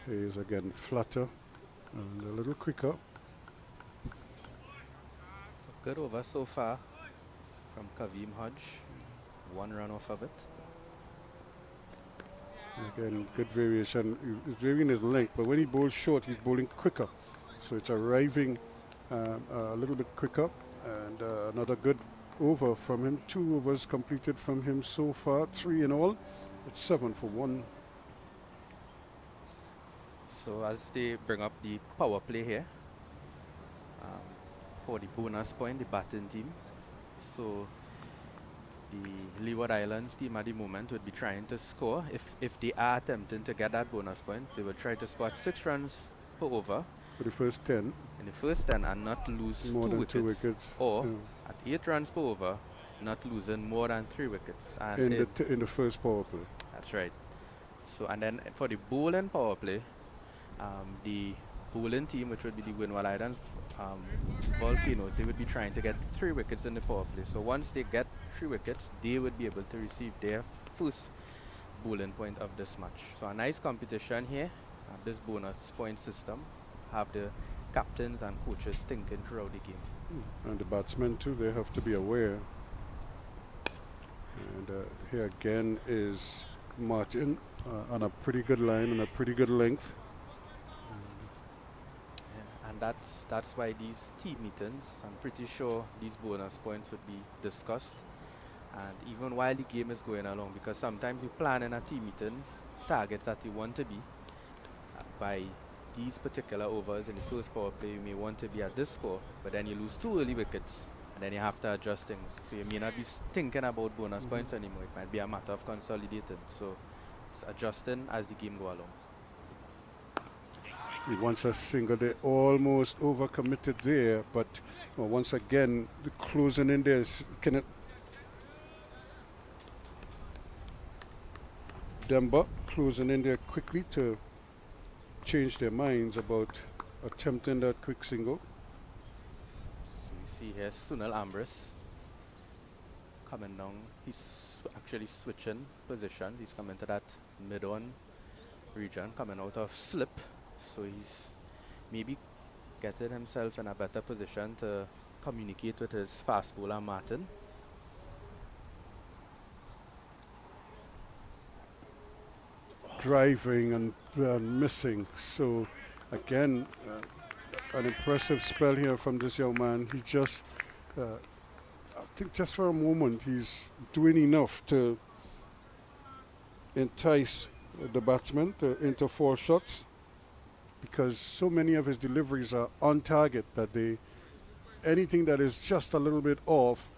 Hayes again flatter and a little quicker. So good over so far from Kavim Hodge. 1 run off of it. Again, good variation. He's varying his length, but when he bowls short, he's bowling quicker. So it's arriving a little bit quicker. And another good over from him. 2 overs completed from him so far, 3 in all. It's 7 for 1. So as they bring up the power play here, for the bonus point, the batting team. So the Leeward Islands team at the moment would be trying to score. If they are attempting to get that bonus point, they would try to score 6 runs per over For the first 10, in the first 10 and not lose more than 2 wickets. Or at 8 runs per over, not losing more than 3 wickets. And in the first power play. That's right. So, and then for the bowling power play, the bowling team, which would be the Windward Islands Volcanoes, they would be trying to get 3 wickets in the power play. So once they get 3 wickets, they would be able to receive their first bowling point of this match. So a nice competition here. This bonus point system have the captains and coaches thinking throughout the game. And the batsmen too, they have to be aware. And here again is Martin on a pretty good line and a pretty good length. And that's why these team meetings, I'm pretty sure these bonus points would be discussed. And even while the game is going along, because sometimes you plan in a team meeting targets that you want to be by these particular overs in the first power play, you may want to be at this score, but then you lose 2 early wickets, and then you have to adjust things. So you may not be thinking about bonus points anymore. It might be a matter of consolidating. So it's adjusting as the game go along. He wants a single. They almost overcommitted there, but once again, the closing in there is kind of Demba closing in there quickly to change their minds about attempting that quick single. So you see here Sunil Ambrose coming down. He's actually switching positions. He's coming to that mid-on region, coming out of slip. So he's maybe getting himself in a better position to communicate with his fast bowler Martin. Driving and missing. So again, an impressive spell here from this young man. He just, I think just for a moment, he's doing enough to entice the batsman into 4 shots, because so many of his deliveries are on target that anything that is just a little bit off,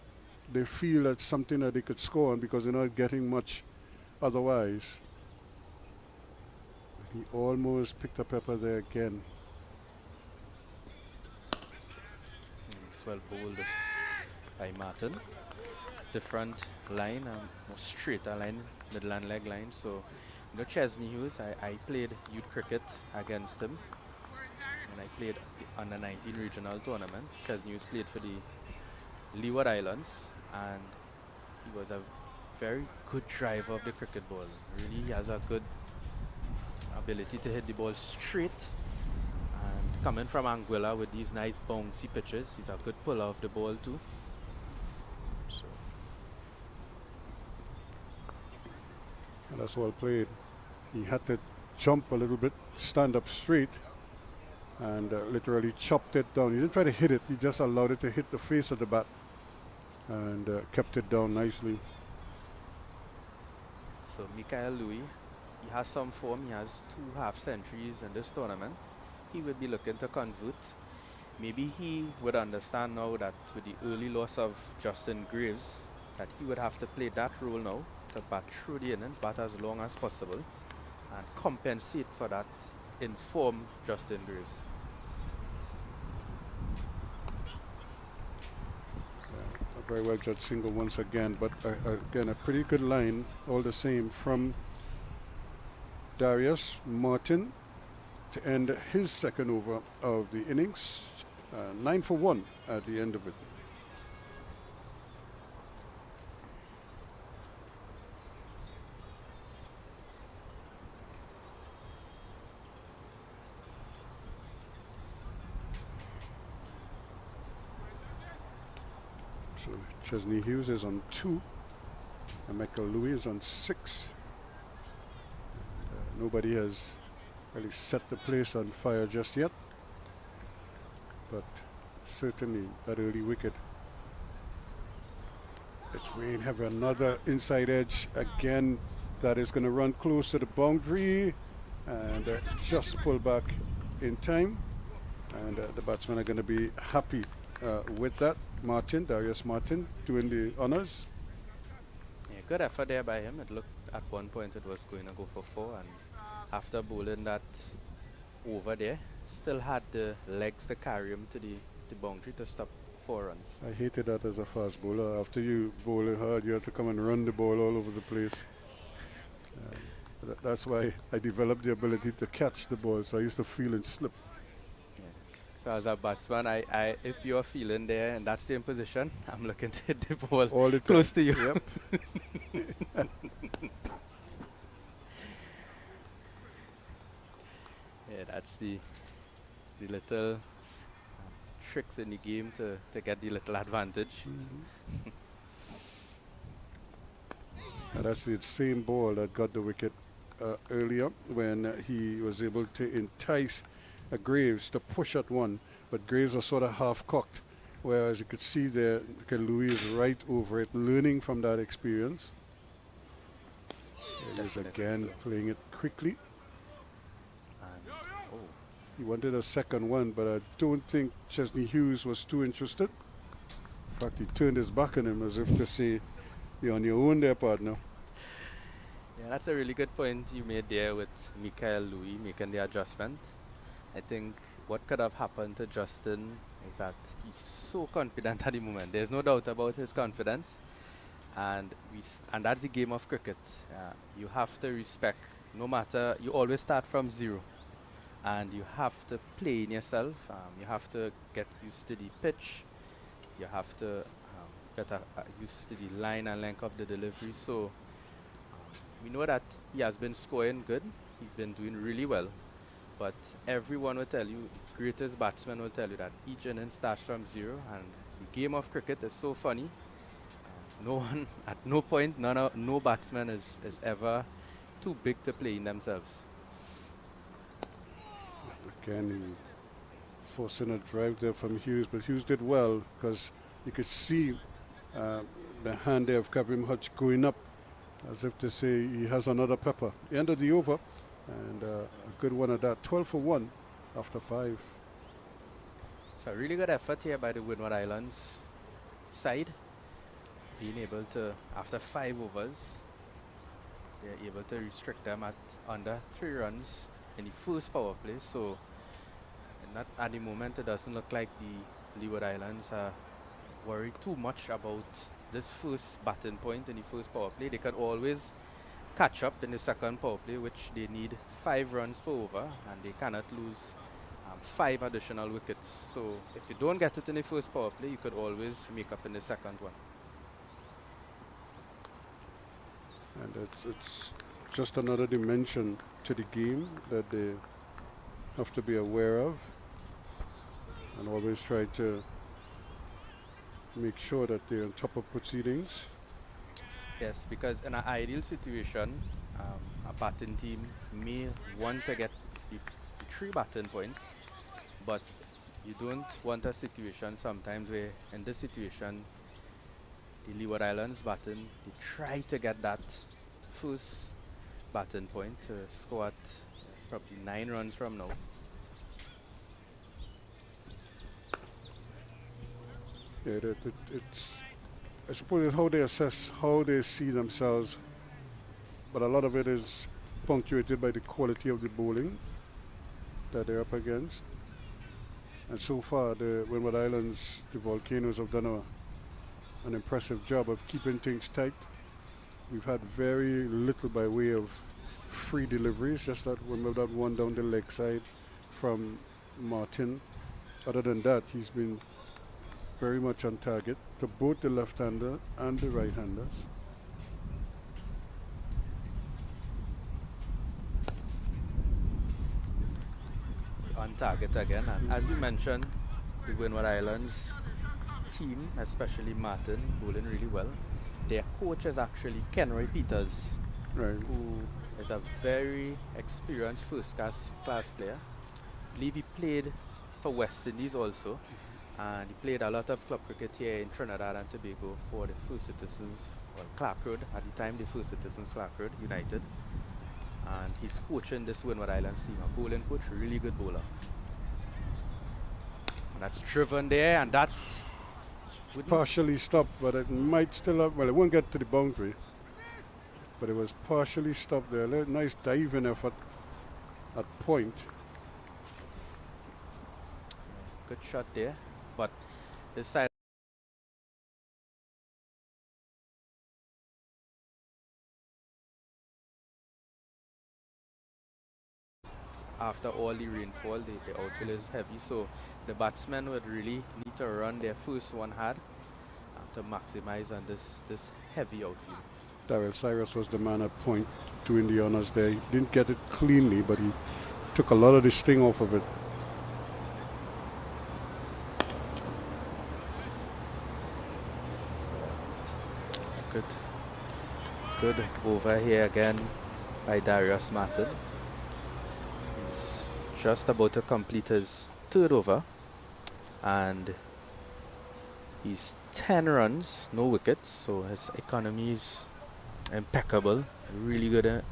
they feel that's something that they could score on because they're not getting much otherwise. He almost picked a pepper there again. It's well bowled by Martin. The front line, more straighter line, Midland leg line. So, you know, Chesney Hughes, I played youth cricket against him. And I played under 19 regional tournament. Chesney Hughes played for the Leeward Islands, and he was a very good driver of the cricket ball. Really, he has a good ability to hit the ball straight, and coming from Anguilla with these nice bouncy pitches, he's a good puller of the ball too. So And that's well played. He had to jump a little bit, stand up straight, and literally chopped it down. He didn't try to hit it, he just allowed it to hit the face of the bat and kept it down nicely. So Mikael Louis, he has some form. He has 2 half centuries in this tournament. He would be looking to convert. Maybe he would understand now that with the early loss of Justin Graves, that he would have to play that role now to bat through the innings, bat as long as possible, and compensate for that in form Justin Graves. A very well judged single once again, but again a pretty good line all the same from Darius Martin to end his second over of the innings. 9 for 1 at the end of it. So Chesney Hughes is on 2, and Michael Louis is on 6. Nobody has really set the place on fire just yet, but certainly that early wicket. It's Wayne have another inside edge again that is going to run close to the boundary and just pull back in time, and the batsmen are going to be happy with that. Darius Martin doing the honors. Yeah, good effort there by him. It looked at one point it was going to go for 4, and after bowling that over there, still had the legs to carry him to the boundary to stop 4 runs. I hated that as a fast bowler. After you bowl it hard, you have to come and run the ball all over the place. That's why I developed the ability to catch the ball, so I used to feel and slip. Yes. So as a batsman, I if you're feeling there in that same position, I'm looking to hit the ball All the time. close to you. Yep. Yeah, that's the little tricks in the game to get the little advantage. And that's the same ball that got the wicket earlier when he was able to entice Graves to push at one, but Graves was sort of half-cocked, whereas you could see there, Louis is right over it, learning from that experience. He is again playing it quickly. And He wanted a second one, but I don't think Chesney Hughes was too interested. In fact, he turned his back on him as if to say, you're on your own there, partner. yeah, that's a really good point you made there with Michael Louis making the adjustment. I think what could have happened to Justin is that he's so confident at the moment. There's no doubt about his confidence, and that's the game of cricket. You have to respect, no matter, you always start from 0, and you have to play in yourself. You have to get used to the pitch. You have to get used to the line and length of the delivery. So we know that he has been scoring good. He's been doing really well. But everyone will tell you, the greatest batsman will tell you that each inning starts from 0, and the game of cricket is so funny. No one, at no point, no batsman is ever too big to play in themselves. Again, he forcing a drive there from Hughes, but Hughes did well because you could see the hand there of Karim Hutch going up as if to say he has another pepper. He ended the over, and a good one at that. 12 for 1 after 5. So really good effort here by the Windward Islands side. Being able to, after 5 overs, they're able to restrict them at under 3 runs in the first power play. So not at the moment, it doesn't look like the Leeward Islands are worried too much about this first batting point in the first power play. They can always catch up in the second power play, which they need 5 runs per over, and they cannot lose 5 additional wickets. So if you don't get it in the first power play, you could always make up in the second one. And it's just another dimension to the game that they have to be aware of, and always try to make sure that they're on top of proceedings. Yes, because in an ideal situation, a batting team may want to get the 3 batting points, but you don't want a situation sometimes where, in this situation, the Leeward Islands batting, they try to get that first batting point to score at probably 9 runs from now. Yeah, it's, I suppose it's how they assess, how they see themselves, but a lot of it is punctuated by the quality of the bowling that they're up against. And so far, the Windward Islands, the Volcanoes have done an impressive job of keeping things tight. We've had very little by way of free deliveries, just that one down the leg side from Martin. Other than that, he's been very much on target to both the left-hander and the right-handers. On target again, and as you mentioned, the Windward Islands team, especially Martin, bowling really well. Their coach is actually Kenroy Peters, Right. who is a very experienced first class player. I believe he played for West Indies also, and he played a lot of club cricket here in Trinidad and Tobago for the First Citizens, well, Clark Road, at the time the First Citizens Clark Road United. And he's coaching this Windward Islands team, a bowling coach, really good bowler. And that's driven there, and that Partially stopped, but it might still have, well, it won't get to the boundary, but it was partially stopped there. Nice diving effort at point. good shot there, but this side after all the rainfall, the outfield is heavy, so the batsmen would really need to run their first one hard to maximize on this heavy outfield. Daryl Cyrus was the man at point doing the honors there. He didn't get it cleanly, but he took a lot of the sting off of it. Good over here again by Darius Martin. He's just about to complete his third over, and he's 10 runs, no wickets, so his economy is impeccable. Really good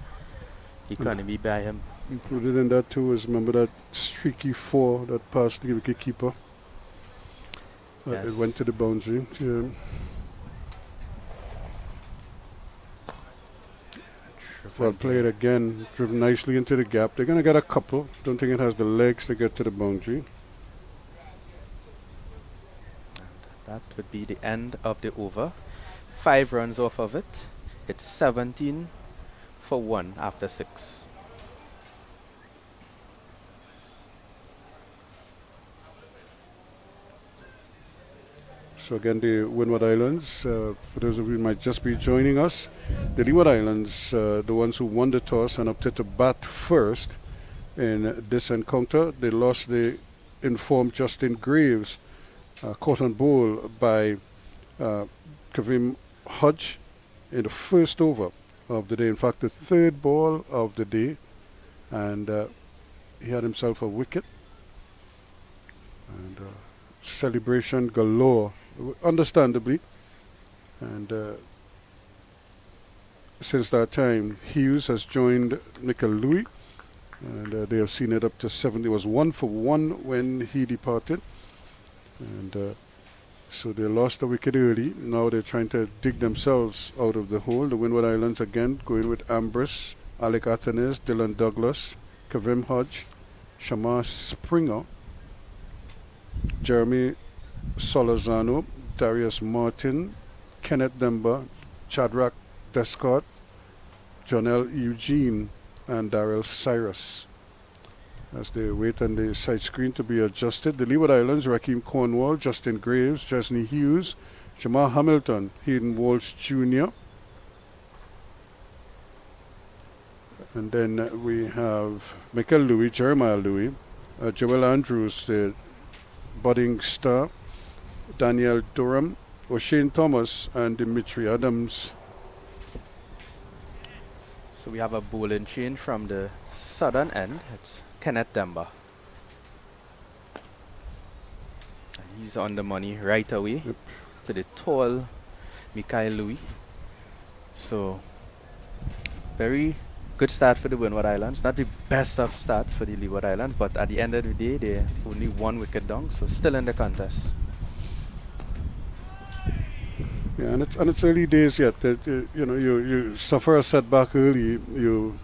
economy by him. Included in that too is, remember that streaky 4 that passed the wicket keeper? Yes. It went to the boundary. Well played again, driven nicely into the gap. They're going to get a couple. Don't think it has the legs to get to the boundary. That would be the end of the over. 5 runs off of it. It's 17 for 1 after 6. So again, the Windward Islands, for those of you who might just be joining us, the Leeward Islands, the ones who won the toss and opted to bat first in this encounter. They lost the informed Justin Graves, caught on bowl by Kavim Hodge in the first over of the day. In fact, the third ball of the day, and he had himself a wicket. And celebration galore, understandably. And since that time, Hughes has joined Michael Louis, and they have seen it up to 70. It was 1 for 1 when he departed, and so they lost a wicket early. Now they're trying to dig themselves out of the hole. The Windward Islands again going with Ambrose, Alec Atenes, Dylan Douglas, Kavim Hodge, Shamar Springer, Jeremy Solazano, Darius Martin, Kenneth Demba, Chadrak Descott, Jonel Eugene, and Daryl Cyrus. As they wait on the side screen to be adjusted, the Leeward Islands, Raheem Cornwall, Justin Graves, Jesney Hughes, Jamal Hamilton, Hayden Walsh Jr., and then we have Michael Louis, Jeremiah Louis, Joel Andrews, the budding star, Daniel Durham, O'Shane Thomas, and Dimitri Adams. So we have a bowling change from the southern end. It's Kenneth Demba. And he's on the money right away to the tall Mikhail Louis. So very good start for the Windward Islands. Not the best of start for the Leeward Islands, but at the end of the day, they're only 1 wicket down, so still in the contest. Yeah, and it's early days yet. That you suffer a setback early, you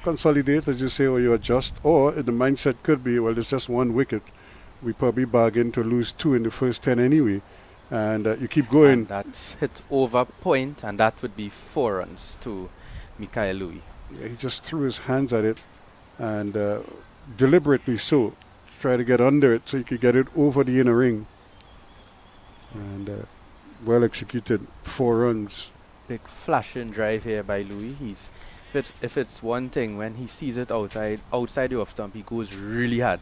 consolidate, as you say, or you adjust, or the mindset could be, well, it's just 1 wicket. We probably bargained to lose 2 in the first 10 anyway, and you keep going. And that's hit over point, and that would be 4 runs to Mikhail Louis. Yeah, he just threw his hands at it, and deliberately so, try to get under it so he could get it over the inner ring. And well executed, 4 runs. Big flashing drive here by Louis. If it's one thing, when he sees it outside the off stump, he goes really hard.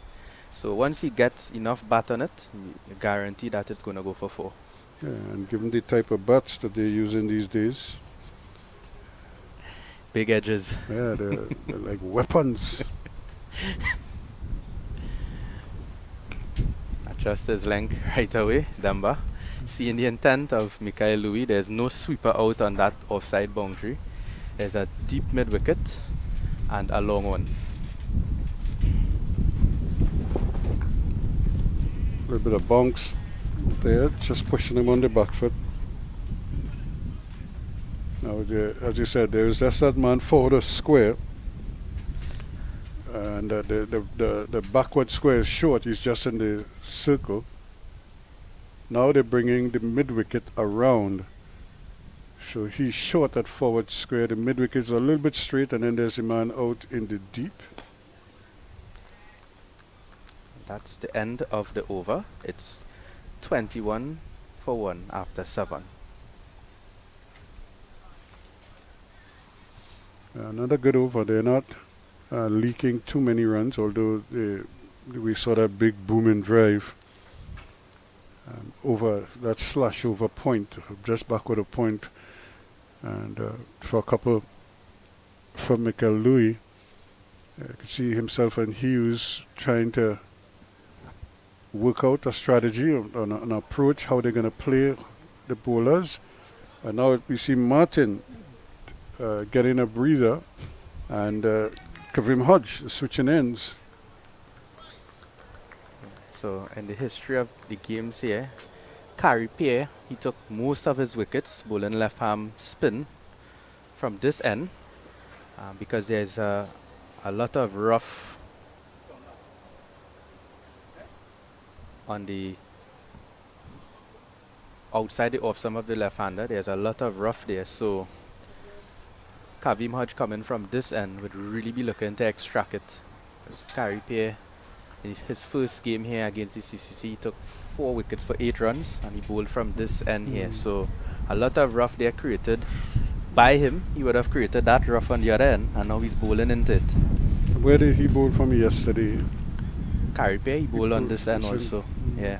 So once he gets enough bat on it, you guarantee that it's going to go for 4. Yeah, and given the type of bats that they're using these days, Big edges. yeah, they're like weapons. Adjust his length right away, Demba. Seeing the intent of Mikael Louis, there's no sweeper out on that offside boundary. There's a deep mid wicket and a long one. A little bit of bounce there, just pushing him on the back foot. Now, as you said, there's just that man forward of square, and the backward square is short. He's just in the circle. Now they're bringing the mid wicket around, so he's short at forward square. The mid wicket is a little bit straight, and then there's the man out in the deep. That's the end of the over. It's 21 for 1 after 7. Another good over. They're not leaking too many runs, although we saw that big booming drive over that slash over point, just backward of point, and for a couple from Mikael Louis. You could see himself and Hughes trying to work out a strategy, an approach, how they're going to play the bowlers. And now we see Martin getting a breather, and Kavim Hodge switching ends. So in the history of the games here, Carey Pierre, he took most of his wickets bowling left arm spin from this end because there's a lot of rough on the outside the off some of the left-hander. There's a lot of rough there, so Kavim Hodge coming from this end would really be looking to extract it. Because Carey Pierre, in his first game here against the CCC, he took 4 wickets for 8 runs, and he bowled from this end here. So a lot of rough there created by him. He would have created that rough on the other end, and now he's bowling into it. Where did he bowl from yesterday? Carey Pierre, he bowled on this end also. Yeah.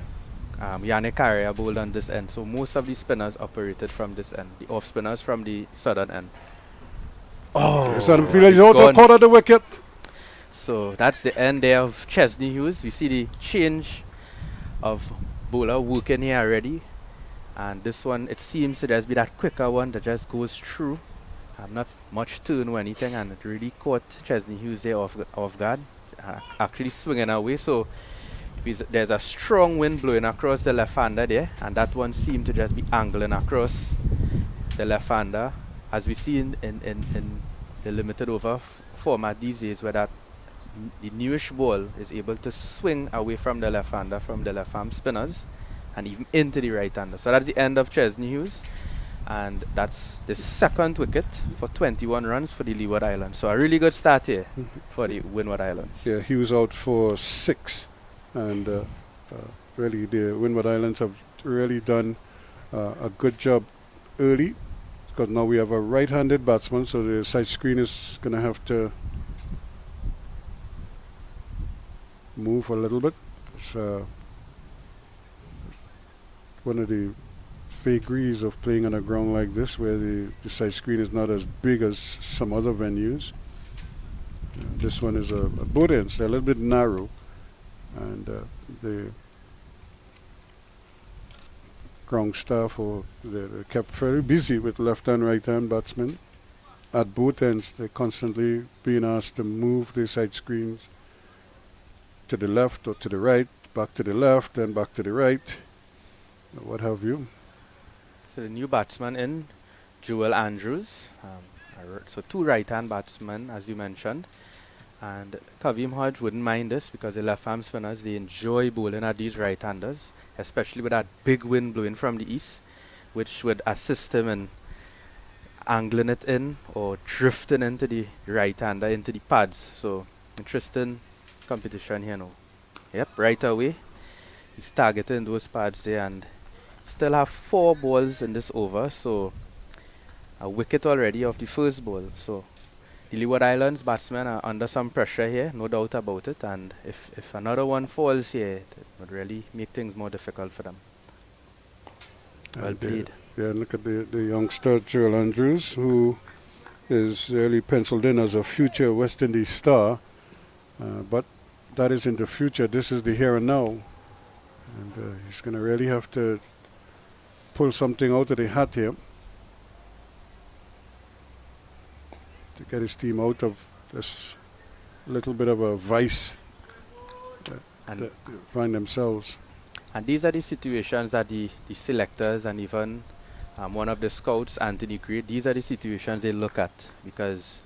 Yannick Carrier bowled on this end. So most of the spinners operated from this end. The off spinners from the southern end. Oh, so he's out of part of the wicket. So that's the end there of Chesney Hughes. We see the change of bowler working here already. And this one, it seems to just be that quicker one that just goes through. Not much turn or anything, and it really caught Chesney Hughes there off guard. Actually swinging away. So there's a strong wind blowing across the left-hander there, and that one seemed to just be angling across the left-hander, as we see in the limited over format these days, where the newish ball is able to swing away from the left-hander, from the left-arm spinners, and even into the right-hander. So that's the end of Chesney Hughes, and that's the second wicket for 21 runs for the Leeward Islands. So a really good start here for the Windward Islands. Yeah, he was out for 6. And really, the Windward Islands have really done a good job early, because now we have a right-handed batsman, so the side screen is going to have to move a little bit. It's one of the vagaries of playing on a ground like this, where the side screen is not as big as some other venues. This one is both ends, they're a little bit narrow. And the ground staff, they're kept very busy with left and right hand batsmen at both ends. They're constantly being asked to move the side screens to the left or to the right, back to the left, then back to the right, what have you. So the new batsman in, Joel Andrews. So 2 right-hand batsmen, as you mentioned. And Kavim Hodge wouldn't mind this, because the left-arm spinners, they enjoy bowling at these right-handers, especially with that big wind blowing from the east, which would assist him in angling it in or drifting into the right-hander, into the pads. So interesting competition here now. Yep, right away he's targeting those pads there, and still have 4 balls in this over, so a wicket already off the first ball. So the Leeward Islands batsmen are under some pressure here, no doubt about it, and if another one falls here, it would really make things more difficult for them. Well played. Yeah, look at the youngster Joel Andrews, who is really penciled in as a future West Indies star. But that is in the future. This is the here and now. And he's going to really have to pull something out of the hat here to get his team out of this little bit of a vice And that they find themselves. And these are the situations that the selectors and even one of the scouts, Anthony Gray, these are the situations they look at, because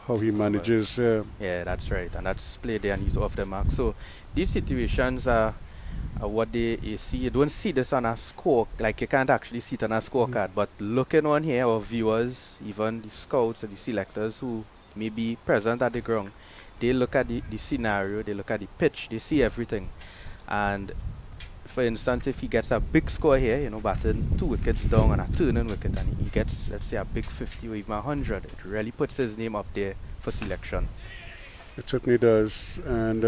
How he manages. yeah, that's right, and that's played there and he's off the mark. So these situations are what you see. You don't see this on a score, like you can't actually see it on a scorecard, but looking on here, our viewers, even the scouts and the selectors who may be present at the ground, they look at the scenario, they look at the pitch, they see everything. And for instance, if he gets a big score here, you know, batting 2 wickets down on a turning wicket, and he gets, let's say, a big 50 or even 100, it really puts his name up there for selection. It certainly does. And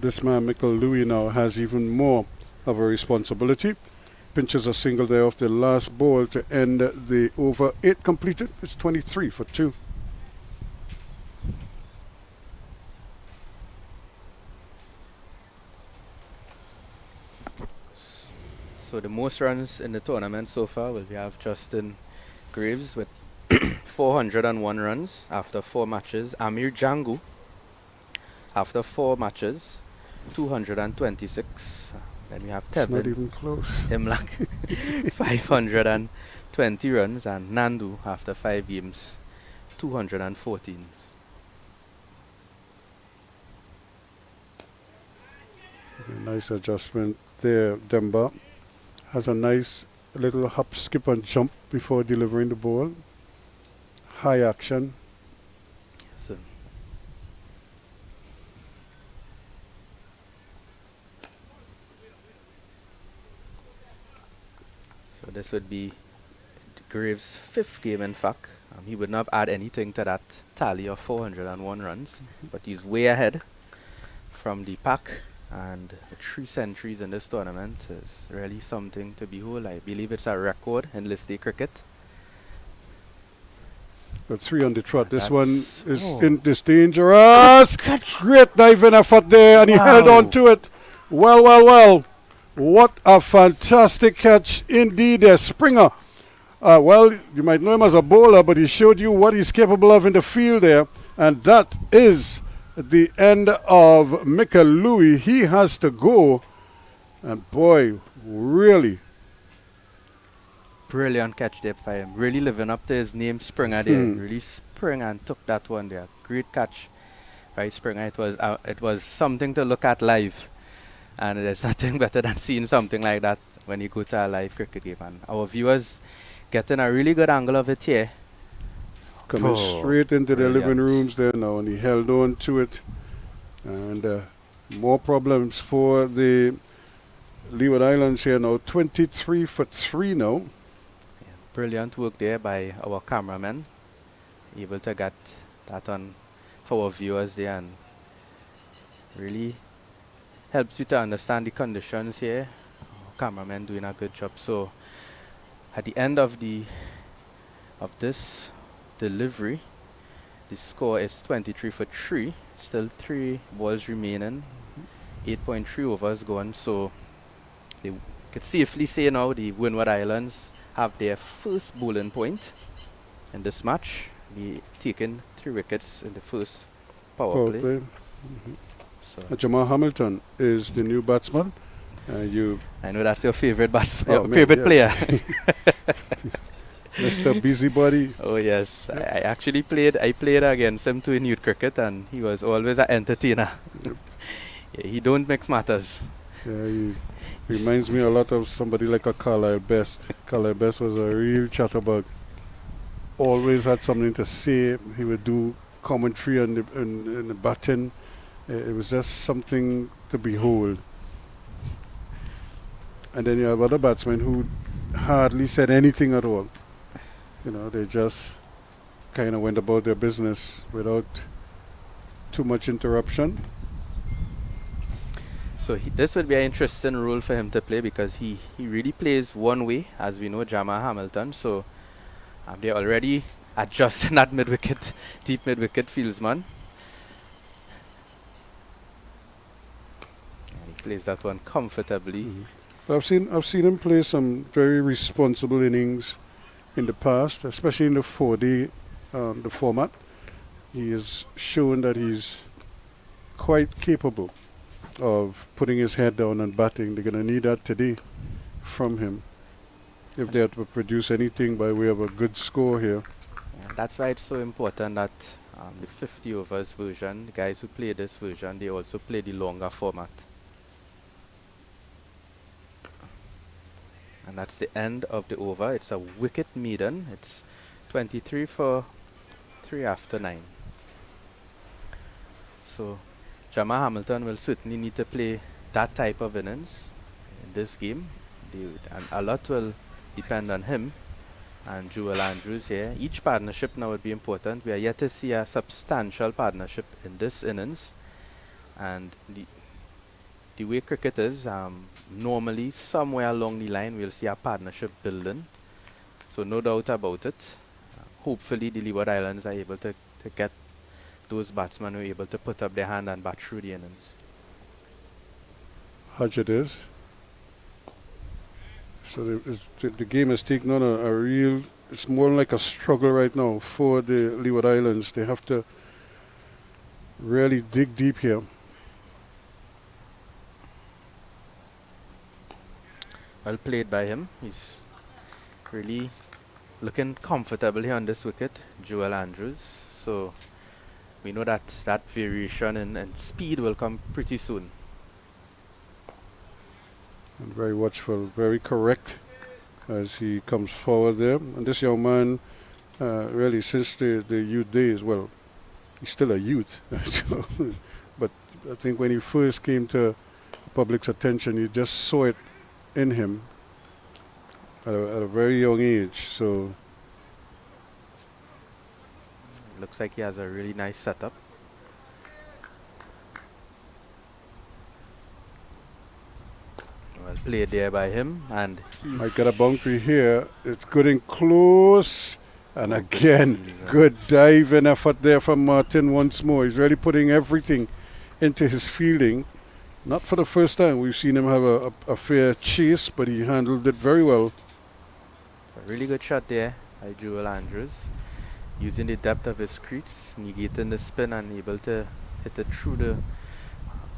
this man, Michael Louis, now has even more of a responsibility. Pinches a single there off the last ball to end the over. 8 completed. It's 23 for 2. So the most runs in the tournament so far, well, we have Justin Graves with 401 runs after 4 matches. Amir Jangu, after 4 matches, 226. Then we have It's not Tevin even close. Imlak, 520 runs, and Nandu, after 5 games, 214. A nice adjustment there. Demba has a nice little hop, skip, and jump before delivering the ball. High action. So this would be Graves' 5th game, in fact. He would not add anything to that tally of 401 runs, but he's way ahead from the pack, and the 3 centuries in this tournament is really something to behold. I believe it's a record in list A cricket. But 3 on the trot. This That's one is this dangerous. Great diving effort there, and he held on to it. Well, well, well. What a fantastic catch indeed there. Springer. Well, you might know him as a bowler, but he showed you what he's capable of in the field there. And that is the end of Michael Louis. He has to go. And boy, really. Brilliant catch there by him. Really living up to his name, Springer there. Really sprang and took that one there. Great catch by Springer. It was something to look at live. And there's nothing better than seeing something like that when you go to a live cricket game. And our viewers getting a really good angle of it here. Coming straight into the living rooms there now, and he held on to it. And more problems for the Leeward Islands here now. 23 for 3 now. Yeah, brilliant work there by our cameraman. Able to get that on for our viewers there, and really helps you to understand the conditions here. Our cameraman doing a good job. So at the end of this delivery, the score is 23 for 3. Still 3 balls remaining. 8.3 overs gone. So they could safely say now the Windward Islands have their first bowling point in this match. They taken 3 wickets in the first power play. So Jamal Hamilton is the new batsman. I know that's your favorite favorite player. Mr. Busybody. Oh yes, yep. I actually played against him too in youth cricket, and he was always an entertainer. Yep. Yeah, he don't mix matters. Yeah, he reminds me a lot of somebody like a Carlisle Best. Carlisle Best was a real chatterbug. Always had something to say. He would do commentary on the batting. It was just something to behold. And then you have other batsmen who hardly said anything at all. You know, they just kind of went about their business without too much interruption. So this would be an interesting role for him to play because he really plays one way, as we know, Jamal Hamilton. So they're already adjusting that mid-wicket, deep mid-wicket fieldsman. And he plays that one comfortably. I've seen him play some very responsible innings in the past, especially in the 4-day the format. He has shown that he's quite capable of putting his head down and batting. They're going to need that today from him if they have to produce anything by way of a good score here. And that's why it's so important that the 50 overs version, the guys who play this version, they also play the longer format. And that's the end of the over. It's a wicket maiden. It's 23 for 3 after 9. So Jamal Hamilton will certainly need to play that type of innings in this game. And a lot will depend on him and Joel Andrews here. Each partnership now would be important. We are yet to see a substantial partnership in this innings. And the way cricket is, normally somewhere along the line we'll see a partnership building. So no doubt about it. Hopefully the Leeward Islands are able to get those batsmen who are able to put up their hand and bat through the innings. Hutch it is. So the game has taken on a real, it's more like a struggle right now for the Leeward Islands. They have to really dig deep here. Well played by him. He's really looking comfortable here on this wicket, Joel Andrews. So we know that that variation in speed will come pretty soon. And very watchful, very correct as he comes forward there. And this young man, really since the youth days, well, he's still a youth. But I think when he first came to public's attention, you just saw it in him at a very young age. So looks like he has a really nice setup. Well played there by him, and might get a boundary here. It's good and close, and again good diving effort there from Martin once more. He's really putting everything into his fielding. Not for the first time. We've seen him have a fair chase, but he handled it very well. A really good shot there by Joel Andrews, using the depth of his crease, negating the spin and able to hit it through the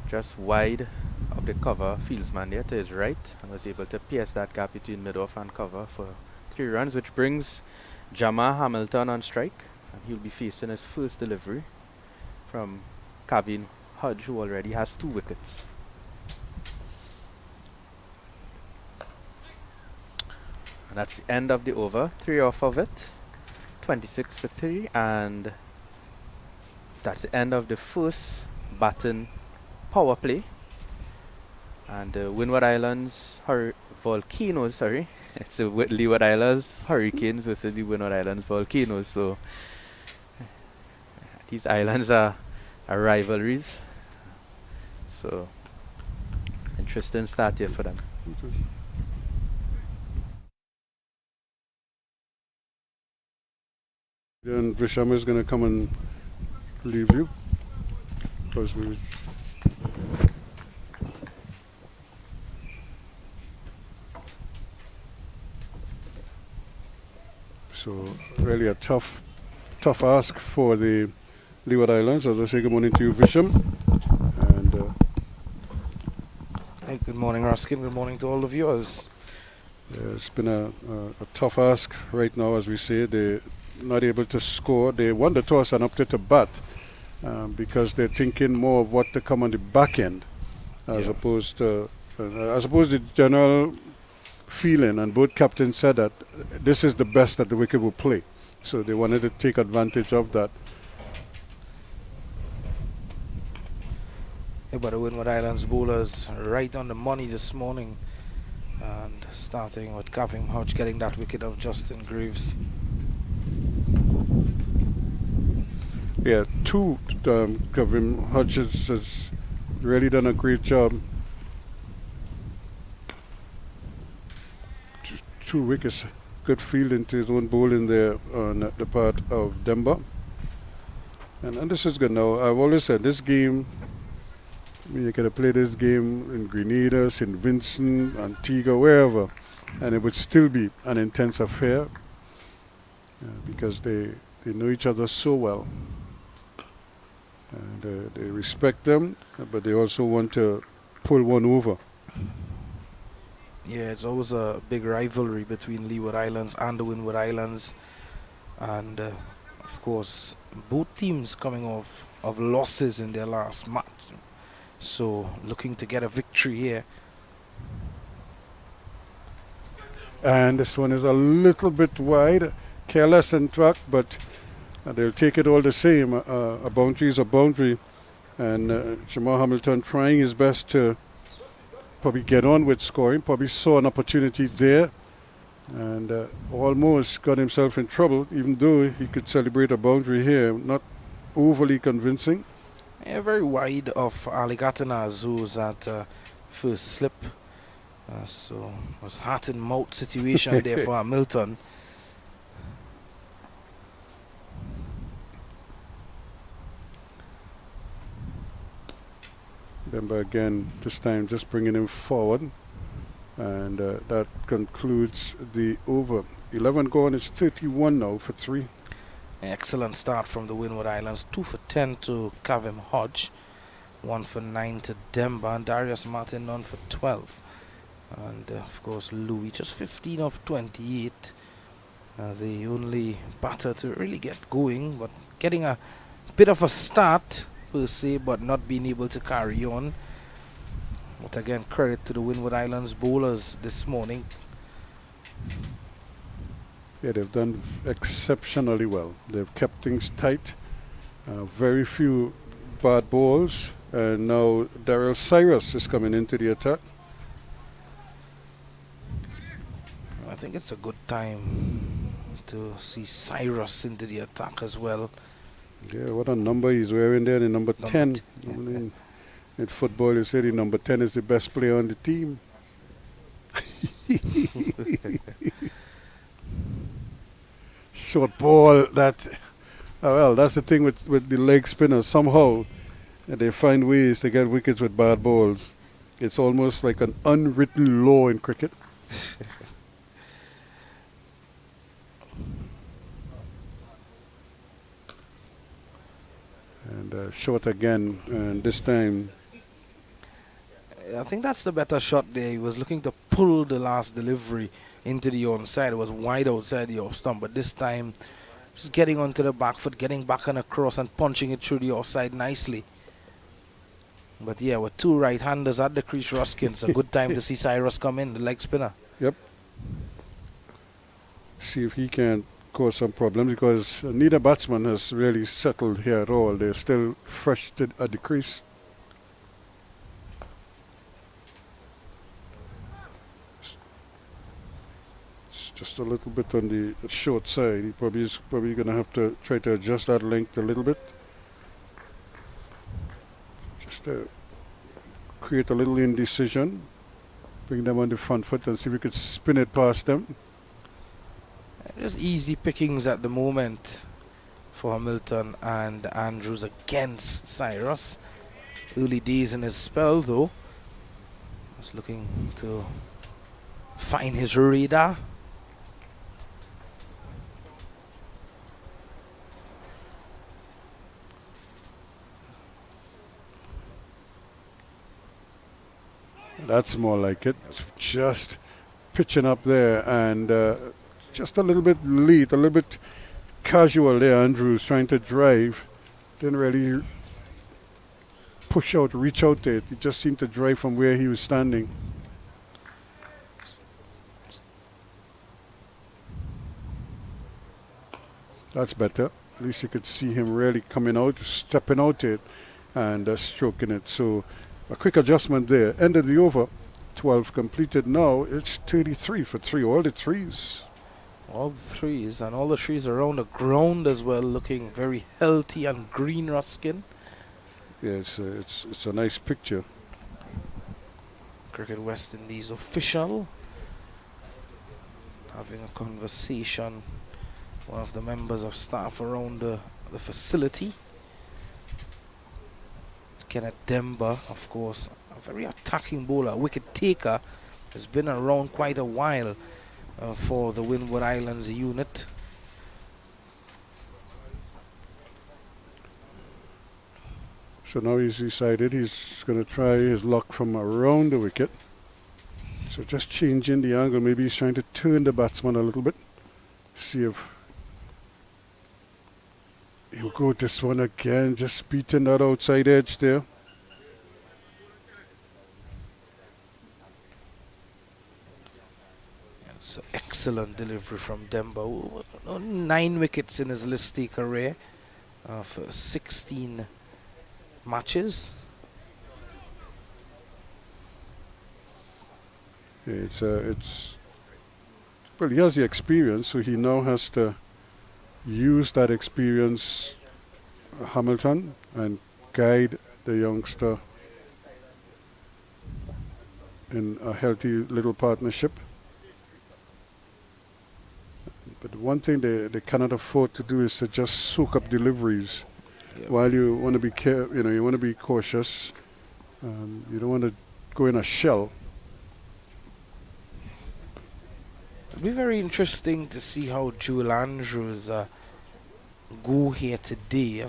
just wide of the cover fieldsman there to his right, and was able to pierce that gap between mid-off and cover for 3 runs, which brings Jamal Hamilton on strike, and he'll be facing his first delivery from Kevin Hodge, who already has 2 wickets. And that's the end of the over. 3 off of it, 26 for 3, and that's the end of the first batting power play. And Windward Islands Volcanoes, sorry, it's the Leeward Islands Hurricanes versus the Windward Islands Volcanoes. So these islands are rivalries. So interesting start here for them. Then Visham is going to come and leave you. Because we so really a tough ask for the Leeward Islands. As I say, good morning to you, Visham. And hey, good morning, Ruskin. Good morning to all the viewers. It's been a tough ask right now, as we say. They're not able to score. They won the toss and opted to bat because they're thinking more of what to come on the back end, as opposed to, I suppose the general feeling, and both captains said that this is the best that the wicket will play. So they wanted to take advantage of that. Yeah, but the Windward Islands bowlers right on the money this morning. And starting with Kevin Hodge getting that wicket of Justin Greaves. Yeah, Kevin Hodge has really done a great job 2 wickets. Good fielding to his own bowling there on the part of Demba. And this is good now. I've always said this game, you could have played this game in Grenada, St. Vincent, Antigua, wherever, and it would still be an intense affair because they know each other so well. And they respect them, but they also want to pull one over. Yeah, it's always a big rivalry between Leeward Islands and the Windward Islands. And of course, both teams coming off of losses in their last match. So looking to get a victory here. And this one is a little bit wide, careless in track, but they'll take it all the same. A boundary is a boundary. And Jamal Hamilton trying his best to probably get on with scoring, probably saw an opportunity there and almost got himself in trouble, even though he could celebrate a boundary here. Not overly convincing. Yeah, very wide of Ali Gatanas, who was at first slip. So it was heart and mouth situation there for Hamilton. Remember again, this time just bringing him forward. And that concludes the over. 11 gone, it's 31 now for 3. Excellent start from the Windward Islands. 2 for 10 to Kavim Hodge. 1 for 9 to Demba. And Darius Martin, none for 12. And of course Louis, just 15 of 28. The only batter to really get going, but getting a bit of a start per se, but not being able to carry on. But again, credit to the Windward Islands bowlers this morning. Yeah, they've done exceptionally well. They've kept things tight. Very few bad balls. And now Daryl Cyrus is coming into the attack. I think it's a good time to see Cyrus into the attack as well. Yeah, what a number he's wearing there, the number 10. Yeah. I mean, in football, you say the number 10 is the best player on the team. Short ball, that, well, that's the thing with the leg spinners. Somehow, they find ways to get wickets with bad balls. It's almost like an unwritten law in cricket. And short again, and this time. I think that's the better shot there. He was looking to pull the last delivery into the onside. It was wide outside the off stump, but this time just getting onto the back foot, getting back and across and punching it through the offside nicely. But yeah, with 2 right-handers at the crease, Ruskin, it's a good time to see Cyrus come in, the leg spinner. Yep. See if he can cause some problems, because neither batsman has really settled here at all. They're still fresh at the crease. It's just a little bit on the short side. He probably is going to have to try to adjust that length a little bit. Just to create a little indecision. Bring them on the front foot and see if we could spin it past them. Just easy pickings at the moment for Hamilton and Andrews against Cyrus. Early days in his spell though. Just looking to find his radar. That's more like it. Just pitching up there and just a little bit late, a little bit casual there. Andrews trying to drive. Didn't really push out, reach out to it. He just seemed to drive from where he was standing. That's better. At least you could see him really coming out, stepping out to it and stroking it. So a quick adjustment there. Ended the over. 12 completed now. It's 33 for 3. All the threes. All the trees and all the trees around the ground as well, looking very healthy and green, Ruskin. Yeah, it's a nice picture. Cricket West Indies official. having a conversation, one of the members of staff around the facility. Kenneth Demba, of course, a very attacking bowler, wicket taker, has been around quite a while for the Windward Islands unit. So now he's decided he's going to try his luck from around the wicket. So just changing the angle. Maybe he's trying to turn the batsman a little bit. See if he'll go this one again. Just beating that outside edge there. It's an excellent delivery from Demba. 9 wickets in his listy career for 16 matches. It's well, he has the experience, so he now has to use that experience, Hamilton, and guide the youngster in a healthy little partnership. But one thing they cannot afford to do is to just soak up deliveries. Yep. While you want to be you want to be cautious. You don't want to go in a shell. It'll be very interesting to see how Joel Andrews go here today,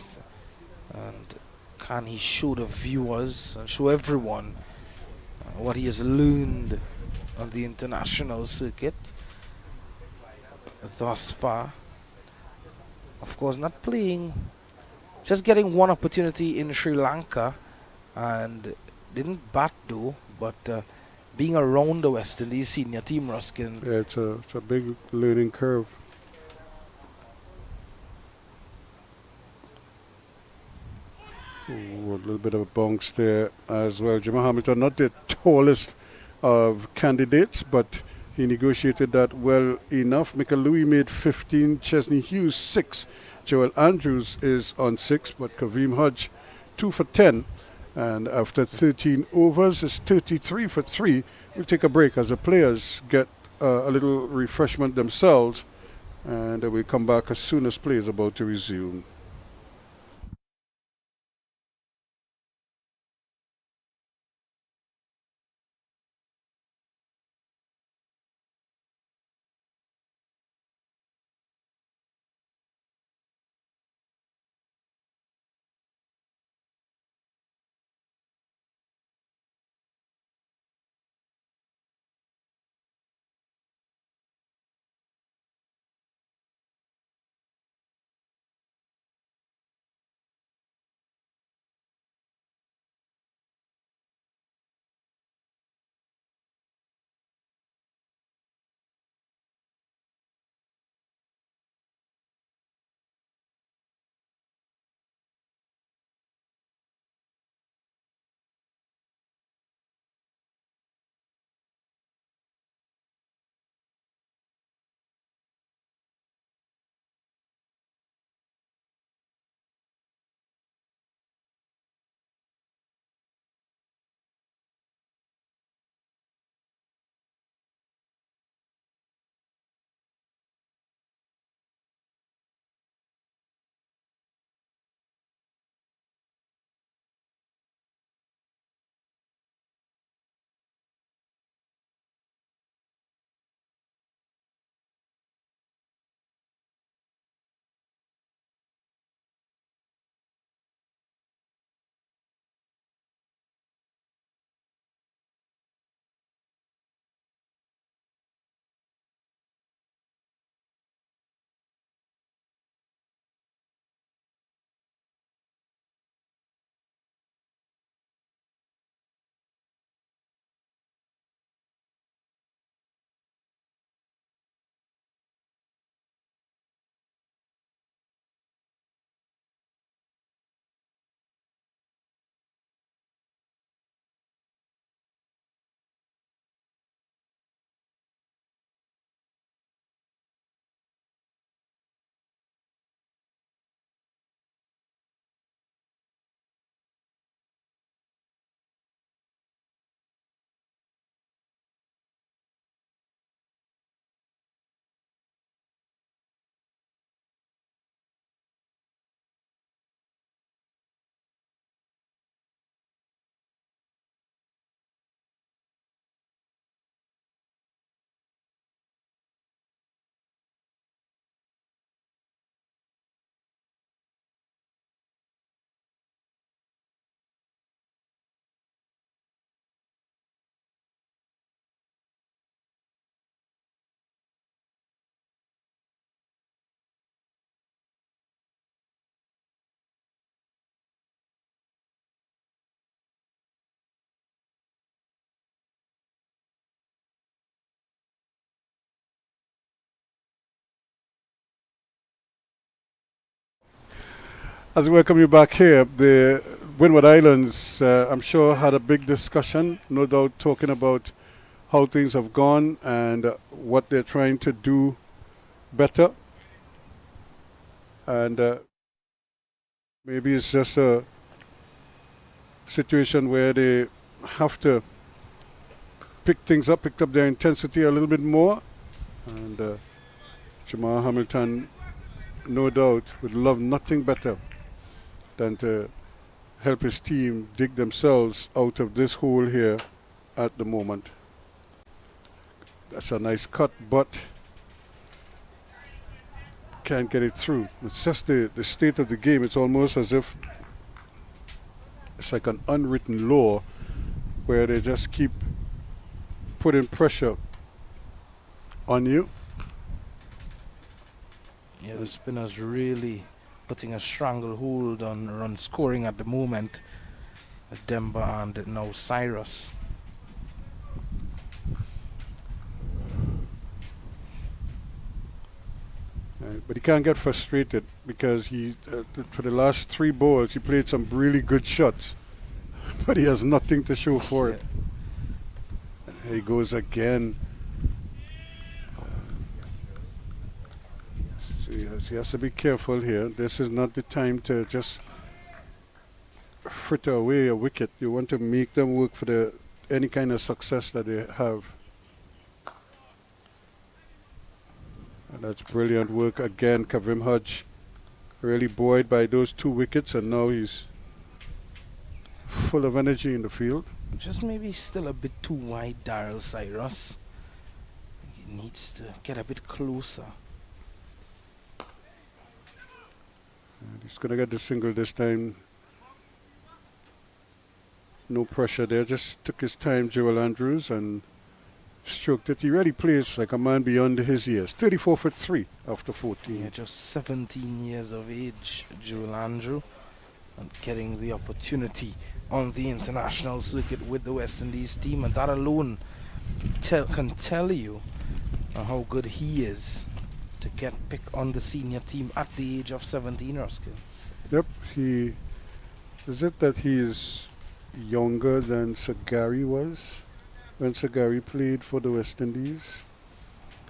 and can he show the viewers and show everyone what he has learned on the international circuit thus far. Of course, not playing, just getting one opportunity in Sri Lanka, and didn't bat though, but being around the West Indies senior team, Ruskin. Yeah, it's a big learning curve. Ooh, a little bit of a bounce there as well. Jimmy Hamilton, not the tallest of candidates, but he negotiated that well enough. Mikalouis made 15, Chesney Hughes 6, Joel Andrews is on 6, but Kaveem Hodge 2 for 10. And after 13 overs, it's 33 for 3. We'll take a break as the players get a little refreshment themselves, and we'll come back as soon as play is about to resume. As we welcome you back here, the Windward Islands, I'm sure, had a big discussion, no doubt talking about how things have gone and what they're trying to do better. And maybe it's just a situation where they have to pick up their intensity a little bit more. And Jamal Hamilton, no doubt, would love nothing better than to help his team dig themselves out of this hole here at the moment. That's a nice cut, but can't get it through. It's just the state of the game. It's almost as if it's like an unwritten law where they just keep putting pressure on you. Yeah, the spinner's really putting a stranglehold on run scoring at the moment. Demba and now Cyrus. But he can't get frustrated because for the last 3 balls he played some really good shots, but he has nothing to show for it. And here he goes again. So he has to be careful here. This is not the time to just fritter away a wicket. You want to make them work for any kind of success that they have. And that's brilliant work again. Kavim Hodge really buoyed by those 2 wickets, and now he's full of energy in the field. Just maybe still a bit too wide, Daryl Cyrus. He needs to get a bit closer. And he's going to get the single this time. No pressure there. Just took his time, Joel Andrews, and stroked it. He really plays like a man beyond his years. 34 for 3 after 14. Yeah, just 17 years of age, Joel Andrew, and getting the opportunity on the international circuit with the West Indies team, and that alone can tell you how good he is to get picked on the senior team at the age of 17, Ruskin. Yep, is it that he is younger than Sir Gary was when Sir Gary played for the West Indies?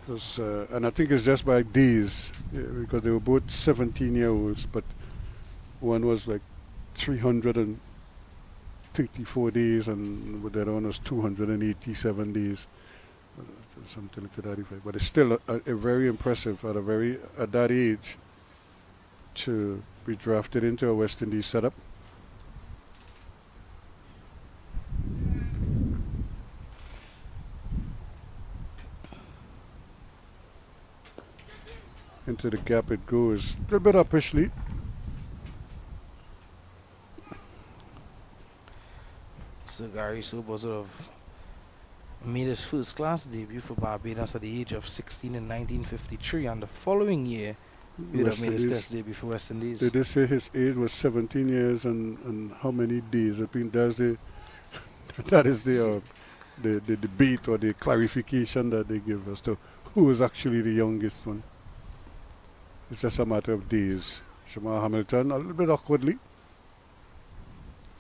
And I think it's just by days, because they were both 17-year-olds, but one was like 334 days and the other one was 287 days, something to that effect. But it's still a very impressive at that age to be drafted into a West Indies setup. Into the gap it goes. A little bit uppishly. Sir Gary Sober sort of made his first class debut for Barbados at the age of 16 in 1953, and the following year he would have made his test debut for West Indies. Did they say his age was 17 years and how many days? I think that is the debate or the clarification that they give us to who is actually the youngest one. It's just a matter of days. Jamal Hamilton, a little bit awkwardly.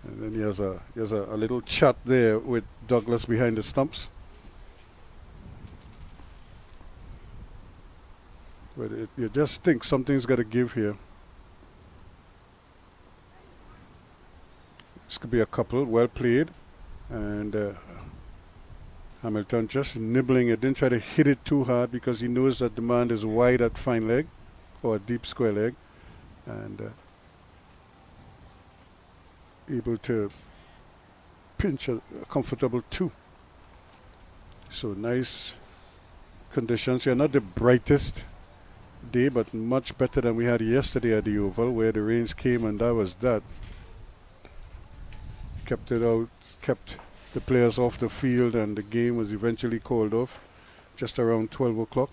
And then he has a little chat there with Douglas behind the stumps. But you just think something's got to give here. This could be a couple, well played. And Hamilton just nibbling it, didn't try to hit it too hard because he knows that the man is wide at fine leg or a deep square leg. And able to pinch a comfortable 2. So nice conditions here. Not the brightest day, but much better than we had yesterday at the Oval, where the rains came and that was that. Kept it out, kept the players off the field, and the game was eventually called off just around 12 o'clock.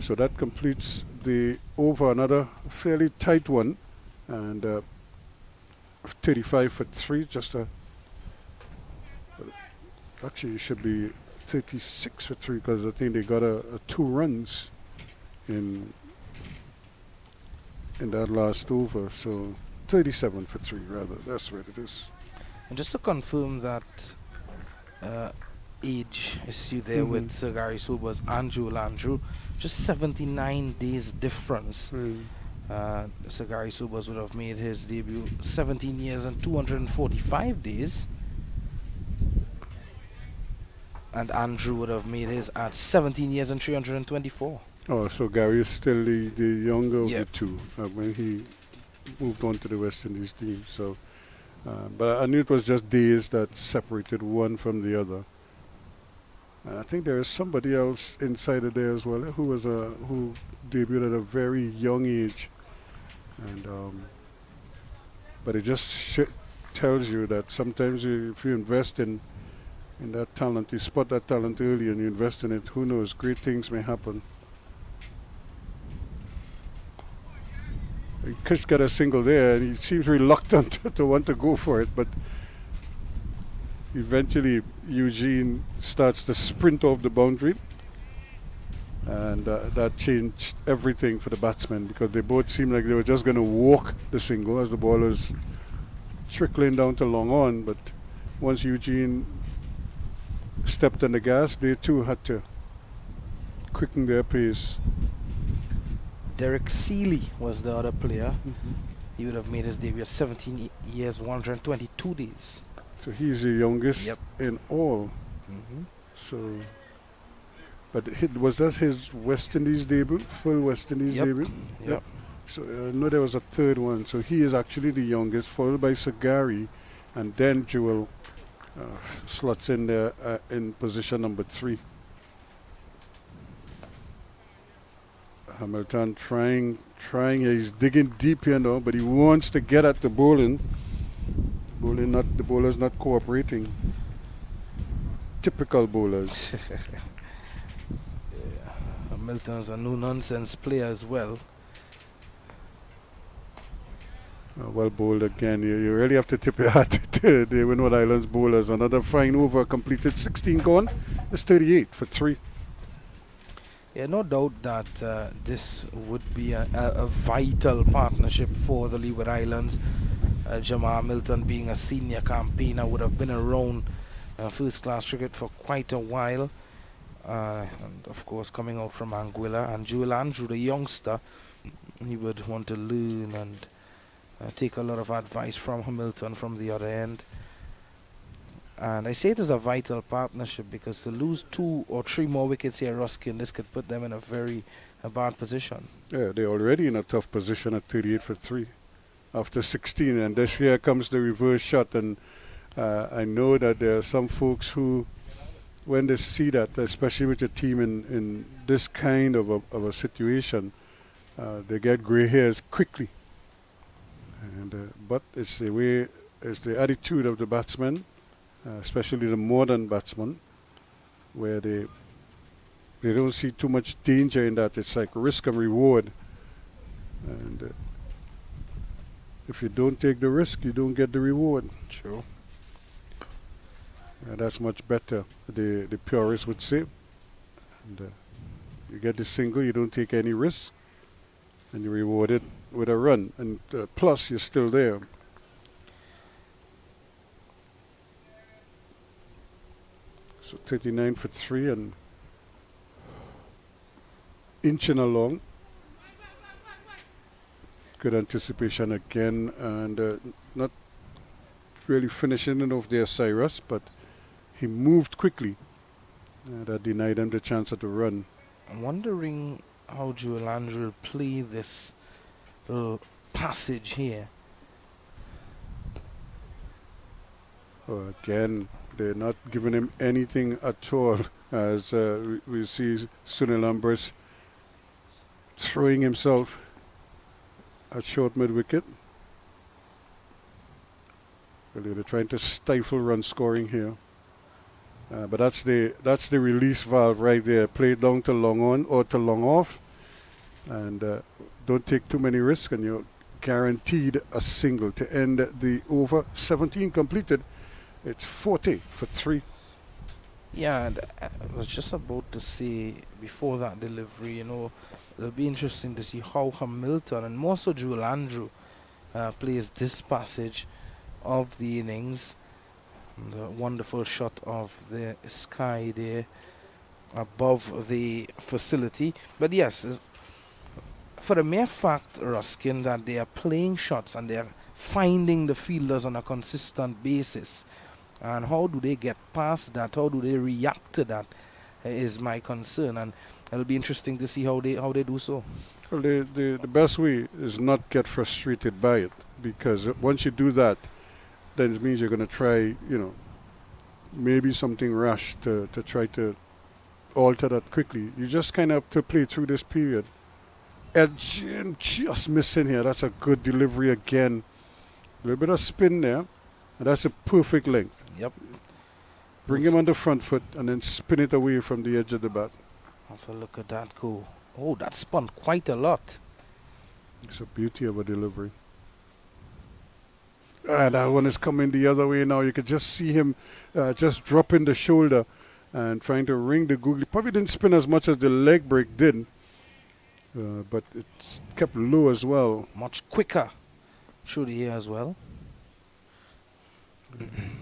So that completes the over, another fairly tight one, and 35 for 3, just a. Actually, it should be 36 for 3 because I think they got a 2 runs in that last over. So 37 for 3 rather. That's what it is. And just to confirm that age issue there with Sir Gary Sober's and Joel Andrew, just 79 days difference. Sir Gary Sobers would have made his debut 17 years and 245 days. And Andrew would have made his at 17 years and 324. Oh, so Gary is still the younger of Yep. the two when he moved on to the West Indies team. So, but I knew it was just days that separated one from the other. I think there is somebody else inside of there as well who debuted at a very young age, and but it just tells you that sometimes if you invest in that talent, you spot that talent early and you invest in it, who knows, great things may happen. Kush got a single there and he seems reluctant to want to go for it, but eventually Eugene starts to sprint off the boundary, and that changed everything for the batsmen because they both seemed like they were just going to walk the single as the ball was trickling down to long on, but once Eugene stepped on the gas, they too had to quicken their pace. Derek Seeley was the other player. He would have made his debut at 17 years, 122 days. So he's the youngest in all. So, but was that his West Indies debut? Full West Indies debut? Yep. So I know there was a third one. So he is actually the youngest, followed by Sagari, and then Joel slots in there in position number 3. Hamilton trying. He's digging deep here now, but he wants to get at the bowling. The bowler's not cooperating. Typical bowlers. Hamilton's a no-nonsense player as well. Well bowled again. You really have to tip your hat to the Windward Islands bowlers. Another fine over completed. 16 gone. It's 38 for 3. Yeah, no doubt that this would be a vital partnership for the Leeward Islands. Jamal Milton, being a senior campaigner, would have been around first-class cricket for quite a while. And of course, coming out from Anguilla. And Joel Andrew, the youngster, he would want to learn and take a lot of advice from Hamilton from the other end. And I say it is a vital partnership because to lose 2 or 3 more wickets here, Ruskin, this could put them in a very bad position. Yeah, they're already in a tough position at 38 for 3 after 16. And this here comes the reverse shot. And I know that there are some folks who, when they see that, especially with your team in this kind of a situation, they get grey hairs quickly. And but it's the attitude of the batsmen. Especially the modern batsmen, where they don't see too much danger in that. It's like risk and reward, and if you don't take the risk, you don't get the reward. True. That's much better, the purists would say. And you get the single, you don't take any risk, and you're rewarded with a run, and plus you're still there. So 39 for 3 and inching along. Good anticipation again, and not really finishing it off there, Cyrus, but he moved quickly. That denied him the chance at the run. I'm wondering how Joel Andrew will play this little passage here. Oh, again, they're not giving him anything at all, as we see Sunil Ambrose throwing himself at short mid-wicket. Really, they're trying to stifle run scoring here. But that's the release valve right there. Play it down to long on or to long off, and don't take too many risks, and you guaranteed a single to end the over. 17 completed. It's 40 for 3. Yeah, and I was just about to say before that delivery, it'll be interesting to see how Hamilton and more so Joel Andrew plays this passage of the innings. The wonderful shot of the sky there above the facility. But yes, for the mere fact, Ruskin, that they are playing shots and they are finding the fielders on a consistent basis. And how do they get past that? How do they react to that? Is my concern, and it'll be interesting to see how they do so. Well, the best way is not get frustrated by it, because once you do that, then it means you're going to try, maybe something rash to try to alter that quickly. You just kind of have to play through this period. Edge just missing here. That's a good delivery again. A little bit of spin there. And that's a perfect length. Yep. Bring him on the front foot and then spin it away from the edge of the bat. Have a look at that go. Oh, that spun quite a lot. It's a beauty of a delivery. And that one is coming the other way now. You could just see him just dropping the shoulder and trying to ring the googly. Probably didn't spin as much as the leg break did. But it's kept low as well. Much quicker through the air as well.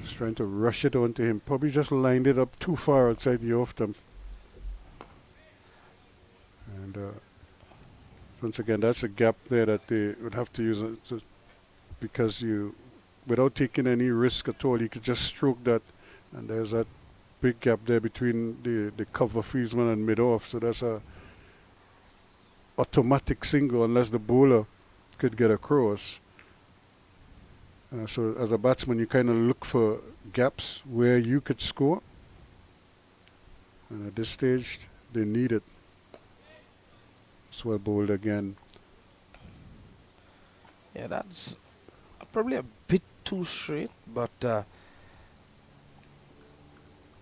He's trying to rush it onto him. Probably just lined it up too far outside the off stump. And once again, that's a gap there that they would have to use because without taking any risk at all, you could just stroke that. And there's that big gap there between the cover fieldsman and mid-off. So that's a automatic single unless the bowler could get across. So as a batsman, you kind of look for gaps where you could score. And at this stage, they need it. It's well bowled again. Yeah, that's probably a bit too straight, but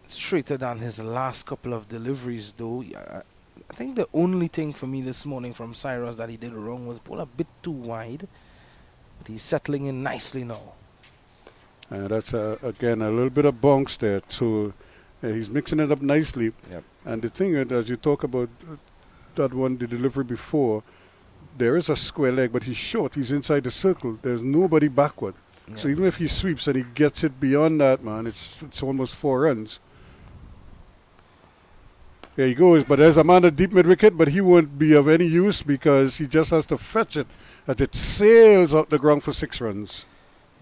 straighter than his last couple of deliveries, though. I think the only thing for me this morning from Cyrus that he did wrong was bowl a bit too wide. But he's settling in nicely now. That's, again, a little bit of bounce there. So he's mixing it up nicely. Yep. And the thing is, as you talk about that one, the delivery before, there is a square leg, but he's short. He's inside the circle. There's nobody backward. Yeah. So even if he sweeps and he gets it beyond that, man, it's almost 4 runs. There he goes. But there's a man at deep mid-wicket, but he won't be of any use because he just has to fetch it as it sails out the ground for 6 runs.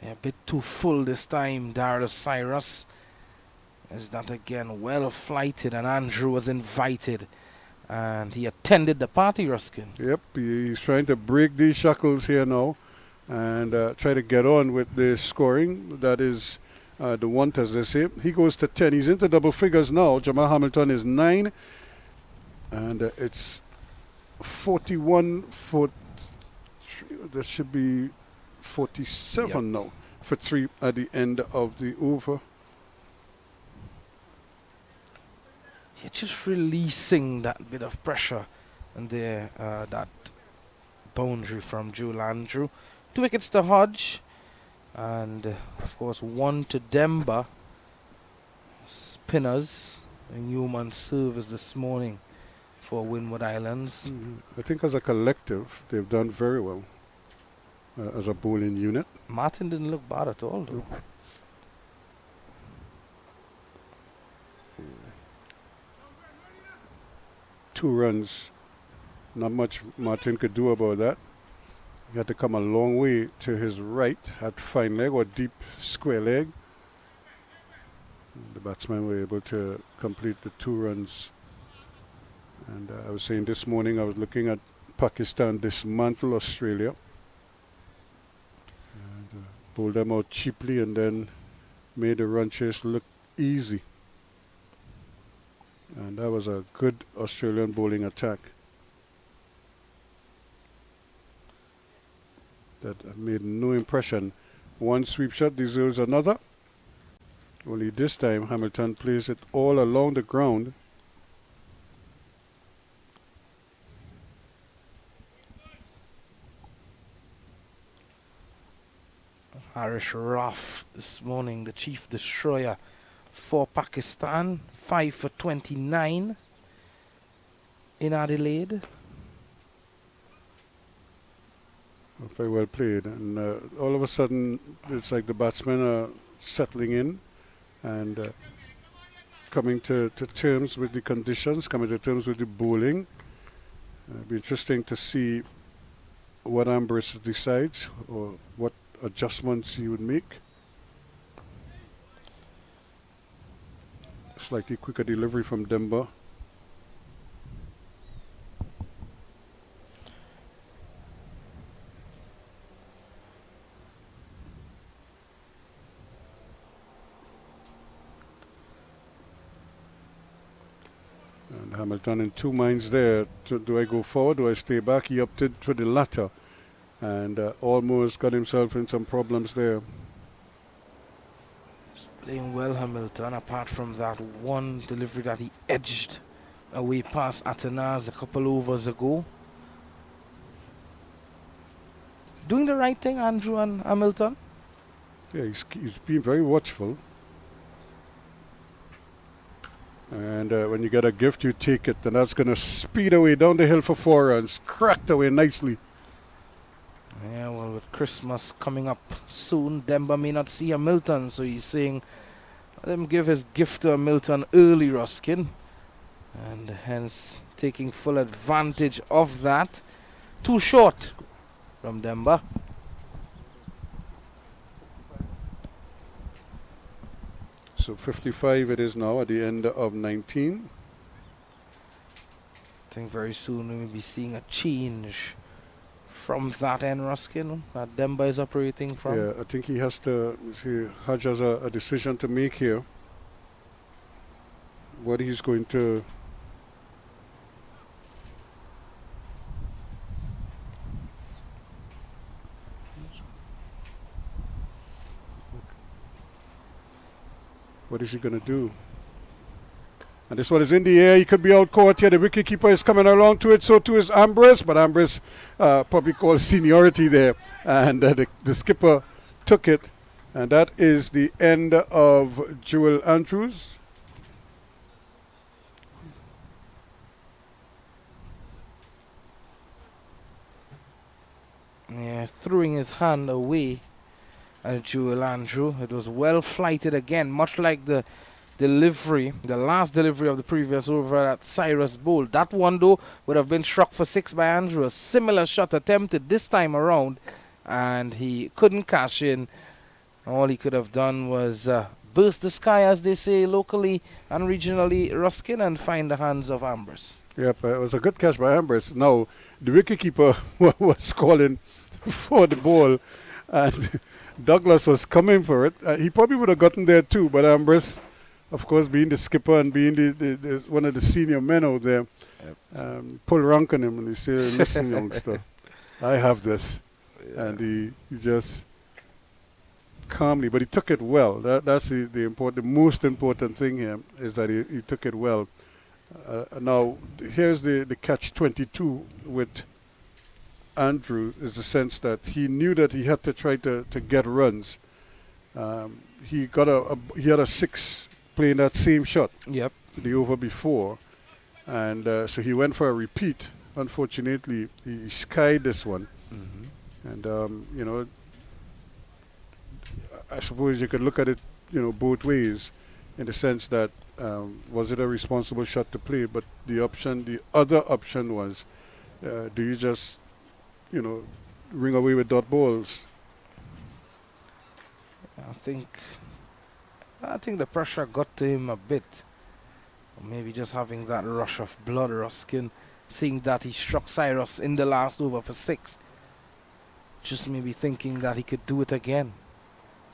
Yeah, a bit too full this time, Darius Cyrus. Is that again well flighted, and Andrew was invited. And he attended the party, Ruskin. Yep, he's trying to break these shackles here now and try to get on with the scoring. That is the want, as they say. He goes to 10. He's into double figures now. Jamal Hamilton is 9. And it's 41 for... That should be 47 now for 3 at the end of the over. You're just releasing that bit of pressure and there, that boundary from Joel Andrew. 2 wickets to Hodge, and of course 1 to Demba. Spinners in human service this morning for Windward Islands. I think as a collective, they've done very well as a bowling unit. Martin didn't look bad at all, though. 2 runs. Not much Martin could do about that. He had to come a long way to his right, had fine leg or deep square leg. The batsmen were able to complete the 2 runs. And I was saying this morning, I was looking at Pakistan dismantle Australia. And bowled them out cheaply and then made the run chase look easy. And that was a good Australian bowling attack that made no impression. 1 sweep shot deserves another. Only this time Hamilton plays it all along the ground. Harish Raf this morning, the chief destroyer for Pakistan, 5 for 29 in Adelaide. Very well played. And all of a sudden, it's like the batsmen are settling in and coming to terms with the conditions, coming to terms with the bowling. It'll be interesting to see what Ambrose decides or what adjustments he would make. Slightly quicker delivery from Demba. And Hamilton in two minds there. Do I go forward? Do I stay back? He opted for the latter and almost got himself in some problems there. He's playing well, Hamilton, apart from that one delivery that he edged away past Atanaz a couple overs ago. Doing the right thing, Andrew and Hamilton? Yeah, he's been very watchful. And when you get a gift, you take it. And that's going to speed away down the hill for 4 runs. Cracked away nicely. Yeah, well, with Christmas coming up soon, Demba may not see Hamilton, so he's saying, let him give his gift to Hamilton early, Ruskin. And hence taking full advantage of that. Too short from Demba. So 55 it is now at the end of 19. I think very soon we will be seeing a change from that end, Ruskin, that Demba is operating from. Yeah, I think he has to, Haj has a decision to make here. What he's going to what is he going to do? And this one is in the air. He could be out caught here. The wicketkeeper is coming along to it. So too is Ambrose. But Ambrose probably calls seniority there. And the skipper took it. And that is the end of Joel Andrews. Yeah, throwing his hand away at Joel Andrew. It was well flighted again, much like the last delivery of the previous over at Cyrus Bowl. That one, though, would have been struck for 6 by Andrew. A similar shot attempted this time around, and he couldn't cash in. All he could have done was burst the sky, as they say locally and regionally, Ruskin, and find the hands of Ambrose. Yep, it was a good catch by Ambrose. Now, the wicketkeeper was calling for the ball, and Douglas was coming for it. He probably would have gotten there too, but Ambrose, of course, being the skipper and being the one of the senior men out there, pulled rank on him and he said, listen, youngster, I have this. Yeah. And he just calmly, but he took it well. That's the most important thing here, is that he took it well. Now, here's the catch-22 with Andrew, is the sense that he knew that he had to try to get runs. He had a 6 playing that same shot. Yep. The over before, and so he went for a repeat. Unfortunately, he skied this one, and I suppose you could look at it, both ways, in the sense that was it a responsible shot to play? But the other option was, do you just ring away with dot balls? I think the pressure got to him a bit. Or maybe just having that rush of blood, Ruskin, seeing that he struck Cyrus in the last over for 6. Just maybe thinking that he could do it again.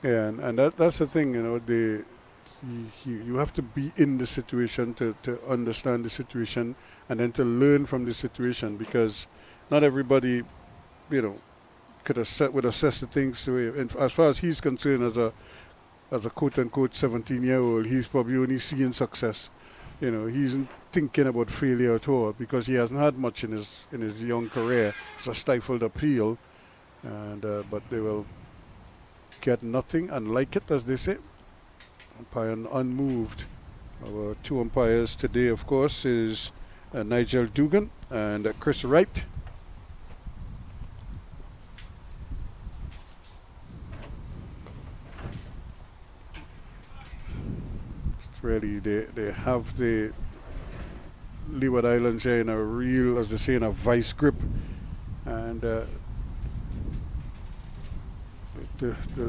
Yeah, and that's the thing, you have to be in the situation to understand the situation and then to learn from the situation, because not everybody, would assess the things the way. And as far as he's concerned, as a quote-unquote 17-year-old, he's probably only seeing success. He isn't thinking about failure at all, because he hasn't had much in his young career. It's a stifled appeal, and but they will get nothing and like it, as they say. Umpire unmoved. Our two umpires today, of course, is Nigel Dugan and Chris Wright. Really, they have the Leeward Islands here in a real, as they say, in a vice grip, and they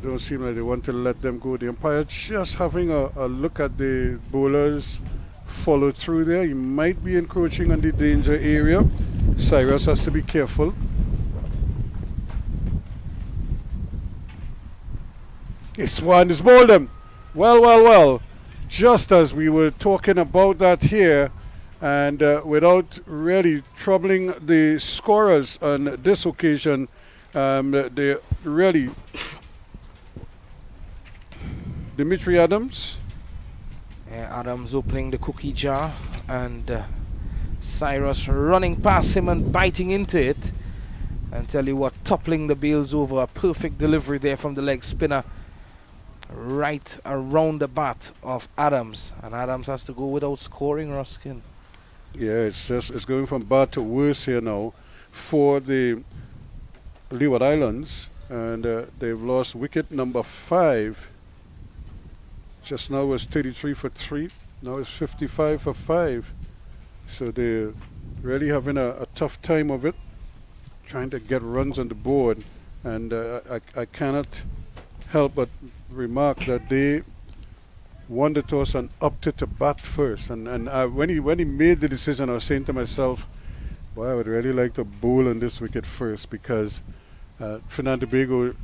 don't seem like they want to let them go. The umpire just having a look at the bowlers follow through there. He might be encroaching on the danger area. Cyrus has to be careful. It's one, it's bowled him. Well. Just as we were talking about that here, and without really troubling the scorers on this occasion, they really, Dimitri Adams. Adams opening the cookie jar, and Cyrus running past him and biting into it. And tell you what, toppling the bails over. A perfect delivery there from the leg spinner, right around the bat of Adams, and Adams has to go without scoring, Ruskin. Yeah, it's going from bad to worse here now for the Leeward Islands, and they've lost wicket number 5. Just now was 33 for 3, now it's 55 for 5. So they're really having a tough time of it, trying to get runs on the board, and I cannot help but remark that they won the toss and opted to bat first. And when he made the decision, I was saying to myself, boy, I would really like to bowl on this wicket first, because Trinidad and Tobago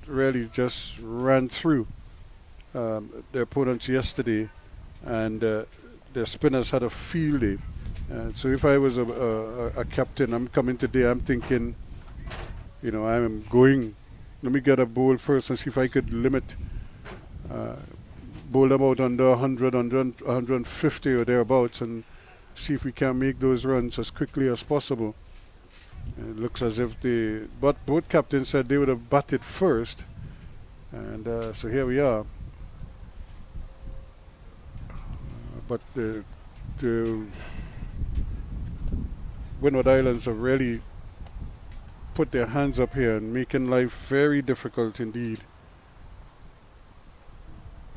really just ran through their opponents yesterday, and their spinners had a field day. So if I was a captain, I'm coming today, I'm thinking, I'm going, let me get a bowl first and see if I could limit, bowl them out under 100, 150 or thereabouts, and see if we can make those runs as quickly as possible. It looks as if both captains said they would have batted first, and so here we are. But the Windward Islands have really put their hands up here and making life very difficult indeed.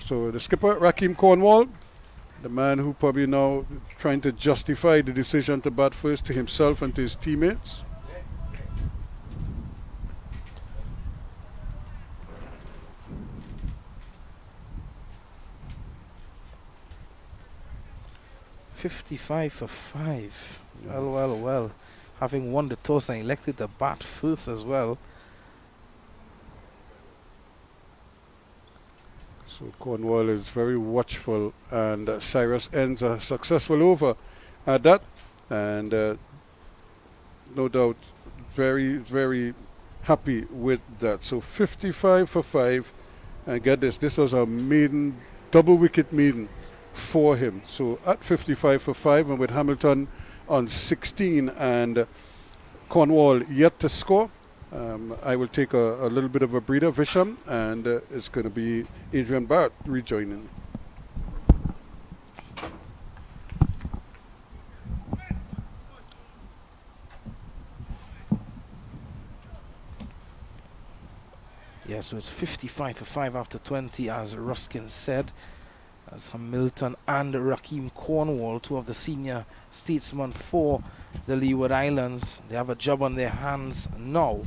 So the skipper, Rakeem Cornwall, the man who probably now trying to justify the decision to bat first to himself and to his teammates. .55 for 5. Well. Having won the toss and elected to bat first as well. So Cornwall is very watchful, and Cyrus ends a successful over at that, and no doubt very, very happy with that. So 55 for 5, and get this was a maiden, double wicket maiden for him. So at 55 for 5, and with Hamilton on 16 and Cornwall yet to score, I will take a little bit of a breather, Visham, and it's going to be Adrian Barrett rejoining. Yeah, so it's 55 for 5 after 20, as Ruskin said, as Hamilton and Rakeem Cornwall, two of the senior statesmen for the Leeward Islands, they have a job on their hands now.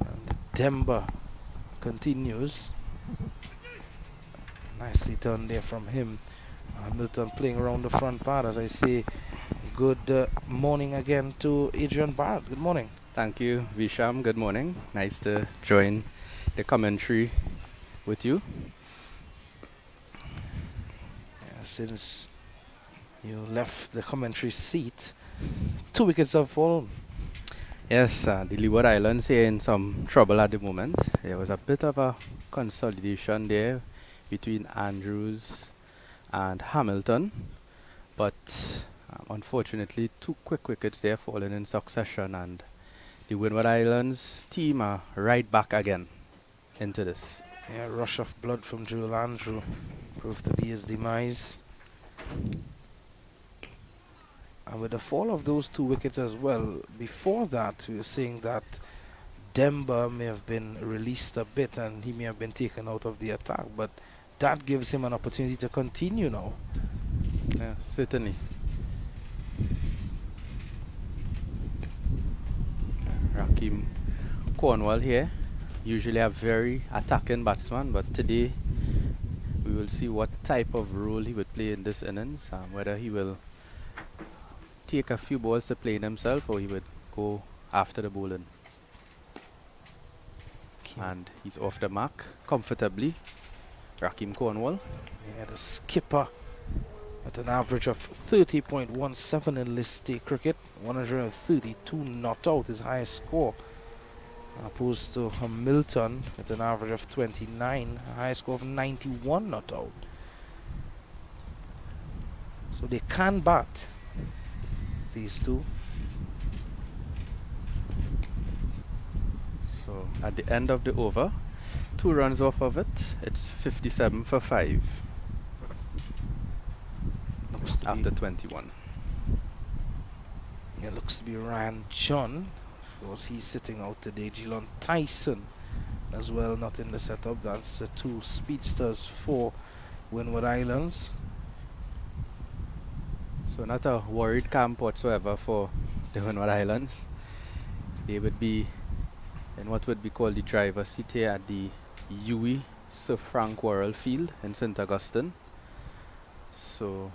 And Demba continues. Nicely done there from him. Hamilton playing around the front part, as I say. Good morning again to Adrian Barrett. Good morning. Thank you, Visham. Good morning. Nice to join the commentary with you. Since you left the commentary seat, 2 wickets have fallen. Yes, the Leeward Islands are in some trouble at the moment. There was a bit of a consolidation there between Andrews and Hamilton, but unfortunately 2 quick wickets there fallen in succession, and the Windward Islands team are right back again into this. Yeah, rush of blood from Joel Andrew proved to be his demise. And with the fall of those 2 wickets as well, before that we were saying that Demba may have been released a bit and he may have been taken out of the attack, but that gives him an opportunity to continue now. Yeah, certainly. Rakim Cornwall here, usually a very attacking batsman, but today we will see what type of role he would play in this innings, whether he will take a few balls to play in himself or he would go after the bowling. And he's off the mark comfortably, Rakim Cornwall. Yeah, the skipper at an average of 30.17 in List A cricket, 132 not out, his highest score, opposed to Hamilton at an average of 29, a high score of 91 not out. So they can bat, these two. So at the end of the over, 2 runs off of it, it's 57 for 5 after 21. It looks to be Ryan John. Of course, he's sitting out today. Geelon Tyson as well, not in the setup. That's the 2 speedsters for Windward Islands. So not a worried camp whatsoever for the Windward Islands. They would be in what would be called the driver's seat here at the Huey Sir Frank Worrell Field in St. Augustine. So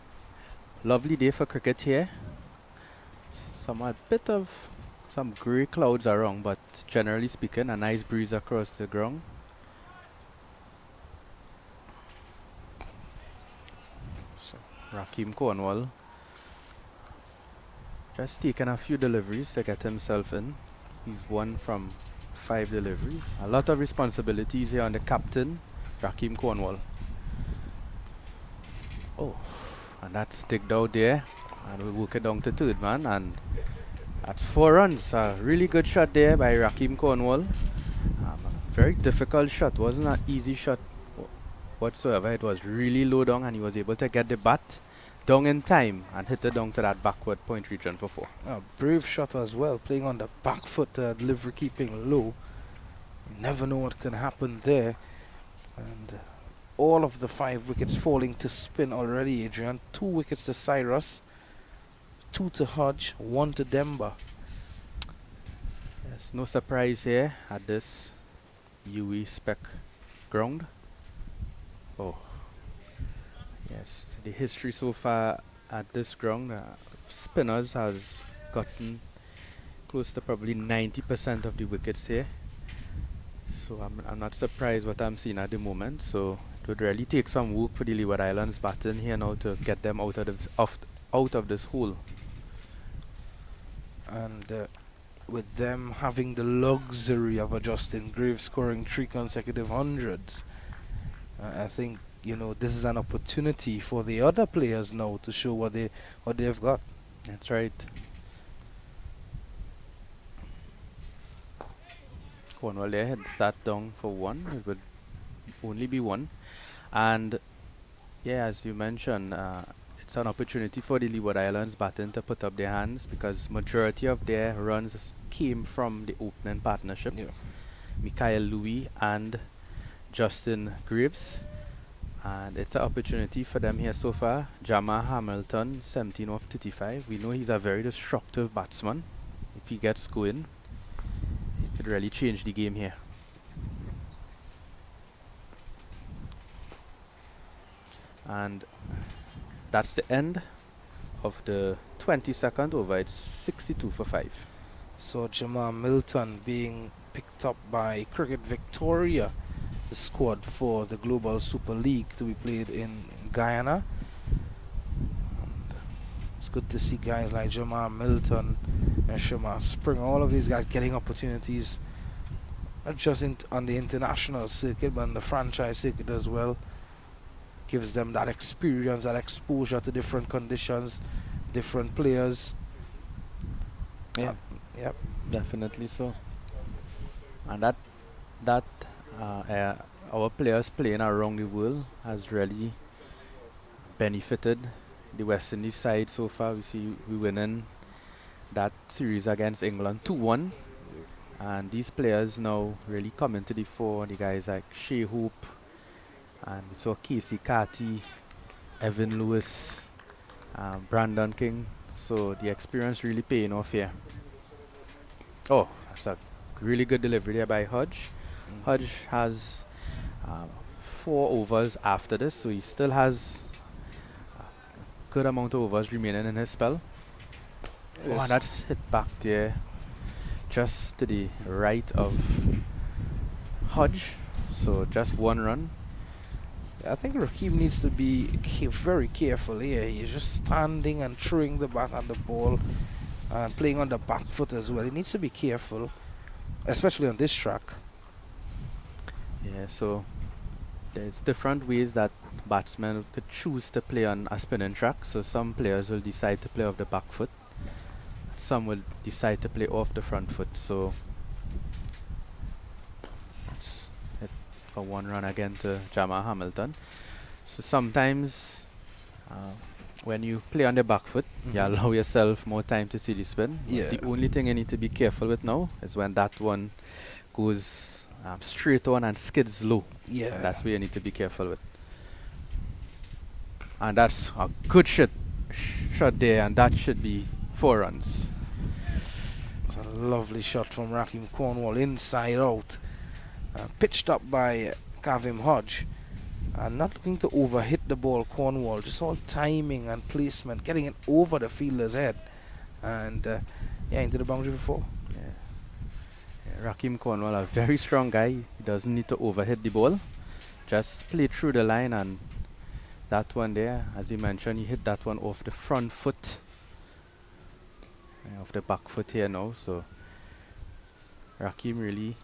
lovely day for cricket here. A bit of some grey clouds around, but generally speaking, a nice breeze across the ground. So Rakim Cornwall just taking a few deliveries to get himself in. He's 1 from 5 deliveries. A lot of responsibilities here on the captain, Rakim Cornwall. Oh, and that's sticked out there. And we'll work it down to 3rd man. And that's 4 runs. A really good shot there by Rakim Cornwall. A very difficult shot. Wasn't an easy shot whatsoever. It was really low down and he was able to get the bat down in time and hit it down to that backward point region for 4. A brave shot as well, playing on the back foot, delivery keeping low. You never know what can happen there. And all of the 5 wickets falling to spin already, Adrian. 2 wickets to Cyrus, 2 to Hodge, 1 to Demba. Yes, no surprise here at this UE spec ground. Oh, yes, the history so far at this ground, spinners has gotten close to probably 90% of the wickets here. So I'm not surprised what I'm seeing at the moment. So it would really take some work for the Leeward Islands batting here now to get them out of this hole. And with them having the luxury of a Justin Graves scoring 3 consecutive hundreds, I think, you know, this is an opportunity for the other players now to show what they've got. That's right. Cornwall there had sat down for 1. It would only be 1. And yeah, as you mentioned, it's an opportunity for the Leeward Islands batting to put up their hands because majority of their runs came from the opening partnership. Yeah. Mikael Louis and Justin Graves. And it's an opportunity for them here so far. Jama Hamilton, 17 off 35. We know he's a very destructive batsman. If he gets going, he could really change the game here. And that's the end of the 22nd over. It's 62 for 5. So Jamal Milton being picked up by Cricket Victoria, the squad for the Global Super League to be played in Guyana. And it's good to see guys like Jamal Milton and Shema Spring, all of these guys getting opportunities, not just on the international circuit, but on the franchise circuit as well. Gives them that experience, that exposure to different conditions, different players. Yeah, Yep. Definitely so. And that our players playing around the world has really benefited the West Indies side so far. We see we winning that series against England 2-1, and these players now really coming to the fore. The guys like Shea Hope, and we saw Casey Carty, Evan Lewis, Brandon King. So the experience really paying off here. Oh, that's a really good delivery there by Hodge. Hodge has 4 overs after this, so he still has a good amount of overs remaining in his spell. Oh, Yes. and that's hit back there, just to the right of Hodge. So just 1 run. I think Rakim needs to be very careful here. He's just standing and throwing the bat at the ball and playing on the back foot as well. He needs to be careful, especially on this track. Yeah, so there's different ways that batsmen could choose to play on a spinning track. So some players will decide to play off the back foot. Some will decide to play off the front foot. So that's it for 1 run again to Jamal Hamilton. So sometimes when you play on the back foot, you allow yourself more time to see the spin. Yeah. The only thing you need to be careful with now is when that one goes straight on and skids low. Yeah. That's where you need to be careful with. And that's a good shot there, and that should be 4 runs. It's a lovely shot from Rakim Cornwall, inside out. Pitched up by Kavim Hodge. And not looking to overhit the ball, Cornwall. Just all timing and placement, getting it over the fielder's head. And into the boundary for 4. Yeah, Rakim Cornwall, a very strong guy. He doesn't need to overhit the ball. Just play through the line, and that one there, as you mentioned, he hit that one off the front foot. Off the back foot here now. So Rakim really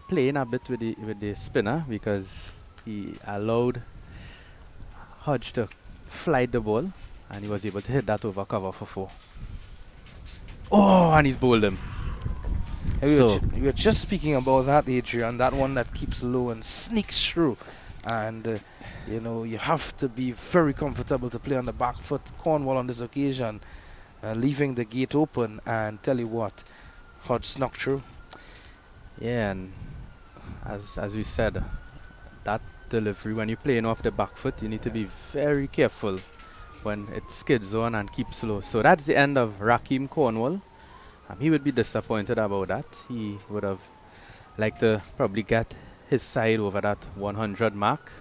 playing a bit with the spinner, because he allowed Hodge to fly the ball, and he was able to hit that over cover for 4. Oh, and he's bowled him. We So- were just speaking about that, Adrian, that one that keeps low and sneaks through. And, you have to be very comfortable to play on the back foot. Cornwall on this occasion, leaving the gate open, and tell you what, Hodge snuck through. Yeah, and as we said, that delivery, when you're playing off the back foot, you need to be very careful when it skids on and keeps low. So that's the end of Rakim Cornwall. He would be disappointed about that. He would have liked to probably get his side over that 100 mark,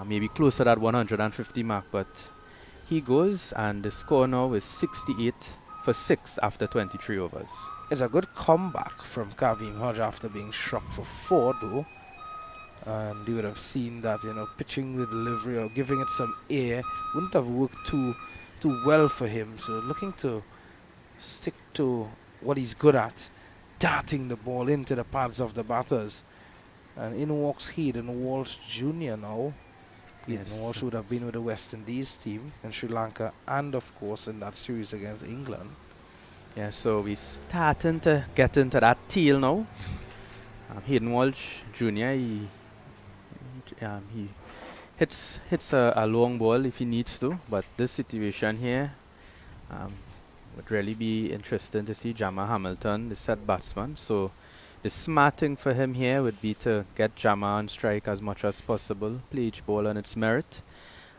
maybe close to that 150 mark, but he goes, and the score now is 68 for 6 after 23 overs. It's a good comeback from Kavim Hodge after being struck for 4, though. And you would have seen that, pitching the delivery or giving it some air wouldn't have worked too well for him. So looking to stick to what he's good at, darting the ball into the pads of the batters. And in walks Hayden Walsh Jr. now. Hayden Yes. Walsh would have been with the West Indies team in Sri Lanka, and of course in that series against England. Yeah, so we're starting to get into that teal now. Hayden Walsh Jr., he hits a long ball if he needs to, but this situation here would really be interesting to see Jamal Hamilton, the set batsman. So the smart thing for him here would be to get Jamal on strike as much as possible, play each ball on its merit,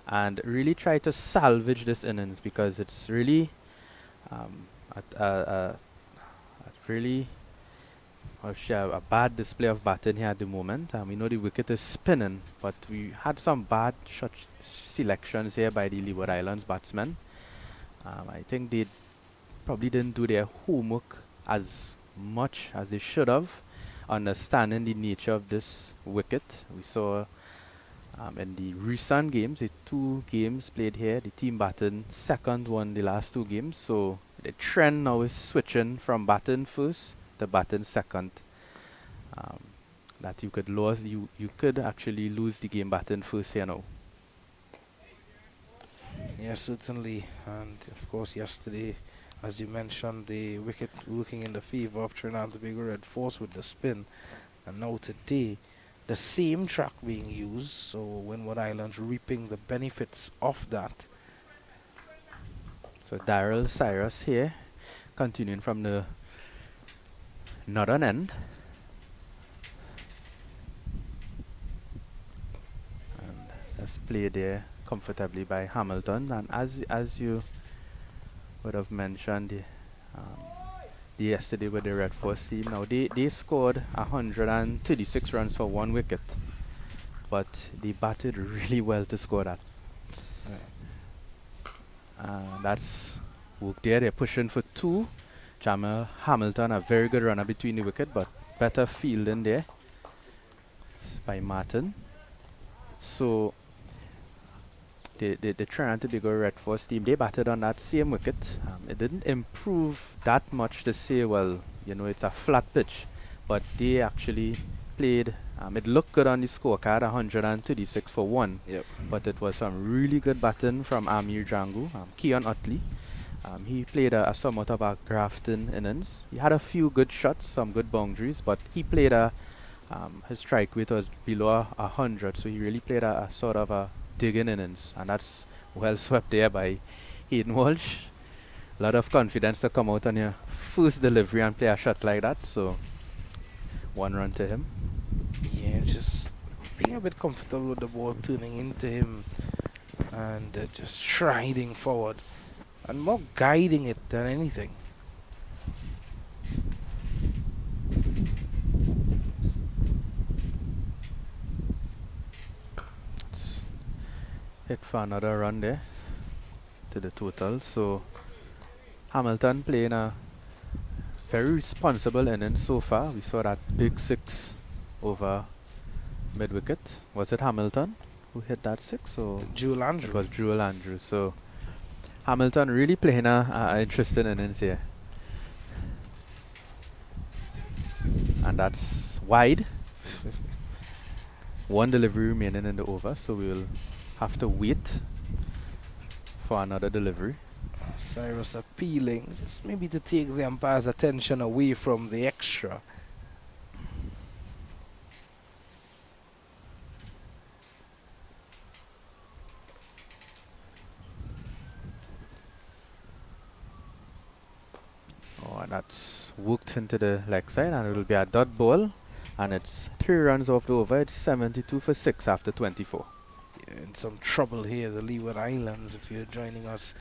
and really try to salvage this innings, because it's really a bad display of batting here at the moment. We know the wicket is spinning, but we had some bad shot selections here by the Leeward Islands batsmen. I think they probably didn't do their homework as much as they should have, understanding the nature of this wicket. We saw in the recent games, the 2 games played here, the team batting second won the last 2 games. So the trend now is switching from batting first to batting second. That you could actually lose the game batting first here now. Yes, certainly. And of course, yesterday As you mentioned, the wicket working in the favor of Trinidad and Tobago Red Force with the spin. And now today, the same track being used, so Windward Islands reaping the benefits of that. So Daryl Cyrus here, continuing from the northern end. And that's played there comfortably by Hamilton. And as you would have mentioned yesterday with the Red Force team, now they scored 136 runs for 1 wicket, but they batted really well to score that. That's work there. They're pushing for 2. Jamal Hamilton, a very good runner between the wicket, but better fielding there by Martin. So the Trinidad and Tobago Red Force team, they batted on that same wicket. It didn't improve that much to say, well, you know, it's a flat pitch, but they actually played. It looked good on the scorecard, 136 for 1. Yep. But it was some really good batting from Amir Django, Keon Utley. He played a somewhat of a Grafton innings. He had a few good shots, some good boundaries, but he played his strike rate was below 100, so he really played a sort of a digging innings, and that's well swept there by Hayden Walsh. A lot of confidence to come out on your first delivery and play a shot like that, so 1 run to him. Yeah, just being a bit comfortable with the ball turning into him and just striding forward and more guiding it than anything. Hit for another run there to the total. So Hamilton playing a very responsible inning so far. We saw that big 6 over mid wicket. Was it Hamilton who hit that 6 or Jewel it Andrew? was Jewel Andrew? So Hamilton really playing a interesting innings here, and that's wide. 1 delivery remaining in the over, so we will have to wait for another delivery. Cyrus appealing, just maybe to take the umpire's attention away from the extra. Oh, and that's worked into the leg side, and it will be a dot ball, and it's 3 runs off the over. It's 72 for 6 after 24. In some trouble here, the Leeward Islands. If you're joining us,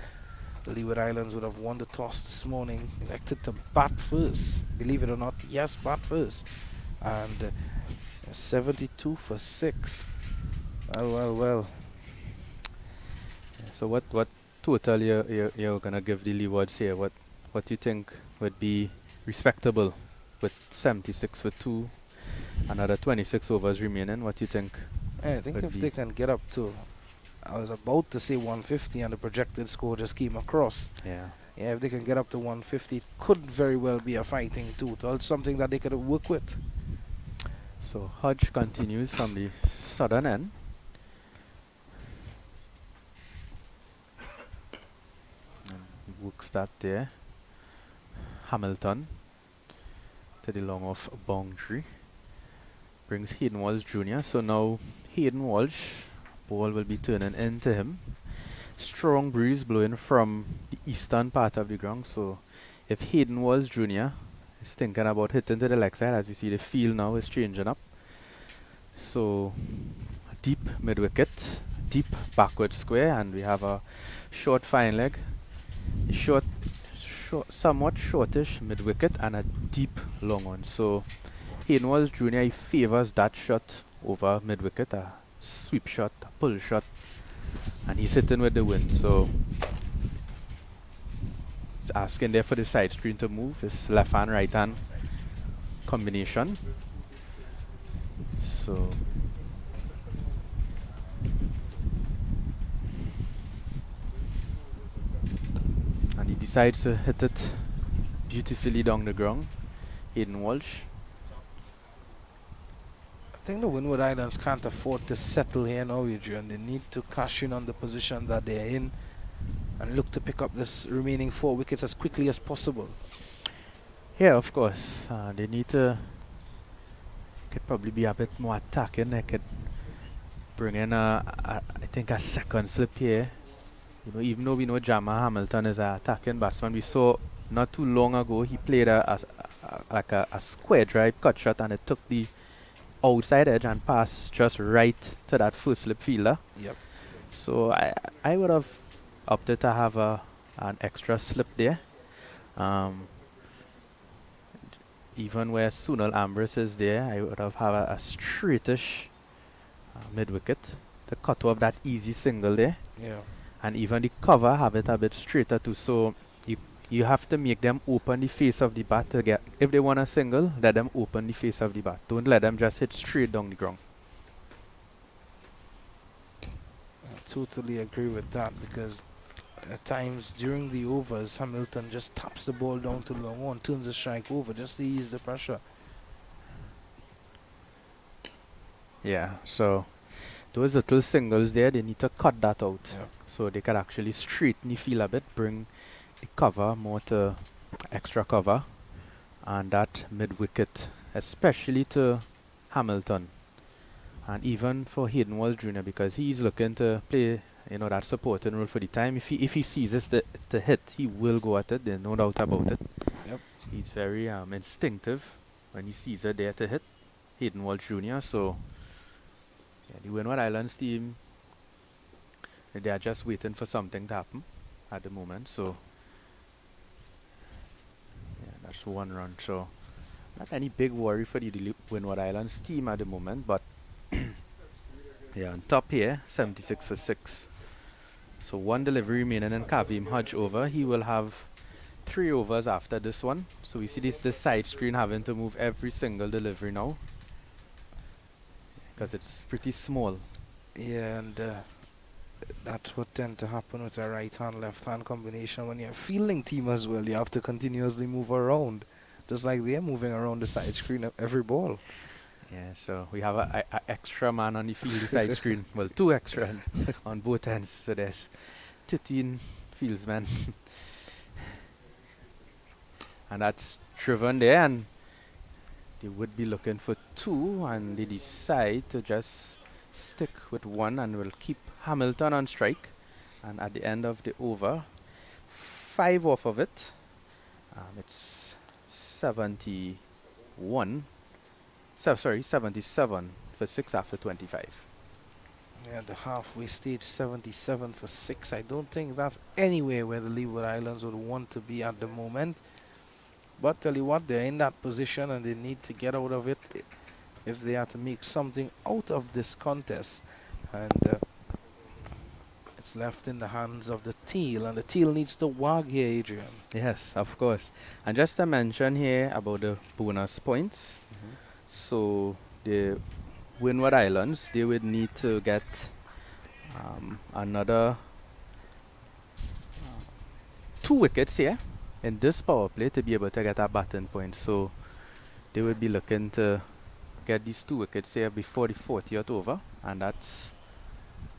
the Leeward Islands would have won the toss this morning, elected to bat first. Believe it or not, yes, bat first. And 72 for 6. Well. So what total you're gonna give the Leewards here? What do you think would be respectable with 76 for 2, another 26 overs remaining? What do you think? I think Could if be. they can get up to, I was about to say 150 and the projected score just came across. Yeah. Yeah, if they can get up to 150, it could very well be a fighting total, something that they could work with. So Hodge continues from the southern end. And he works that there. Hamilton to the long off boundary. Brings Hayden Walsh Jr. So now Hayden Walsh, ball will be turning into him. Strong breeze blowing from the eastern part of the ground. So if Hayden Walsh Jr. is thinking about hitting to the leg side, as we see the field now is changing up. So deep mid wicket, deep backward square, and we have a short fine leg, short, somewhat shortish mid wicket, and a deep long one. So Hayden Walsh Jr. he favours that shot over mid wicket, a sweep shot, a pull shot, and he's hitting with the wind. So he's asking there for the side screen to move. His left hand, right hand combination. So and he decides to hit it beautifully down the ground. Hayden Walsh. I think the Windward Islands can't afford to settle here now, Adrian. They need to cash in on the position that they're in and look to pick up this remaining 4 wickets as quickly as possible. Yeah, of course. They need to could probably be a bit more attacking. They could bring in I think a second slip here. You know, even though we know Jama Hamilton is an attacking batsman, we saw not too long ago he played like a square drive cut shot and it took the outside edge and passed just right to that first slip fielder. Yep. So I would have opted to have an extra slip there. Even where Sunil Ambrose is there, I would have had a straightish mid wicket to cut off that easy single there. Yeah. And even the cover have it a bit straighter too. So you have to make them open the face of the bat to get. If they want a single, let them open the face of the bat. Don't let them just hit straight down the ground. I totally agree with that, because at times during the overs, Hamilton just taps the ball down to long on, turns the strike over just to ease the pressure. Yeah, so those little singles there, they need to cut that out. Yeah. So they can actually straighten the field a bit, bring the cover more to extra cover, and that mid wicket, especially to Hamilton, and even for Hayden Walsh Jr., because he's looking to play, you know, that supporting role for the time. If he sees this to hit, he will go at it. There's no doubt about it. Yep. He's very instinctive when he sees it there to hit. Hayden Walsh Jr. So yeah, the Windward Islands team, they are just waiting for something to happen at the moment. So yeah, that's 1 run. So not any big worry for the Windward Islands team at the moment, but yeah, on top here, 76 for 6. So 1 delivery remaining in Kavim Hodge over. He will have 3 overs after this one. So we see this side screen having to move every single delivery now, because it's pretty small. Yeah, and that's what tend to happen with a right-hand, left-hand combination. When you're a fielding team as well, you have to continuously move around, just like they're moving around the side screen of every ball. Yeah, so we have a extra man on the field side screen. Well, 2 extra on both ends. So there's 13 fieldsmen. And that's driven there, and they would be looking for 2, and they decide to just stick with 1 and will keep Hamilton on strike. And at the end of the over, 5 off of it. It's 71. 77 for 6 after 25. Yeah, the halfway stage, 77 for 6. I don't think that's anywhere where the Leeward Islands would want to be at the moment. But tell you what, they're in that position and they need to get out of it if they are to make something out of this contest. And it's left in the hands of the teal, and the teal needs to wag here, Adrian. Yes, of course. And just to mention here about the bonus points. So the Windward Islands, they would need to get another 2 wickets here in this power play to be able to get a batting point. So they would be looking to get these 2 wickets here before the 40th over, and that's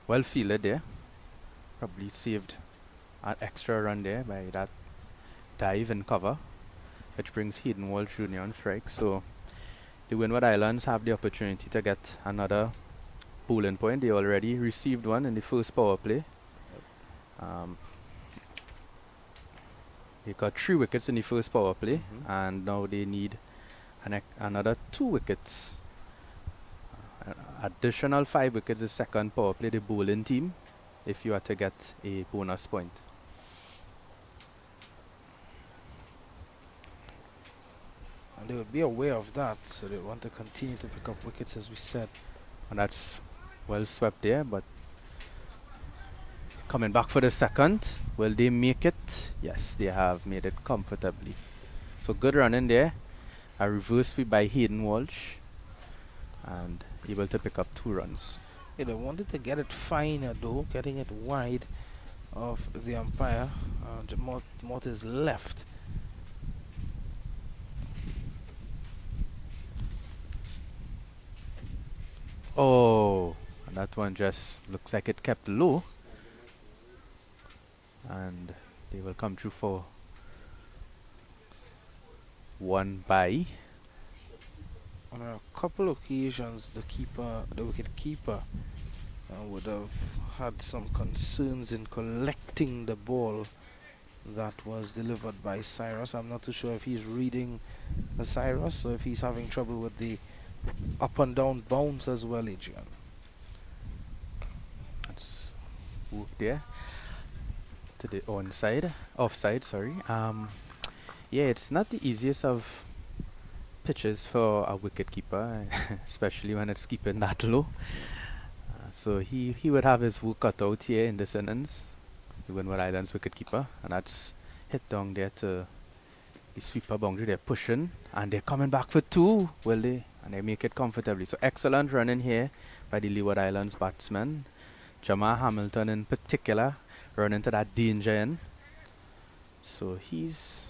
well fielded there. Probably saved an extra run there by that dive and cover, which brings Hayden Walsh Jr. on strike. So the Windward Islands have the opportunity to get another bowling point. They already received one in the first power play. They got 3 wickets in the first power play, and now they need another 2 wickets. Additional 5 wickets the second power play, the bowling team, if you are to get a bonus point. And they would be aware of that, so they want to continue to pick up wickets, as we said. And that's well swept there, but coming back for the second, will they make it? Yes, they have made it comfortably. So good running there. A reverse sweep by Hayden Walsh, and able to pick up 2 runs. Yeah, they wanted to get it finer though, getting it wide of the umpire. Mott is left. Oh, and that one just looks like it kept low. and they will come through for one by. On a couple occasions, the wicket keeper, would have had some concerns in collecting the ball that was delivered by Cyrus. I'm not too sure if he's reading the Cyrus or if he's having trouble with the up and down bounce as well, Adrian. That's work there to the offside, sorry. Yeah, it's not the easiest of pitches for a wicket keeper, especially when it's keeping that low. So he would have his work cut out here in this innings, the Windward Islands wicket keeper, and that's hit down there to the sweeper boundary. They're pushing and they're coming back for two, will they? And they make it comfortably. So excellent running here by the Leeward Islands batsman. Jamal Hamilton in particular run into that danger in. So he's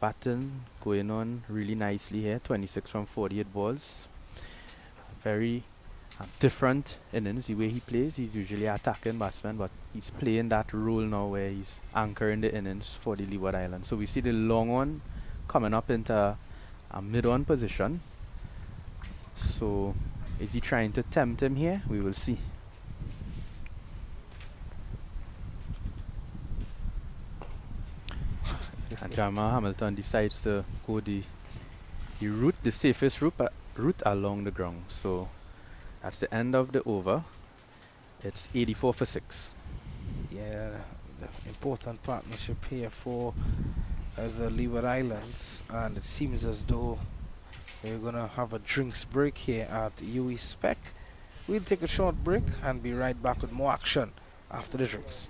batting going on really nicely here. 26 from 48 balls. Very different innings the way he plays. He's usually attacking batsman, but he's playing that role now where he's anchoring the innings for the Leeward Islands. So we see the long one coming up into a mid-on position. So is he trying to tempt him here? We will see. And Jamal Hamilton decides to go the safest route along the ground. So that's the end of the over. It's 84 for 6. Yeah, the important partnership here for the Leeward Islands, and it seems as though we're gonna have a drinks break here at UE Spec. We'll take a short break and be right back with more action after the drinks.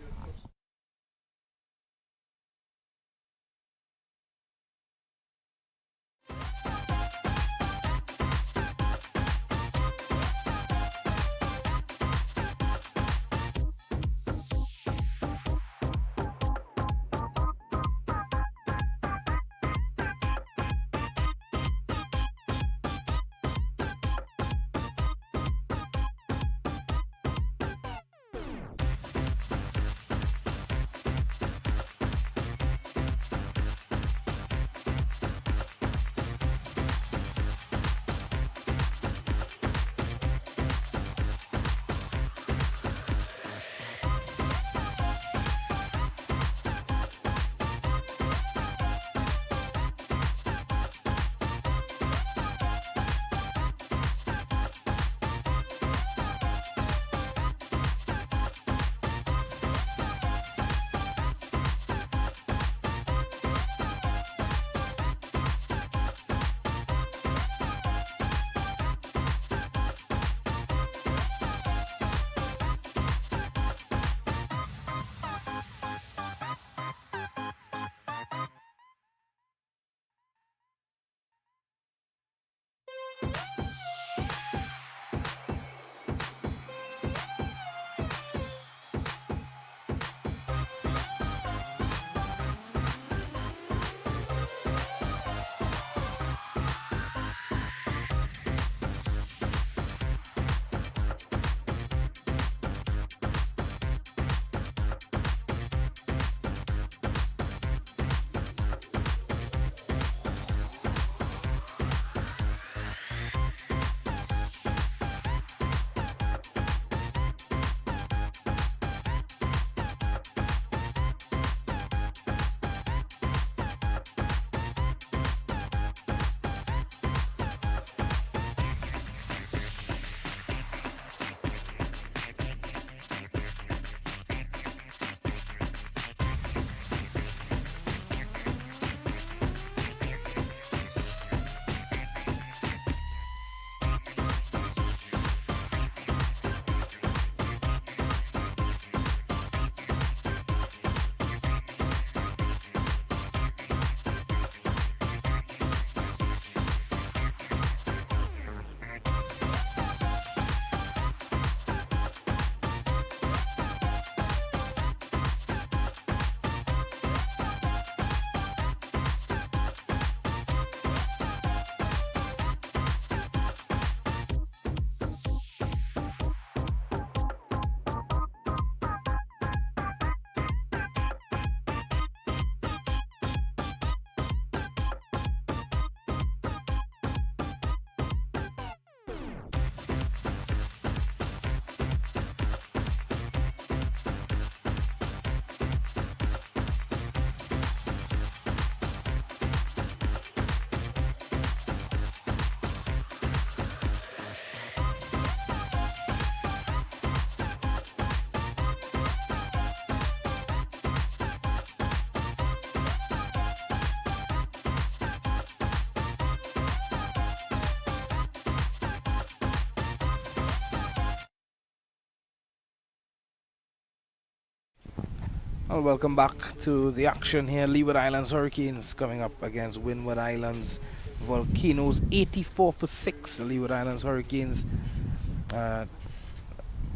Well, welcome back to the action here. Leeward Islands Hurricanes coming up against Windward Islands Volcanoes. 84 for 6. Leeward Islands Hurricanes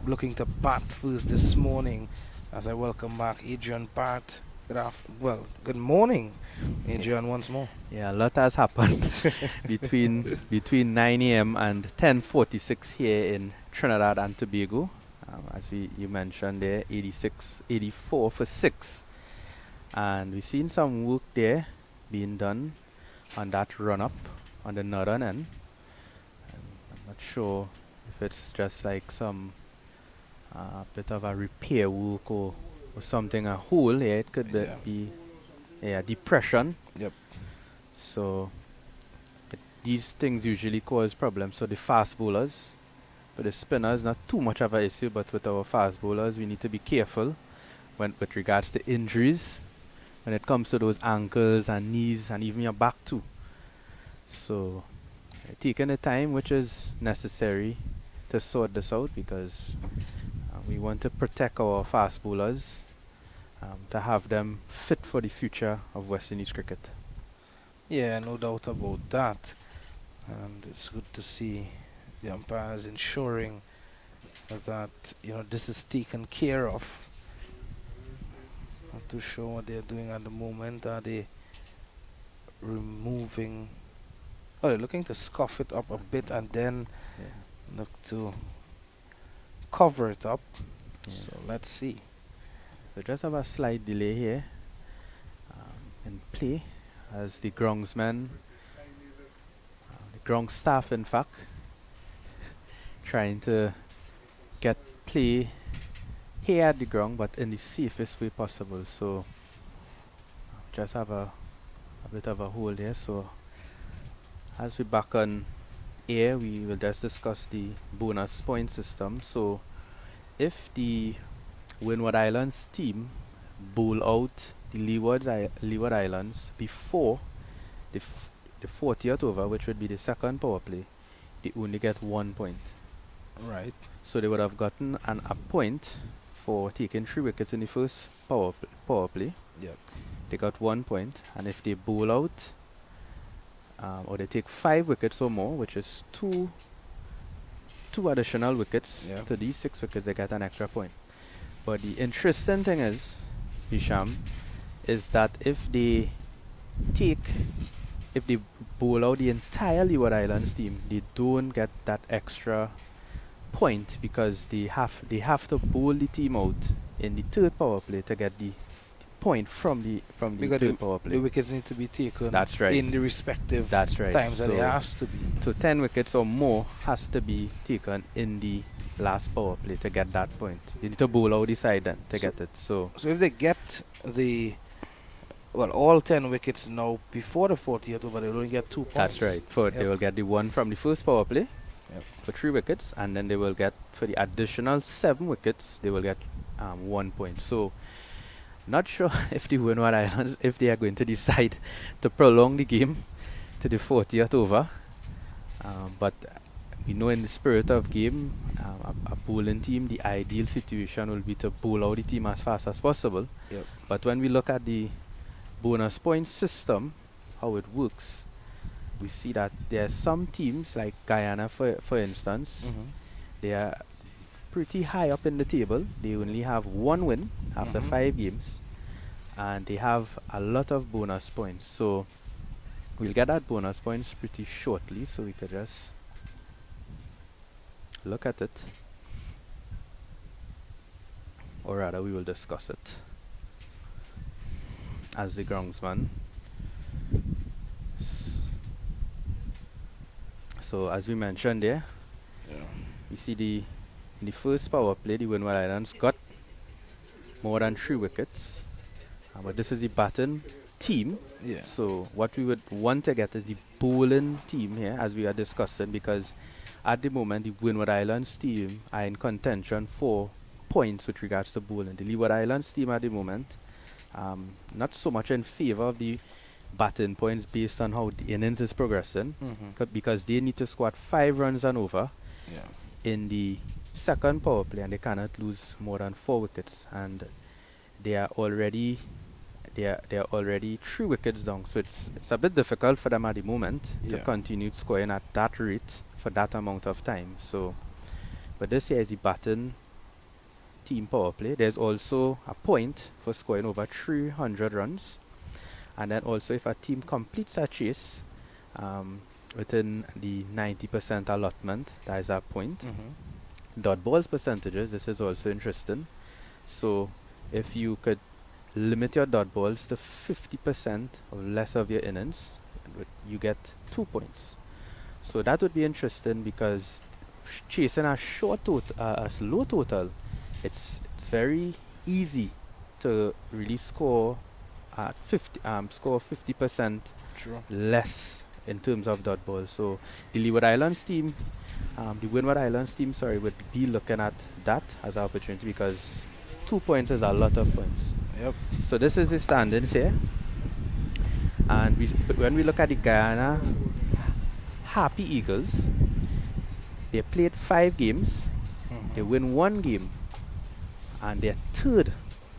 looking to bat first this morning. As I welcome back Adrian Barrett. Good morning, Adrian, once more. Yeah, a lot has happened between 9 a.m. and 10:46 here in Trinidad and Tobago. As you mentioned there, 84 for 6. And we've seen some work there being done on that run-up on the northern end. I'm not sure if it's just like some bit of a repair work or something, a hole here. It could be depression. Yep. So these things usually cause problems. So the fast bowlers, for the spinners, not too much of an issue, but with our fast bowlers, we need to be careful with regards to injuries when it comes to those ankles and knees and even your back too. So taking the time which is necessary to sort this out, because we want to protect our fast bowlers, to have them fit for the future of West Indies cricket. Yeah, no doubt about that. And it's good to see the umpires ensuring that this is taken care of. Not too sure what they're doing at the moment. Are they removing? Oh, they're looking to scuff it up a bit and then look to cover it up. Yeah. So let's see. We just have a slight delay here in play as the groundsmen, the ground staff in fact, trying to get play here at the ground but in the safest way possible. So just have a bit of a hold here. So as we're back on air, we will just discuss the bonus point system. So if the Windward Islands team bowl out the Leeward Islands before the 40th over, which would be the second power play, they only get 1 point. Right. So they would have gotten a point for taking 3 wickets in the first power play. Yep. They got 1 point, and if they bowl out or they take 5 wickets or more, which is two additional wickets to these 6 wickets, they get an extra point. But the interesting thing is, Hisham, is that if they bowl out the entire Leeward Islands team, they don't get that extra point, because they have to bowl the team out in the third power play to get the point from the third power play. The wickets need to be taken. That's right. In the respective times that it has to be. So 10 wickets or more has to be taken in the last power play to get that point. You need to bowl out the side then to get it. So if they get all 10 wickets now before the 40th over, they only get 2 points. that's right. They will get the one from the first power play for 3 wickets, and then they will get, for the additional 7 wickets, they will get 1 point. So not sure if the Windward Islands, if they are going to decide to prolong the game to the 40th over, but we know in the spirit of game, a bowling team, the ideal situation will be to bowl out the team as fast as possible. Yep. But when we look at the bonus point system, how it works, we see that there are some teams like Guyana, for instance, they are pretty high up in the table. They only have 1 win after 5 games, and they have a lot of bonus points. So we'll get that bonus points pretty shortly, so we could just look at it, or rather we will discuss it as the groundsman. So as we mentioned there, we see in the first power play, the Windward Islands got more than 3 wickets, but this is the batting team. So what we would want to get is the bowling team here, as we are discussing, because at the moment the Windward Islands team are in contention for points with regards to bowling. The Leeward Islands team at the moment, not so much in favor of the batting points based on how the innings is progressing, because they need to score 5 runs and over in the second power play, and they cannot lose more than 4 wickets. And they are already they are already 3 wickets down, so it's a bit difficult for them at the moment to Yeah. continue scoring at that rate for that amount of time. So, but this here is the batting team power play. There's also a point for scoring over 300 runs, and then also if a team completes a chase within the 90% allotment, that is a point. Dot balls percentages, this is also interesting. So if you could limit your dot balls to 50% or less of your innings, you get 2 points. So that would be interesting because chasing a a low total, it's very easy to really score at 50% True. less in terms of dot balls. So the Leeward Islands team, the Windward Islands team, sorry, would be looking at that as an opportunity because 2 points is a lot of points. Yep. So this is the standings here, and when we look at the Guyana Happy Eagles, they played 5 games, they win 1 game, and they're third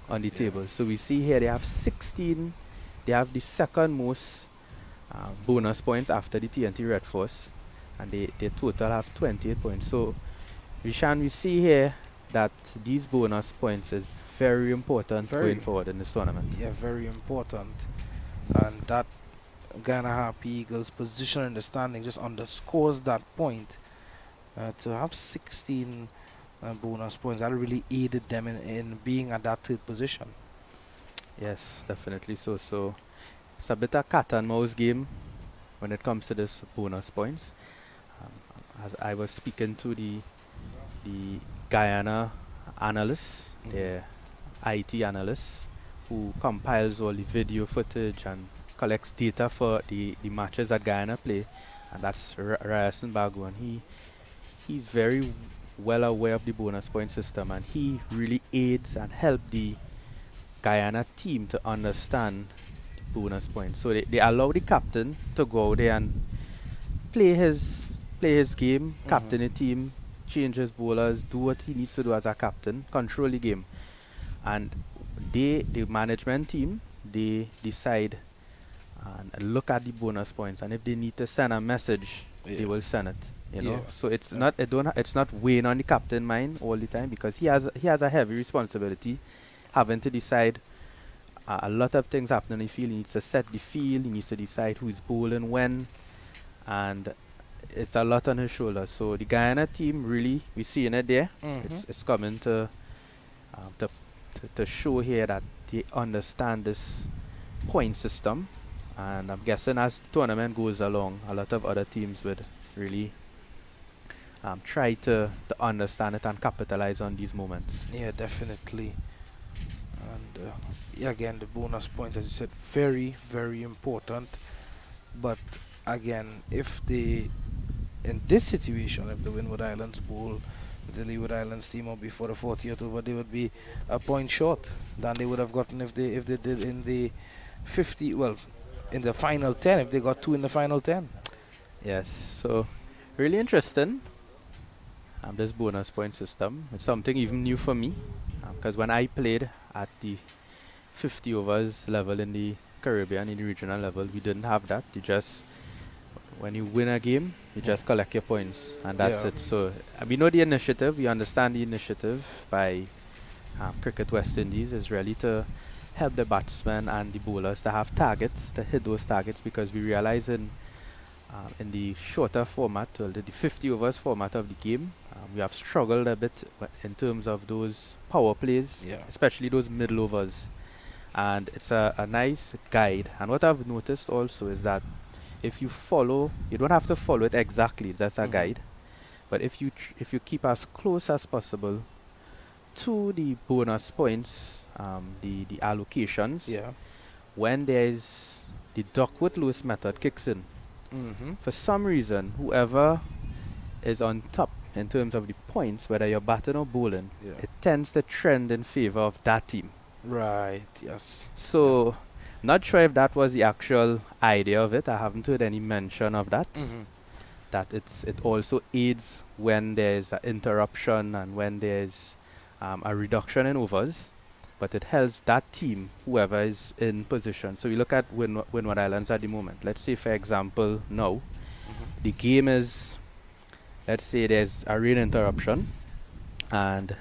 on the table. So we see here they have 16. They have the second most bonus points after the TNT Red Force, and they total have 28 points. So we see here that these bonus points is very important going forward in this tournament. Yeah, very important. And that Ghana Happy Eagles position in the standing just underscores that point. To have 16 bonus points, that really aided them in being at that third position. Yes, definitely so. So it's a bit of cat and mouse game when it comes to this bonus points. As I was speaking to the Guyana analysts, the IT analysts, who compiles all the video footage and collects data for the matches that Guyana play, and that's Ryerson Bagu, and he's very well aware of the bonus point system, and he really aids and helps the Guyana team to understand the bonus points. So they allow the captain to go out there and play his game, captain the team, change his bowlers, do what he needs to do as a captain, control the game. And the management team, they decide and look at the bonus points, and if they need to send a message, they will send it. You know, so it's not weighing on the captain mind all the time, because he has a heavy responsibility, having to decide a lot of things happen in the field. He needs to set the field, he needs to decide who's bowling when, and it's a lot on his shoulders. So the Guyana team, really, we're seeing it there. It's coming to show here that they understand this point system, and I'm guessing as the tournament goes along, a lot of other teams would really try to understand it and capitalize on these moments. Yeah, definitely. And yeah, again, the bonus points, as you said, very, very important. But again, in this situation, if the Windward Islands bowl with the Leeward Islands team up before the 40th over, they would be a point short than they would have gotten if they did in the 50. Well, in the final 10, if they got 2 in the final 10. Yes, so really interesting. This bonus point system, it's something even new for me, because when I played at the 50 overs level in the Caribbean, in the regional level, we didn't have that. When you win a game, you just collect your points, and that's it. So we know the initiative, we understand the initiative by Cricket West Indies is really to help the batsmen and the bowlers to have targets, to hit those targets, because we realize in the shorter format, well, the 50 overs format of the game, we have struggled a bit in terms of those power plays, especially those middle overs. And it's a nice guide. And what I've noticed also is that if you follow, you don't have to follow it exactly, it's just a guide. But if you keep as close as possible to the bonus points, the allocations, when there's the Duckworth-Lewis method kicks in, for some reason, whoever is on top in terms of the points, whether you're batting or bowling, it tends to trend in favor of that team. Right, yes. So, not sure if that was the actual idea of it. I haven't heard any mention of that. That it also aids when there's an interruption and when there's a reduction in overs. but it helps that team, whoever is in position. So we look at Windward Islands at the moment. Let's say, for example, now the game is, let's say there's a rain interruption, and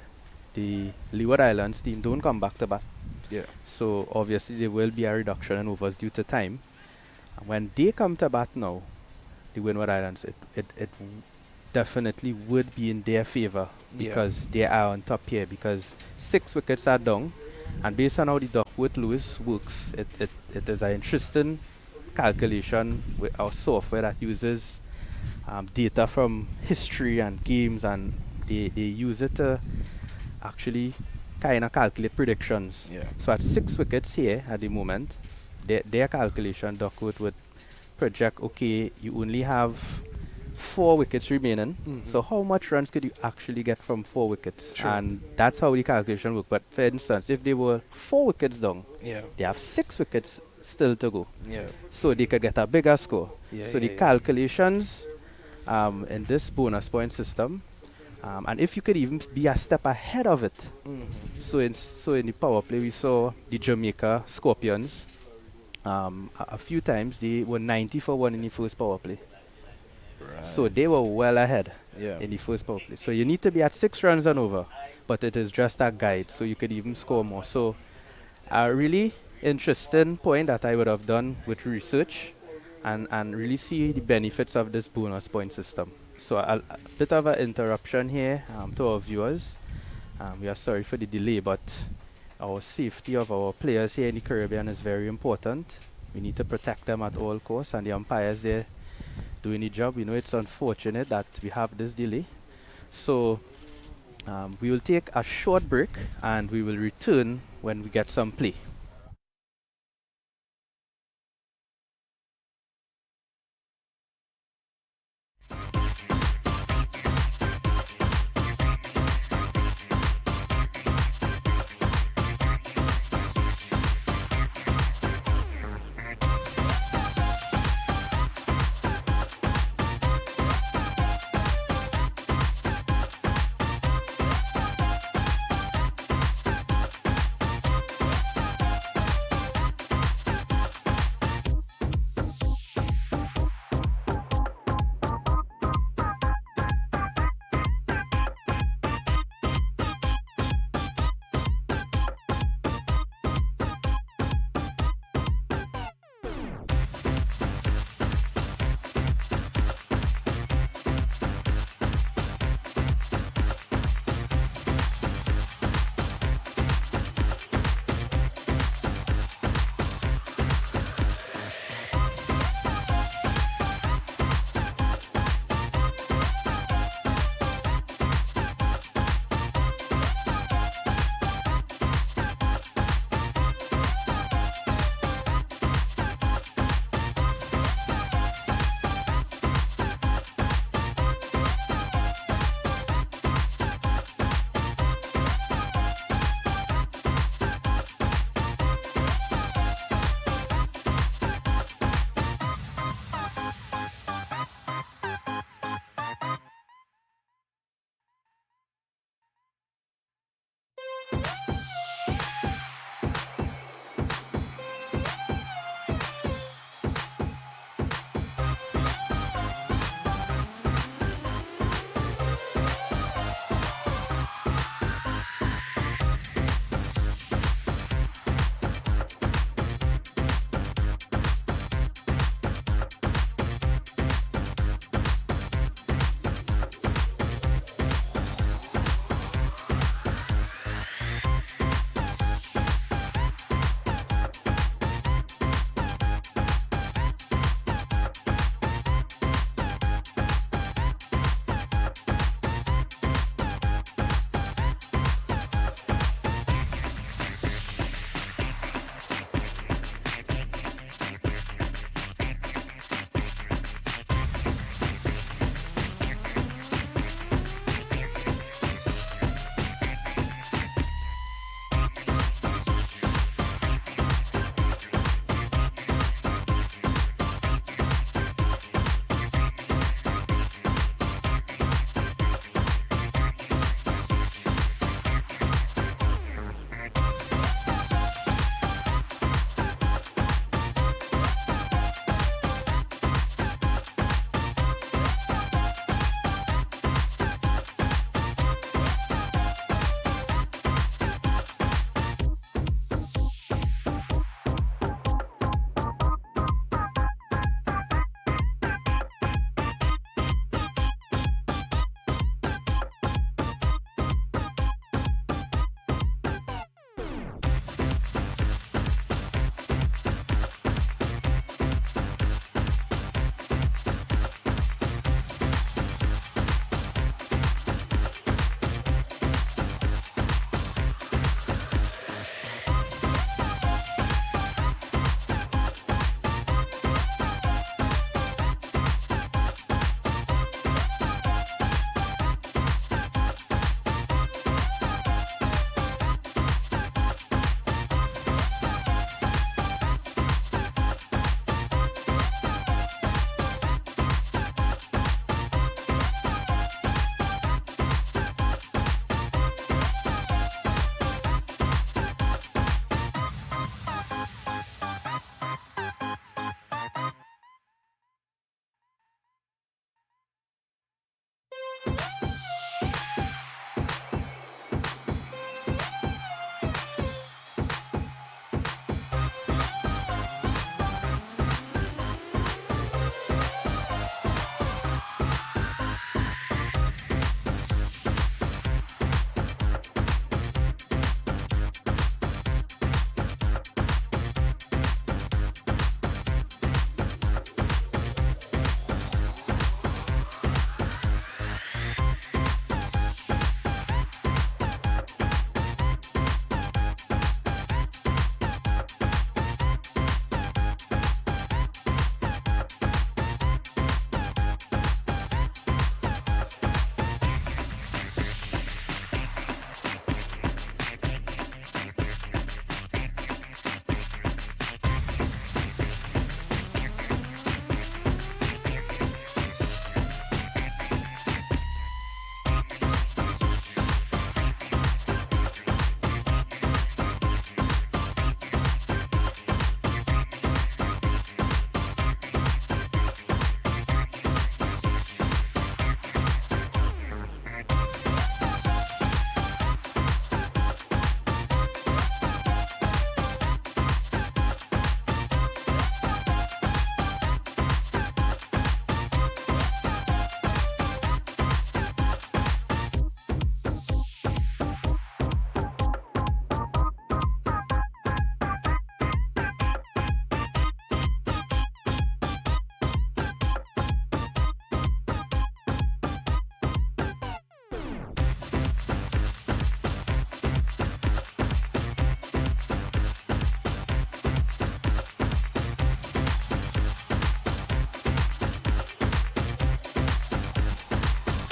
the Leeward Islands team don't come back to bat. Yeah. So obviously there will be a reduction in overs due to time. And when they come to bat now, the Windward Islands, it definitely would be in their favor because they are on top here, because 6 wickets are down, and based on how the Duckworth-Lewis works, it is an interesting calculation with our software that uses data from history and games, and they use it to actually kind of calculate predictions. Yeah. So at 6 wickets here at the moment, their calculation, Duckworth would project, okay, you only have 4 wickets remaining. So how much runs could you actually get from 4 wickets? Sure. And that's how the calculation works. But for instance, if they were 4 wickets down, they have 6 wickets still to go. Yeah. So they could get a bigger score. Yeah, So the calculations in this bonus point system, and if you could even be a step ahead of it. So in the power play, we saw the Jamaica Scorpions. A few times they were 90 for 1 in the first power play. Right. So they were well ahead Yeah. in the first power play. So you need to be at 6 runs and over, but it is just a guide, so you could even score more. So a really interesting point that I would have done with research and really see the benefits of this bonus point system. So a bit of an interruption here to our viewers. We are sorry for the delay, but our safety of our players here in the Caribbean is very important. We need to protect them at all costs, and the umpires there doing the job. We know it's unfortunate that we have this delay. So we will take a short break and we will return when we get some play.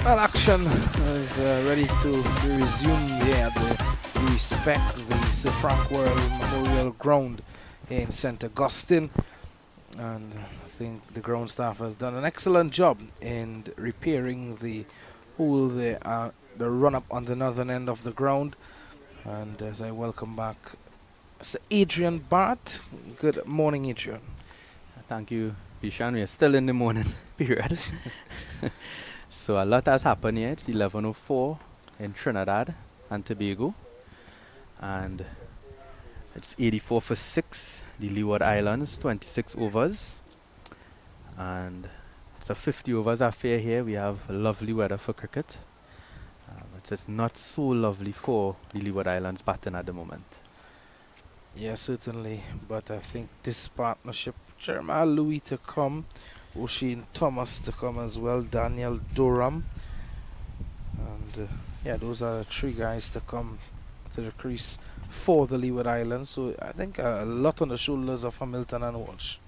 Well, action is ready to be resumed here at the Respect the Sir Frank World Memorial Ground in St. Augustine. And I think the ground staff has done an excellent job in repairing the hole there, the run-up on the northern end of the ground. And as I welcome back Mr. Adrian Bart. Good morning, Adrian. Thank you, Bishan. We are still in the morning period. So a lot has happened here. It's 11:04 in Trinidad and Tobago. And it's 84 for 6, the Leeward Islands, 26 overs. And it's a 50 overs affair here. We have lovely weather for cricket. But it's not so lovely for the Leeward Islands batting at the moment. Yes, certainly. But I think this partnership, Jeremiah Louis to come, O'Shane Thomas to come as well, Daniel Durham. And yeah, those are the 3 guys to come to the crease for the Leeward Islands. So I think a lot on the shoulders of Hamilton and Walsh.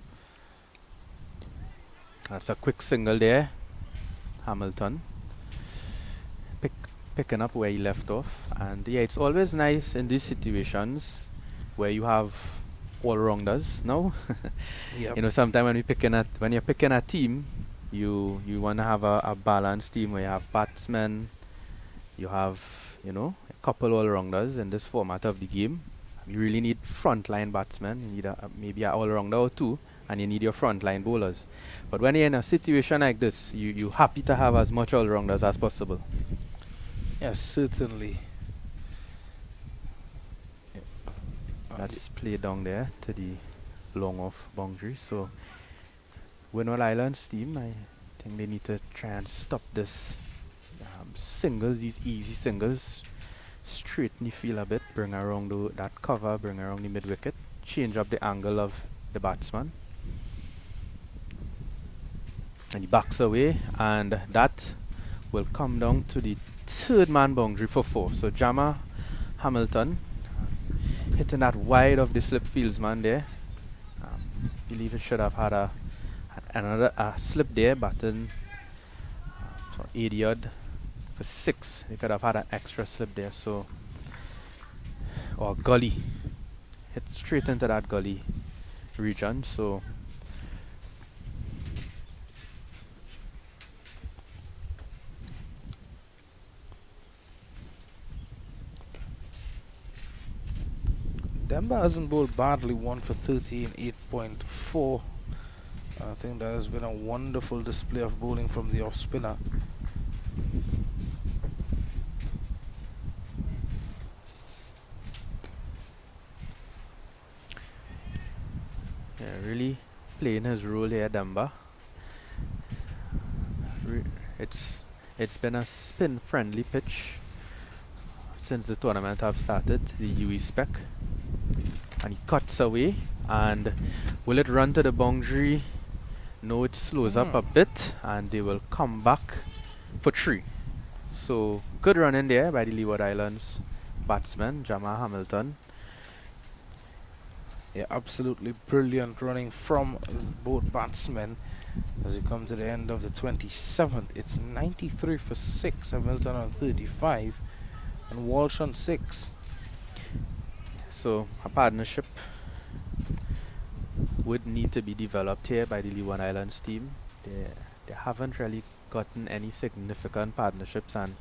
That's a quick single there. Hamilton picking up where he left off. And yeah, it's always nice in these situations where you have all-rounders. No? Yep. You know, sometimes when you're picking a team, you want to have a balanced team where you have batsmen, you have, you know, a couple all-rounders in this format of the game. You really need frontline batsmen. You need maybe an all-rounder or 2, and you need your frontline bowlers. But when you're in a situation like this, you're happy to have as much all-rounders as possible. Yes, certainly. That's played down there to the long off boundary. So Windward Islands team, I think they need to try and stop this singles, these easy singles. Straighten the field a bit, bring around that cover, bring around the mid wicket, change up the angle of the batsman. And he backs away, and that will come down to the 3rd man boundary for 4. So Jama Hamilton hitting that wide of the slip fieldsman there. Believe it should have had another slip there, batting so 80 odd for 6. They could have had an extra slip there, so or gully, hit straight into that gully region. So Demba hasn't bowled badly, 1 for 30 in 8.4. I think that has been a wonderful display of bowling from the off spinner. yeah, really playing his role here, Demba. It's been a spin friendly pitch since the tournament have started, the UE spec. And he cuts away, and will it run to the boundary? No, it slows up a bit, and they will come back for 3. So good run in there by the Leeward Islands batsman Jama Hamilton. Yeah, absolutely brilliant running from both batsmen as we come to the end of the 27th. It's 93 for 6, Hamilton on 35 and Walsh on 6. So a partnership would need to be developed here by the Leeward Islands team. They haven't really gotten any significant partnerships, and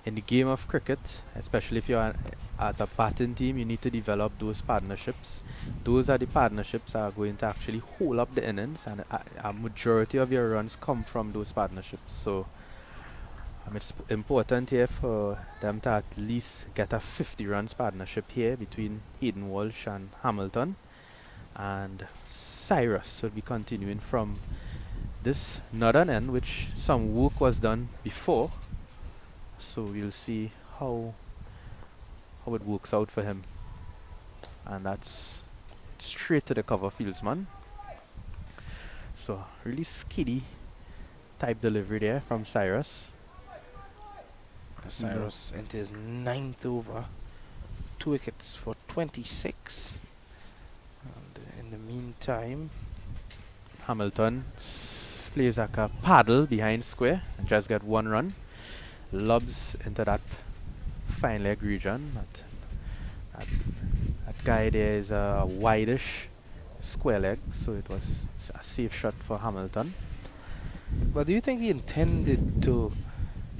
in the game of cricket, especially if you're as a batting team, you need to develop those partnerships. Those are the partnerships that are going to actually hold up the innings, and a majority of your runs come from those partnerships. So it's important here for them to at least get a 50 runs partnership here between Hayden Walsh and Hamilton, and Cyrus will be continuing from this northern end, which some work was done before. So we'll see how it works out for him. And that's straight to the cover fieldsman. So really skiddy type delivery there from Cyrus. Cyrus into his 9th over, 2 wickets for 26. And in the meantime, Hamilton plays like a paddle behind square and just get 1 run. lobs into that fine leg region. That guy there is a wideish square leg, so it was a safe shot for Hamilton. But do you think he intended to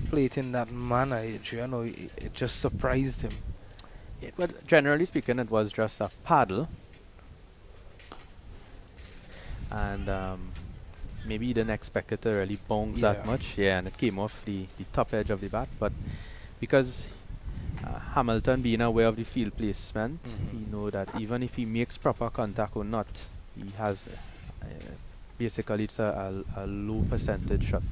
play it in that manner, Adrian, or it just surprised him? But generally speaking, it was just a paddle. And maybe he didn't expect it to really bounce that much. Yeah, and it came off the top edge of the bat. But because Hamilton being aware of the field placement, he know that even if he makes proper contact or not, he has basically it's a low percentage shot.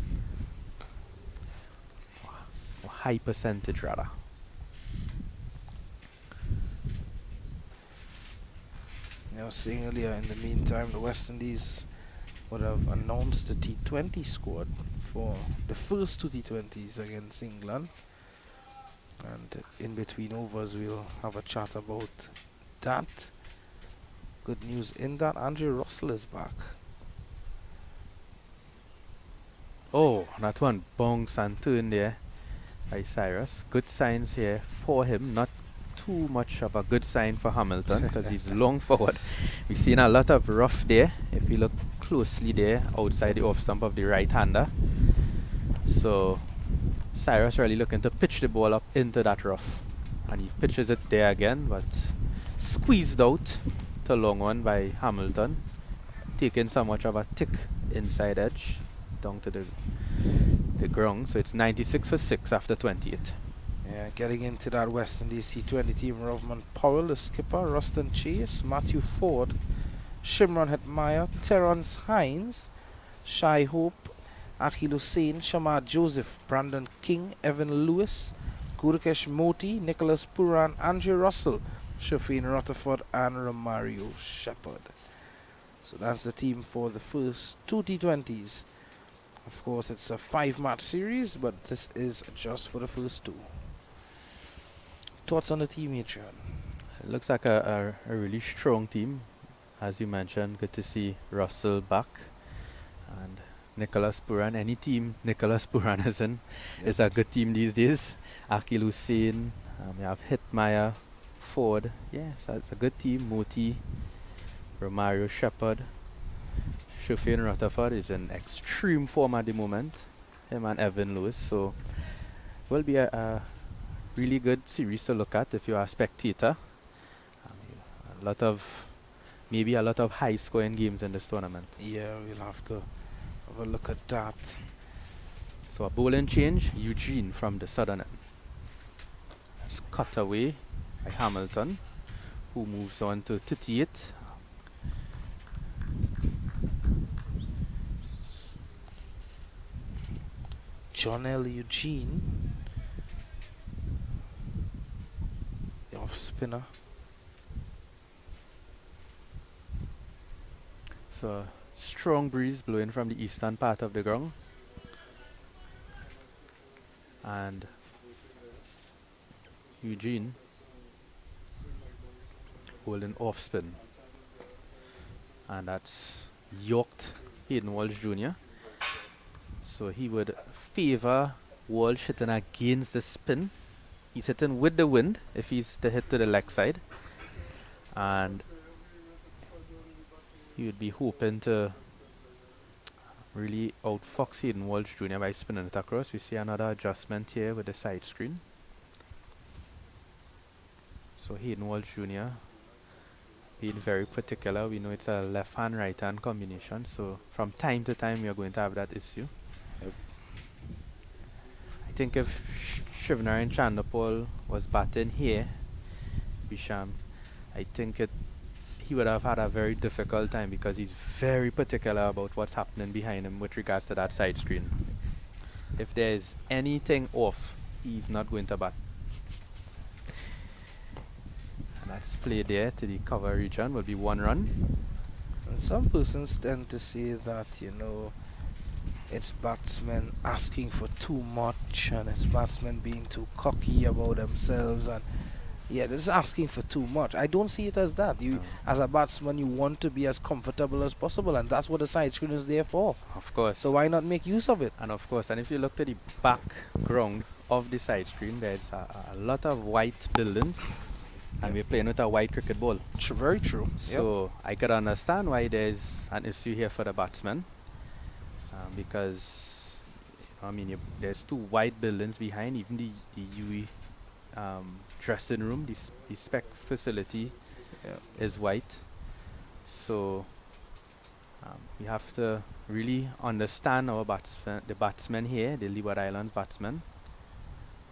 Or high percentage rather. I was saying earlier, in the meantime, the West Indies would have announced the T20 squad for the first two T20s against England. And in between overs, we'll have a chat about that. Good news in that Andrew Russell is back. Oh, that one bounce and turn there by Cyrus. Good signs here for him, not too much of a good sign for Hamilton because he's long forward. We've seen a lot of rough there. If you look closely there, outside the off stump of the right-hander. So Cyrus really looking to pitch the ball up into that rough. And he pitches it there again, but squeezed out to long one by Hamilton. Taking so much of a thick inside edge down to the ground. So it's 96 for 6 after 28. Yeah, getting into that West Indies T20 team, Rovman Powell, the skipper, Ruston Chase, Matthew Ford, Shimron Hetmyer, Terrence Hines, Shai Hope, Akhil Hussain, Shamar Joseph, Brandon King, Evan Lewis, Gurukesh Moti, Nicholas Puran, Andrew Russell, Shafin Rutherford, and Romario Shepherd. So that's the team for the first two T20s. Of course, it's a 5-match series, but this is just for the first two. Thoughts on the team, Adrian? It looks like a really strong team. As you mentioned, good to see Russell back. And Nicholas Puran, any team Nicholas Puran is in is a good team these days. Akhil Hussain, we have Hetmyer, Ford. Yes, it's a good team. Moti, Romario Shepherd. Shafin Rutherford is in extreme form at the moment. Him and Evan Lewis. So will be a really good series to look at if you are a spectator. Maybe a lot of high scoring games in this tournament. Yeah, we'll have to have a look at that. So a bowling change, Eugene from the southern end. It's cut away by Hamilton, who moves on to 38. John L. Eugene, the off spinner. So strong breeze blowing from the eastern part of the ground. And Eugene holding off spin. And that's yoked Hayden Walsh Jr. So he would favor Walsh hitting against the spin. He's hitting with the wind if he's to hit to the leg side. And he would be hoping to really outfox Hayden Walsh Jr. by spinning it across. We see another adjustment here with the side screen. So Hayden Walsh Jr. being very particular. We know it's a left-hand, right-hand combination. So from time to time, we are going to have that issue. Yep. I think if Shivnarine Chandapal was batting here, Bisham, I think he would have had a very difficult time because he's very particular about what's happening behind him with regards to that side screen. If there's anything off, he's not going to bat. And that's played there to the cover region, will be 1 run. And some persons tend to say that, it's batsmen asking for too much and it's batsmen being too cocky about themselves, and this is asking for too much. I don't see it as that. You, as a batsman, you want to be as comfortable as possible, and that's what the side screen is there for. Of course. So why not make use of it? And of course, and if you look to the background of the side screen, there's a lot of white buildings, and we're playing with a white cricket ball. Very true. So I could understand why there's an issue here for the batsman, because I mean there's two white buildings behind. Even the UE dressing room, the spec facility is white. So we have to really understand our the batsmen here, the Leeward Islands batsmen,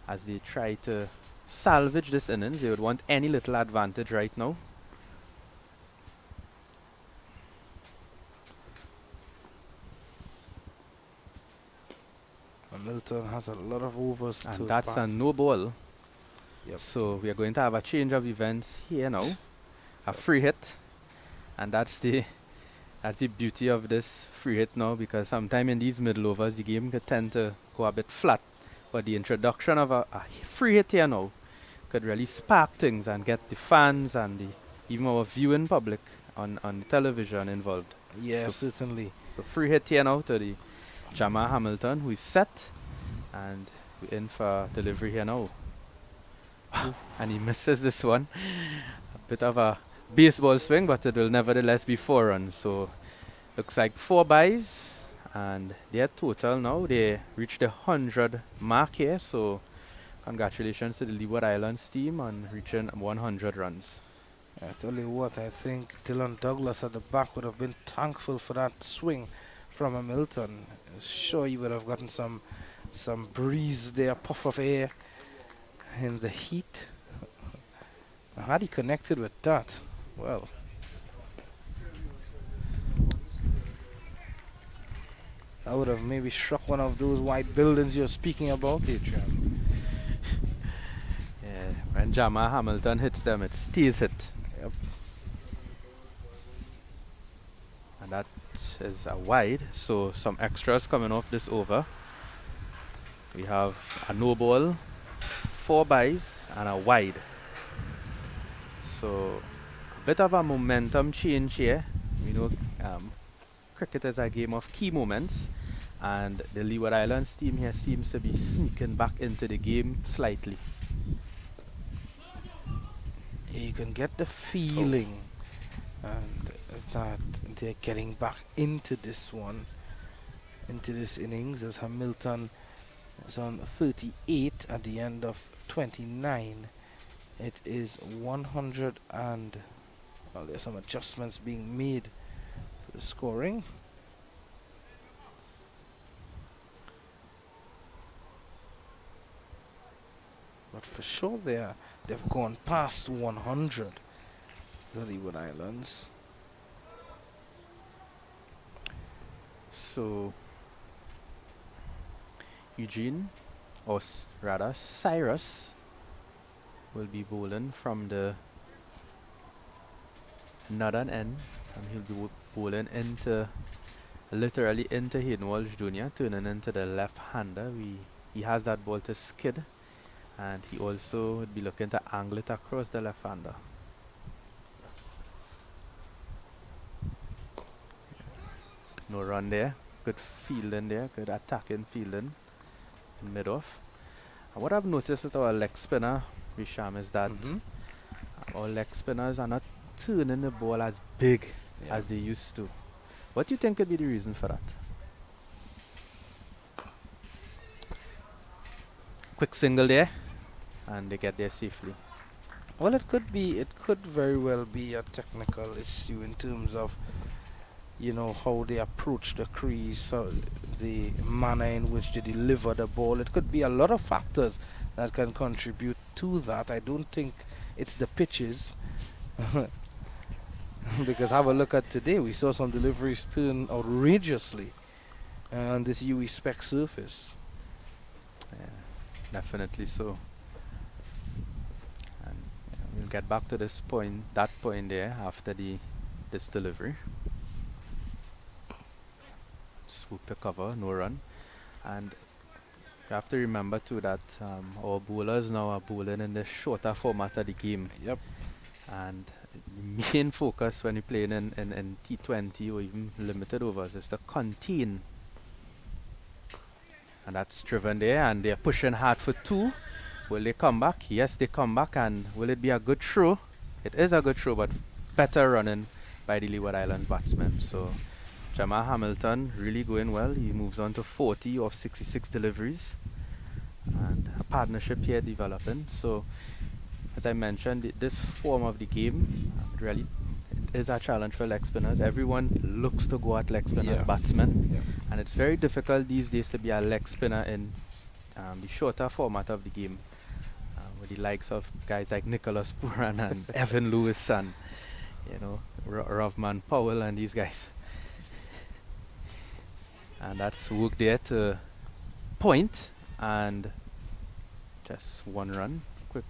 as they try to salvage this innings. They would want any little advantage right now. Milton has a lot of overs And to that's bat. a no ball. Yep. So we are going to have a change of events here now. A free hit. And that's the beauty of this free hit now, because sometime in these middle overs the game could tend to go a bit flat. But the introduction of a free hit here now could really spark things and get the fans and even our viewing public on the television involved. Yeah, So certainly. So free hit here now to the Jamal Hamilton, who is set, and we're in for delivery here now. And he misses this one. A bit of a baseball swing, but it will nevertheless be 4 runs. So looks like 4 byes, and their total now, they reached the 100 mark here. So congratulations to the Leeward Islands team on reaching 100 runs. I tell you what, I think Dylan Douglas at the back would have been thankful for that swing from Hamilton. Sure, you would have gotten some breeze there, puff of air in the heat. Had he connected with that, well, I would have maybe struck one of those white buildings you're speaking about, Adrian. Yeah, when Jamal Hamilton hits them, it stays hit. Yep. And that is a wide, so some extras coming off this over. We have a no ball, 4 byes, and a wide. So a bit of a momentum change here. We know cricket is a game of key moments, and the Leeward Islands team here seems to be sneaking back into the game slightly. You can get the feeling and that they're getting back into this one, into this innings, as Hamilton is on 38 at the end of 29. It is 100 and, well, there's some adjustments being made to the scoring. But for sure they've gone past 100, the Leeward Islands. So Eugene, or rather Cyrus, will be bowling from the northern end, and he'll be bowling literally into Hayden Walsh Jr., turning into the left-hander. He has that ball to skid, and he also would be looking to angle it across the left-hander. No run there. Good fielding there. Good attacking fielding in mid-off. And what I've noticed with our leg spinner, Risham, is that our leg spinners are not turning the ball as big as they used to. What do you think could be the reason for that? Quick single there, and they get there safely. Well, it could very well be a technical issue in terms of, you know, how they approach the crease, so the manner in which they deliver the ball. It could be a lot of factors that can contribute to that. I don't think it's the pitches. Because have a look at today, we saw some deliveries turn outrageously on this UE spec surface. Yeah, definitely so. And we'll get back to that point there after this delivery. Swoop the cover, no run. And you have to remember too that our bowlers now are bowling in the shorter format of the game. Yep. And the main focus when you're playing in T20 or even limited overs is to contain And that's driven there, and they're pushing hard for 2. Will they come back? Yes, they come back, and will it be a good throw? It is a good throw, but better running by the Leeward Islands batsman. So Jamal Hamilton really going well. He moves on to 40 of 66 deliveries, and a partnership here developing. So as I mentioned, this form of the game really it is a challenge for leg spinners. Everyone looks to go at leg spinners, batsmen, and it's very difficult these days to be a leg spinner in the shorter format of the game, with the likes of guys like Nicholas Puran and Evan Lewis and Rovman Powell and these guys. And that's work there to point, and just 1 run, quick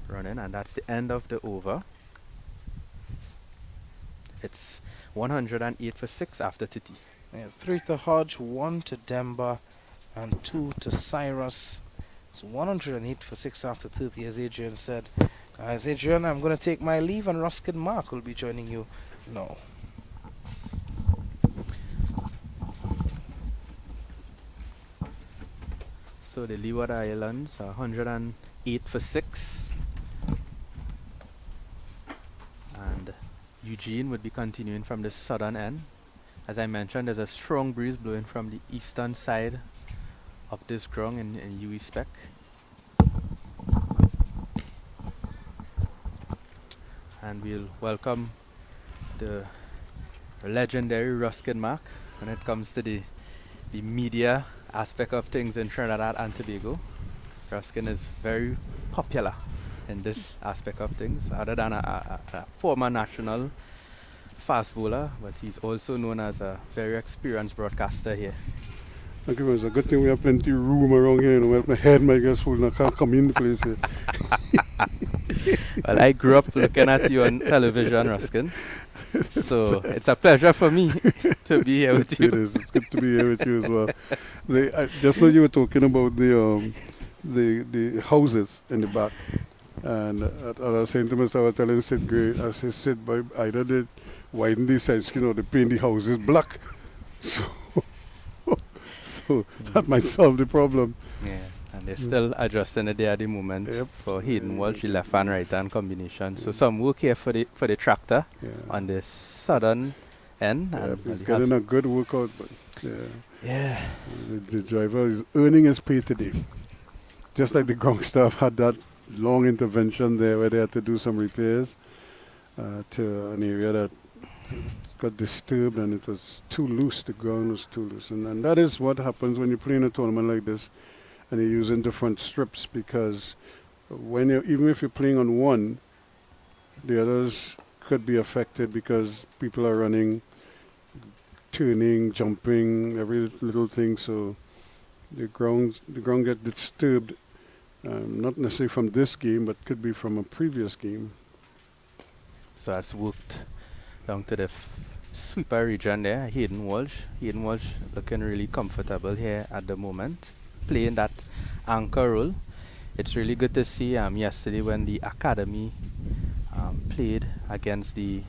run in, and that's the end of the over. It's 108 for 6 after Titi. 3 to Hodge, 1 to Demba, and 2 to Cyrus. It's 108 for 6 after 30, as Adrian said. As Adrian, I'm going to take my leave, and Ruskin Mark will be joining you now. So the Leeward Islands are 108 for 6. And Eugene would be continuing from the southern end. As I mentioned, there's a strong breeze blowing from the eastern side of this ground in UE spec. And we'll welcome the legendary Ruskin Mark when it comes to the media aspect of things in Trinidad and Tobago. Ruskin is very popular in this aspect of things, other than a former national fast bowler, but he's also known as a very experienced broadcaster here. Thank you. It's a good thing we have plenty of room around here. Well, my head might get swollen. I can't come in the place here. Well, I grew up looking at you on television, Ruskin. So it's a pleasure for me to be here with you. It is. It's good to be here with you as well. Just now you were talking about the houses in the back. And I was saying to myself, I was telling Sid Gray, I said, Sid, by either they widen these sides, they paint the houses black. So that might solve the problem. Yeah, and they're still adjusting it there at the moment for Hayden Walsh, the left and right hand combination. So some work here for the tractor on the southern end. Yeah, and he's getting a good workout, but yeah. The driver is earning his pay today. Just like the ground staff had that long intervention there where they had to do some repairs to an area that got disturbed, and it was too loose. The ground was too loose, and that is what happens when you play in a tournament like this and you're using different strips, because even if you're playing on one, the others could be affected because people are running, turning, jumping, every little thing. So the ground gets disturbed. Not necessarily from this game, but could be from a previous game. So that's worked down to the sweeper region there. Hayden Walsh looking really comfortable here at the moment, playing that anchor role. It's really good to see yesterday when the academy played against the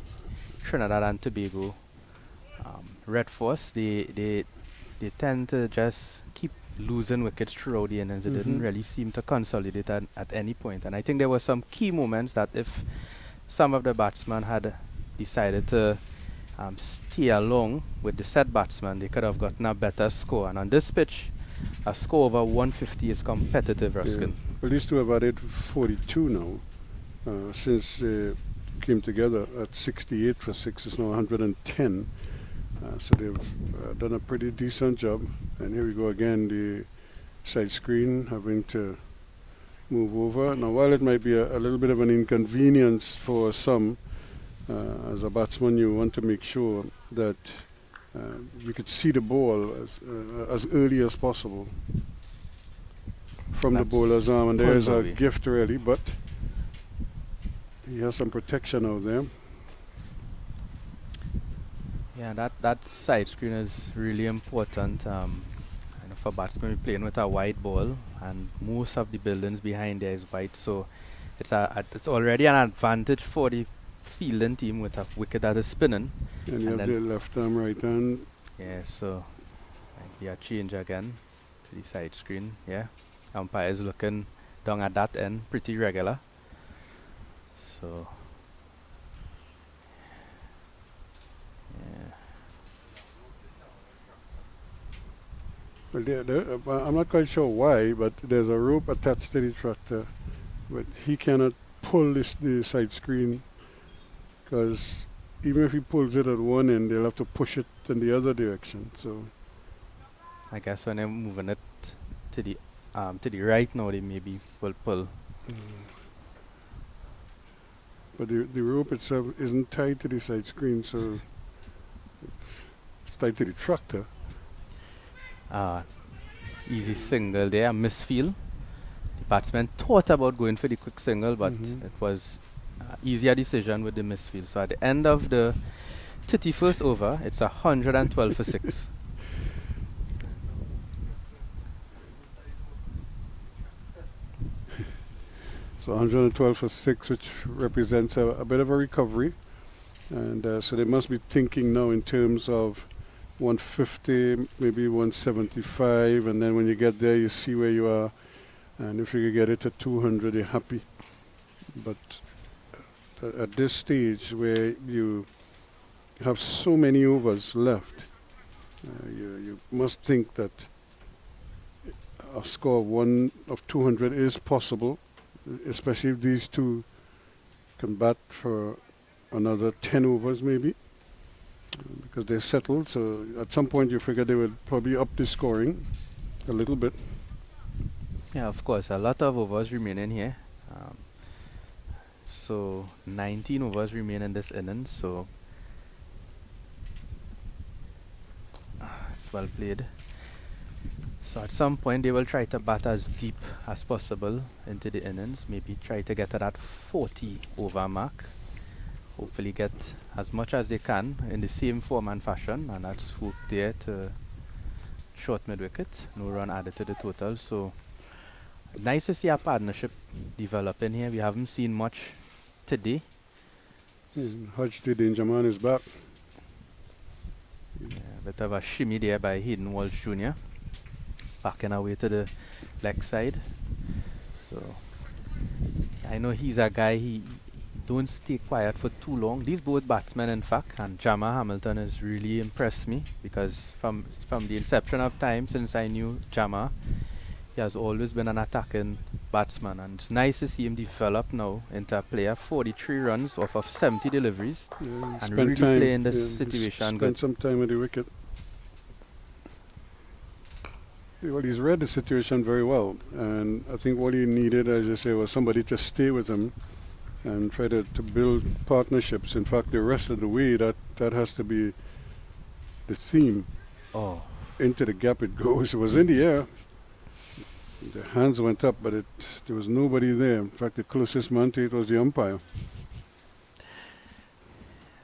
Trinidad and Tobago Red Force. They tend to just keep losing wickets throughout the innings. It didn't really seem to consolidate at any point. And I think there were some key moments that if some of the batsmen had decided to stay along with the set batsman, they could have gotten a better score. And on this pitch, a score over 150 is competitive, Ruskin. Yeah. Well, these two have added 42 now. Since they came together at 68 for 6, it's now 110. So they've done a pretty decent job. And here we go again, the side screen having to move over. Now, while it might be a little bit of an inconvenience for some, as a batsman, you want to make sure that you could see the ball as early as possible from the bowler's arm. And there's a gift, really, but he has some protection out there. Yeah, that side screen is really important for batsmen playing with a wide ball, and most of the buildings behind there is wide, so it's already an advantage for the fielding team with a wicket that is spinning. And you have the left arm, right hand. Yeah, so might be a change again. for the side screen. Yeah, umpire is looking down at that end, pretty regular. So, yeah. Well, I'm not quite sure why, but there's a rope attached to the tractor, but he cannot pull the side screen, because even if he pulls it at one end, they'll have to push it in the other direction. So I guess when they're moving it to the right now, they maybe will pull. but the rope itself isn't tied to the side screen, so it's tied to the tractor. Easy single there, misfield. The batsman thought about going for the quick single, but it was easier decision with the misfield. So at the end of the 31st over, it's 112 for 6. So 112 for 6, which represents a bit of a recovery. And so they must be thinking now in terms of 150, maybe 175, and then when you get there, you see where you are. And if you could get it to 200, you're happy. But at this stage where you have so many overs left, you must think that a score of 200 is possible, especially if these two can bat for another 10 overs maybe, because they're settled. So at some point you figure they would probably up the scoring a little bit. Yeah, of course, a lot of overs remaining here. So 19 overs remain in this innings, so it's well played. So at some point they will try to bat as deep as possible into the innings, maybe try to get to that 40 over mark. Hopefully get as much as they can in the same form and fashion, and that's hope there to short mid wicket, no run added to the total. So nice to see a partnership developing here. We haven't seen much today. Hodge, the danger man, is back. Bit of a shimmy there by Hayden Walsh Jr. Backing away to the leg side. So I know he's a guy, he don't stay quiet for too long. These both batsmen, in fact, and Jama Hamilton has really impressed me, because from the inception of time since I knew Jama, he has always been an attacking batsman, and it's nice to see him develop now into a player. 43 runs off of 70 deliveries, and really play in this situation. Spent some time at the wicket. Well, he's read the situation very well, and I think what he needed, as I say, was somebody to stay with him and try to build partnerships. In fact, the rest of the way, that has to be the theme. Oh, Into the gap it goes. It was in the air. The hands went up, but there was nobody there. In fact, the closest man to it was the umpire.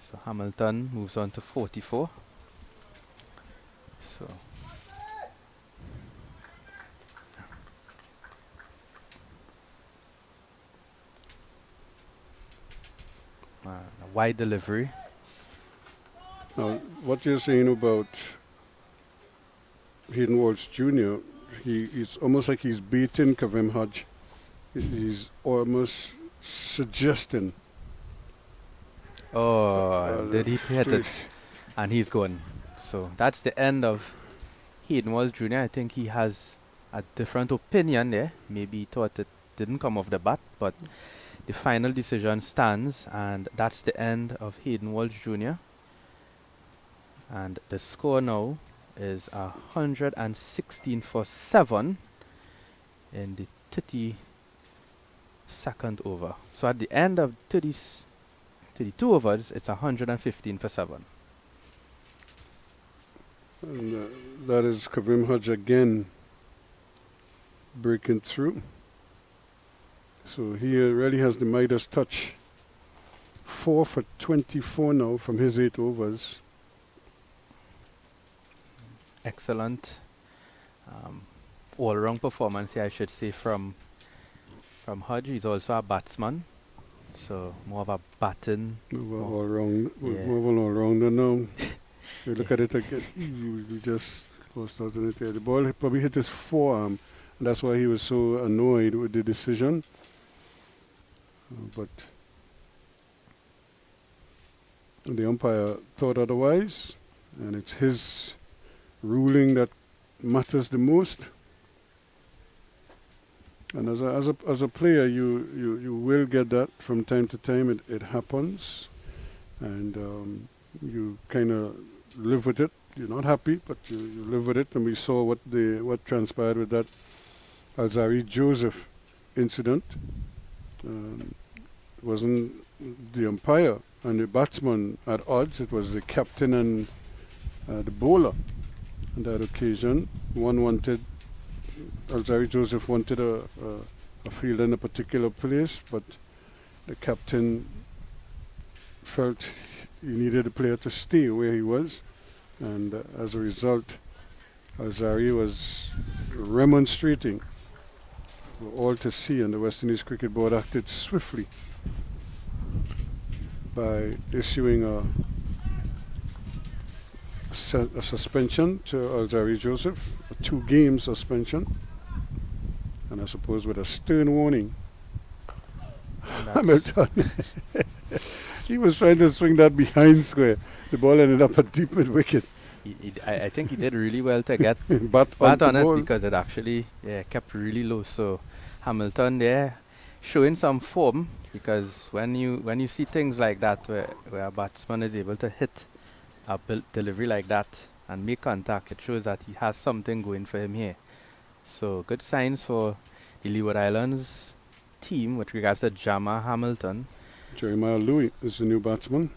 so Hamilton moves on to 44. So a wide delivery. Now, what you're saying about Hayden Walsh Jr., it's almost like he's beating Kavem Hodge. He's almost suggesting. Did he hit it? And he's gone. So that's the end of Hayden Walsh Jr. I think he has a different opinion there. Maybe he thought it didn't come off the bat, but the final decision stands, and that's the end of Hayden Walsh Jr. And the score now is 116 for 7 in the 32nd over. So at the end of 32 overs, it's 115 for 7. And that is Kavem Hodge again breaking through. So he really has the Midas touch. 4 for 24 now from his 8 overs. Excellent all-round performance here, I should say, from Hodge. He's also a batsman, so more of a batting. More of an all-rounder now. You look at it again, you just Forced out in it. Yeah, the ball probably hit his forearm, and that's why he was so annoyed with the decision. But the umpire thought otherwise, and it's his ruling that matters the most. And as a player, you will get that from time to time. It happens, and you kind of live with it. You're not happy, but you live with it. And we saw what transpired with that Alzari Joseph incident. It wasn't the umpire and the batsman at odds. It was the captain and the bowler. On that occasion, Alzari Joseph wanted a field in a particular place, but the captain felt he needed the player to stay where he was, and as a result, Alzari was remonstrating for all to see, and the West Indies Cricket Board acted swiftly by issuing a suspension to Alzari Joseph, a 2-game suspension, and I suppose with a stern warning. Hamilton, he was trying to swing that behind square. The ball ended up at deep mid wicket. I think he did really well to get bat on it ball. because it actually kept really low. So Hamilton there showing some form, because when you see things like that where a batsman is able to hit a delivery like that and make contact, it shows that he has something going for him here. So good signs for the Leeward Islands team with regards to Jama Hamilton. Jeremiah Louis is the new batsman.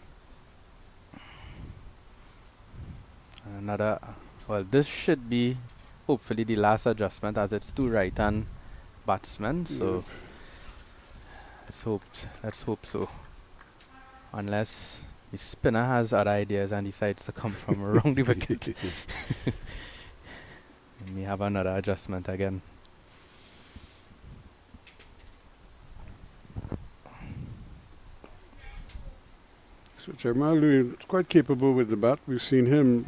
This should be hopefully the last adjustment, as it's 2 right-hand batsmen. So let's hope so. Unless the spinner has other ideas and decides to come from around the wicket. We may have another adjustment again. So Jeremiah Louis is quite capable with the bat. We've seen him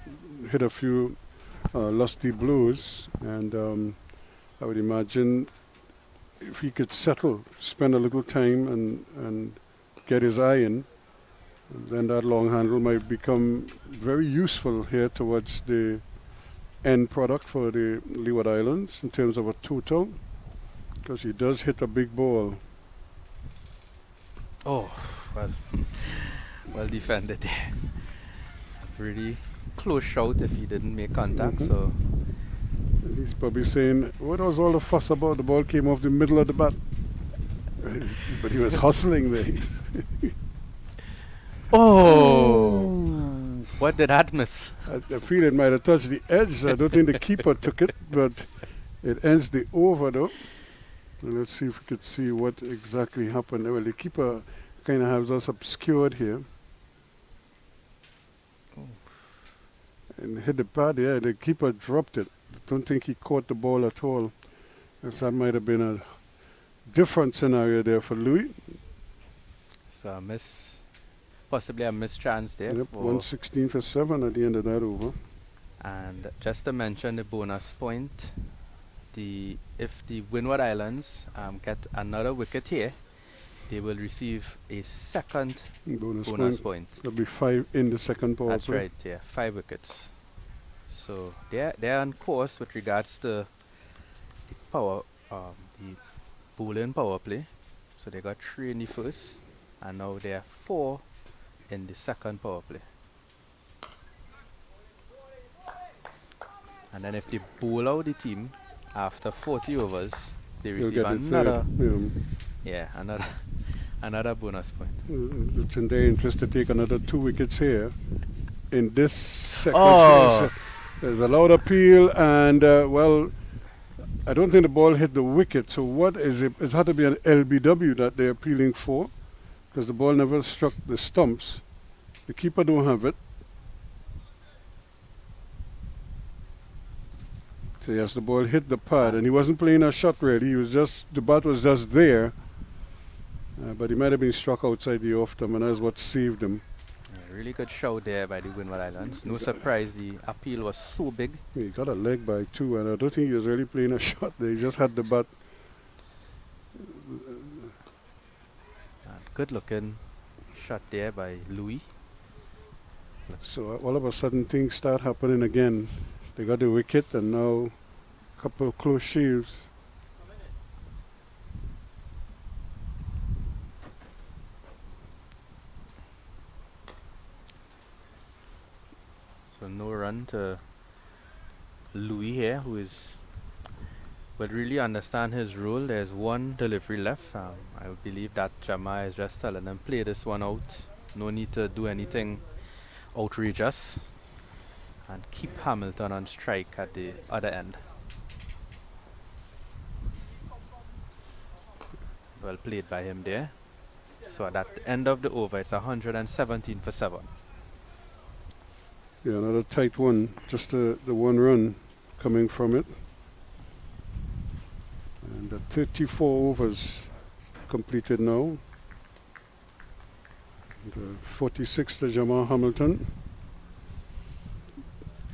hit a few lusty blows, and I would imagine if he could settle, spend a little time and get his eye in, then that long handle might become very useful here towards the end product for the Leeward Islands in terms of a total, because he does hit a big ball. Oh, well defended there. Really close shot if he didn't make contact. So he's probably saying, what was all the fuss about? The ball came off the middle of the bat. But he was hustling there. Oh! What did that miss? I feel it might have touched the edge. I don't think the keeper took it, but it ends the over though. And let's see if we could see what exactly happened. Well, the keeper kind of has us obscured here. And hit the pad, yeah, the keeper dropped it. I don't think he caught the ball at all. That might have been a different scenario there for Louis. So possibly a missed chance there. Yep, 116 for 7 at the end of that over. And just to mention the bonus point, if the Windward Islands get another wicket here, they will receive a second bonus point. There'll be 5 in the second ball. That's right, yeah, 5 wickets. So they're on course with regards to the bowling power play. So they got 3 in the first, and now there are 4 in the second power play. And then if they bowl out the team after 40 overs, they receive another another bonus point. It's in their interest to take another 2 wickets here in this second. Oh. There's a loud appeal, and well, I don't think the ball hit the wicket. So what is it? It had to be an LBW that they're appealing for, because the ball never struck the stumps. The keeper don't have it. So yes, the ball hit the pad, and he wasn't playing a shot really. He was the bat was just there, but he might have been struck outside the off stump, and that's what saved him. Yeah, Really good show there by the Windward Islands. No surprise the appeal was so big. He got a leg by 2, and I don't think he was really playing a shot there. He just had the bat. Good looking shot there by Louis. So all of a sudden things start happening again. They got the wicket, and now a couple of close shaves. So no run to Louis here, who would really understand his role. There's one delivery left. I would believe that Jama is just telling him, play this one out. No need to do anything outrageous. And keep Hamilton on strike at the other end. Well played by him there. So at the end of the over, it's 117 for 7. Yeah, another tight one. Just the one run coming from it. And 34 overs completed now. And 46 to Jamal Hamilton.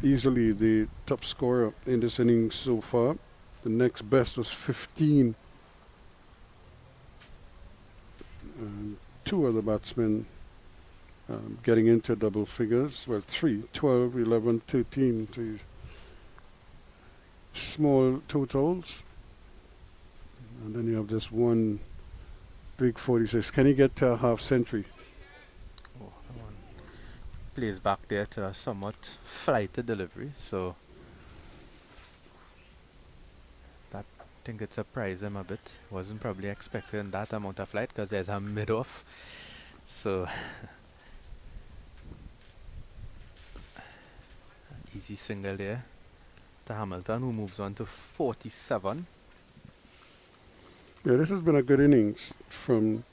Easily the top scorer in this innings so far. The next best was 15. And 2 of the batsmen getting into double figures. Well, 3, 12, 11, 13. To small totals. And then you have this one big 46. Can he get to a half century? Oh, that one plays back there to a somewhat flighted delivery. So that I think it surprised him a bit. Wasn't probably expecting that amount of flight because there's a mid-off. So an easy single there to Hamilton, who moves on to 47. Yeah, this has been a good innings from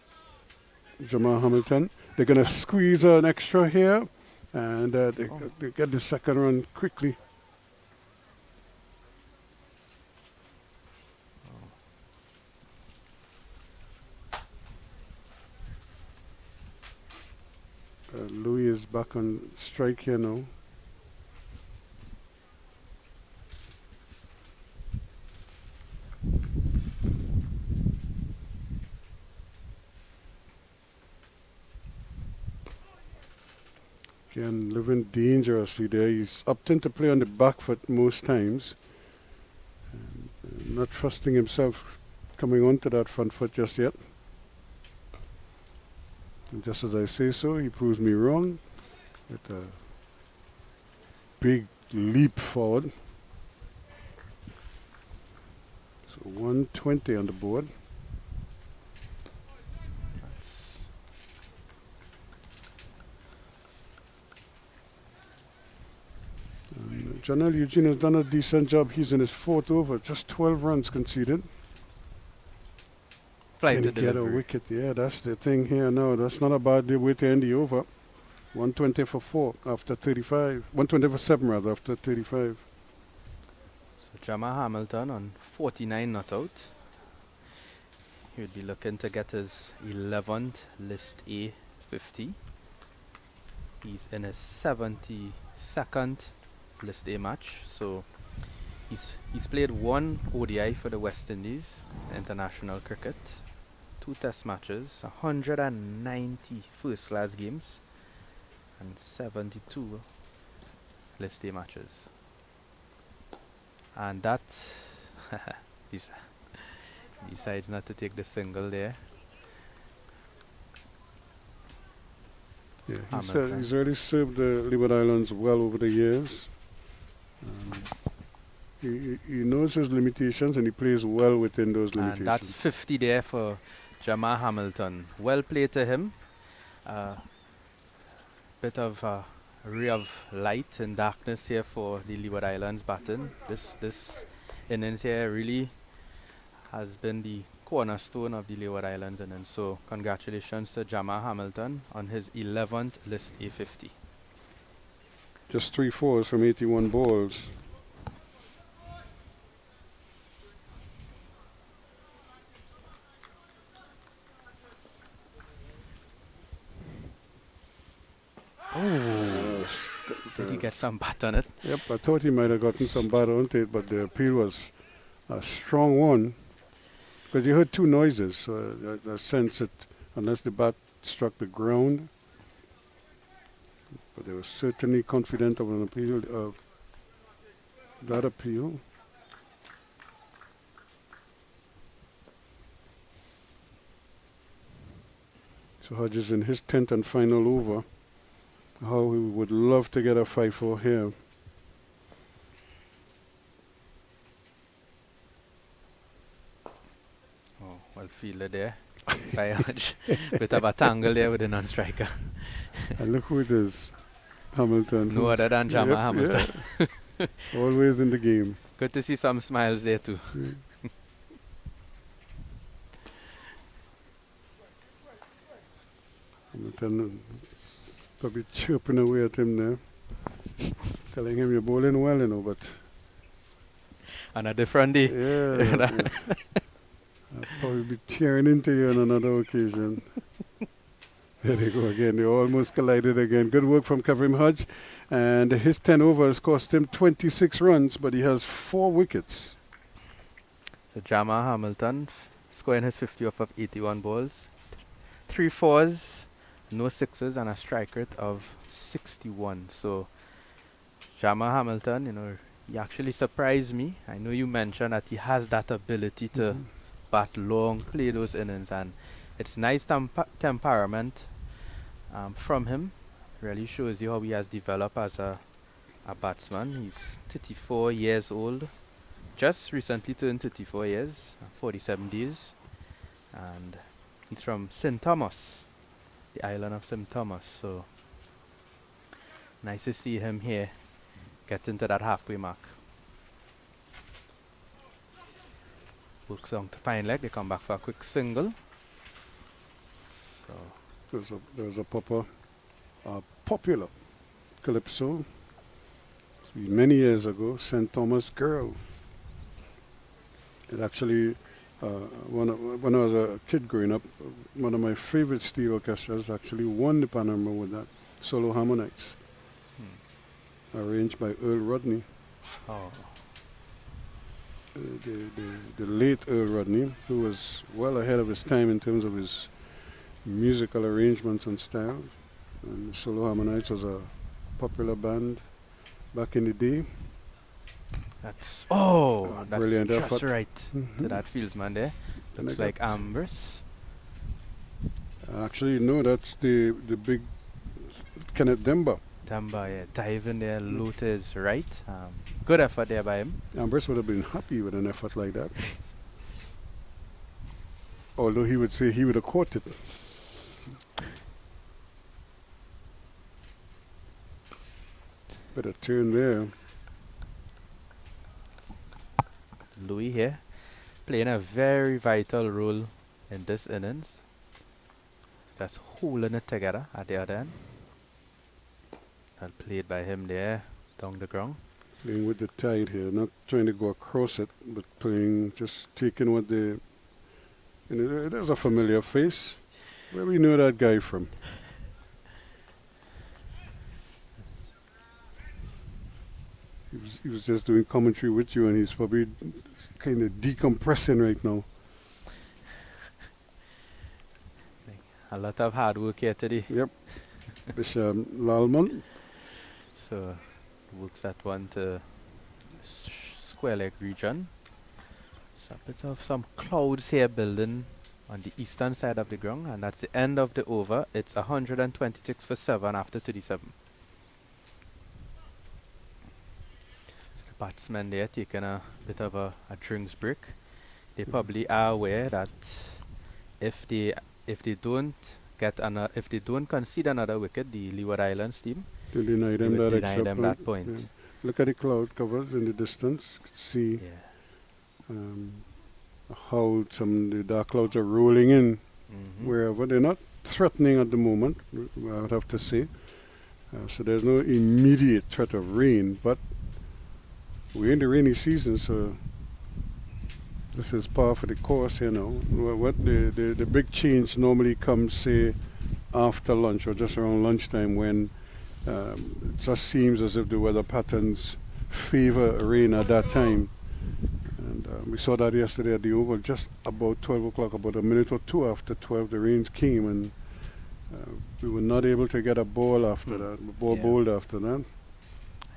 Jamal Hamilton. They're going to squeeze an extra here, and they get the second run quickly. Louis is back on strike here now. Again, living dangerously there. He's opting to play on the back foot most times. And, not trusting himself coming onto that front foot just yet. And just as I say so, he proves me wrong with a big leap forward. So 120 on the board. Janelle Eugene has done a decent job. He's in his 4th over, just 12 runs conceded. Flight Can he get a wicket? Yeah, that's the thing here. No, that's not a bad way to end the over. 120 for 4 after 35. 120 for 7 rather after 35. So Jamal Hamilton on 49 not out. He would be looking to get his 11th List A 50. He's in his 72nd List A match, so he's played 1 ODI for the West Indies international cricket, 2 test matches, 190 first class games, and 72 List A matches. And that he decides not to take the single there. Yeah, he's really served the Leeward Islands well over the years. He knows his limitations and he plays well within those limitations. And that's 50 there for Jamal Hamilton. Well played to him. Bit of a ray of light and darkness here for the Leeward Islands batting. This innings here really has been the cornerstone of the Leeward Islands innings. So congratulations to Jamal Hamilton on his 11th List A 50. Just 3 fours from 81 balls. Oh, he gets some bat on it. Yep, I thought he might have gotten some bat on it, but the appeal was a strong one. Because you heard two noises, so I sense it, unless the bat struck the ground. But they were certainly confident of an appeal, of that appeal. So Hodges in his 10th and final over. How he would love to get a 5-4 here. Oh, well fielded there by Hodge. Bit of a tangle there with the non-striker. And look who it is. Hamilton. No other than Jama Hamilton. Yeah. Always in the game. Good to see some smiles there too. Hamilton probably chirping away at him there. Telling him you're bowling well, you know, but... On a different day. Yeah. I'll probably be tearing into you on another occasion. There they go again. They almost collided again. Good work from Kavim Hodge. And his 10 overs cost him 26 runs, but he has 4 wickets. So Jama Hamilton scoring his 50 off of 81 balls. 3 fours, no sixes, and a strike rate of 61. So Jama Hamilton, you know, he actually surprised me. I know you mentioned that he has that ability to bat long, play those innings, and it's nice temperament from him. Really shows you how he has developed as a batsman. He's 34 years old, just recently turned 34 years, 47 days, and he's from St. Thomas, the island of St. Thomas. So nice to see him here get into that halfway mark. Works on to fine leg. They come back for a quick single. So There's a popular calypso many years ago, St. Thomas Girl. It actually, when I was a kid growing up, one of my favorite steel orchestras actually won the Panama with that, Solo Harmonics, arranged by Earl Rodney. oh, The late Earl Rodney, who was well ahead of his time in terms of his musical arrangements and styles. And Solo Harmonites was a popular band back in the day. that's Brilliant just effort. right to that fieldsman there. And Looks I like Ambrose. Actually, no, that's the big Kenneth Demba. Tamba, yeah, dive in there, low to his right. Good effort there by him. Ambrose would have been happy with an effort like that. Although he would say he would have caught it. Better turn there. Louis here playing a very vital role in this innings. Just holding it together at the other end. And played by him there down the ground. Playing with the tide here, not trying to go across it, but playing, just taking what they... You know, there's a familiar face. Where we know that guy from? He was just doing commentary with you, and he's probably kind of decompressing right now. A lot of hard work here today. Yep. Bishop Lalman. So works that one to square leg region. So a bit of some clouds here building on the eastern side of the ground, and that's the end of the over. It's 126 for 7 after 37. So the batsmen there taking a bit of a drinks break. They probably are aware that if they don't concede another wicket, the Leeward Islands team To deny them will that deny extra them point. that point. Yeah. Look at the cloud covers in the distance. You can see how some of the dark clouds are rolling in wherever. They're not threatening at the moment, I would have to say. So there's no immediate threat of rain, but we're in the rainy season, so this is par for the course, you know. What the big change normally comes, say, after lunch or just around lunchtime, when It just seems as if the weather patterns favor rain at that time. And we saw that yesterday at the Oval, just about 12 o'clock, about a minute or two after 12, the rains came, and we were not able to get a ball after that, a ball bowled after that.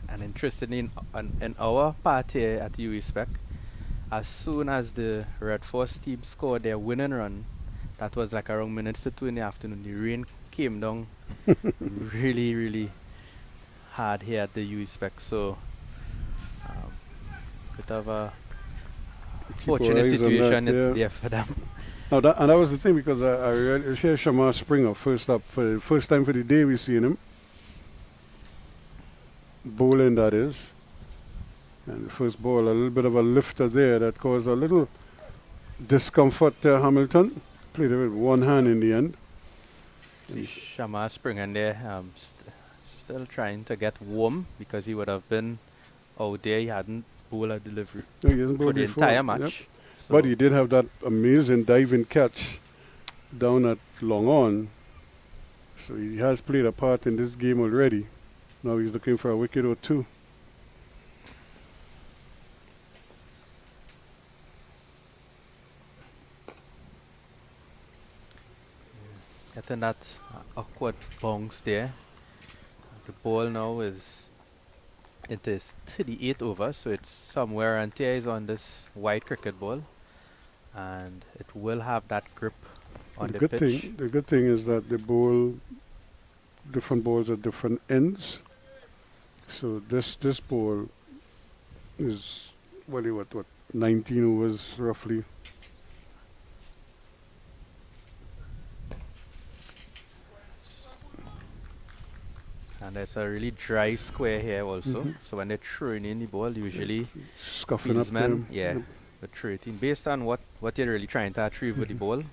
And interestingly, in our part here at UESpec, as soon as the Red Force team scored their winning run, that was like around minutes to 2 in the afternoon, the rain came down really, really hard here at the UESpec. So, bit of a fortunate situation there for them. Now that was the thing, because I hear Shamar Springer first up, for the first time for the day we seen him bowling, that is. And the first ball, a little bit of a lifter there that caused a little discomfort to Hamilton. Played it with one hand in the end. See Shamar Springer there, still trying to get warm, because he would have been out there. He hadn't bowled a delivery No, he hasn't for bowled the before. entire match. Yep. So But he did have that amazing diving catch down at long on. So he has played a part in this game already. Now he's looking for a wicket or two. getting that awkward bounce there. The ball now is into its 38th over, so it's somewhere and there is on this white cricket ball, and it will have that grip on the pitch. The good thing is that they bowl different balls at different ends. So this ball is what 19 overs roughly. And it's a really dry square here also. So when they're throwing in the ball, usually Scuffing up fieldsmen, them. the throw it in based on what you're really trying to achieve with the ball.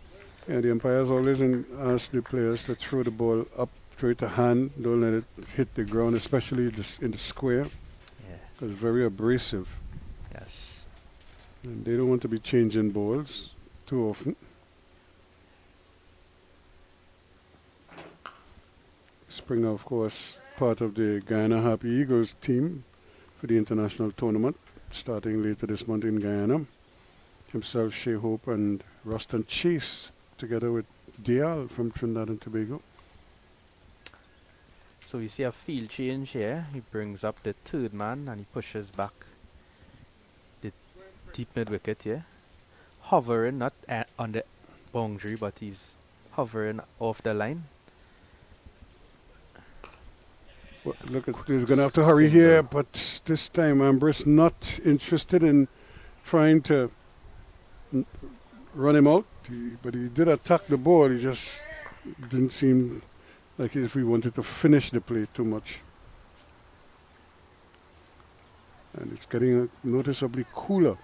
Yeah, the umpires always ask the players to throw the ball up, throw it to hand, don't let it hit the ground, especially in the square. Yeah. Because it's very abrasive. Yes. And they don't want to be changing balls too often. Springer, of course, part of the Guyana Happy Eagles team for the international tournament, starting later this month in Guyana. Himself, Shea Hope, and Ruston Chase, together with Dial from Trinidad and Tobago. So we see a field change here. He brings up the third man and he pushes back the deep mid wicket here. Hovering, not on the boundary, but he's hovering off the line. Well, look, they're going to have to hurry here, but this time Ambrose not interested in trying to run him out. But he did attack the ball. He just didn't seem like if he wanted to finish the play too much. And it's getting noticeably cooler.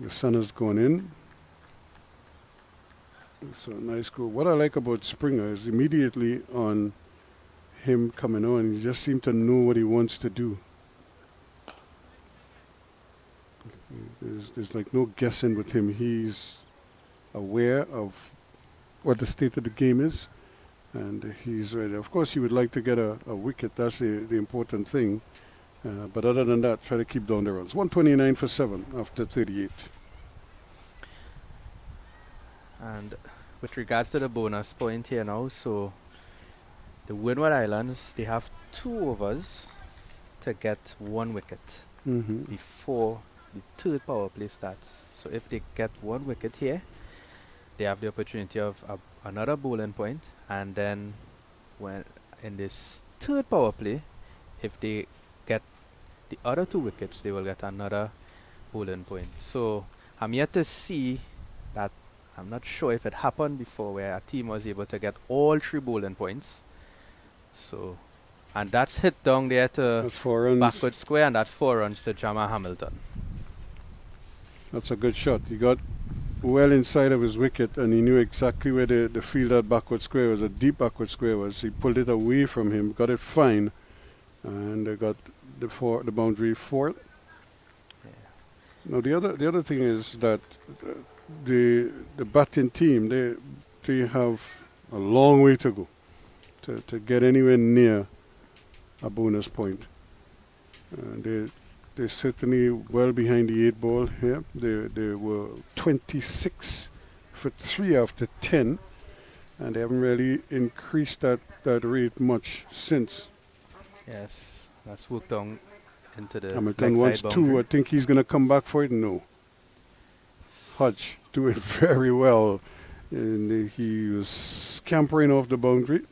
The sun has gone in. It's a nice cool. What I like about Springer is immediately on him coming on, he just seemed to know what he wants to do. There's like no guessing with him. He's aware of what the state of the game is, and he's ready. Of course, he would like to get a wicket. That's the important thing. But other than that, try to keep down the runs. 129 for 7 after 38. And with regards to the bonus point here now, so the Windward Islands, they have 2 overs to get 1 wicket before the third power play starts. So if they get 1 wicket here, they have the opportunity of another bowling point, and then when in this third power play, if they get the other 2 wickets, they will get another bowling point. So I'm yet to see that. I'm not sure if it happened before where a team was able to get all 3 bowling points. So, and that's hit down there to That's 4 runs. backward square, and that's 4 runs to Jamal Hamilton. That's a good shot. He got well inside of his wicket, and he knew exactly where the field at backward square was, a deep backward square was. He pulled it away from him, got it fine, and they got the boundary for it. Yeah. Now the other thing is that the batting team, they have a long way to go to get anywhere near a bonus point. They're certainly well behind the 8 ball here. They were 26 for 3 after 10, and they haven't really increased that rate much since. Yes, that's worked on into the Hamilton leg wants side 2. boundary. I think he's going to come back for it. No. Hodge doing very well. And he was scampering off the boundary.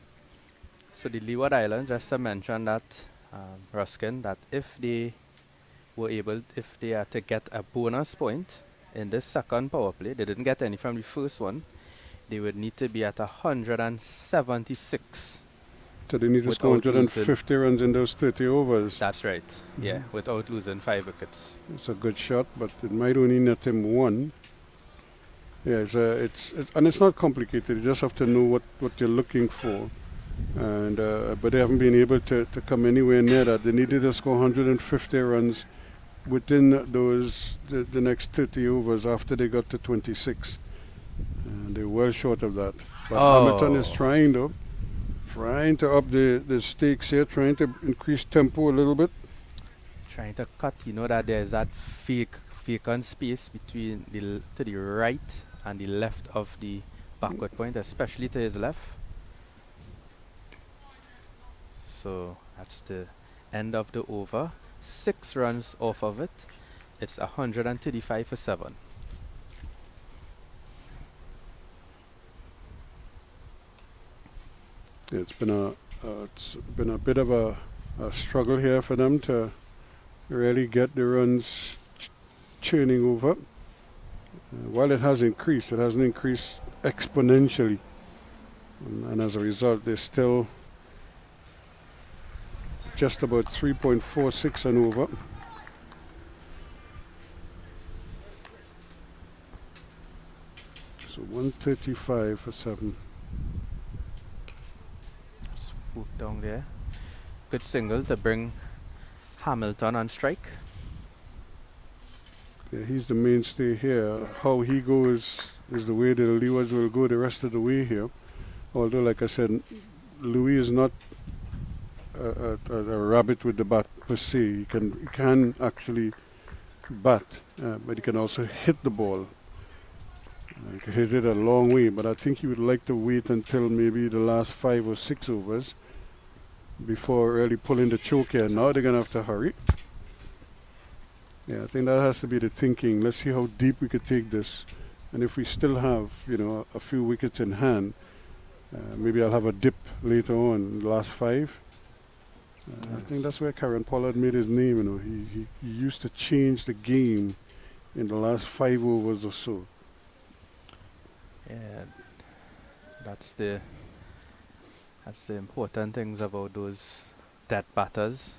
So the Leeward Islands, just to mention that, Ruskin, that if they are to get a bonus point in this second power play, they didn't get any from the first one, they would need to be at 176. So they need to score Without 150 runs in those 30 overs. That's right. Yeah, without losing 5 wickets. It's a good shot, but it might only net him 1. Yeah, and it's not complicated. You just have to know what you're looking for. And but they haven't been able to come anywhere near that. They needed to score 150 runs within the next 30 overs after they got to 26. And they're well short of that. But Hamilton is trying to up the stakes here, trying to increase tempo a little bit. Trying to cut, you know that there's that vacant space between to the right and the left of the backward point, especially to his left. So that's the end of the over. 6 runs off of it. It's 135 for 7. Yeah, it's been a bit of a struggle here for them to really get the runs churning over. While it has increased, it hasn't increased exponentially, and as a result, they're still just about 3.46 and over. So 135 for 7. Swoop down there. Good single to bring Hamilton on strike. Yeah, he's the mainstay here. How he goes is the way the Leewards will go the rest of the way here. Although, like I said, Louis is not a rabbit with the bat per se. He can actually bat, but he can also hit the ball. He can hit it a long way, but I think he would like to wait until maybe the last 5 or 6 overs before really pulling the choke here. Now they're going to have to hurry. Yeah, I think that has to be the thinking. Let's see how deep we could take this. And if we still have, a few wickets in hand, maybe I'll have a dip later on, the last 5. I think that's where Karen Pollard made his name. He used to change the game in the last 5 overs or so. Yeah, that's the important things about those dead batters.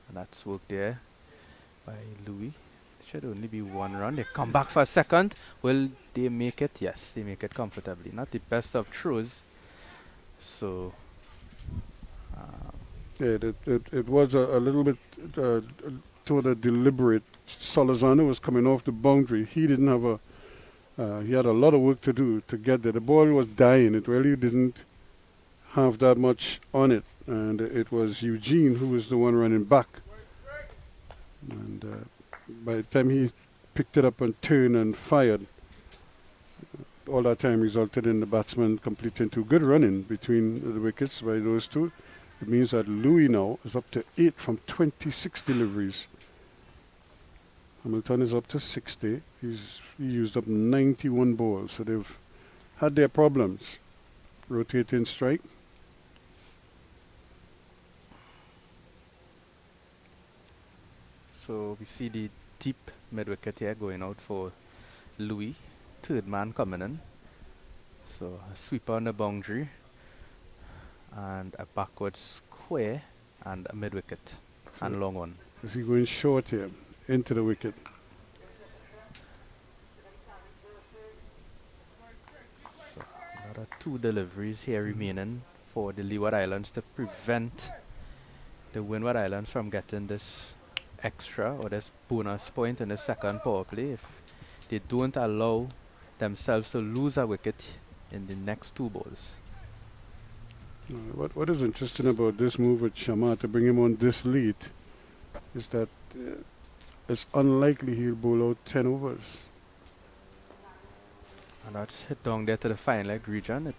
And that's work there by Louis. Should only be 1 run. They come back for a second. Will they make it? Yes, they make it comfortably. Not the best of throws. So yeah, it was a little bit toward a deliberate. Solazano was coming off the boundary. He didn't have he had a lot of work to do to get there. The ball was dying. It really didn't have that much on it. And it was Eugene who was the one running back. And by the time he picked it up and turned and fired, all that time resulted in the batsman completing 2 good running between the wickets by those 2. It means that Louis now is up to 8 from 26 deliveries. Hamilton is up to 60. He used up 91 balls. So they've had their problems. Rotating strike. So we see the deep mid-wicket here going out for Louis. 3rd man coming in. So a sweeper on the boundary and a backward square and a mid-wicket and long one. Is he going short here into the wicket? So another 2 deliveries here remaining for the Leeward Islands to prevent the Windward Islands from getting this extra or this bonus point in the second power play if they don't allow themselves to lose a wicket in the next 2 balls. What is interesting about this move with Shamar to bring him on this late is that it's unlikely he'll bowl out 10 overs. And that's hit down there to the fine leg region.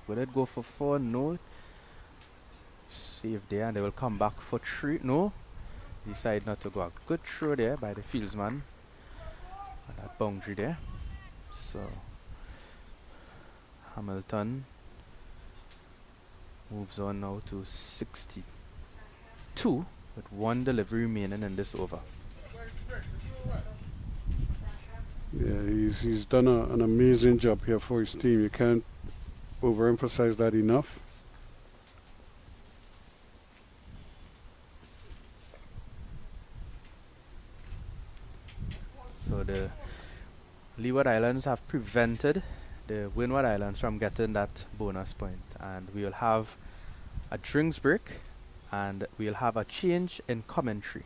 Will it go for 4? No. Save there, and they will come back for 3. No. Decide not to go. A good throw there by the fieldsman. And that boundary there. So Hamilton moves on now to 62 with 1 delivery remaining in this over. Yeah, he's done an amazing job here for his team. You can't overemphasize that enough. So the Leeward Islands have prevented the Windward Islands from getting that bonus point, and we'll have a drinks break and we'll have a change in commentary.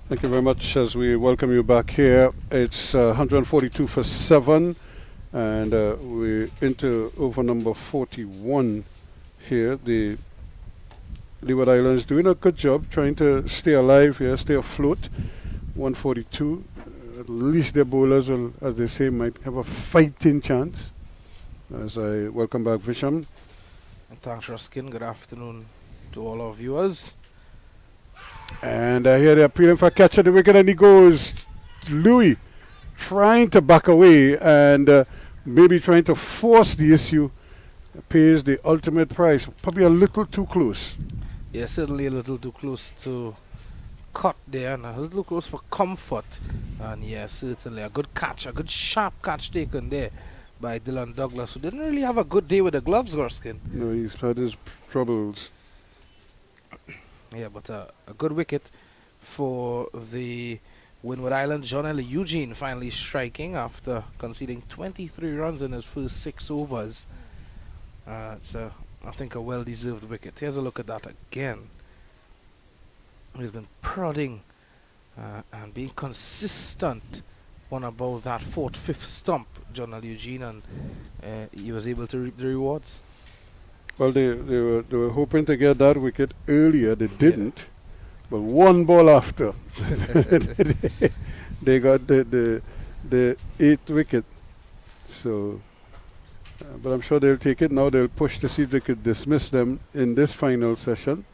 Thank you very much as we welcome you back here. It's 142 for 7, and we're into over number 41 here. The Leeward Islands doing a good job trying to stay alive here, stay afloat. 142. At least their bowlers will, as they say, might have a fighting chance. As I welcome back Visham. And thanks, Ruskin. Good afternoon to all our viewers. And here they're appealing for a catch at the wicket, and he goes. Louis trying to back away and maybe trying to force the issue. Pays the ultimate price. Probably a little too close. Yeah, certainly a little too close to cut there and a little close for comfort. And yeah, certainly a good catch, a good sharp catch taken there by Dylan Douglas, who didn't really have a good day with the gloves, Gorskin. No, he's had his troubles. Yeah, but a good wicket for the Windward Islands. John L. Eugene finally striking after conceding 23 runs in his first 6 overs. It's, I think, a well-deserved wicket. Here's a look at that again. He's been prodding and being consistent on about that 4th, 5th stump, John L. Eugene, and he was able to reap the rewards. Well, they were hoping to get that wicket earlier. They didn't. But one ball after, they got the 8th wicket. So, but I'm sure they'll take it. Now they'll push to see if they could dismiss them in this final session.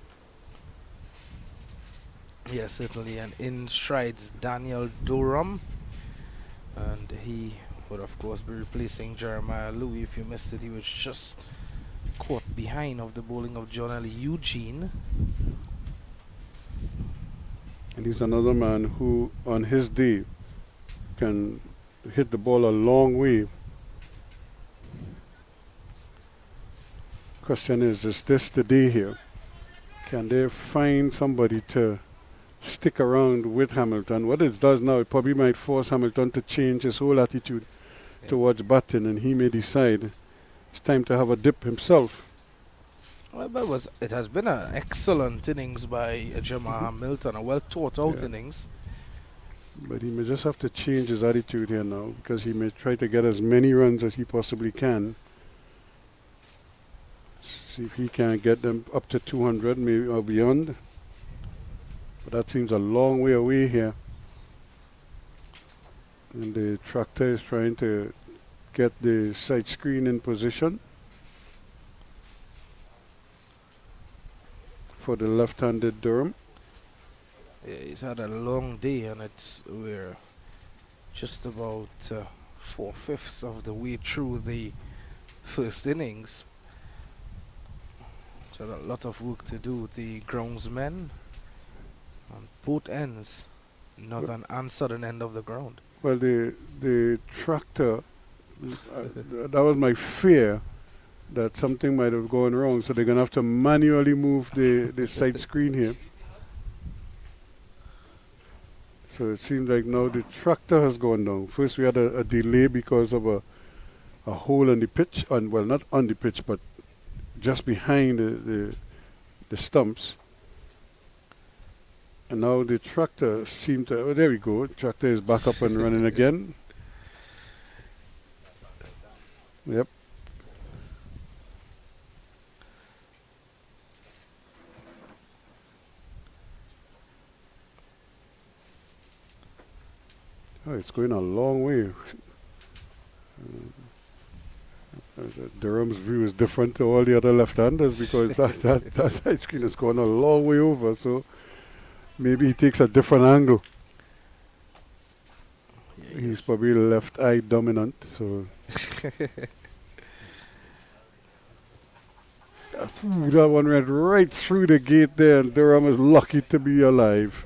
Yes, certainly. And in strides Daniel Durham. And he would, of course, be replacing Jeremiah Louis. If you missed it, he was just caught behind of the bowling of John L. Eugene. And he's another man who, on his day, can hit the ball a long way. Question is this the day here? Can they find somebody to stick around with Hamilton? What it does now, it probably might force Hamilton to change his whole attitude towards batting, and he may decide it's time to have a dip himself. Well, but it has been an excellent innings by Jamal Hamilton, a well thought out innings. But he may just have to change his attitude here now, because he may try to get as many runs as he possibly can. See if he can get them up to 200, maybe or beyond. But that seems a long way away here. And the tractor is trying to get the side screen in position for the left-handed Durham. Yeah, he's had a long day, and we're just about 4/5 of the way through the first innings. So a lot of work to do with the groundsmen on both ends, northern and southern end of the ground. Well, the tractor, that was my fear, that something might have gone wrong, so they're going to have to manually move the side screen here. So it seems like now the tractor has gone down. First we had a delay because of a hole in the pitch, well, not on the pitch, but just behind the stumps. And now the tractor seemed to, oh, there we go, tractor is back up and running again. Yep. Oh, it's going a long way. Durham's view is different to all the other left-handers because that side screen has gone a long way over, so maybe he takes a different angle. Yeah, he's probably left eye dominant, so that one went right through the gate there, and Durham is lucky to be alive.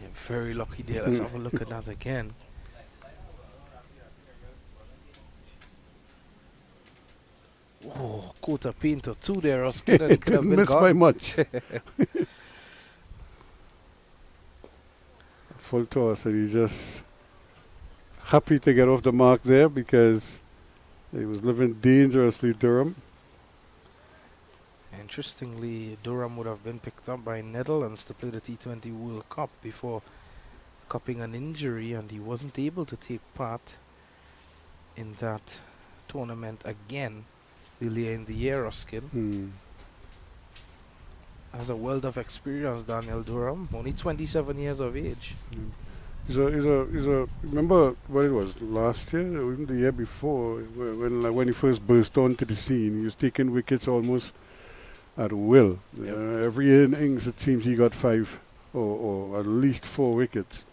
Yeah, very lucky there. Let's have a look at that again. Oh, Kota Pinto, 2 there. It didn't miss by much. Full toss, and he's just happy to get off the mark there because he was living dangerously, Durham. Interestingly, Durham would have been picked up by Netherlands to play the T20 World Cup before cupping an injury, and he wasn't able to take part in that tournament again earlier in the year, Ruskin. Has a world of experience, Daniel Durham, only 27 years of age. He's a. Remember what it was last year, or even the year before, when he first burst onto the scene. He was taking wickets almost at will. Yep. Every innings, it seems he got 5 or at least 4 wickets.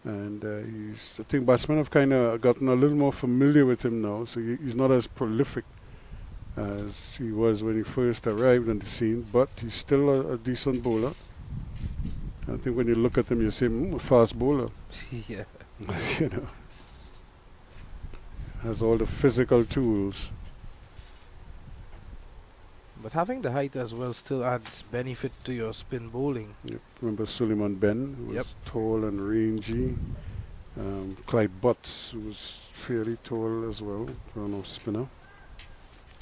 And I think batsmen have kind of gotten a little more familiar with him now, so he's not as prolific as he was when he first arrived on the scene, but he's still a decent bowler. I think when you look at him, you say, a fast bowler. Yeah. You know, has all the physical tools. But having the height as well still adds benefit to your spin bowling. Yep. Remember Suleiman Ben, who was Yep. tall and rangy. Clyde Butts, who was fairly tall as well, run-off spinner.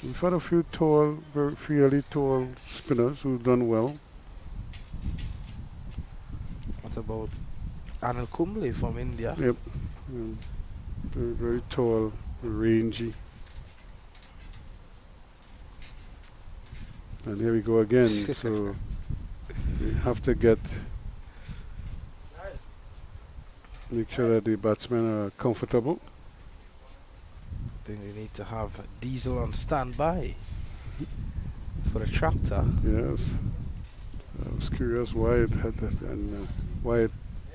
We've had a few tall, fairly tall spinners who've done well. What about Anil Kumble from India? Yep. Very, very tall, rangy. And here we go again. So we have to make sure that the batsmen are comfortable. I think we need to have Diesel on standby for the tractor. Yes. I was curious why it had that and why it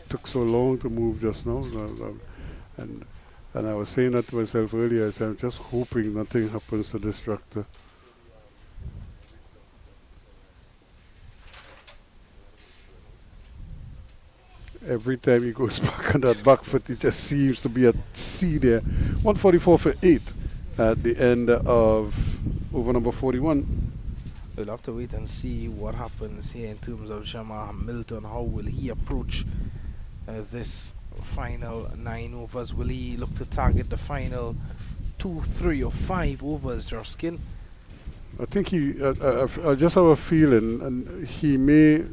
took so long to move just now. And I was saying that to myself earlier. I said, I'm just hoping nothing happens to this tractor. Every time he goes back on that back foot, it just seems to be a C there. 144 for 8 at the end of over number 41. We'll have to wait and see what happens here in terms of Jamal Hamilton. How will he approach this final 9 overs? Will he look to target the final 2, 3 or 5 overs, Joskin? I think I just have a feeling, and he may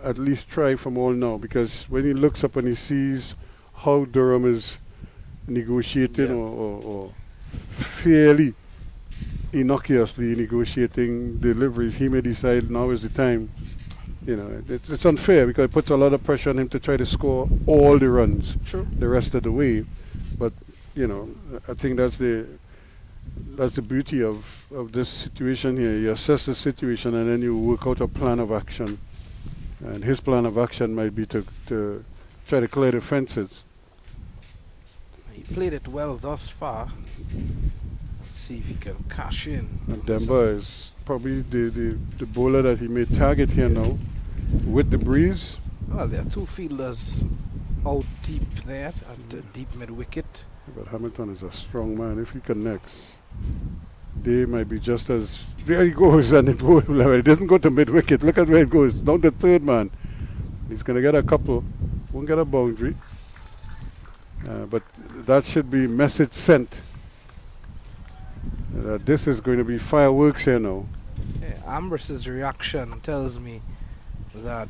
at least try from all now, because when he looks up and he sees how Durham is negotiating or fairly innocuously negotiating deliveries, he may decide now is the time. You know, it's unfair because it puts a lot of pressure on him to try to score all the runs the rest of the way. But you know, I think that's the beauty of this situation here. You assess the situation and then you work out a plan of action. And his plan of action might be to try to clear the fences. He played it well thus far. Let's see if he can cash in. And Demba is probably the bowler that he may target here now with the breeze. Well, there are 2 fielders out deep there at the deep mid wicket. But Hamilton is a strong man. If he connects, they might be just as. There he goes, and it doesn't go to mid wicket. Look at where it goes. Down the third man. He's going to get a couple. Won't get a boundary. But that should be message sent. That this is going to be fireworks here now. Ambros's reaction tells me that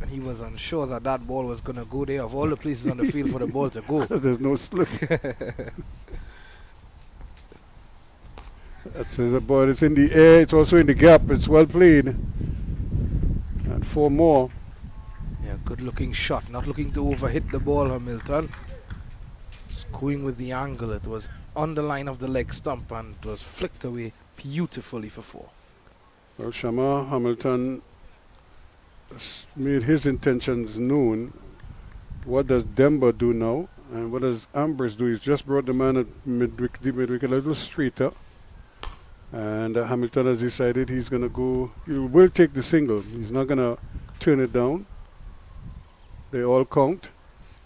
he was unsure that ball was going to go there. Of all the places on the field for the ball to go. There's no slip. That's the ball. It's in the air. It's also in the gap. It's well played. And 4 more. Yeah, good looking shot. Not looking to overhit the ball, Hamilton. Just going with the angle. It was on the line of the leg stump and it was flicked away beautifully for 4. Well, Shama Hamilton made his intentions known. What does Demba do now? And what does Ambrose do? He's just brought the man at deep mid-wicket a little straighter. And Hamilton has decided he's going to go. He will take the single. He's not going to turn it down. They all count.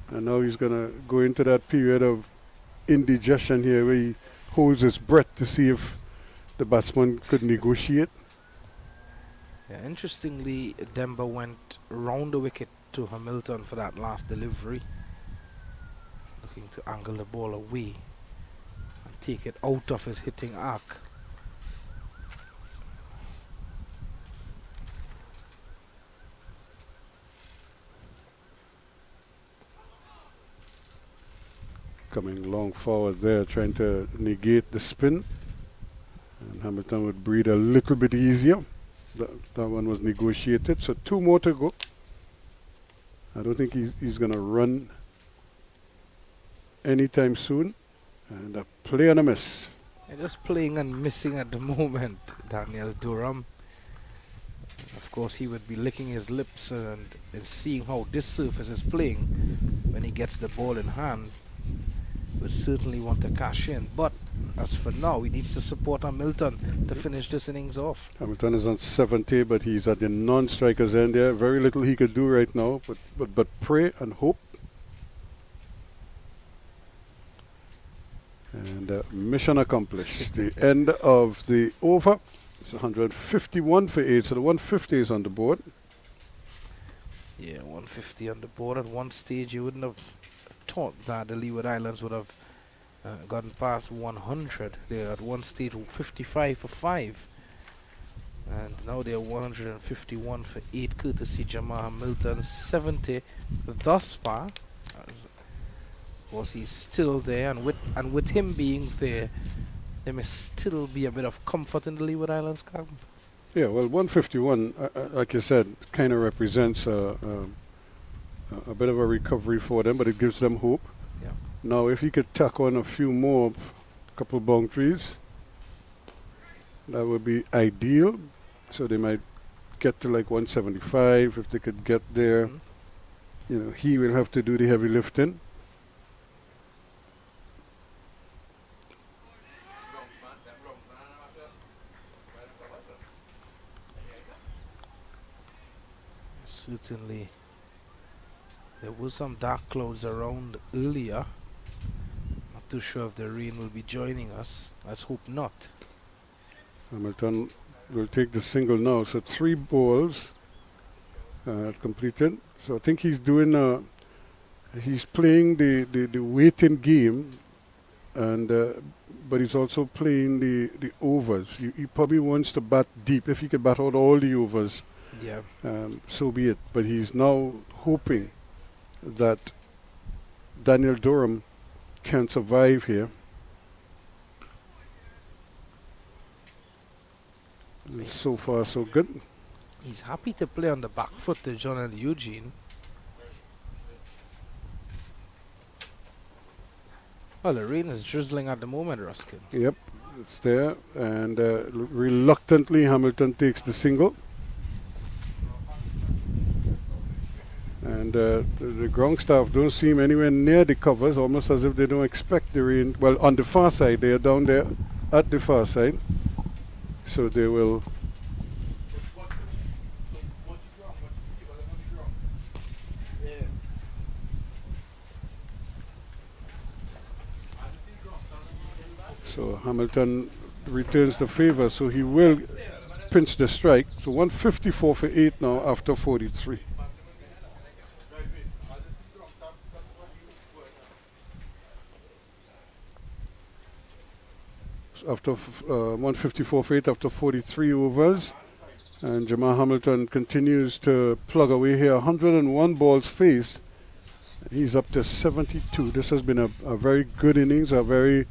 And now he's going to go into that period of indigestion here where he holds his breath to see if the batsman could negotiate. Yeah, interestingly, Demba went round the wicket to Hamilton for that last delivery. Looking to angle the ball away and take it out of his hitting arc. coming long forward there, trying to negate the spin. And Hamilton would breathe a little bit easier. That one was negotiated. So 2 more to go. I don't think he's going to run anytime soon. And a play and a miss. And just playing and missing at the moment, Daniel Durham. Of course, he would be licking his lips and seeing how this surface is playing when he gets the ball in hand. Would certainly want to cash in. But as for now, he needs to support Hamilton to finish this innings off. Hamilton is on 70, but he's at the non-striker's end there. Very little he could do right now, but pray and hope. And mission accomplished. The end of the over. It's 151 for 8, so the 150 is on the board. Yeah, 150 on the board. At one stage, you wouldn't have thought that the Leeward Islands would have gotten past 100. They're at one stage 55 for 5. And now they're 151 for 8, courtesy Jamal Hamilton. 70 thus far. Of course, he's still there, and with him being there, there may still be a bit of comfort in the Leeward Islands camp. Yeah, well, 151, like you said, kind of represents a bit of a recovery for them, but it gives them hope. Yeah. Now, if he could tack on a few more, couple boundaries, that would be ideal. So they might get to like 175 if they could get there. You know, he will have to do the heavy lifting. Certainly, there was some dark clouds around earlier. Not too sure if the rain will be joining us. Let's hope not. Hamilton will take the single now. So 3 balls completed. So I think he's doing he's playing the waiting game, and but he's also playing the overs. He probably wants to bat deep. If he could bat out all the overs, Yeah. so be it. But he's now hoping that Daniel Durham can survive here. And so far, so good. He's happy to play on the back foot to John and Eugene. Well, the rain is drizzling at the moment, Ruskin. Yep, it's there. And reluctantly, Hamilton takes the single. And the ground staff don't seem anywhere near the covers, almost as if they don't expect the rain. Well, on the far side, they are down there at the far side. So they will... So Hamilton returns the favor, so he will pinch the strike. So 154 for 8 now after 43. After 154 for 8 after 43 overs, and Jamal Hamilton continues to plug away here. 101 balls faced. He's up to 72. This has been a very good innings, a very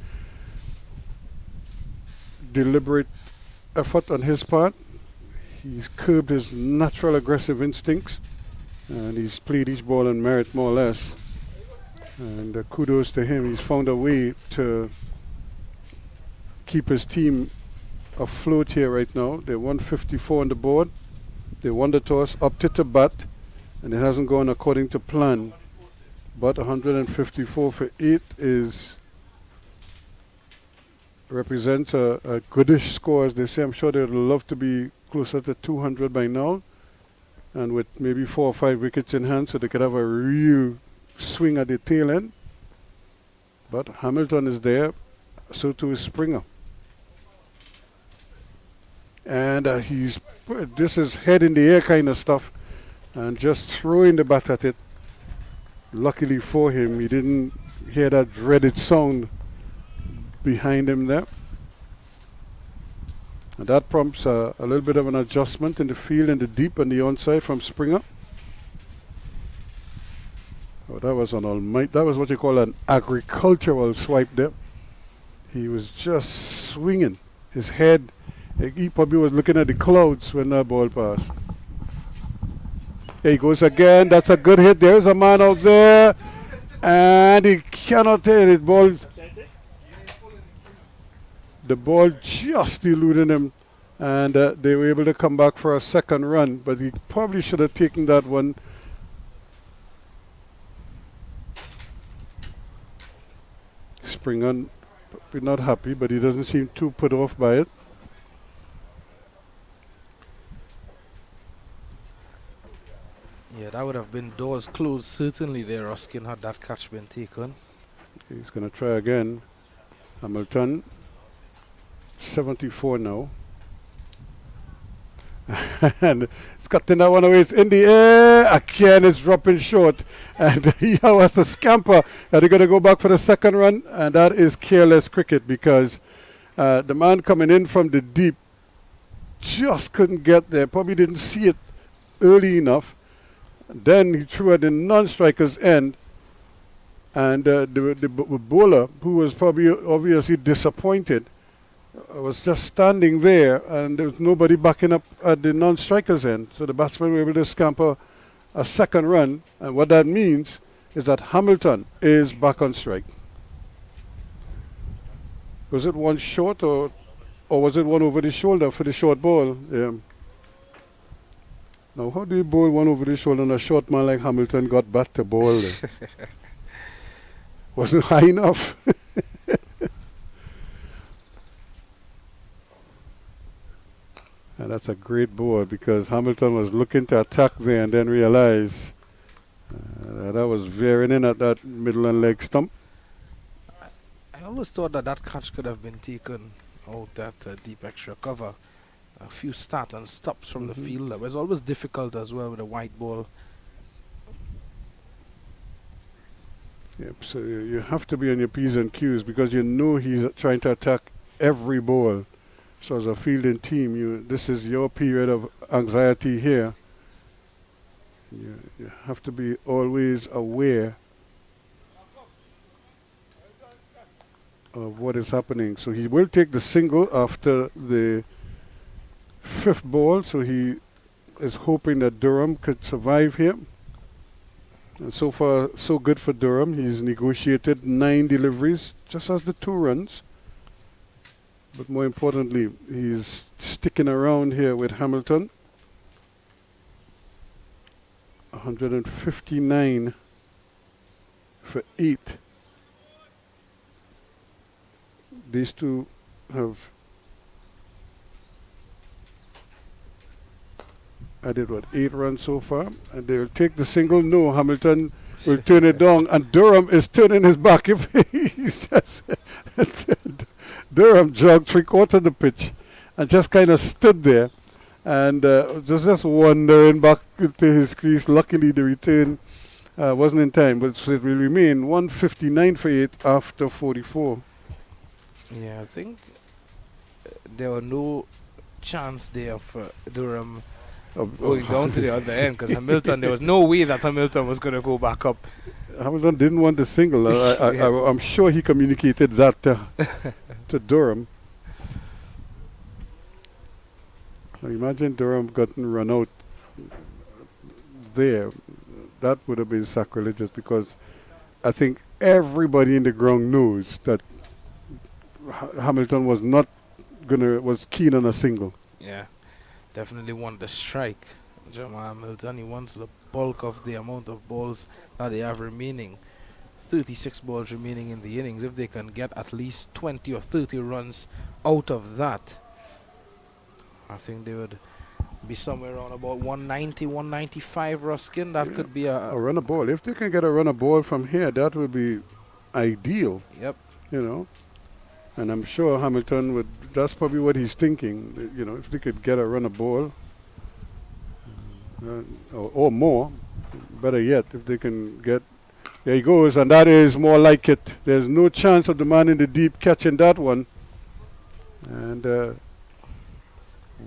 deliberate effort on his part. He's curbed his natural aggressive instincts, and he's played each ball on merit more or less. And kudos to him. He's found a way to keep his team afloat here right now. They're 154 on the board. They won the toss, opted to bat, and it hasn't gone according to plan. But 154 for 8 represents a goodish score, as they say. I'm sure they'd love to be closer to 200 by now, and with maybe 4 or 5 wickets in hand, so they could have a real swing at the tail end. But Hamilton is there, so too is Springer. And this is head in the air kind of stuff, and just throwing the bat at it. Luckily for him, he didn't hear that dreaded sound behind him there. And that prompts a little bit of an adjustment in the field, in the deep and the onside from Springer. that was an almighty. That was what you call an agricultural swipe there. He was just swinging his head. He probably was looking at the clouds when that ball passed. There he goes again. That's a good hit. There's a man out there. And he cannot hit it. The ball just eluded him. And they were able to come back for a second run. But he probably should have taken that one. Springer not happy, but he doesn't seem too put off by it. Yeah, that would have been doors closed certainly there, Ruskin, had that catch been taken. He's going to try again. Hamilton, 74 now. And it's cutting that one away. It's in the air. Again, it's dropping short. And he has to scamper. And they're going to go back for the second run. And that is careless cricket because the man coming in from the deep just couldn't get there. Probably didn't see it early enough. Then he threw at the non-striker's end. And the bowler, who was probably obviously disappointed, was just standing there, and there was nobody backing up at the non-striker's end. So the batsmen were able to scamper a second run, and what that means is that Hamilton is back on strike. Was it one short, or was it one over the shoulder for the short ball? Yeah. Now, how do you bowl one over the shoulder and a short man like Hamilton got back to bowl? Wasn't high enough. And that's a great ball because Hamilton was looking to attack there and then realized that was veering in at that middle and leg stump. I always thought that catch could have been taken out that deep extra cover. A few start and stops from the field. That was always difficult as well with a white ball. Yep, so you have to be on your P's and Q's because you know he's trying to attack every ball. So as a fielding team, this is your period of anxiety here. You have to be always aware of what is happening. So he will take the single after the fifth ball. So he is hoping that Durham could survive here. And so far, so good for Durham. He's negotiated 9 deliveries, just as the 2 runs. But more importantly, he's sticking around here with Hamilton. 159 for 8. These two have added, 8 runs so far? And they'll take the single. No, Hamilton will turn it down. And Durham is turning his back. If he's just Durham jogged 3/4 of the pitch and just kind of stood there and just wandering back into his crease. Luckily, the return wasn't in time, but it will remain 159 for 8 after 44. Yeah, I think there were no chance there for Durham going down to the other end because Hamilton, there was no way that Hamilton was going to go back up. Hamilton didn't want the single. I'm sure he communicated that to Durham. Now imagine Durham gotten run out there. That would have been sacrilegious because I think everybody in the ground knows that Hamilton was keen on a single. Yeah, definitely wanted the strike. Jamal Hamilton, he wants the bulk of the amount of balls that they have remaining. 36 balls remaining in the innings. If they can get at least 20 or 30 runs out of that, I think they would be somewhere around about 190, 195, Ruskin. That could be a run a ball. If they can get a run a ball from here, that would be ideal. Yep. And I'm sure Hamilton would, that's probably what he's thinking. If they could get a run a ball, or more, better yet, if they can get, there he goes, and that is more like it. There's no chance of the man in the deep catching that one. And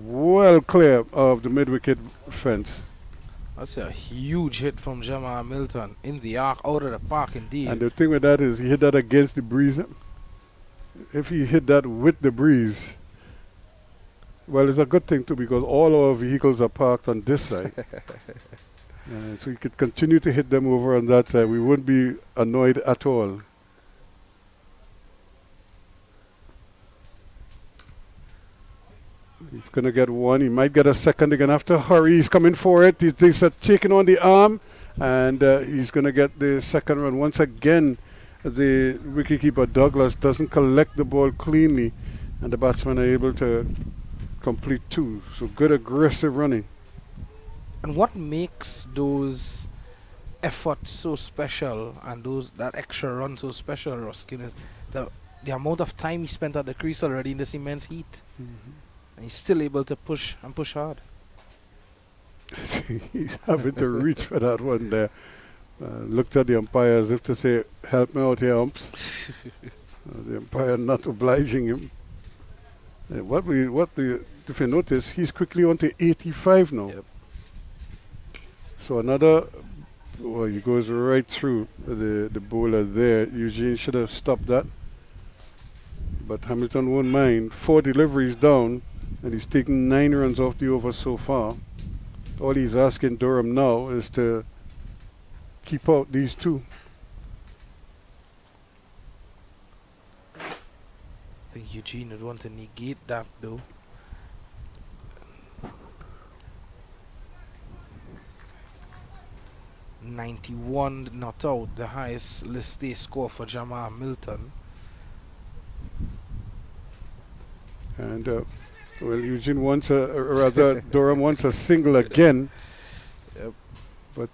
well clear of the mid-wicket fence. That's a huge hit from Jamal Milton in the arc, out of the park indeed. And the thing with that is he hit that against the breeze. If he hit that with the breeze, well, it's a good thing too because all our vehicles are parked on this side. So you could continue to hit them over on that side. We wouldn't be annoyed at all. He's going to get one. He might get a second. They're going to have to hurry. He's coming for it. He's taking on the arm. And he's going to get the second run. Once again, the wicketkeeper Douglas doesn't collect the ball cleanly. And the batsmen are able to complete two. So good aggressive running. And what makes those efforts so special and that extra run so special, Ruskin, is the amount of time he spent at the crease already in this immense heat. And he's still able to push and push hard. He's having to reach for that one there. Looked at the umpire as if to say, help me out here, umps. The umpire not obliging him. If you notice, he's quickly on to 85 now. Yep. So another, he goes right through the bowler there. Eugene should have stopped that. But Hamilton won't mind. 4 deliveries down, and he's taken 9 runs off the over so far. All he's asking Durham now is to keep out these 2. I think Eugene would want to negate that though. .91 not out, the highest list day score for Jamal Milton. And Eugene wants Durham wants a single again. Yep. But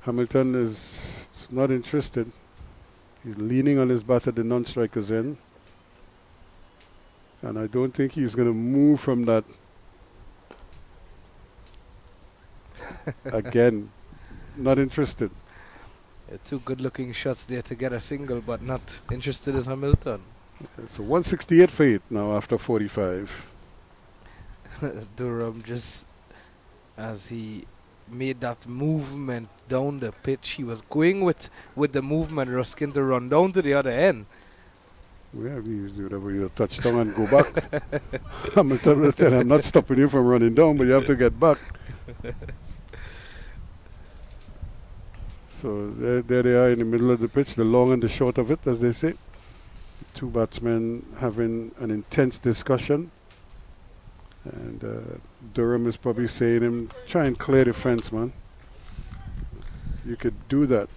Hamilton is not interested. He's leaning on his bat at the non-striker's end. And I don't think he's going to move from that again. Not interested. 2 good-looking shots there to get a single, but not interested as Hamilton. So 168 for 8 now after 45. Durham, just as he made that movement down the pitch, he was going with the movement, Ruskin, to run down to the other end. Yeah, we do whatever you touch down and go back. Hamilton was saying, I'm not stopping you from running down, but you have to get back. So there they are in the middle of the pitch, the long and the short of it, as they say. 2 batsmen having an intense discussion. And Durham is probably saying him, try and clear the fence, man. You could do that.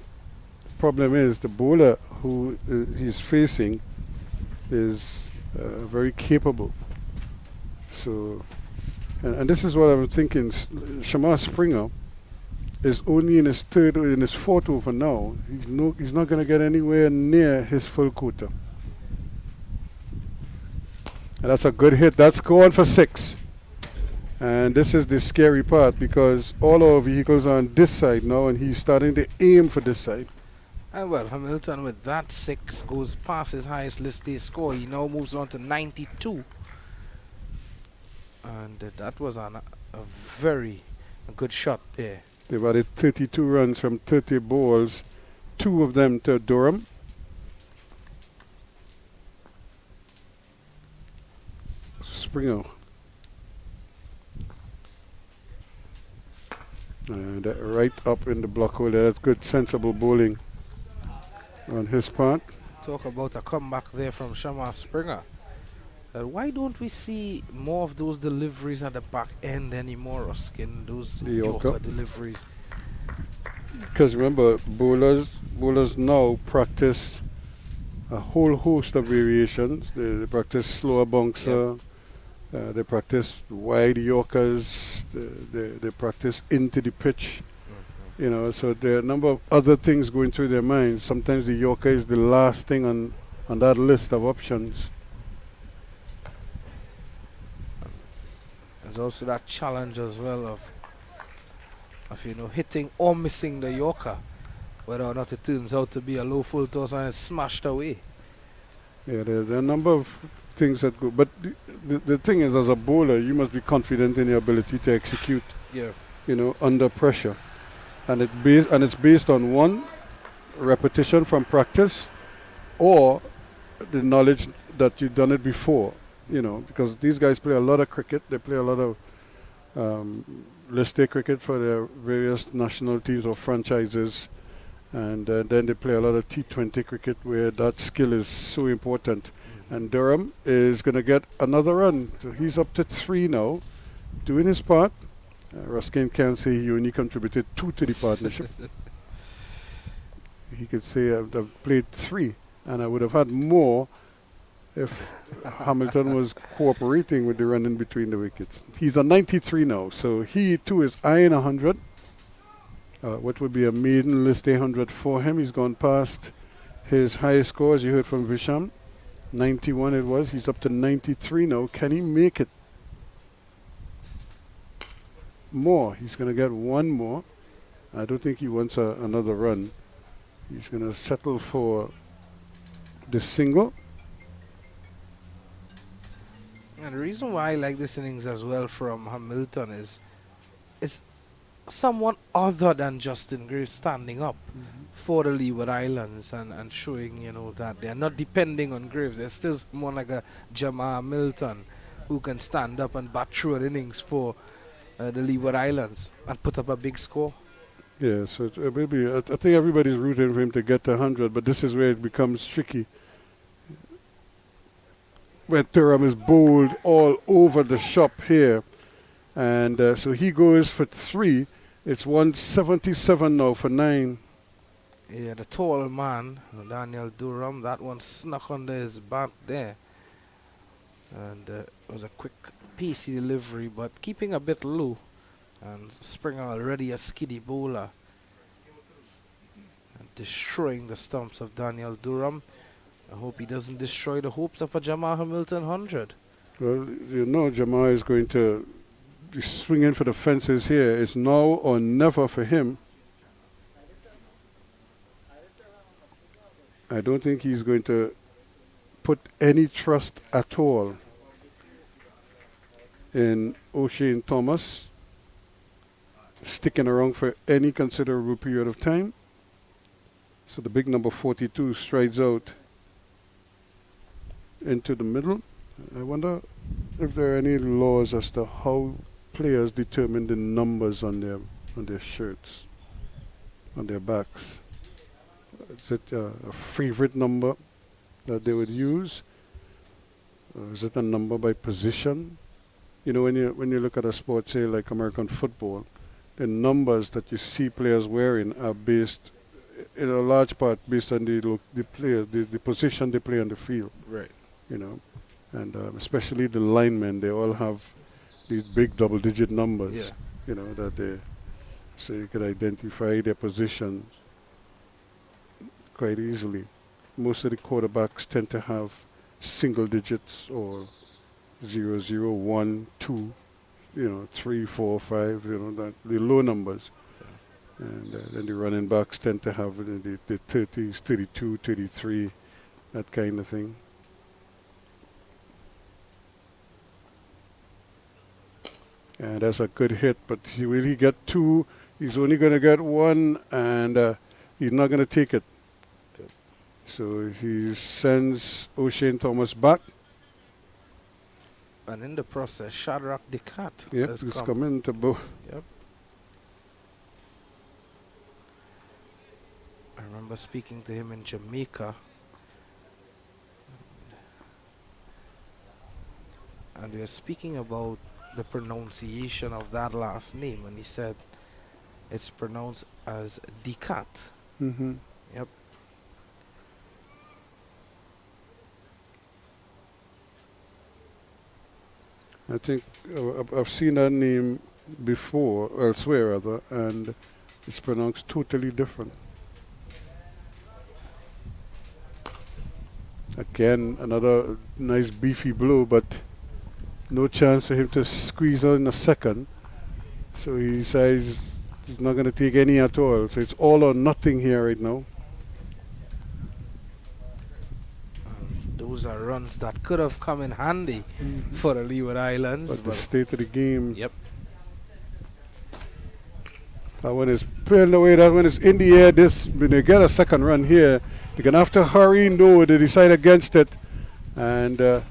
Problem is, the bowler who he's facing is very capable. So, and this is what I'm thinking. Shamar Springer is only in his 4th over now. He's not going to get anywhere near his full quota. And that's a good hit. That's going for 6. And this is the scary part because all our vehicles are on this side now and he's starting to aim for this side. And well, Hamilton with that 6 goes past his highest list day score. He now moves on to 92. And that was a very good shot there. They've added 32 runs from 30 balls, 2 of them to Durham. Springer. And right up in the block hole there. That's good, sensible bowling on his part. Talk about a comeback there from Shamar Springer. Why don't we see more of those deliveries at the back end anymore, Ruskin? Those Yorker deliveries. Because remember, bowlers now practice a whole host of variations. They practice slower bouncer. Yep. They practice wide Yorkers. They practice into the pitch. You know, so there are a number of other things going through their minds. Sometimes the Yorker is the last thing on that list of options. There's also that challenge as well of hitting or missing the Yorker, whether or not it turns out to be a low full toss and it's smashed away. Yeah, there are a number of things that go. But the thing is, as a bowler, you must be confident in your ability to execute. Yeah. under pressure. And it's based on one, repetition from practice, or the knowledge that you've done it before, because these guys play a lot of cricket. They play a lot of list A cricket for their various national teams or franchises, and then they play a lot of T20 cricket where that skill is so important. And Durham is going to get another run. So he's up to 3 now, doing his part. Ruskin can say he only contributed 2 to the partnership. He could say I've played 3, and I would have had more if Hamilton was cooperating with the run in between the wickets. He's on 93 now, so he too is eyeing 100. What would be a maiden list 100 for him. He's gone past his highest score, as you heard from Visham. 91 it was. He's up to 93 now. Can he make it? More. He's going to get 1 more. I don't think he wants another run. He's going to settle for the single. And the reason why I like this innings as well from Hamilton is someone other than Justin Graves standing up for the Leeward Islands and showing, that they're not depending on Graves. There's still someone like a Jamal Hamilton who can stand up and bat through an innings for the Leeward Islands and put up a big score. Yeah, so it will be. I think everybody's rooting for him to get to 100, but this is where it becomes tricky. When Thuram is bowled all over the shop here, and so he goes for 3. It's 177 now for 9. Yeah, the tall man, Daniel Durham, that one snuck under his bat there. And it was a quick, pacey delivery, but keeping a bit low. And Springer already a skiddy bowler. And destroying the stumps of Daniel Durham. I hope he doesn't destroy the hopes of a Jamal Hamilton 100. Well, Jamal is going to be swinging for the fences here. It's now or never for him. I don't think he's going to put any trust at all in O'Shane Thomas sticking around for any considerable period of time. So the big number 42 strides out into the middle. I wonder if there are any laws as to how players determine the numbers on their shirts, on their backs. Is it a favorite number that they would use? Or is it a number by position? When you look at a sport, say like American football, the numbers that you see players wearing are based, in a large part, based on the players, the position they play on the field. Right. And especially the linemen, they all have these big double-digit numbers. Yeah. So you can identify their positions quite easily. Most of the quarterbacks tend to have single digits or 0, 0, 1, 2, 3, 4, 5, the low numbers. And then the running backs tend to have the 30s, 32, 33, that kind of thing. And that's a good hit, but will he get 2? He's only going to get 1, and he's not going to take it. So he sends O'Shane Thomas back. And in the process, Shadrach Decat has come in to bowl. Yep. I remember speaking to him in Jamaica. And we were speaking about the pronunciation of that last name, and he said it's pronounced as Decat. Mm-hmm. Yep. I think I've seen that name before, elsewhere rather, and it's pronounced totally different. Again, another nice beefy blow, but no chance for him to squeeze out in a second. So he decides he's not going to take any at all. So it's all or nothing here right now. Those are runs that could have come in handy for the Leeward Islands. But the state of the game. Yep. That one is playing away. That one is in the air. When they get a second run here, they're going to have to hurry. No, they decide against it. And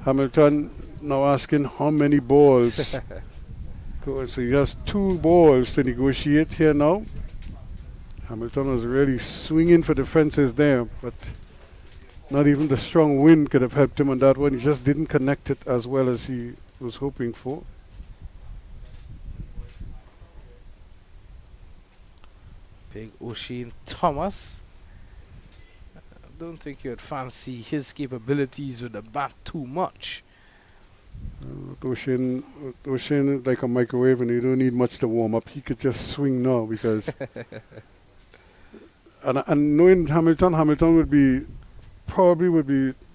Hamilton now asking how many balls. So he has 2 balls to negotiate here now. Hamilton was really swinging for the fences there, but not even the strong wind could have helped him on that one. He just didn't connect it as well as he was hoping for. Big O'Shane Thomas. I don't think you'd fancy his capabilities with the bat too much. O'Shane is like a microwave and you don't need much to warm up. He could just swing now because... and knowing Hamilton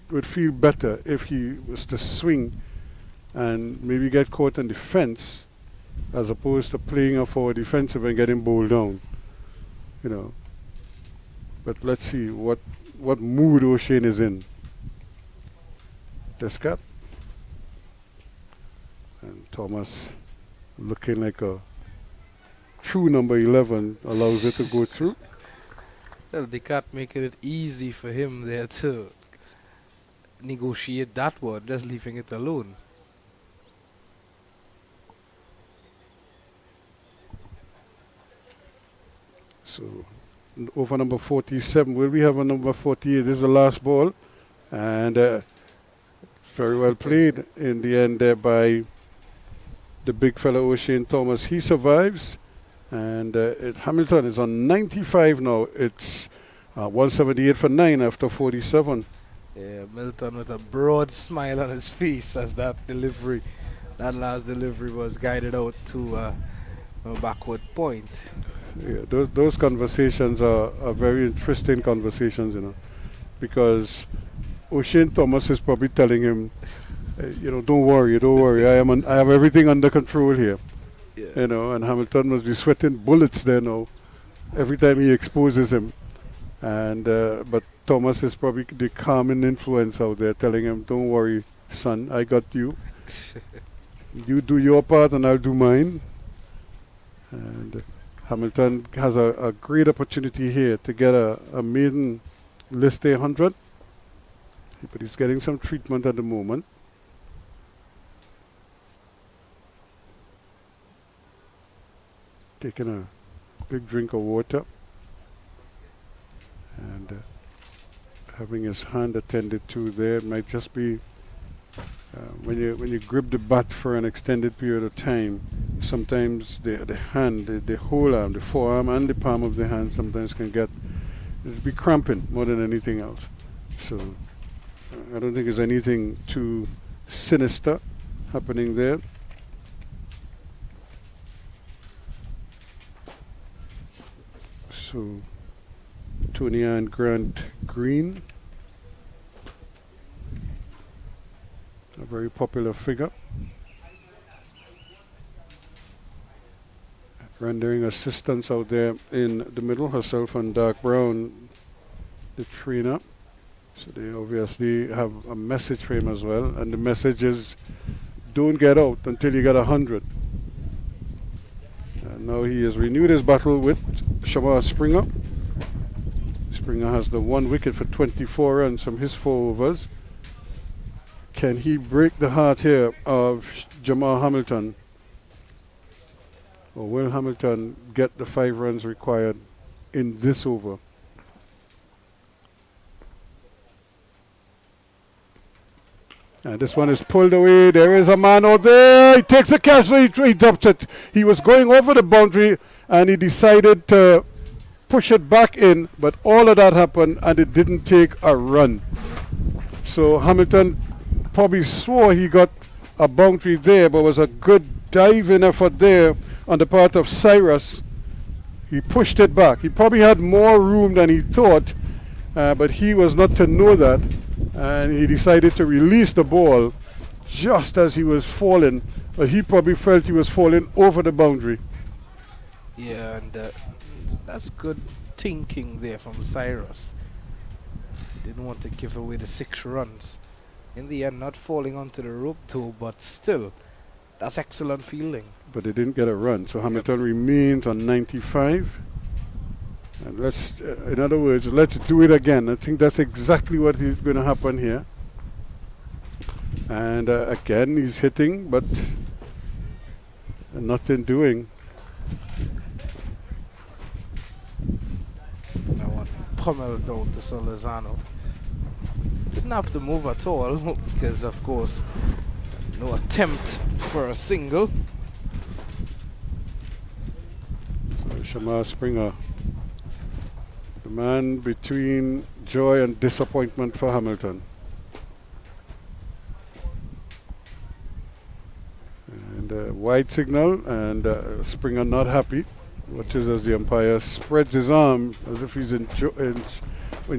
would feel better if he was to swing and maybe get caught on the fence as opposed to playing a forward defensive and getting bowled down. You know. But let's see what mood O'Shane is in. Descat. And Thomas looking like a true number 11 allows it to go through. Well, they can't make it easy for him there to negotiate that one, just leaving it alone. So, over number 47. Will we have a number 48? This is the last ball. And very well played in the end there by the big fellow O'Shane Thomas. He survives. And Hamilton is on 95 now. It's 178 for 9 after 47. Yeah, Milton with a broad smile on his face as that last delivery was guided out to a backward point. Yeah, those conversations are very interesting conversations, you know, because O'Shane Thomas is probably telling him, don't worry, I have everything under control here. Yeah. You know, and Hamilton must be sweating bullets there now every time he exposes him. And but Thomas is probably the calming influence out there, telling him, "Don't worry, son, I got you. You do your part, and I'll do mine." And Hamilton has a great opportunity here to get a maiden list day 100, but he's getting some treatment at the moment. Taking a big drink of water and having his hand attended to there. It might just be when you grip the bat for an extended period of time, sometimes the hand, the whole arm, the forearm and the palm of the hand sometimes can it'll be cramping more than anything else. So I don't think there's anything too sinister happening there. So Tony and Grant Green, a very popular figure, rendering assistance out there in the middle, herself and Dark Brown, the trainer. So they obviously have a message for him as well, and the message is, don't get out until you get 100. And now he has renewed his battle with Shamar Springer. Springer has the 1 wicket for 24 runs from his 4 overs. Can he break the heart here of Jamal Hamilton? Or will Hamilton get the 5 runs required in this over? And this one is pulled away. There is a man out there. He takes a catch, but he drops it. He was going over the boundary and he decided to push it back in, but all of that happened and it didn't take a run. So Hamilton probably swore he got a boundary there, but it was a good diving effort there on the part of Cyrus. He pushed it back. He probably had more room than he thought, but he was not to know that. And he decided to release the ball just as he was falling, but he probably felt he was falling over the boundary. Yeah, and that's good thinking there from Cyrus. Didn't want to give away the 6 runs. In the end, not falling onto the rope though, but still That's excellent fielding. But they didn't get a run. So Hamilton remains on 95. And let's, in other words, let's do it again. I think that's exactly what is going to happen here. And again, he's hitting, but nothing doing. That one pummeled down to Solizano. Didn't have to move at all because, of course, no attempt for a single. So Shamar Springer, the man between joy and disappointment for Hamilton. And wide signal, and Springer not happy. Watches as the umpire spreads his arm as if he's in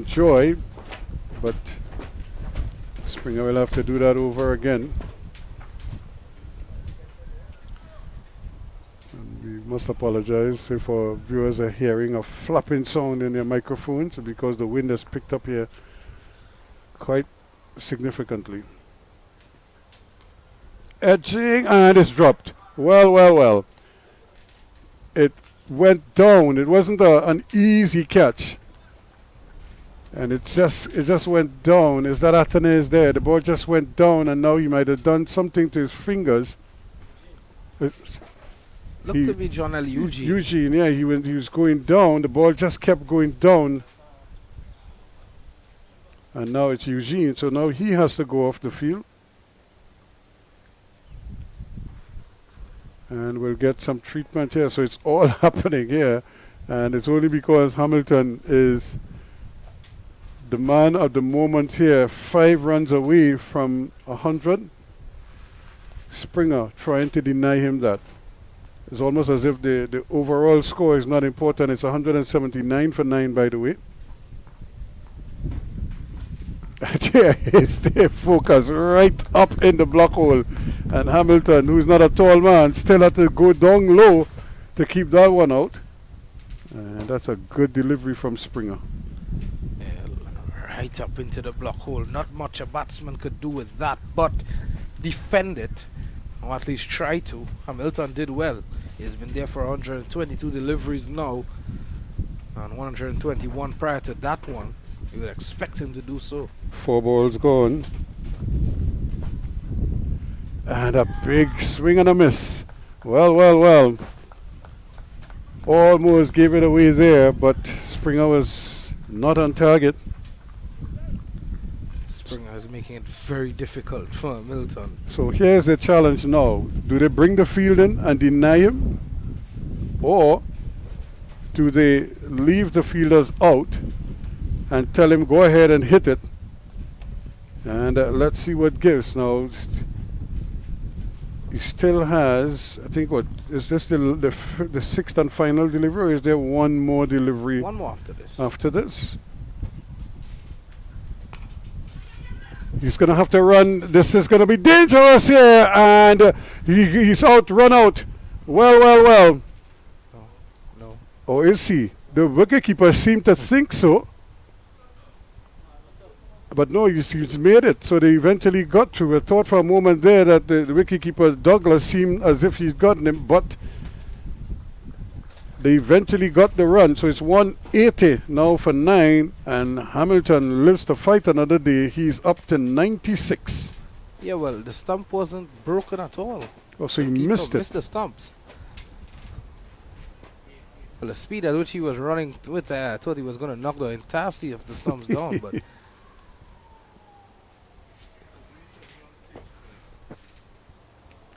joy, but Springer will have to do that over again. And we must apologize if our viewers are hearing a flapping sound in their microphones because the wind has picked up here quite significantly. Edging, and it's dropped. Well. It went down. It wasn't an easy catch. And it just went down. Is that Atenez there? The ball just went down, and now he might have done something to his fingers. Looked to be John L. Eugene. Eugene, yeah, he was going down. The ball just kept going down. And now it's Eugene, so now he has to go off the field. And we'll get some treatment here. So it's all happening here. And it's only because Hamilton is the man of the moment here. 5 runs away from 100. Springer trying to deny him that. It's almost as if the overall score is not important. It's 179 for 9, by the way. Yeah, stay focused right up in the block hole. And Hamilton, who's not a tall man, still had to go down low to keep that one out. And that's a good delivery from Springer. Yeah, right up into the block hole. Not much a batsman could do with that, but defend it, or at least try to. Hamilton did well. He's been there for 122 deliveries now, and 121 prior to that one. You would expect him to do so. 4 balls gone. And a big swing and a miss. Well. Almost gave it away there, but Springer was not on target. Springer is making it very difficult for Milton. So here's the challenge now. Do they bring the field in and deny him? Or do they leave the fielders out and tell him go ahead and hit it? And let's see what gives. Now he still has, I think, what is this, the sixth and final delivery, or is there one more delivery? One more after this. After this, he's going to have to run. This is going to be dangerous here, and he's out, run out. Well. No. Or is he? The wicketkeeper seemed to think so. But no, he's made it. So they eventually got through. I thought for a moment there that the wicketkeeper Douglas seemed as if he's gotten him, but they eventually got the run. So it's 180 now for 9, and Hamilton lives to fight another day. He's up to 96. Yeah, well, the stump wasn't broken at all. Oh, so he missed it. Missed the stumps. Well, the speed at which he was running with, I thought he was going to knock the entirety of the stumps down, but.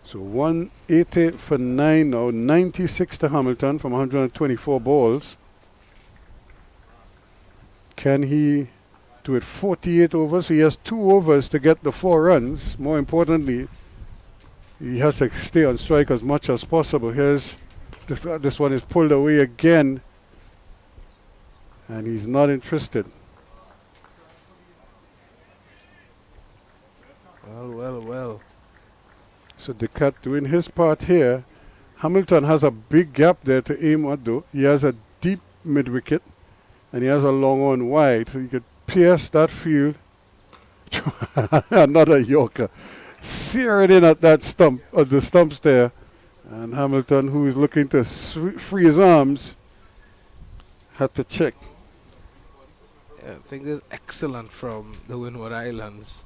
So 180 for 9 now, 96 to Hamilton from 124 balls. Can he do it 48 overs? He has 2 overs to get the 4 runs. More importantly, he has to stay on strike as much as possible. Here's this one is pulled away again, and he's not interested. Well. So the cat doing his part here. Hamilton has a big gap there to aim at, though. He has a deep mid-wicket, and he has a long one wide. So he could pierce that field. Another Yorker. seared in at that stump, at the stumps there. And Hamilton, who is looking to free his arms, had to check. I think it's excellent from the Windward Islands.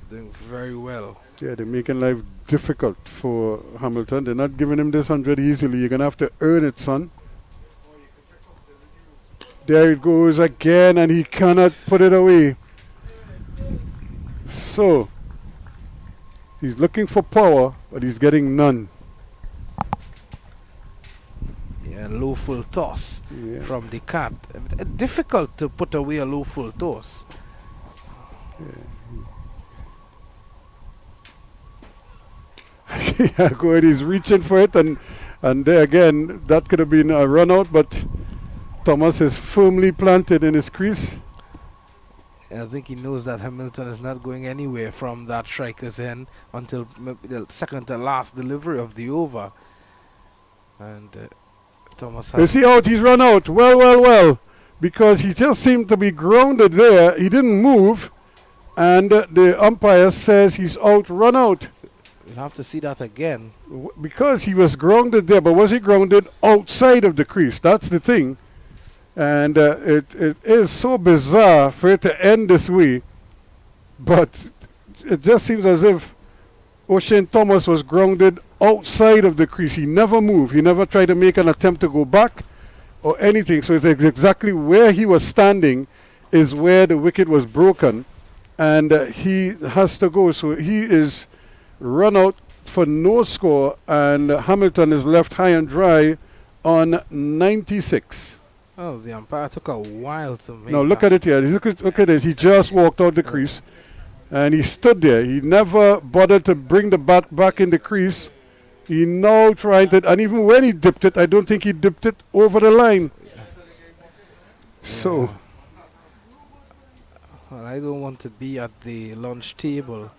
Doing very well. Yeah, they're making life difficult for Hamilton. They're not giving him this 100 easily. You're going to have to earn it, son. There it goes again, and he cannot put it away. So, he's looking for power, but he's getting none. Yeah, low full toss Yeah. from the cat. Difficult to put away a low full toss. Yeah, good. He's reaching for it, and there again, that could have been a run out, but Thomas is firmly planted in his crease. I think he knows that Hamilton is not going anywhere from that striker's end until maybe the second to last delivery of the over. And Thomas has... Is he out? He's run out. Well. Because he just seemed to be grounded there. He didn't move. And the umpire says he's out, run out. We'll have to see that again. Because he was grounded there. But was he grounded outside of the crease? That's the thing. And it is so bizarre for it to end this way. But it just seems as if O'Shane Thomas was grounded outside of the crease. He never moved. He never tried to make an attempt to go back or anything. So it's exactly where he was standing is where the wicket was broken. And he has to go. So he is run out for no score. And Hamilton is left high and dry on 96. Oh, the umpire took a while to make Now look at it here. Look at it. He just walked out the crease. And he stood there. He never bothered to bring the bat back in the crease. He now tried it. And even when he dipped it, I don't think he dipped it over the line. Yeah. So. Well, I don't want to be at the lunch table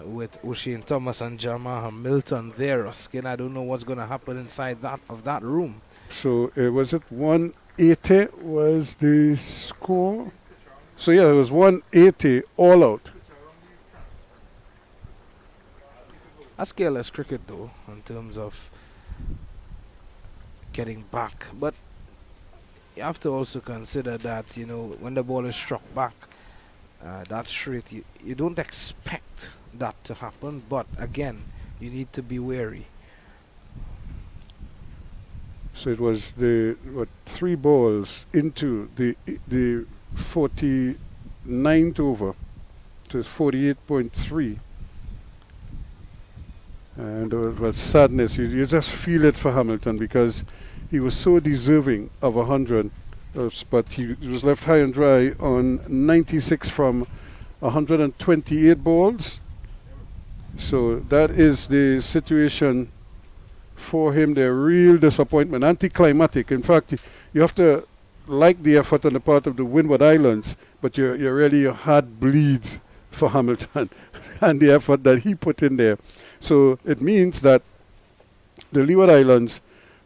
with O'Shane Thomas and Jamal Hamilton there, Ruskin. I don't know what's going to happen inside that room. So was it 180 was the score? So yeah, it was 180 all out. That's careless cricket though, in terms of getting back. But you have to also consider that, you know, when the ball is struck back, that straight, you don't expect that to happen. But again, you need to be wary. So it was the 3 balls into the 49th over to 48.3. And it was sadness. You just feel it for Hamilton because he was so deserving of 100. But he was left high and dry on 96 from 128 balls. So that is the situation for him. The real disappointment, anticlimactic. In fact, you have to like the effort on the part of the Windward Islands, but your heart bleeds for Hamilton and the effort that he put in there. So it means that the Leeward Islands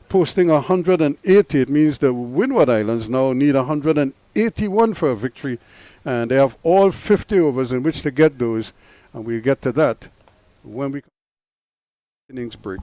posting 180, it means the Windward Islands now need 181 for a victory, and they have all 50 overs in which to get those, and we'll get to that when we innings break.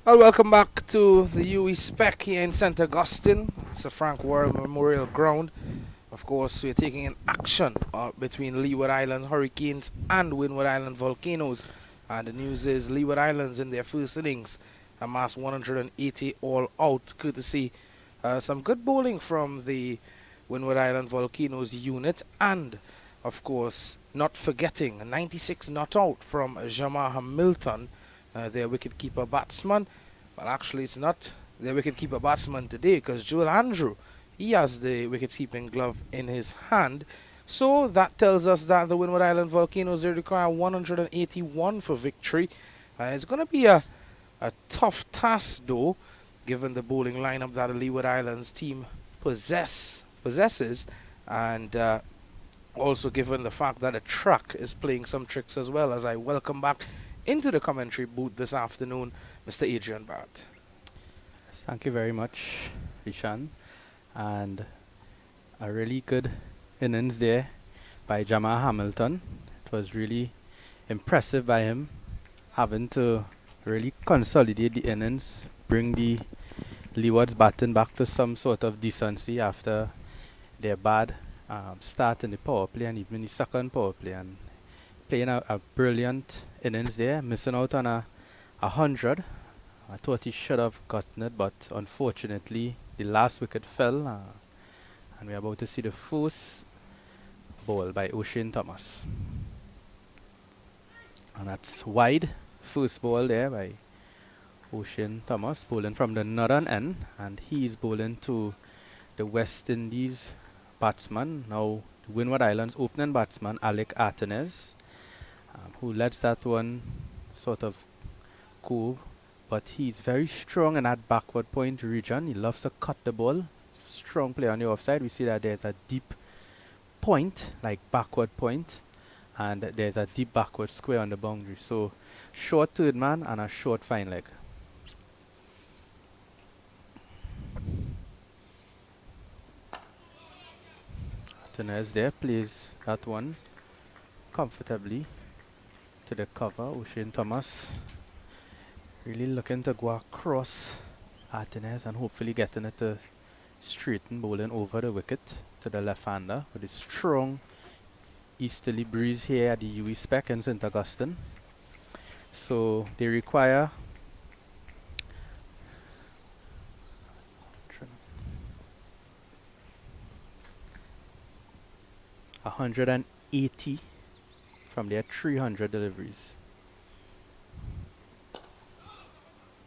Well, welcome back to the UE Spec here in St. Augustine. It's a Frank Worrell Memorial Ground. Of course, we're taking an action between Leeward Islands Hurricanes and Windward Island Volcanoes. And the news is Leeward Islands in their first innings amassed 180 all out, courtesy some good bowling from the Windward Island Volcanoes unit, and of course, not forgetting a 96 not out from Jamar Hamilton, their wicketkeeper batsman. Well, actually, it's not their wicketkeeper batsman today, because Joel Andrew, he has the wicket-keeping glove in his hand. So that tells us that the Windward Island Volcanoes, they require 181 for victory. It's going to be a tough task, though, given the bowling lineup that the Leeward Islands team possesses, and also given the fact that the track is playing some tricks as well. As I welcome back into the commentary booth this afternoon, Mr. Adrian Barrett. Thank you very much, Rishan. And a really good innings there by Jamar Hamilton. It was really impressive by him, having to really consolidate the innings, bring the Leeward's batting back to some sort of decency after their bad start in the power play and even the second power play, and playing a brilliant innings there, missing out on a 100. I thought he should have gotten it, but unfortunately the last wicket fell, and we're about to see the first ball by O'Shane Thomas. And that's wide, first ball there by O'Shane Thomas, bowling from the northern end, and he's bowling to the West Indies batsman, now the Windward Islands opening batsman Alec Artenes, who lets that one sort of go, but he's very strong in that backward point region. He loves to cut the ball. Strong play on the offside. We see that there's a deep point, like backward point, and there's a deep backward square on the boundary. So short third man and a short fine leg. Artenes there plays that one comfortably to the cover. O'Shane Thomas really looking to go across Artenes and hopefully getting it to straighten, bowling over the wicket to the left-hander with a strong easterly breeze here at the UE Spec in St. Augustine. So they require 180 from their 300 deliveries.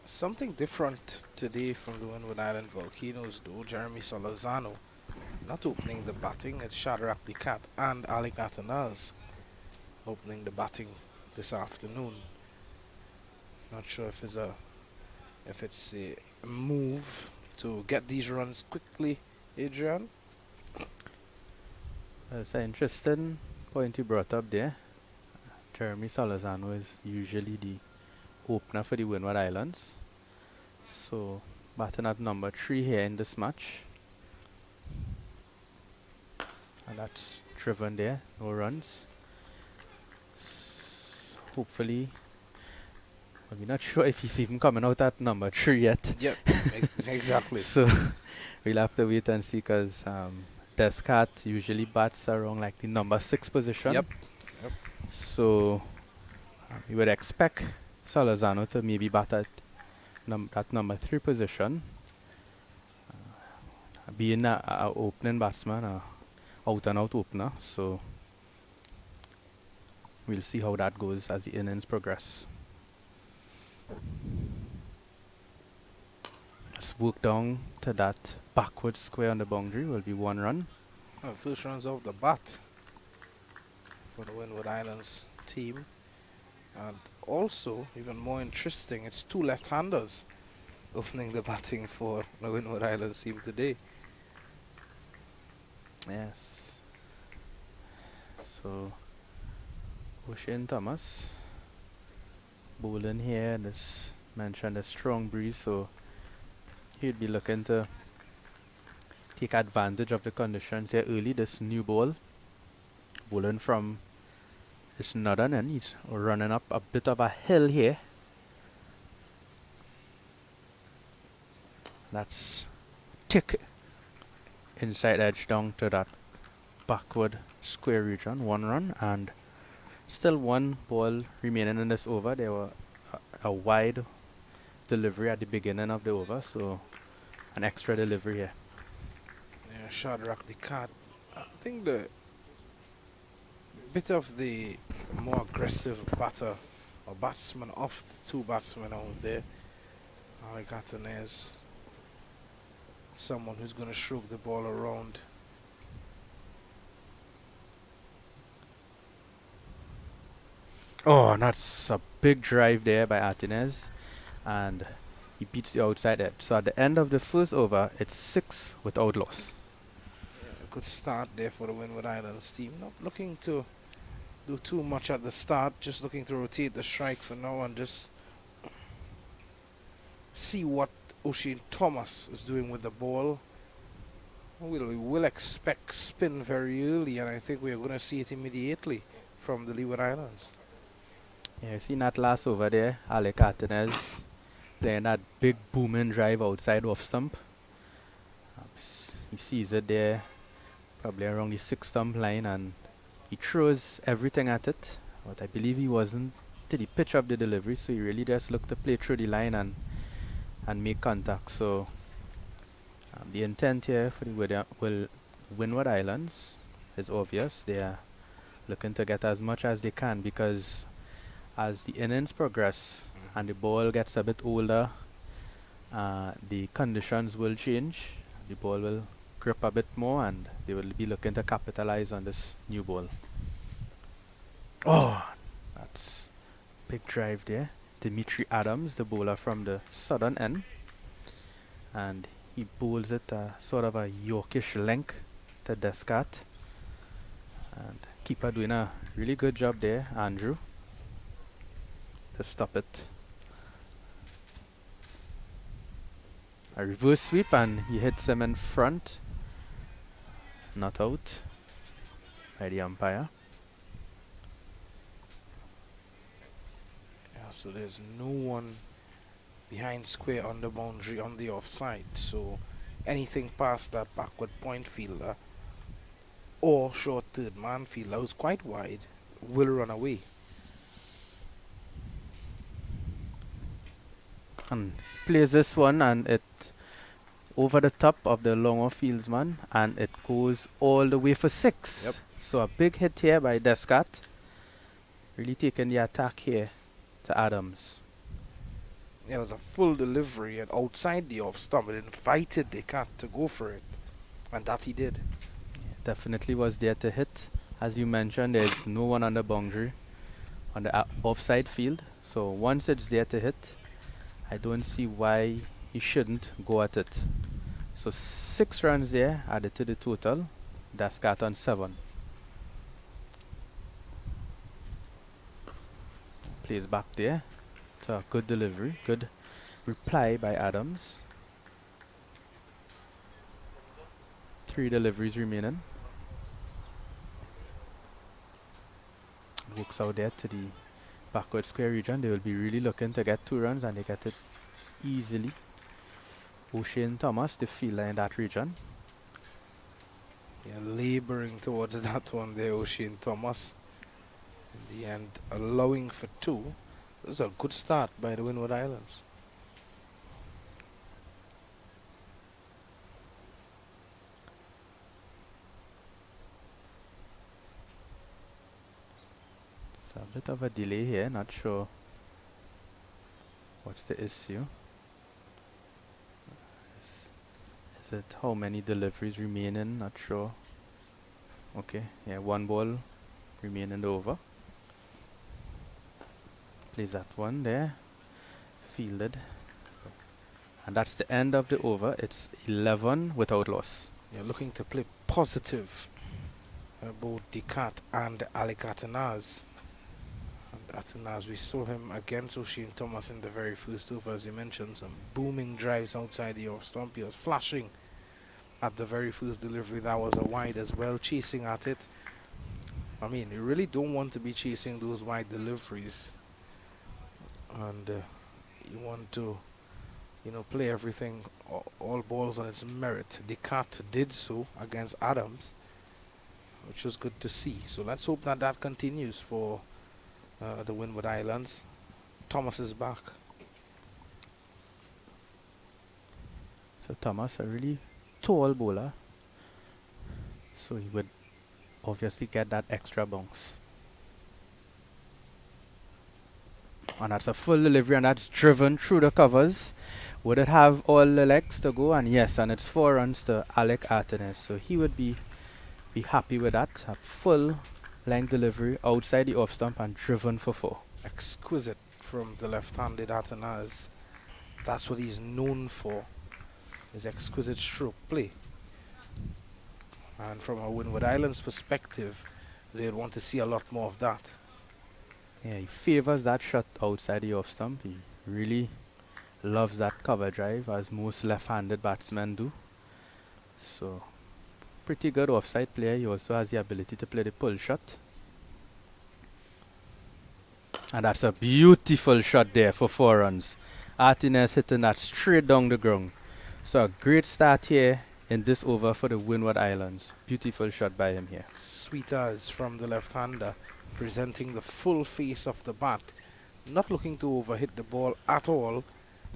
Something different today from the Windward Island Volcanoes, though. Jeremy Solazano not opening the batting. It's Shadrach the Cat and Alec Athanaz opening the batting this afternoon. Not sure if it's a move to get these runs quickly, Adrian. That's an interesting point you brought up there. Jeremy Solazano is usually the opener for the Windward Islands. So batting at number 3 here in this match. And that's driven there, no runs. Hopefully, we're not sure if he's even coming out at number 3 yet. Yep, exactly. So we'll have to wait and see, because Descat usually bats around like the number 6 position. Yep. So we would expect Solazano to maybe bat at that number 3 position, being a opening batsman, a out and out opener. So we'll see how that goes as the innings progress. Let's work down to that backward square on the boundary. Will be 1 run. First runs off the bat for the Windward Islands team. And also, even more interesting, it's 2 left-handers opening the batting for the Windward Islands team today. Yes. So O'Shane Thomas bowling here. This mentioned a strong breeze, so he'd be looking to take advantage of the conditions here early. This new ball bowling from this northern end. He's running up a bit of a hill here. That's tick inside edge down to that backward square region. 1 run, and still 1 ball remaining in this over. There were a wide delivery at the beginning of the over, so an extra delivery here. Yeah, Shadrach the Cat. I think the bit of the more aggressive batter or batsman of the 2 batsmen out there. There's someone who's going to stroke the ball around. Oh, and that's a big drive there by Martinez, and he beats the outside edge. So at the end of the first over, it's 6 without loss. Yeah, a good start there for the Windward Islands team. Not looking to do too much at the start, just looking to rotate the strike for now and just see what O'Shane Thomas is doing with the ball. We will expect spin very early, and I think we are going to see it immediately from the Leeward Islands. Yeah, you seen that last over there, Alec Martinez playing that big booming drive outside off stump. He sees it there, probably around the 6 stump line, and he throws everything at it. But I believe he wasn't to the pitch of the delivery, so he really just looked to play through the line and make contact. So the intent here for the Windward Islands is obvious. They are looking to get as much as they can, because as the innings progress and the ball gets a bit older, the conditions will change. The ball will grip a bit more, and they will be looking to capitalize on this new ball. Oh, that's big drive there. Dimitri Adams, the bowler from the southern end, and he bowls it sort of a Yorkish length to Descartes, and keeper doing a really good job there, Andrew, to stop it. A reverse sweep, and he hits him in front. Not out by the umpire. Yeah, so there's no one behind square on the boundary on the offside. So anything past that backward point fielder or short third man fielder who's quite wide will run away. And plays this one, and it over the top of the longer fieldsman, and it goes all the way for 6. Yep. So a big hit here by Descartes, really taking the attack here to Adams. It was a full delivery and outside the off stump. It invited the cat to go for it, and that he did. Definitely was there to hit. As you mentioned, there's no one on the boundary on the offside field, so once it's there to hit, I don't see why he shouldn't go at it. So 6 runs there added to the total. Descartes on 7. Plays back there to a good delivery, good reply by Adams. 3 deliveries remaining. Works out there to the backward square region. They will be really looking to get 2 runs, and they get it easily. O'Shane Thomas, the fielder in that region. Yeah, laboring towards that one there, O'Shane Thomas. In the end, allowing for 2. This is a good start by the Windward Islands. It's a bit of a delay here, not sure what's the issue. Is it how many deliveries remaining? Not sure. Okay, yeah, 1 ball remaining over. Plays that one there, fielded, and that's the end of the over. It's 11 without loss. You're looking to play positive, both Descartes and Alec Atanaz. And Atanaz, we saw him against O'Shane Thomas in the very first over, as you mentioned, some booming drives outside the off stump. He was flashing at the very first delivery. That was a wide as well, chasing at it. I mean, you really don't want to be chasing those wide deliveries. And you want to play everything, all balls on its merit. Descartes did so against Adams, which was good to see. So let's hope that that continues for the Windward Islands. Thomas is back. So Thomas, a really tall bowler, so he would obviously get that extra bounce. And that's a full delivery, and that's driven through the covers. Would it have all the legs to go? And yes, and it's 4 runs to Alec Artenes. So he would be happy with that. A full length delivery outside the off stump and driven for 4. Exquisite from the left-handed Artenes. That's what he's known for, his exquisite stroke play. And from a Windward Islands perspective, they'd want to see a lot more of that. Yeah, he favors that shot outside the off stump. He really loves that cover drive, as most left-handed batsmen do. So, pretty good offside player. He also has the ability to play the pull shot. And that's a beautiful shot there for 4 runs. Artenes hitting that straight down the ground. So a great start here in this over for the Windward Islands. Beautiful shot by him here. Sweet as from the left-hander, presenting the full face of the bat, not looking to overhit the ball at all.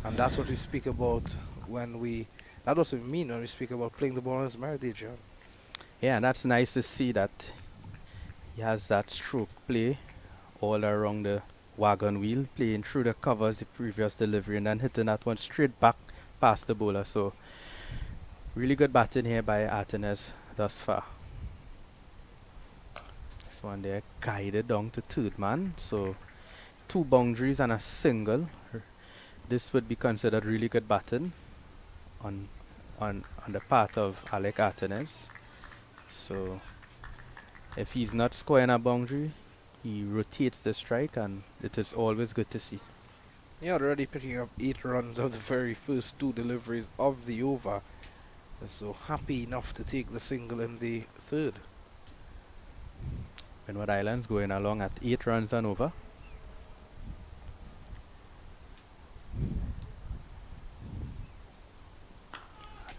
And that's what we speak about that's what we mean when we speak about playing the ball on his merit, John. Yeah, and that's nice to see that he has that stroke play all around the wagon wheel, playing through the covers, the previous delivery, and then hitting that one straight back past the bowler. So really good batting here by Artenes thus far. This one there guided down to third man. So 2 boundaries and a single. This would be considered really good batting on the part of Alec Artenes. So if he's not scoring a boundary, he rotates the strike, and it is always good to see. Yeah, already picking up 8 runs of the very first 2 deliveries of the over. So happy enough to take the single in the third. Windward Islands going along at 8 runs and over.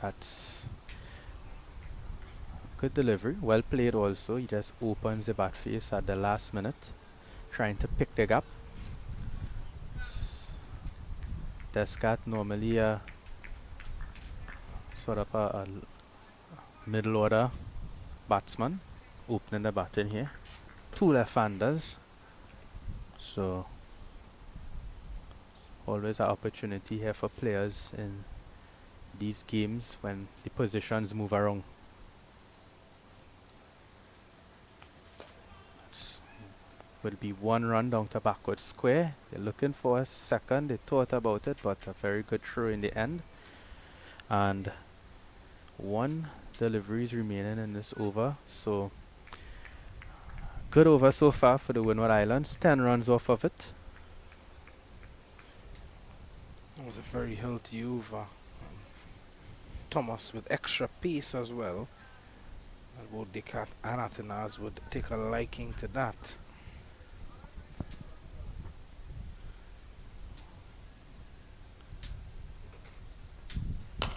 That's good delivery, well played also. He just opens the bat face at the last minute, trying to pick the gap. Descartes normally sort of a middle order batsman, opening the bat in here. 2 left-handers, so always an opportunity here for players in these games when the positions move around. Will be 1 run down to backward square. They're looking for a second. They thought about it, but a very good throw in the end. And 1 delivery is remaining in this over. So good over so far for the Windward Islands. 10 runs off of it. It was a very healthy over. Thomas with extra pace as well. And both Descartes and Artenes would take a liking to that.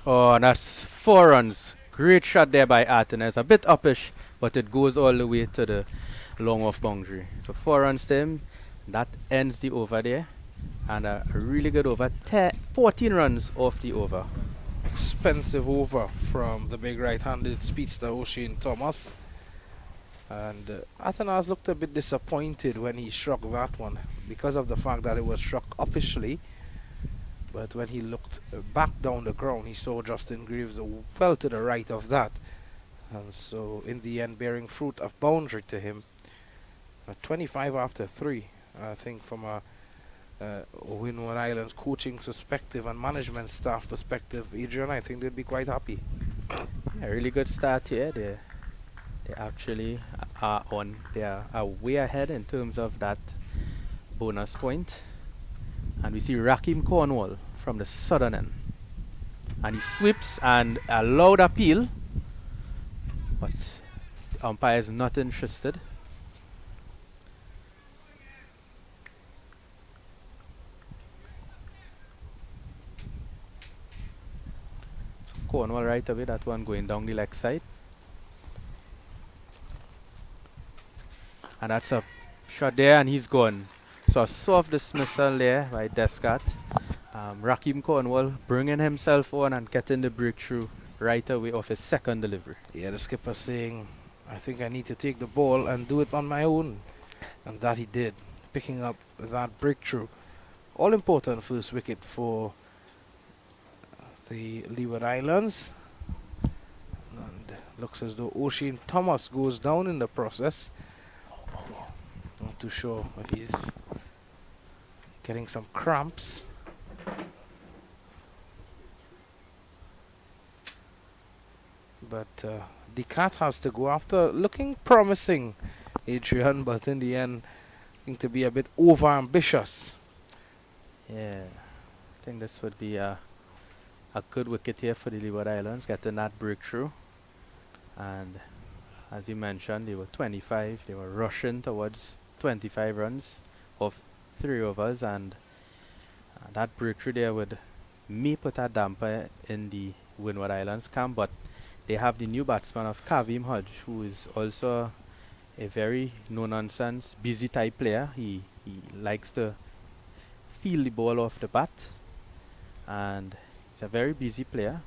Oh, that's 4 runs. Great shot there by Artenes. A bit uppish, but it goes all the way to the long off boundary. So 4 runs to him. That ends the over there. And a really good over. 14 runs off the over. Expensive over from the big right-handed speedster O'Shane Thomas. And Artenes looked a bit disappointed when he struck that one because of the fact that it was struck uppishly. But when he looked back down the ground, he saw Justin Greaves well to the right of that. And so in the end, bearing fruit of boundary to him. 25 after 3, I think from a Windward Islands coaching perspective and management staff perspective, Adrian, I think they'd be quite happy. A really good start here. They actually are way ahead in terms of that bonus point. And we see Rakim Cornwall from the southern end. And he sweeps and a loud appeal. But the umpire is not interested. Cornwall right away. That one going down the leg side. And that's a shot there, and he's gone. So a soft dismissal there by Descat. Raheem Cornwall bringing himself on and getting the breakthrough right away off his second delivery. Yeah, the skipper saying, I think I need to take the ball and do it on my own. And that he did, picking up that breakthrough. All important first wicket for the Leeward Islands. And looks as though O'Shane Thomas goes down in the process. Not too sure if he's getting some cramps. But the cat has to go after looking promising, Adrian, but in the end, looking to be a bit over ambitious. Yeah, I think this would be a good wicket here for the Leeward Islands, getting that breakthrough. And as you mentioned, they were 25. They were rushing towards 25 runs of 3 overs, and that breakthrough there would may put a damper in the Windward Islands camp, but they have the new batsman of Kavim Hodge, who is also a very no-nonsense, busy type player. He likes to feel the ball off the bat, and he's a very busy player.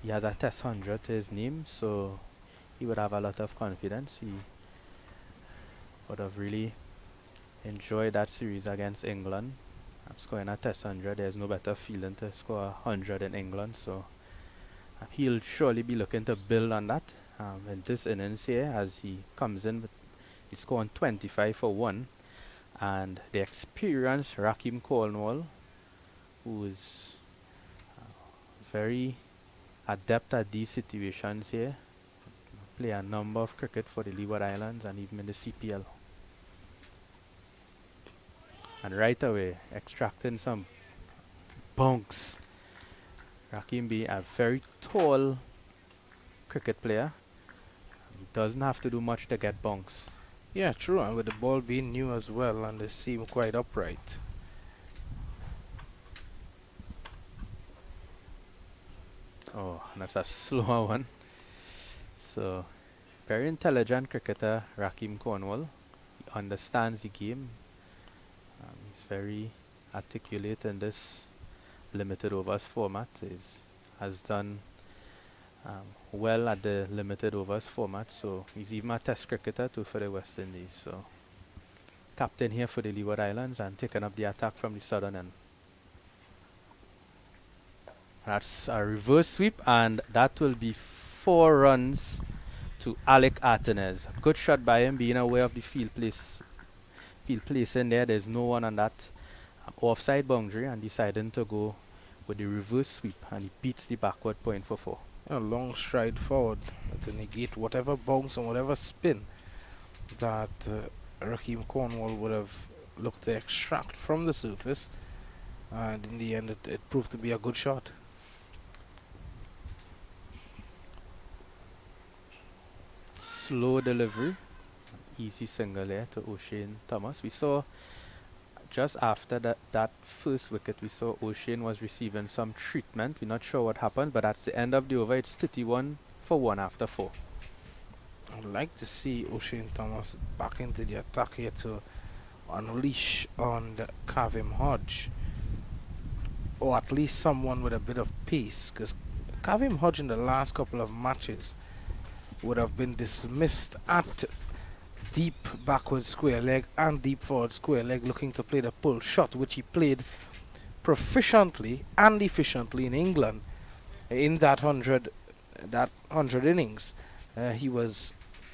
He has a Test 100 to his name, so he would have a lot of confidence. He would have really enjoyed that series against England. Scoring a Test 100, there's no better feeling to score 100 in England, so he'll surely be looking to build on that in this innings here, as he comes in with he's scoring 25 for 1, and the experienced Raheem Cornwall, who is very adept at these situations here, play a number of cricket for the Leeward Islands and even in the CPL. And right away, extracting some bunks. Raheem being a very tall cricket player, he doesn't have to do much to get bunks. Yeah, true, and with the ball being new as well, and they seem quite upright. Oh, that's a slower one. So, very intelligent cricketer, Raheem Cornwall. He understands the game. He's very articulate in this limited overs format. Has done well at the limited overs format, so he's even a test cricketer too for the West Indies. So, captain here for the Leeward Islands and taking up the attack from the southern end. That's a reverse sweep, and that will be 4 runs to Alec Artenez. Good shot by him, being aware of the field place in there. There's no one on that offside boundary, and deciding to go with the reverse sweep, and he beats the backward point for 4. A long stride forward to negate whatever bounce and whatever spin that Raheem Cornwall would have looked to extract from the surface, and in the end it proved to be a good shot. Slow delivery, easy single there to O'Shane Thomas. We saw just after that first wicket, we saw O'Shane was receiving some treatment. We're not sure what happened, but at the end of the over, it's 31 for 1 after 4. I'd like to see O'Shane Thomas back into the attack here to unleash on the Kavim Hodge, or at least someone with a bit of pace, because Kavim Hodge in the last couple of matches would have been dismissed at deep backward square leg and deep forward square leg, looking to play the pull shot, which he played proficiently and efficiently in England in that 100 innings. He was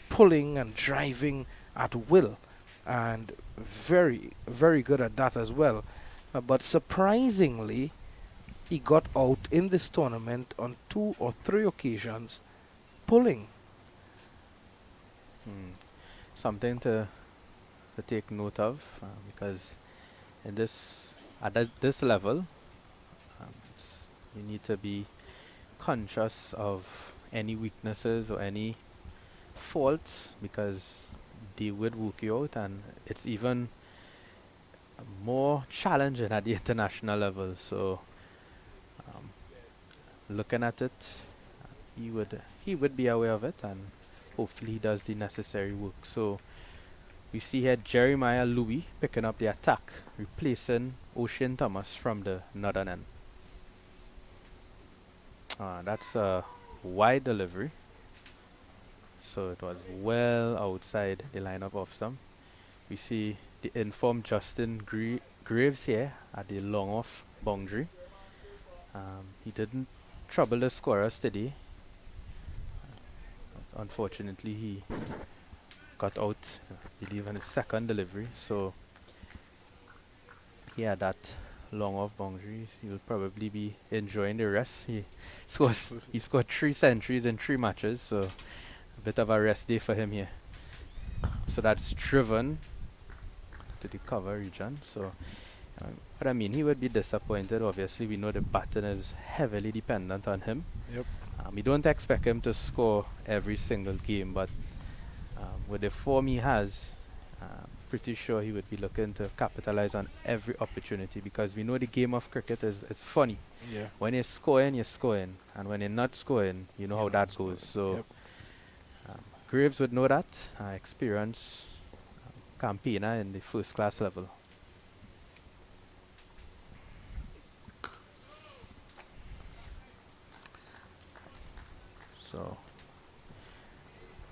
pulling and driving at will, and very, very good at that as well. But surprisingly, he got out in this tournament on 2 or 3 occasions pulling. Something to take note of, because in this at this level, you need to be conscious of any weaknesses or any faults, because they would work you out, and it's even more challenging at the international level. So looking at it, he would be aware of it, and hopefully he does the necessary work. So we see here Jeremiah Louis picking up the attack, replacing Ocean Thomas from the northern end. That's a wide delivery. So it was well outside the line of off-stump. We see the informed Justin Graves here at the long-off boundary. He didn't trouble the scorers today. Unfortunately, he got out, I believe, on his second delivery. So, yeah, that long-off boundary, he'll probably be enjoying the rest. He scored 3 centuries in 3 matches, so a bit of a rest day for him here. So that's driven to the cover region. So, but I mean, he would be disappointed. Obviously, we know the baton is heavily dependent on him. Yep. We don't expect him to score every single game, but with the form he has, pretty sure he would be looking to capitalize on every opportunity, because we know the game of cricket is funny. Yeah. When you're scoring, and when you're not scoring, you know how that goes. So Yep. Graves would know that, experienced campaigner in the first class level. So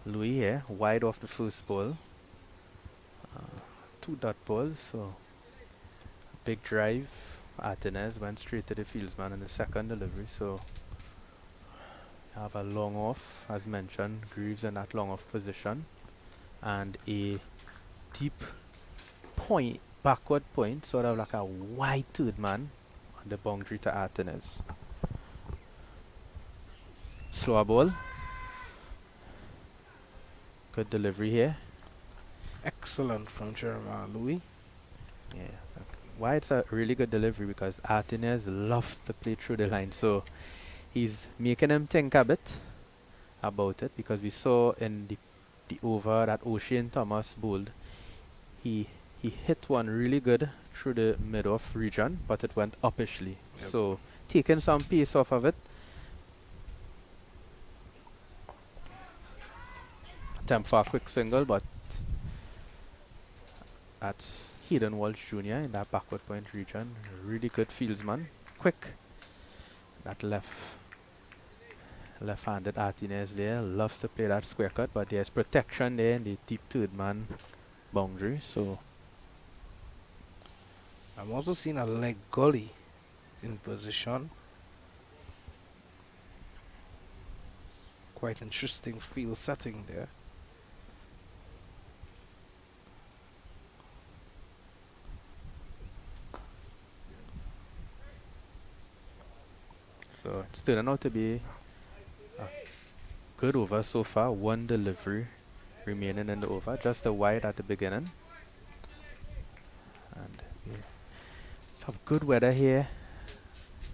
Louis here, wide off the first ball. 2 dot balls, so big drive. Martinez went straight to the fieldsman in the second delivery. So have a long off, as mentioned, Greaves in that long off position, and a deep point, backward point, sort of like a wide third man on the boundary to Martinez. Slower ball. Good delivery here. Excellent from Jeremiah Louis. Yeah. Why it's a really good delivery, because Martinez loves to play through the line, so he's making him think a bit about it, because we saw in the over that Ocean Thomas bowled, he hit one really good through the mid-off region, but it went uppishly. Yep. So taking some pace off of it. Attempt for a quick single, but that's Hayden Walsh Jr. in that backward point region. Really good fieldsman. Quick. That left-handed Martinez there loves to play that square cut, but there's protection there in the deep third man boundary. So I'm also seeing a leg gully in position. Quite interesting field setting there. So it's turning out to be a good over so far. 1 delivery remaining in the over, just a wide at the beginning. And some good weather here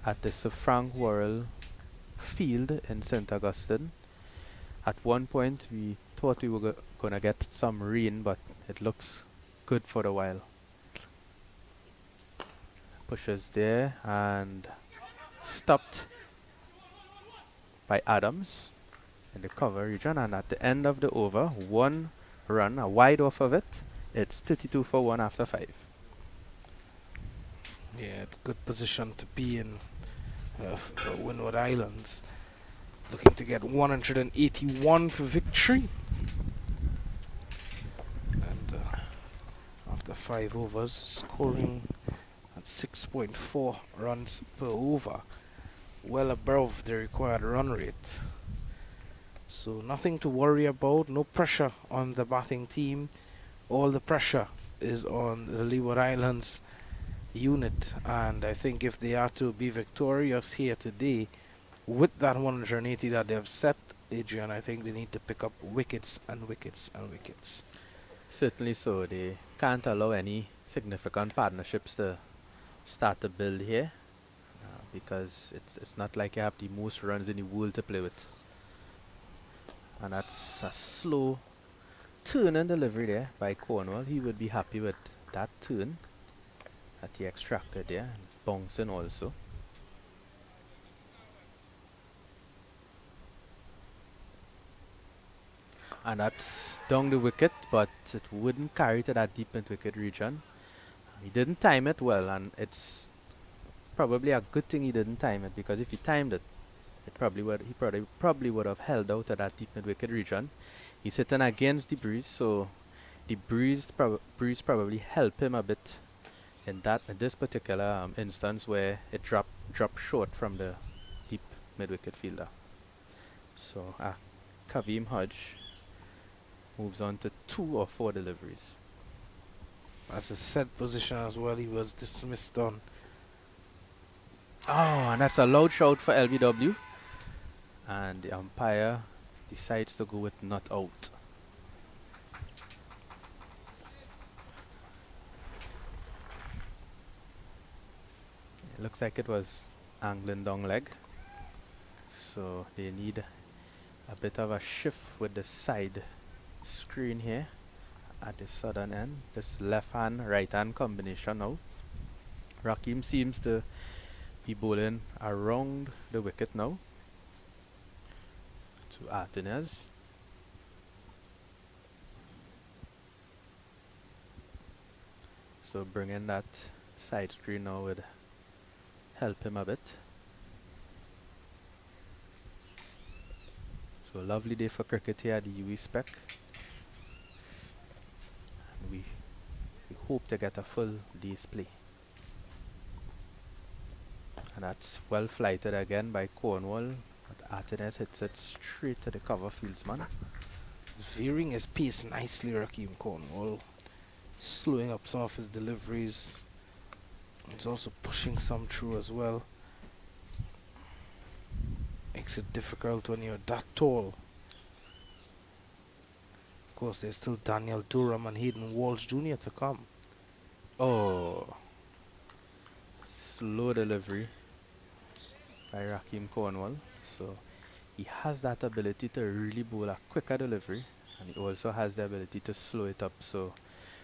at the Sir Frank Worrell Field in St. Augustine. At one point we thought we were gonna get some rain, but it looks good for a while. Pushes there and stopped by Adams in the cover region, and at the end of the over, 1 run, a wide off of it. It's 32 for 1 after 5. Yeah, it's a good position to be in for Windward Islands. Looking to get 181 for victory. And after 5 overs, scoring at 6.4 runs per over, well above the required run rate. So nothing to worry about, no pressure on the batting team. All the pressure is on the Leeward Islands unit, and I think if they are to be victorious here today with that 180 that they have set, Adrian, I think they need to pick up wickets and wickets and wickets. Certainly so. They can't allow any significant partnerships to start to build here, because it's not like you have the most runs in the world to play with. And that's a slow turn and delivery there by Cornwall. He would be happy with that turn that he extracted there, and bouncing also. And that's down the wicket, but it wouldn't carry to that deep mid wicket region. He didn't time it well, and it's probably a good thing he didn't time it, because if he timed it, he probably would have held out at that deep mid wicket region. He's hitting against the breeze, so the breeze probably helped him a bit in this particular instance where it dropped short from the deep mid wicket fielder. So Kavim Hodge moves on to 2 or 4 deliveries. That's a set position as well. He was dismissed on. Oh, and that's a loud shout for LBW. And the umpire decides to go with not out. It looks like it was angling down leg. So they need a bit of a shift with the side screen here at the southern end. This left hand, right hand combination now. Rakim seems to be bowling around the wicket now to Artinez. So bringing that side screen now would help him a bit. So lovely day for cricket here at the UE Spec. And we hope to get a full day's play. And that's well flighted again by Cornwall. Artinez hits it straight to the cover fieldsman. Veering his pace nicely, Raheem Cornwall. Slowing up some of his deliveries. He's also pushing some through as well. Makes it difficult when you're that tall. Of course, there's still Daniel Durham and Hayden Walsh Jr. to come. Oh, slow delivery by Rakim Cornwall. So he has that ability to really bowl a quicker delivery, and he also has the ability to slow it up. So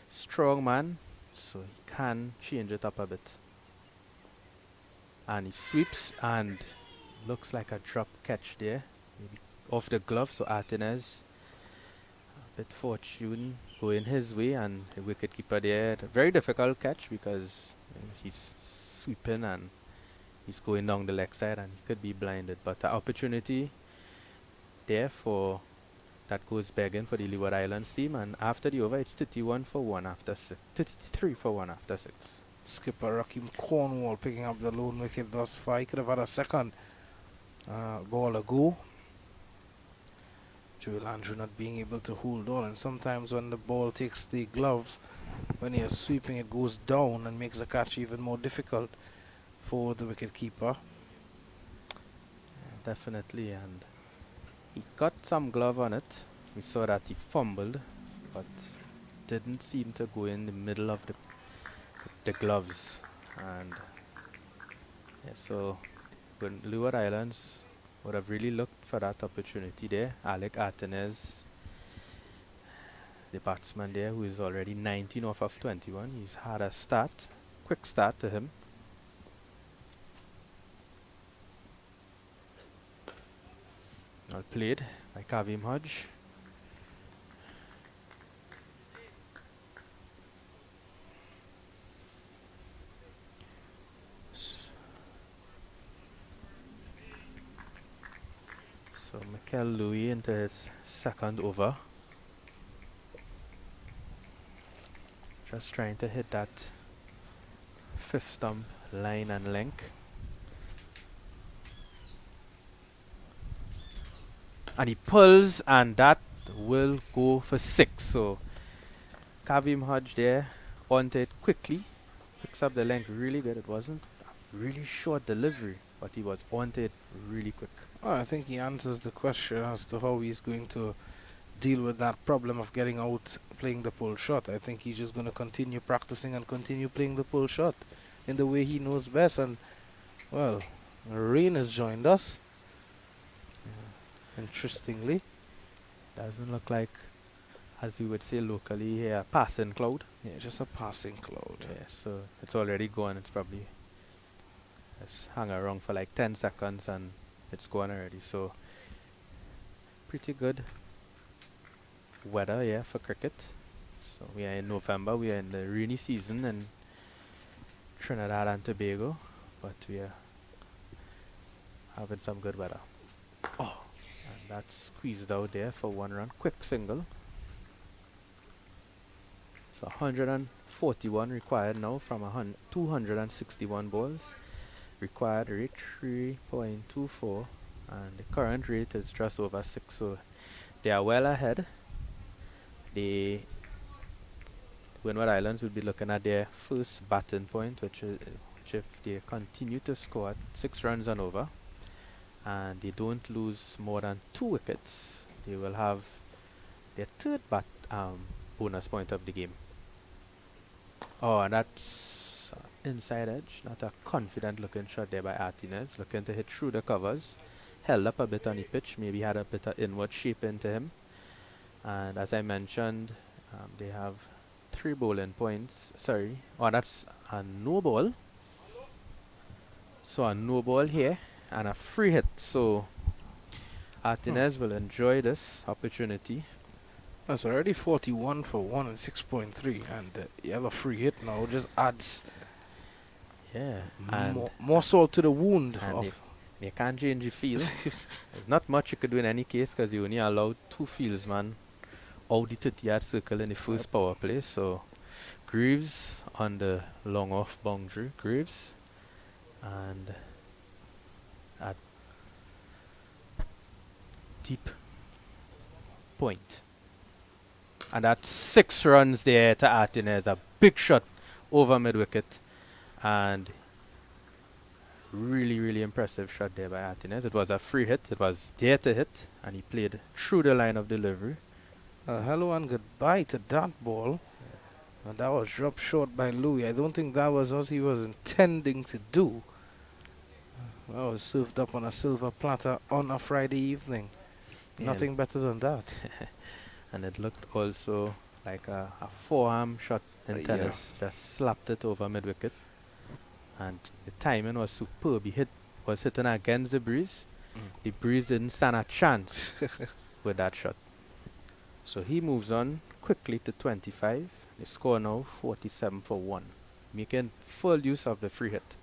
strong man, so he can change it up a bit. And he sweeps, and looks like a drop catch there, maybe off the glove. So Artinez, a bit fortune going his way, and the wicketkeeper there, a very difficult catch because he's sweeping and he's going down the leg side and he could be blinded. But the opportunity there for that goes begging for the Leeward Islands team, and after the over it's 31 for 1 after 6, 33 for 1 after 6. Skipper Raheem Cornwall picking up the lone wicket thus far. He could have had a second ball ago. Joel Andrew not being able to hold on, and sometimes when the ball takes the glove, when you're sweeping, it goes down and makes the catch even more difficult for the wicket keeper. Definitely, and he got some glove on it. We saw that he fumbled, but didn't seem to go in the middle of the gloves. And yeah, so when Leeward Islands would have really looked for that opportunity there. Alec Artinez, the batsman there, who is already 19 off of 21. He's had a quick start to him. Well played by Kavim Hodge. So Mikel Louis into his second over. Just trying to hit that 5th stump line and length. And he pulls, and that will go for 6. So Kavim Hodge there onto it quickly. Picks up the length really good. It wasn't a really short delivery, but he was onto it really quick. Well, I think he answers the question as to how he's going to deal with that problem of getting out playing the pull shot. I think he's just going to continue practicing and continue playing the pull shot in the way he knows best. And, well, rain has joined us. Interestingly. Doesn't look like, as we would say locally here, a passing cloud. Yeah, just a passing cloud. Yeah, so it's already gone. It's probably hung around for like 10 seconds and it's gone already. So pretty good. weather here for cricket. So we are in November, we are in the rainy season in Trinidad and Tobago, but we are having some good weather. Oh, and that's squeezed out there for 1 run. Quick single. So 141 required now from 261 balls. Required rate 3.24, and the current rate is just over 6. So they are well ahead. The Windward Islands will be looking at their first batting point, which if they continue to score at 6 runs and over, and they don't lose more than 2 wickets, they will have their third bonus point of the game. Oh, and that's inside edge. Not a confident looking shot there by Martinez, looking to hit through the covers. Held up a bit on the pitch, maybe had a bit of inward shape into him. And as I mentioned, they have 3 bowling points. Sorry. Oh, that's a no ball. So a no ball here and a free hit. So Martinez will enjoy this opportunity. That's already 41 for 1 and 6.3, and you have a free hit now. Just adds more salt to the wound. And they can't change the field. There's not much you could do in any case because you only allowed 2 fieldsmen out the 30-yard circle in the first power play. So Greaves on the long off boundary. Greaves and at deep point. And that's 6 runs there to Martinez. A big shot over mid-wicket. And really, really impressive shot there by Martinez. It was a free hit. It was there to hit. And he played through the line of delivery. Hello and goodbye to that ball. And that was dropped short by Louis. I don't think that was what he was intending to do. That was served up on a silver platter on a Friday evening. Yeah. Nothing better than that. And it looked also like a forearm shot in tennis. Just slapped it over mid-wicket. And the timing was superb. He was hitting against the breeze. The breeze didn't stand a chance with that shot. So he moves on quickly to 25. They score now 47 for 1. Making full use of the free hit.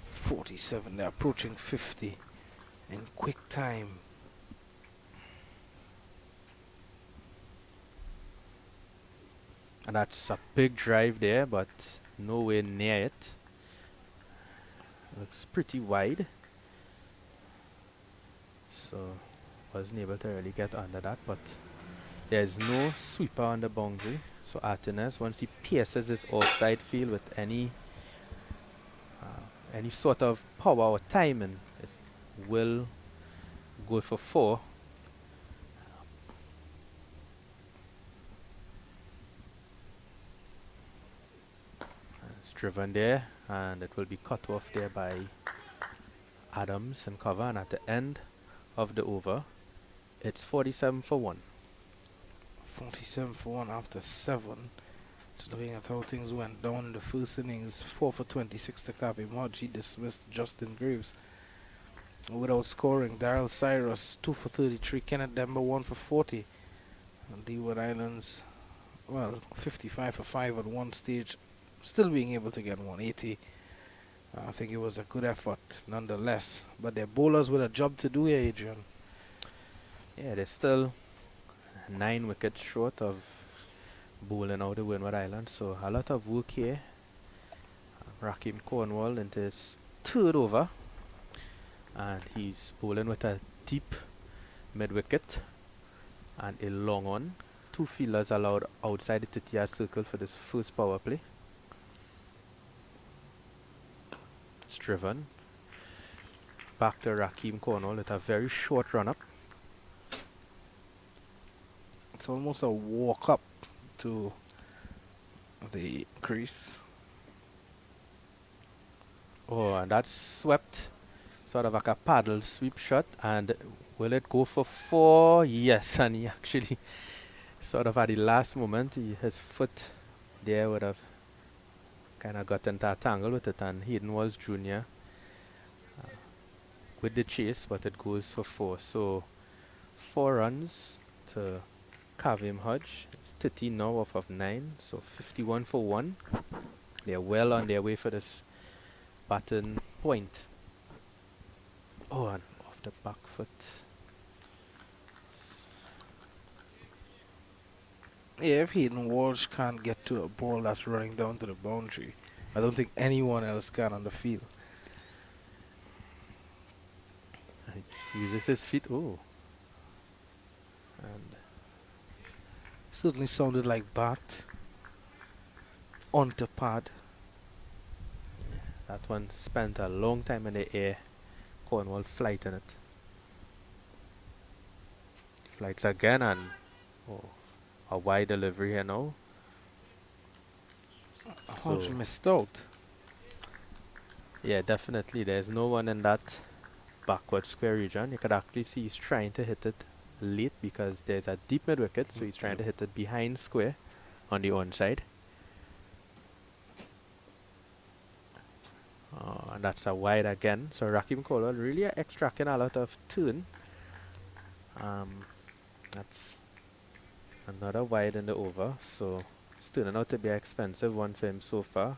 47, they're approaching 50 in quick time. And that's a big drive there, but nowhere near it. Looks pretty wide. So wasn't able to really get under that, but there's no sweeper on the boundary. So Martinez, once he pierces his outside field with any sort of power or timing, it will go for 4. It's driven there, and it will be cut off there by Adams and cover. And at the end of the over, it's 47 for 1. 47 for 1 after 7. Just looking at how things went down in the first innings, 4 for 26 to Kavim Hodge. He dismissed Justin Graves without scoring. Daryl Cyrus 2 for 33. Kenneth Demba 1 for 40. And Leeward Islands, well, 55 for 5 at one stage, still being able to get 180. I think it was a good effort nonetheless. But their bowlers with a job to do here, Adrian. Yeah, they're still 9 wickets short of bowling out the Windward Islands, so a lot of work here. Raheem Cornwall into his 3rd over, and he's bowling with a deep mid-wicket and a long one. 2 fielders allowed outside the 30-yard circle for this first power play. It's driven back to Raheem Cornwall with a very short run-up. It's almost a walk-up to the crease. Oh, and that's swept, sort of like a paddle sweep shot. And will it go for 4? Yes, and he actually sort of at the last moment, his foot there would have kind of got into a tangle with it, and Hayden Walsh Jr. with the chase, but it goes for 4. So 4 runs to Kavim Hodge. It's 13 now off of 9, so 51 for 1. They're well on their way for this baton point. Oh, and off the back foot. Yeah, if Hayden Walsh can't get to a ball that's running down to the boundary, I don't think anyone else can on the field. He uses his feet. Oh. And Certainly sounded like bat onto pad. that one spent a long time in the air. Cornwall flighting it. Flights again, and a wide delivery here now. Hodge So- missed out. Yeah, definitely. There's no one in that backward square region. You could actually see he's trying to hit it late because there's a deep mid wicket, so he's trying to hit it behind square on the onside. And that's a wide again. So Rakim Cornwall really extracting a lot of turn. That's another wide in the over. So it's turning out to be an expensive one for him so far.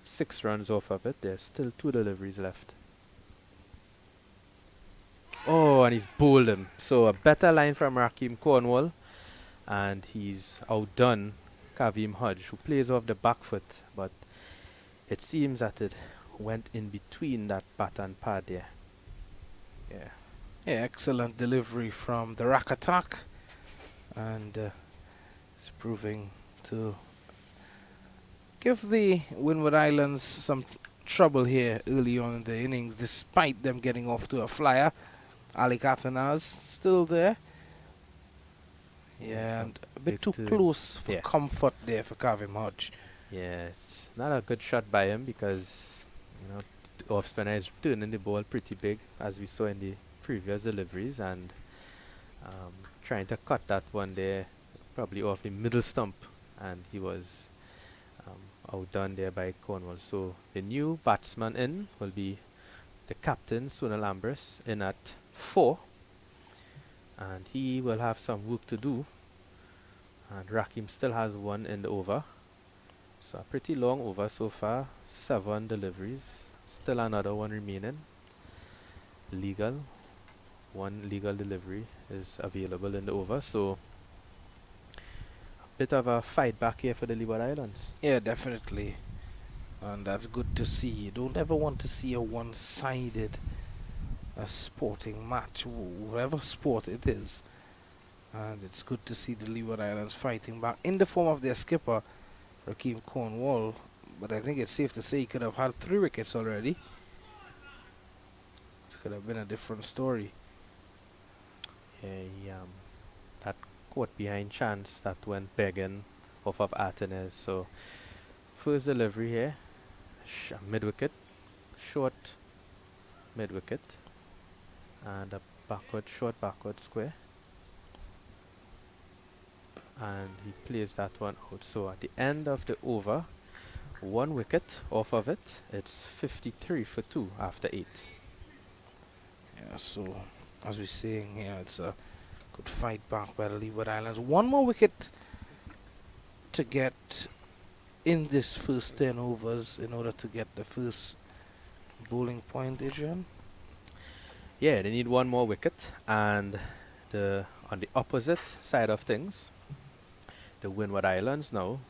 6 runs off of it. There's still 2 deliveries left. Oh, and he's bowled him. So a better line from Rakim Cornwall. And he's outdone Kavim Hodge, who plays off the back foot. But it seems that it went in between that bat and pad there. Yeah. Yeah, excellent delivery from the rack attack. And it's proving to give the Windward Islands some trouble here early on in the innings, despite them getting off to a flyer. Ali Katanaz still there. Yeah, and a bit big too turn. close for Yeah. comfort there for Kavim Hodge. Yeah, it's not a good shot by him because, the off spinner is turning the ball pretty big, as we saw in the previous deliveries, and trying to cut that one there, probably off the middle stump, and he was outdone there by Cornwall. So the new batsman in will be the captain, Sunil Ambrose, in at 4, and he will have some work to do. And Rakim still has 1 in the over. So a pretty long over so far, 7 deliveries, still another one remaining. Legal, 1 legal delivery is available in the over, so a bit of a fight back here for the Leeward Islands. Yeah, definitely. And that's good to see. You don't ever want to see a one-sided sporting match, whatever sport it is. And it's good to see the Leeward Islands fighting back in the form of their skipper, Rakim Cornwall. But I think it's safe to say he could have had 3 wickets already. It could have been a different story. Yeah, that caught behind chance that went begging off of Atenes. So first delivery here, mid wicket, short mid wicket, and a short backward square. And he plays that one out. So at the end of the over, 1 wicket off of it. It's 53 for 2 after 8. Yeah, so as we're saying here, it's a good fight back by the Leeward Islands. 1 more wicket to get in this first 10 overs in order to get the first bowling point, Adrian. Yeah, they need 1 more wicket, and on the opposite side of things, the Windward Islands now,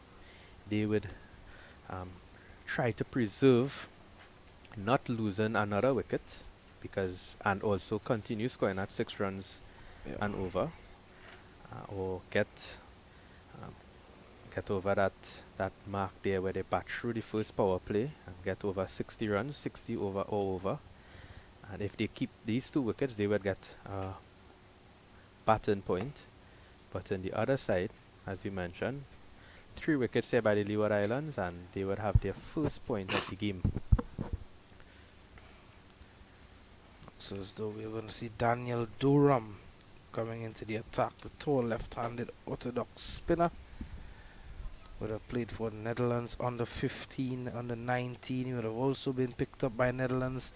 they would try to preserve not losing another wicket, and also continue scoring at 6 runs and over, or get over that mark there where they bat through the first power play and get over 60 runs, 60 over or over. And if they keep these 2 wickets, they would get a baton point. But on the other side, as you mentioned, 3 wickets here by the Leeward Islands, and they would have their first point of the game. So as though we're going to see Daniel Durham coming into the attack, the tall left-handed orthodox spinner. Would have played for the Netherlands under 15, under 19. He would have also been picked up by Netherlands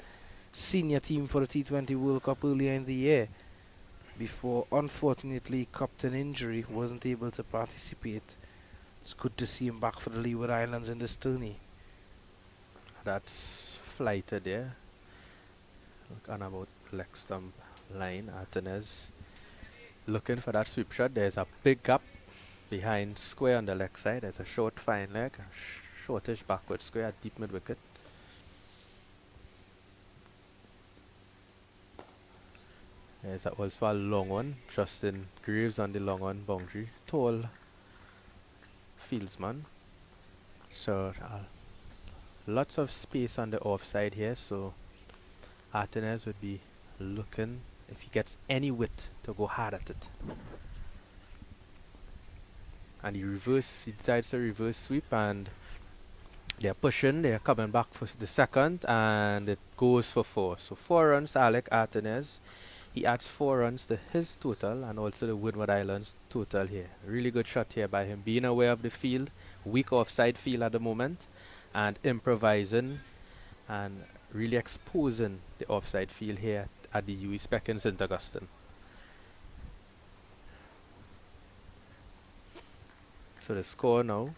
senior team for the T20 World Cup earlier in the year before, unfortunately, Captain injury, wasn't able to participate. It's good to see him back for the Leeward Islands in this tourney. That's flighted there. Look on about leg stump line. Artenez looking for that sweep shot. There's a big gap behind square on the leg side. There's a short fine leg, a shortish backward square at deep mid wicket. There's also a long one. Justin Graves on the long one boundary. Tall fieldsman. So lots of space on the offside here. So Artenez would be looking if he gets any width to go hard at it. And he decides to reverse sweep, and they're pushing, they're coming back for the second, and it goes for 4. So 4 runs to Alec Artenez. He adds 4 runs to his total and also the Windward Islands total here. Really good shot here by him, being aware of the field, weak offside field at the moment, and improvising and really exposing the offside field here at the UE Spec in St. Augustine. So the score now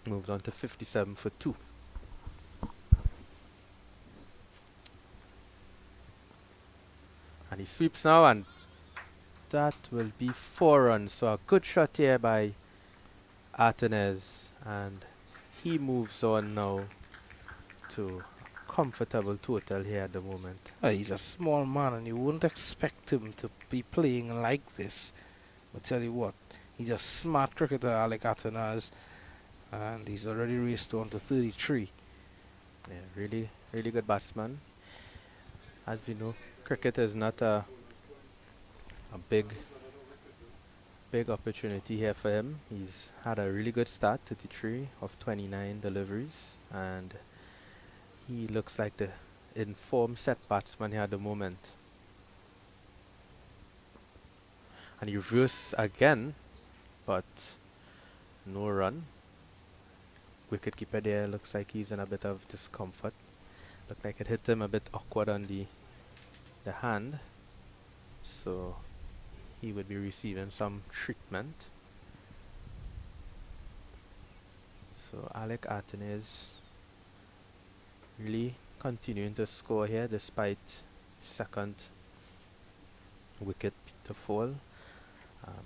moves on to 57 for 2. And he sweeps now, and that will be 4 runs. So a good shot here by Artenez, and he moves on now to comfortable total here at the moment. He's a small man and you wouldn't expect him to be playing like this. But tell you what, he's a smart cricketer, Alec Artenez, and he's already raced on to 33. Yeah, really, really good batsman. As we know, cricket is not a big opportunity here for him. He's had a really good start, 33 of 29 deliveries, and he looks like the informed set batsman here at the moment. And he reverses again, but no run. Wicketkeeper there looks like he's in a bit of discomfort. Looked like it hit him a bit awkward on the hand, so he would be receiving some treatment. So Alec Artenez really continuing to score here despite second wicket to fall.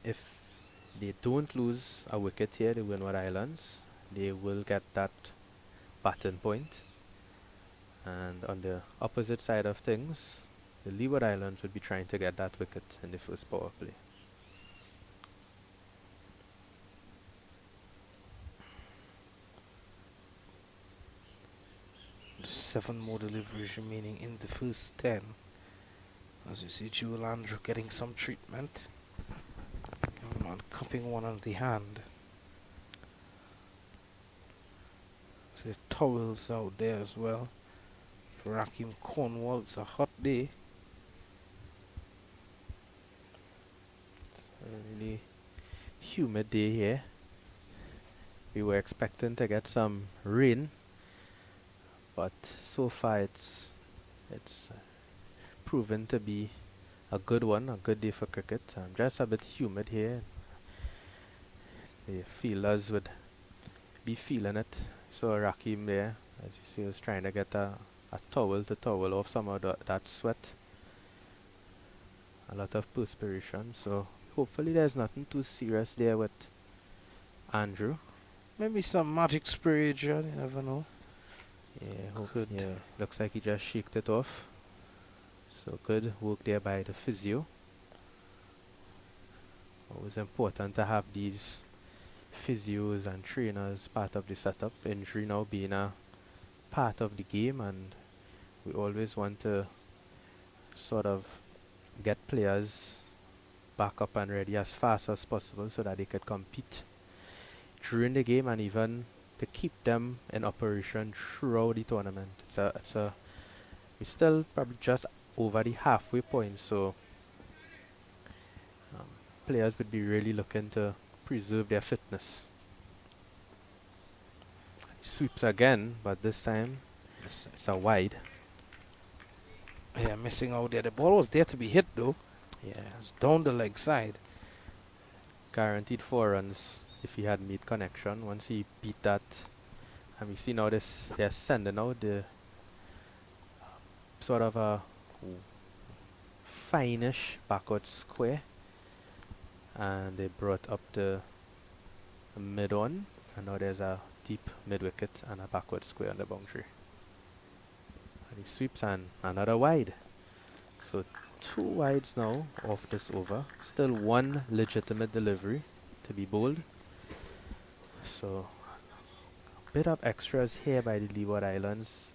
If they don't lose a wicket here, the Windward Islands, they will get that batting point. And on the opposite side of things, the Leeward Islands would be trying to get that wicket in the first power play. Seven more deliveries remaining in the first 10. As you see, Joel Andrew getting some treatment. And cupping one on the hand. So towels out there as well. For Rakim Cornwall, it's a hot day. It's a really humid day here. We were expecting to get some rain, but so far it's proven to be a good one, a good day for cricket. Just a bit humid here. The fielders would be feeling it. So Rakim there, as you see, was trying to get a towel to towel off some of that sweat. A lot of perspiration, so hopefully there's nothing too serious there with Andrew. Maybe some magic spray, John, you never know. Yeah, yeah, looks like he just shaked it off. So good work there by the physio. Always important to have these physios and trainers part of the setup. Injury now being a part of the game, and we always want to sort of get players back up and ready as fast as possible so that they could compete during the game and even to keep them in operation throughout the tournament. We're still probably just over the halfway point, so players would be really looking to preserve their fitness. He sweeps again, but this time it's a wide. Yeah, missing out there. The ball was there to be hit though. Yeah, It's down the leg side. guaranteed 4 runs if he had made connection. Once he beat that, and we see now this they're sending out the sort of a finish backward square, and they brought up the mid one, and now there's a deep mid wicket and a backward square on the boundary. And he sweeps and another wide. So 2 wides now off this over. Still 1 legitimate delivery to be bowled. So a bit of extras here by the Leeward Islands.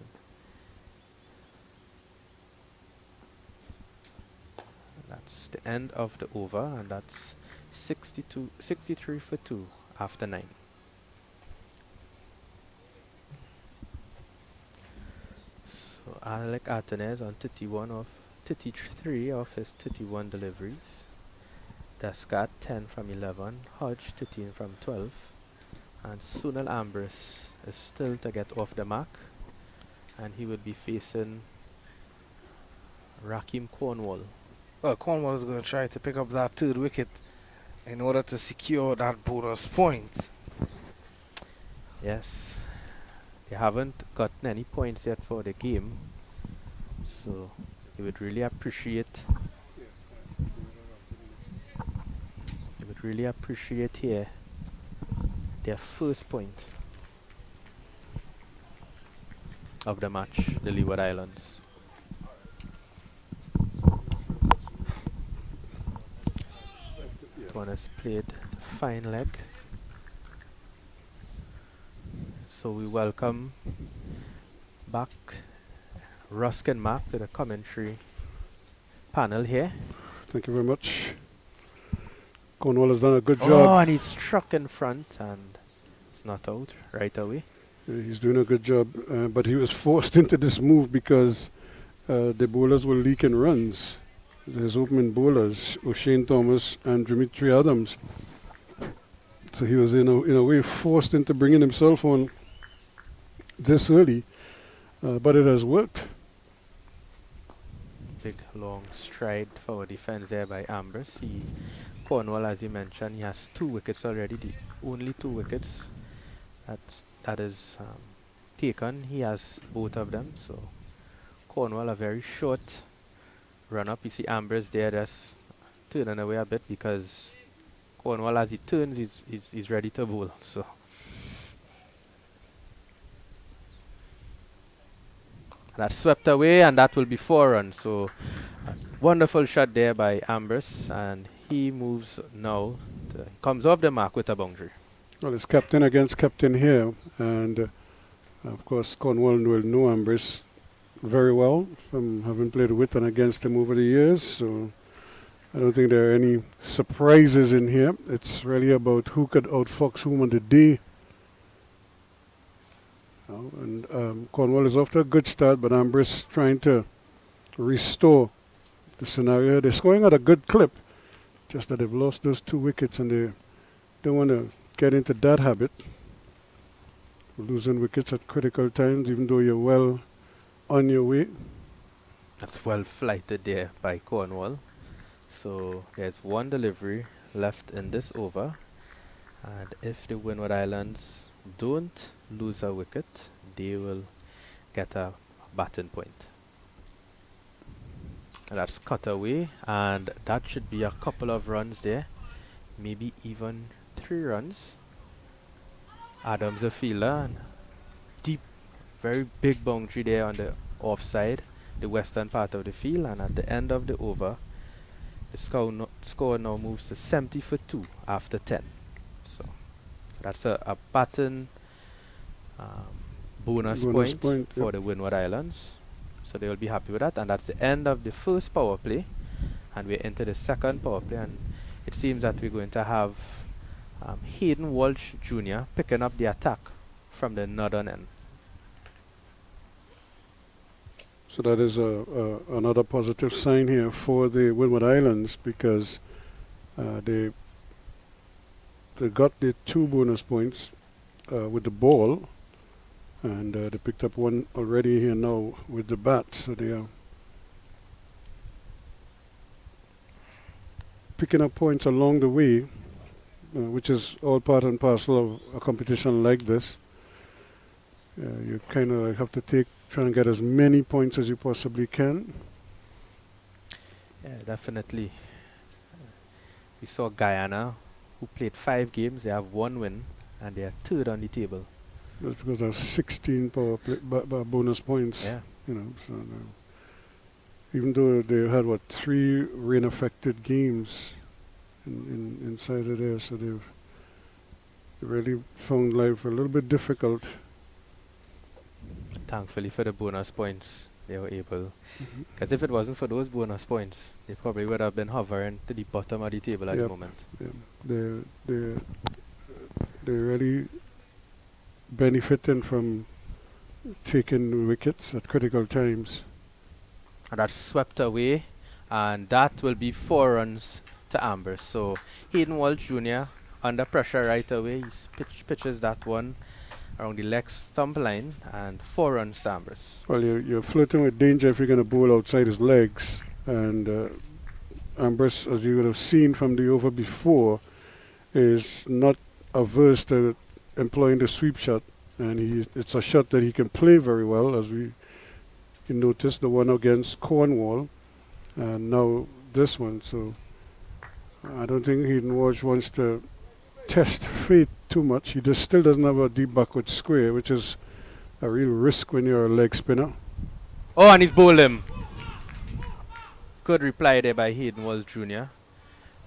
That's the end of the over, and that's 63 for 2 after 9. So Alec Artenez on 33 of his 31 deliveries. Descat 10 from 11, Hodge 13 from 12, and Sunil Ambrose is still to get off the mark, and he will be facing Rakim Cornwall. Well, Cornwall is going to try to pick up that 3rd wicket in order to secure that bonus point. Yes, they haven't gotten any points yet for the game, so they would really appreciate here their first point of the match, the Leeward Islands. One has played fine leg. So we welcome back Ruskin Mack to the commentary panel here. Thank you very much. Cornwall has done a good Oh, job. and he's struck in front and it's not out right away. He's doing a good job, but he was forced into this move because the bowlers were leaking runs. His opening bowlers, O'Shane Thomas and Dimitri Adams. So he was in a way forced into bringing himself on this early, but it has worked. Big long stride forward defense there by Ambrose. Cornwall, as you mentioned, he has 2 wickets already. The only 2 wickets that is taken. He has both of them. So Cornwall a very short run up. You see Ambrose there just turning away a bit because Cornwall, as he turns, he's ready to bowl. So that's swept away, and that will be 4 runs. So wonderful shot there by Ambrose, and he moves now. Comes off the mark with a boundary. Well, it's captain against captain here, and of course Cornwall will know Ambrose very well from having played with and against him over the years. So I don't think there are any surprises in here. It's really about who could outfox whom on the day. And Cornwall is off to a good start, but Ambrose trying to restore the scenario. They're scoring at a good clip, just that they've lost those 2 wickets and they don't want to get into that habit, losing wickets at critical times, even though you're well on your way. That's well flighted there by Cornwall. So there's 1 delivery left in this over, and if the Windward Islands don't lose a wicket, they will get a batting point. And that's cut away, and that should be a couple of runs there, maybe even 3 runs. Adams a fielder, and deep, very big boundary there on the offside, the western part of the field, and at the end of the over, the score now moves to 70 for 2 after 10. So that's a batting bonus point for the Windward Islands. So they will be happy with that, and that's the end of the first power play, and we're into the second power play, and it seems that we're going to have Hayden Walsh Jr. picking up the attack from the northern end. So that is another positive sign here for the Windward Islands, because they got the 2 bonus points with the ball, and they picked up 1 already here now with the bat. So they are picking up points along the way, which is all part and parcel of a competition like this. You kind of have to try and get as many points as you possibly can. Yeah, definitely. We saw Guyana, who played 5 games. They have 1 win, and they are third on the table. That's because of 16 power play bonus points. Yeah. You know, so even though they had 3 rain-affected games inside of there, so they've really found life a little bit difficult. Thankfully for the bonus points, they were able. Because if it wasn't for those bonus points, they probably would have been hovering to the bottom of the table at the moment. Yeah. They're really benefiting from taking wickets at critical times. And that's swept away, and that will be 4 runs to Amber. So Hayden Walsh Jr. under pressure right away. He pitches that one around the leg stump line, and 4 runs to Amber's. Well, you're flirting with danger if you're going to bowl outside his legs. And Ambrose, as you would have seen from the over before, is not averse to employing the sweep shot. And it's a shot that he can play very well, as you noticed the one against Cornwall, and now this one. So I don't think Hayden Walsh wants to test fate too much. He still doesn't have a deep backward square, which is a real risk when you're a leg spinner. Oh, and he's bowled him. Good reply there by Hayden Walsh Jr.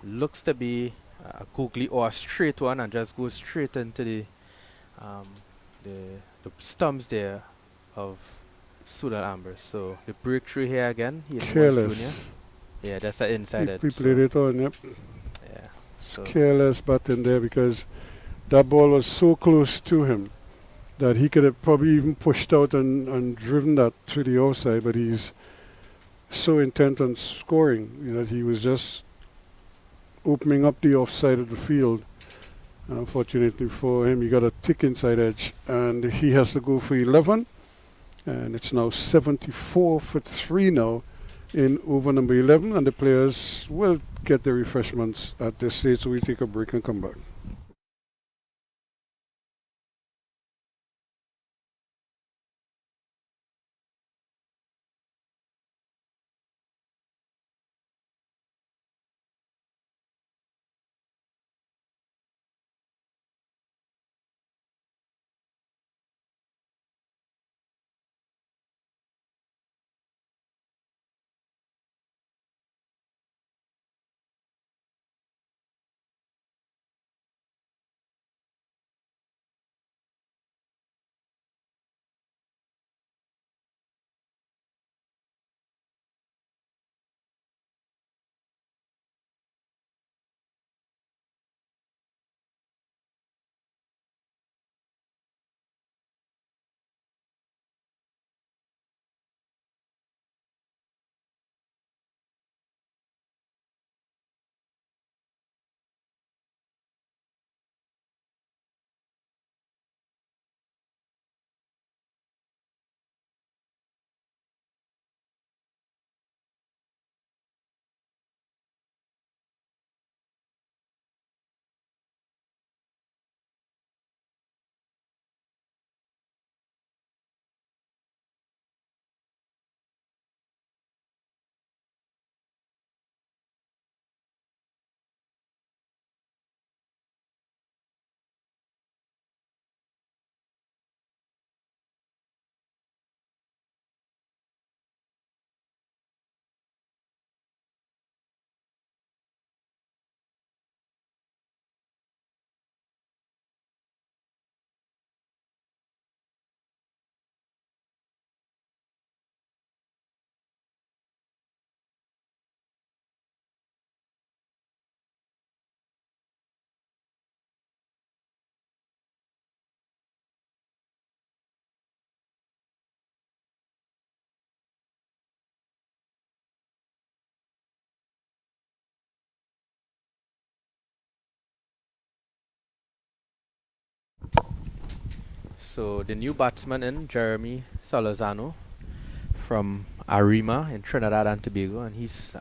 Looks to be a googly or a straight one, and just goes straight into the stumps there of Sudal Amber. So the breakthrough here again, Hayden Walsh Jr. Yeah, that's an inside edge. We played it on, yep. Yeah. So Careless batting there, because that ball was so close to him that he could have probably even pushed out and driven that through the outside, but he's so intent on scoring that he was just opening up the offside of the field. Unfortunately for him, he got a thick inside edge, and he has to go for 11, and it's now 74 for 3 now in over number 11, and the players will get their refreshments at this stage, so we take a break and come back. So the new batsman in, Jeremy Salazano from Arima in Trinidad and Tobago, and he's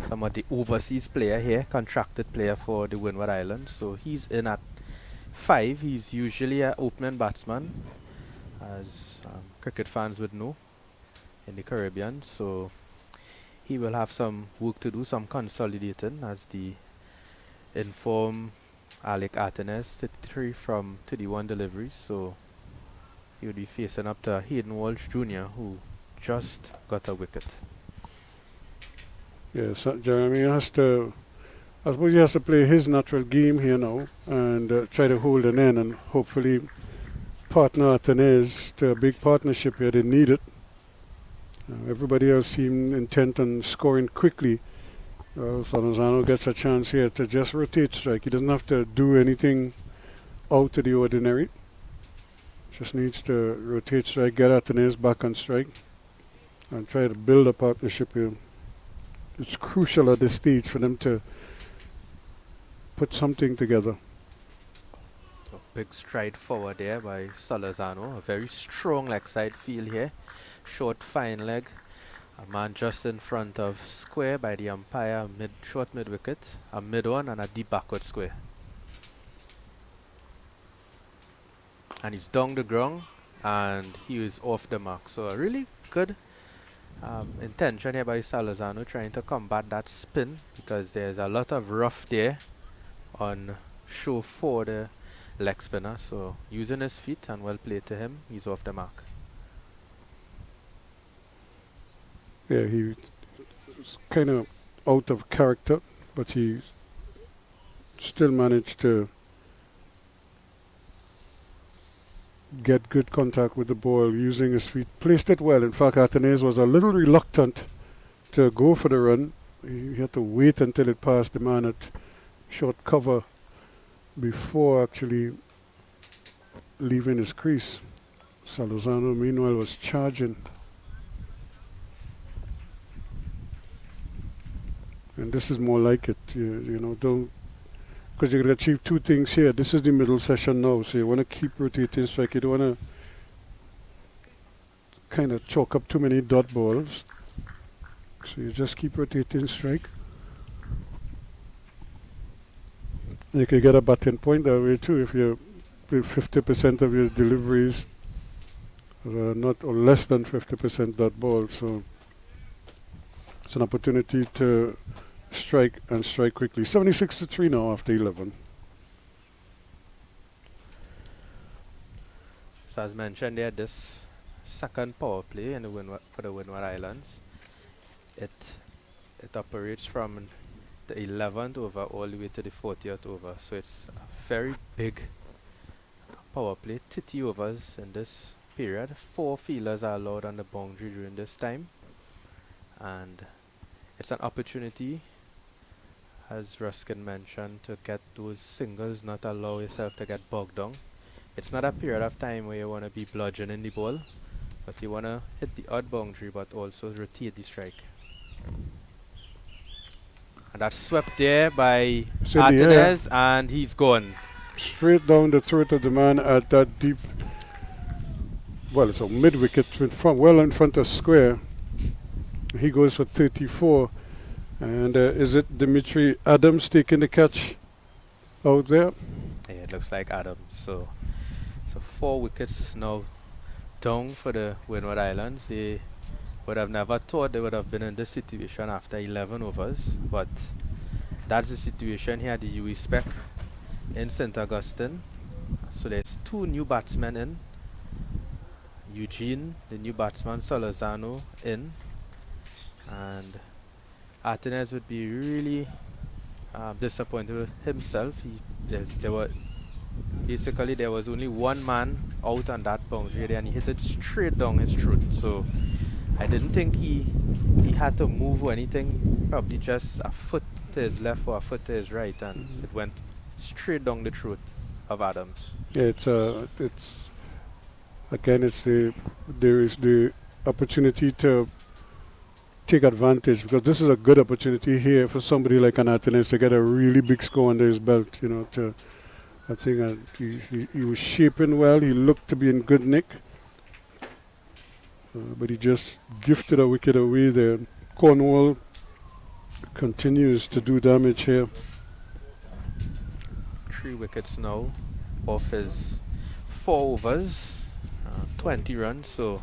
somewhat the overseas player here, contracted player for the Windward Islands. So he's in at 5. He's usually an opening batsman, as cricket fans would know, in the Caribbean. So he will have some work to do, some consolidating, as the informed Alec Artenes, 33 from 21 deliveries. So he would be facing up to Hayden Walsh Jr., who just got a wicket. Yeah, so Jeremy has to, I suppose he has to play his natural game here now and try to hold an end, and hopefully partner Artenes to a big partnership here. They need it. Everybody else seemed intent on scoring quickly. Salazano gets a chance here to just rotate strike. He doesn't have to do anything out of the ordinary. Just needs to rotate strike, get Artenes back on strike, and try to build a partnership here. It's crucial at this stage for them to put something together. So big stride forward there by Salazano. A very strong leg side field here. Short fine leg. A man just in front of square by the umpire. Short mid wicket. A mid one and a deep backward square. And he's down the ground and he is off the mark. So a really good intention here by Salazano, trying to combat that spin, because there's a lot of rough there on show for the leg spinner. So using his feet, and well played to him, he's off the mark. Yeah, he was kind of out of character, but he still managed to get good contact with the ball using his feet. Placed it well. In fact, Artenes was a little reluctant to go for the run. He had to wait until it passed the man at short cover before actually leaving his crease. Salazano, meanwhile, was charging. And this is more like it, you know, don't, because you're going to achieve two things here. This is the middle session now, so you want to keep rotating strike. You don't want to kind of chalk up too many dot balls. So you just keep rotating strike. You can get a batting point that way too if you play 50% of your deliveries are not or less than 50% dot ball. So it's an opportunity to strike and strike quickly. 76-3 now after 11. So as mentioned there, this second power play in the for the Windward Islands, it operates from the 11th over all the way to the 40th over. So it's a very big power play. 30 overs in this period. 4 fielders are allowed on the boundary during this time, and it's an opportunity, as Ruskin mentioned, to get those singles, not allow yourself to get bogged down. It's not a period of time where you want to be bludgeoning the ball, but you want to hit the odd boundary but also rotate the strike. And that's swept there by Artenes, and he's gone. Straight down the throat of the man at that deep, well, it's a mid-wicket, well in front of square. He goes for 34. And is it Dimitri Adams taking the catch out there? Yeah, it looks like Adams. So 4 wickets now down for the Windward Islands. They would have never thought they would have been in this situation after 11 overs, but that's the situation here at the UE Spec in St. Augustine. So there's 2 new batsmen in. Eugene, the new batsman, Salazano in, and Artenes would be really disappointed with himself. There was only one man out on that boundary, and he hit it straight down his throat. So I didn't think he had to move or anything. Probably just a foot to his left or a foot to his right, and it went straight down the throat of Adams. Yeah, it's again, there is the opportunity to take advantage, because this is a good opportunity here for somebody like an Artenes to get a really big score under his belt. You know, I think he was shaping well. He looked to be in good nick, but he just gifted a wicket away there. Cornwall continues to do damage here. 3 wickets now off his 4 overs, 20 runs. So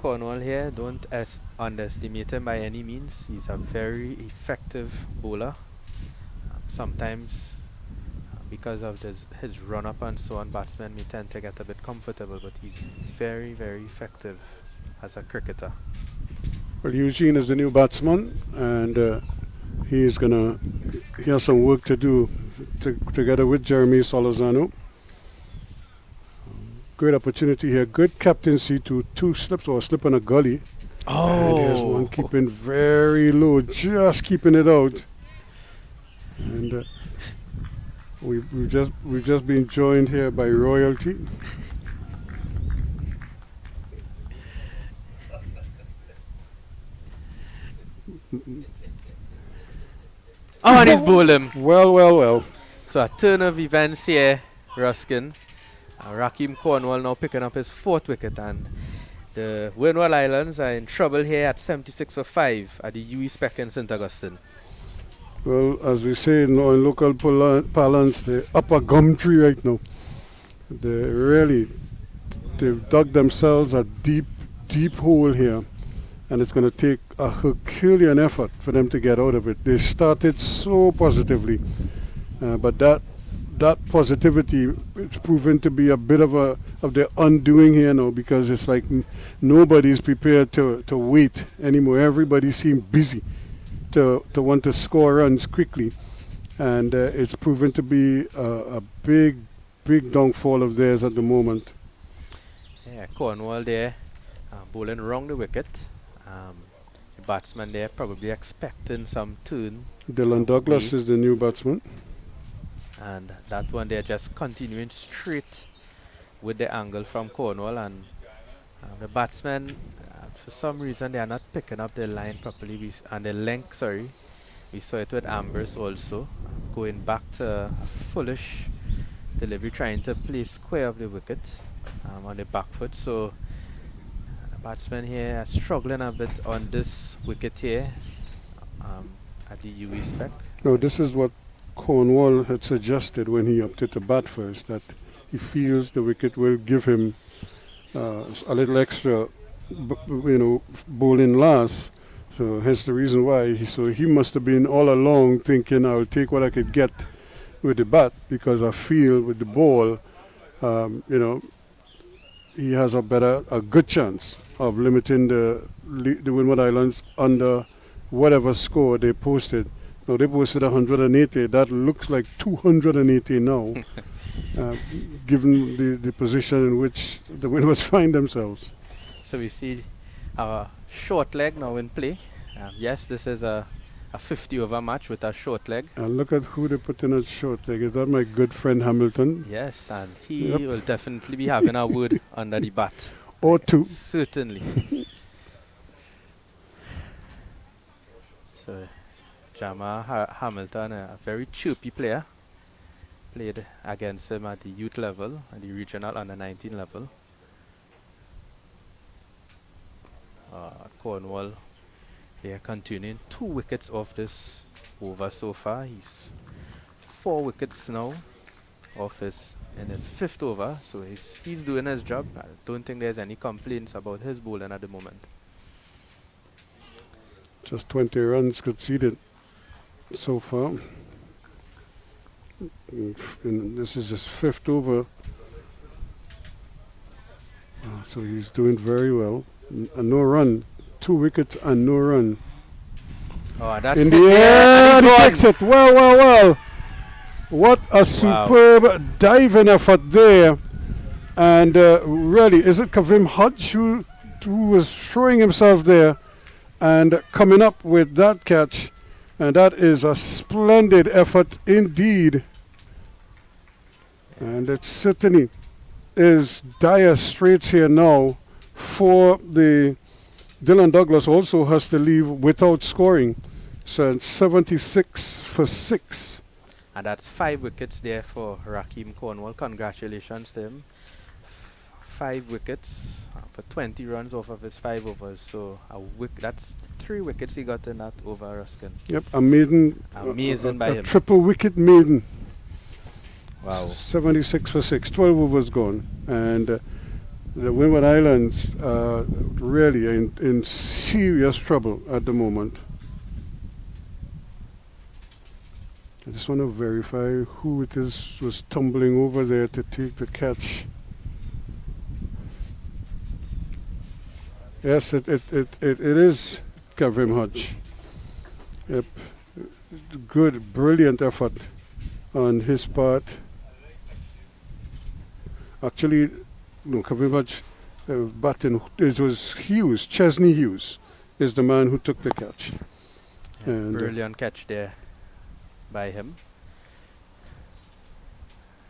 Cornwall here, don't underestimate him by any means. He's a very effective bowler. Sometimes because of his run-up and so on, batsmen may tend to get a bit comfortable, but he's very, very effective as a cricketer. Well, Eugene is the new batsman, and he has some work to do together with Jeremy Solozano. Great opportunity here. Good captaincy to 2 slips or a slip on a gully. And there's one keeping very low, just keeping it out. And we've just been joined here by royalty. Oh, and he's bowled him. Well. So a turn of events here, Ruskin. Raheem Cornwall now picking up his 4th wicket, and the Windward Islands are in trouble here at 76 for 5 at the UE Spec in St. Augustine. Well, as we say in local parlance, the upper gum tree right now. They've dug themselves a deep hole here, and it's going to take a Herculean effort for them to get out of it. They started so positively, but that positivity is proven to be a bit of their undoing here now, because it's like nobody's prepared to wait anymore. Everybody seems busy to want to score runs quickly, and it's proven to be a big downfall of theirs at the moment. Yeah, Cornwall there bowling wrong the wicket. The batsman there probably expecting some turn. Dylan Douglas is the new batsman. And that one they're just continuing straight with the angle from Cornwall, and the batsmen, for some reason, they are not picking up the line properly, and the length, sorry. We saw it with Ambers also, going back to a foolish delivery, trying to play square of the wicket on the back foot. So the batsmen here are struggling a bit on this wicket here at the UE Spec. No, this is what Cornwall had suggested when he opted to bat first, that he feels the wicket will give him a little extra, bowling last. So hence the reason why he must have been all along thinking, I'll take what I could get with the bat, because I feel with the ball, he has a good chance of limiting the Windward Islands under whatever score they posted. Now they posted 180. That looks like 280 now, given the position in which the Windwards find themselves. So we see our short leg now in play. Yes, this is a 50-over match with a short leg. And look at who they put in a short leg. Is that my good friend Hamilton? Yes, and he will definitely be having a word under the bat. Or two. Certainly. So Jamal Hamilton, a very chirpy player, played against him at the youth level, at the regional under 19 level. Cornwall, they are continuing 2 wickets off this over so far. He's 4 wickets now off in his 5th over, so he's doing his job. I don't think there's any complaints about his bowling at the moment. Just 20 runs conceded so far. And this is his 5th over. So he's doing very well. No run. 2 wickets and no run. Oh, that's in the air, and he takes it. Well. What a superb diving effort there. And really, is it Kavim Hodge who was throwing himself there and coming up with that catch? And that is a splendid effort indeed. And it certainly is dire straits here now for the Dylan Douglas also has to leave without scoring. So it's 76 for 6. And that's 5 wickets there for Raheem Cornwall. Congratulations to him. 5 wickets for 20 runs off of his 5 overs. So that's 3 wickets he got in that over, Ruskin. Yep, a maiden. Amazing by a him. triple wicket maiden. Wow. 76 for 6, 12 overs gone. And the Windward Islands are really in serious trouble at the moment. I just want to verify who it is was tumbling over there to take the catch. Yes, it is Kavim Hodge. Yep. Good, brilliant effort on his part. Actually, no, Kavim Hodge batting. It was Hughes, Chesney Hughes, is the man who took the catch. Yeah, And brilliant catch there by him.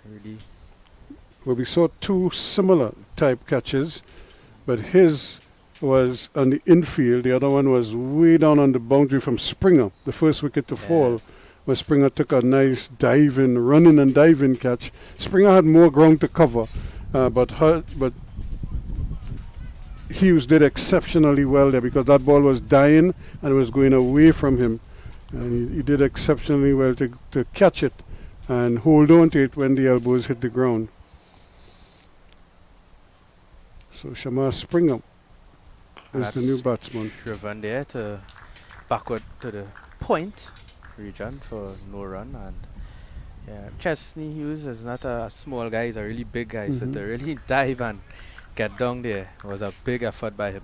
Really. well, we saw 2 similar type catches, but his was on the infield. The other one was way down on the boundary from Springer. The first wicket to fall, where Springer took a nice running and diving catch. Springer had more ground to cover, but Hughes did exceptionally well there because that ball was dying and it was going away from him. And he did exceptionally well to catch it and hold on to it when the elbows hit the ground. So Shamar Springer is the new batsman. Driven there to backward to the point region for no run. And yeah, Chesney Hughes is not a small guy, he's a really big guy. So to really dive and get down there was a big effort by him.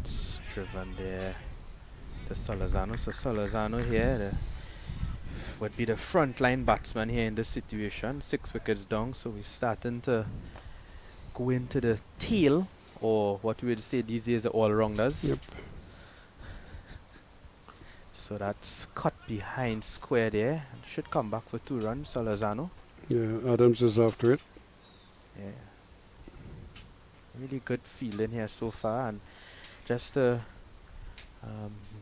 It's driven there to Solozano. So Solozano here would be the frontline batsman here in this situation. 6 wickets down, so we're starting to go into the tail, or what we would say these days, the all-rounders. Yep. So that's cut behind square there. Should come back for 2 runs, Solozano. Yeah, Adams is after it. Yeah. Really good feeling here so far. And just to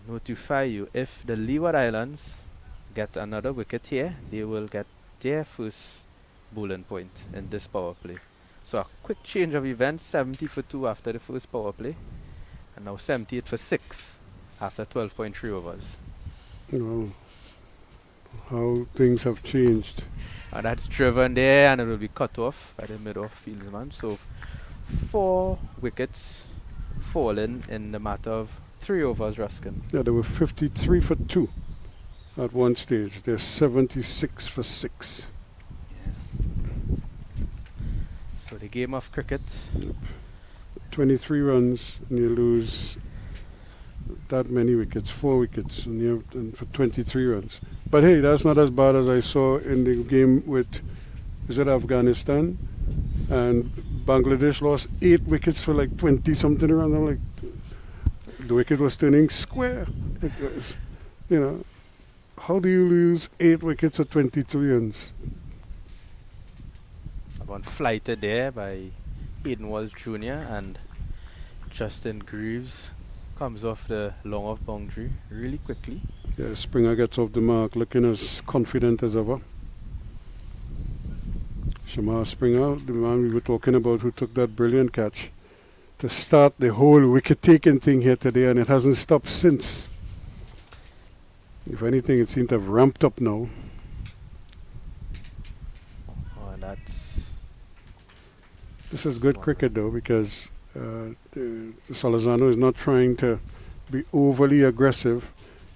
notify you, if the Leeward Islands get another wicket here, they will get their first bowling point in this power play. So a quick change of events, 70 for 2 after the first power play, and now 78 for 6 after 12.3 overs. Well, how things have changed. And that's driven there, and it will be cut off by the mid-off fieldsman. So 4 wickets fallen in the matter of 3 overs, Ruskin. Yeah, they were 53 for 2 at one stage. They're 76 for 6. So the game of cricket. 23 runs and you lose that many wickets, 4 wickets, and for 23 runs. But hey, that's not as bad as I saw in the game with, is it Afghanistan? And Bangladesh lost 8 wickets for like 20 something around. I'm like, the wicket was turning square. It was, how do you lose 8 wickets for 23 runs? One flighted there by Hayden Walsh Jr. and Justin Greaves comes off the long off boundary really quickly. Yeah, Springer gets off the mark looking as confident as ever. Shamar Springer, the man we were talking about who took that brilliant catch to start the whole wicket taking thing here today, and it hasn't stopped since. If anything, it seemed to have ramped up now. Oh, and that's... This is good cricket though, because Solozano is not trying to be overly aggressive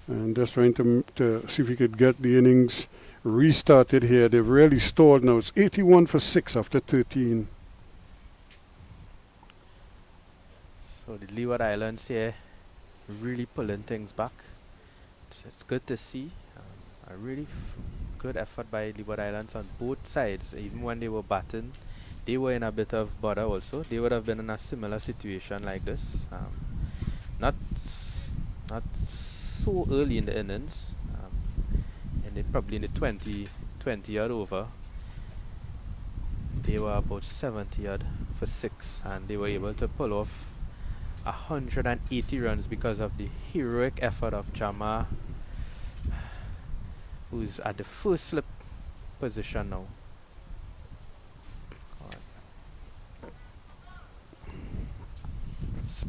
and just trying to see if he could get the innings restarted here. They've really stalled now. It's 81 for 6 after 13. So the Leeward Islands here really pulling things back. It's good to see. A really good effort by Leeward Islands on both sides. Even when they were batting, they were in a bit of bother also. They would have been in a similar situation like this. Not so early in the innings, and probably in the 20 odd over. They were about 70 odd for 6, and they were able to pull off 180 runs because of the heroic effort of Jama, who's at the first slip position now.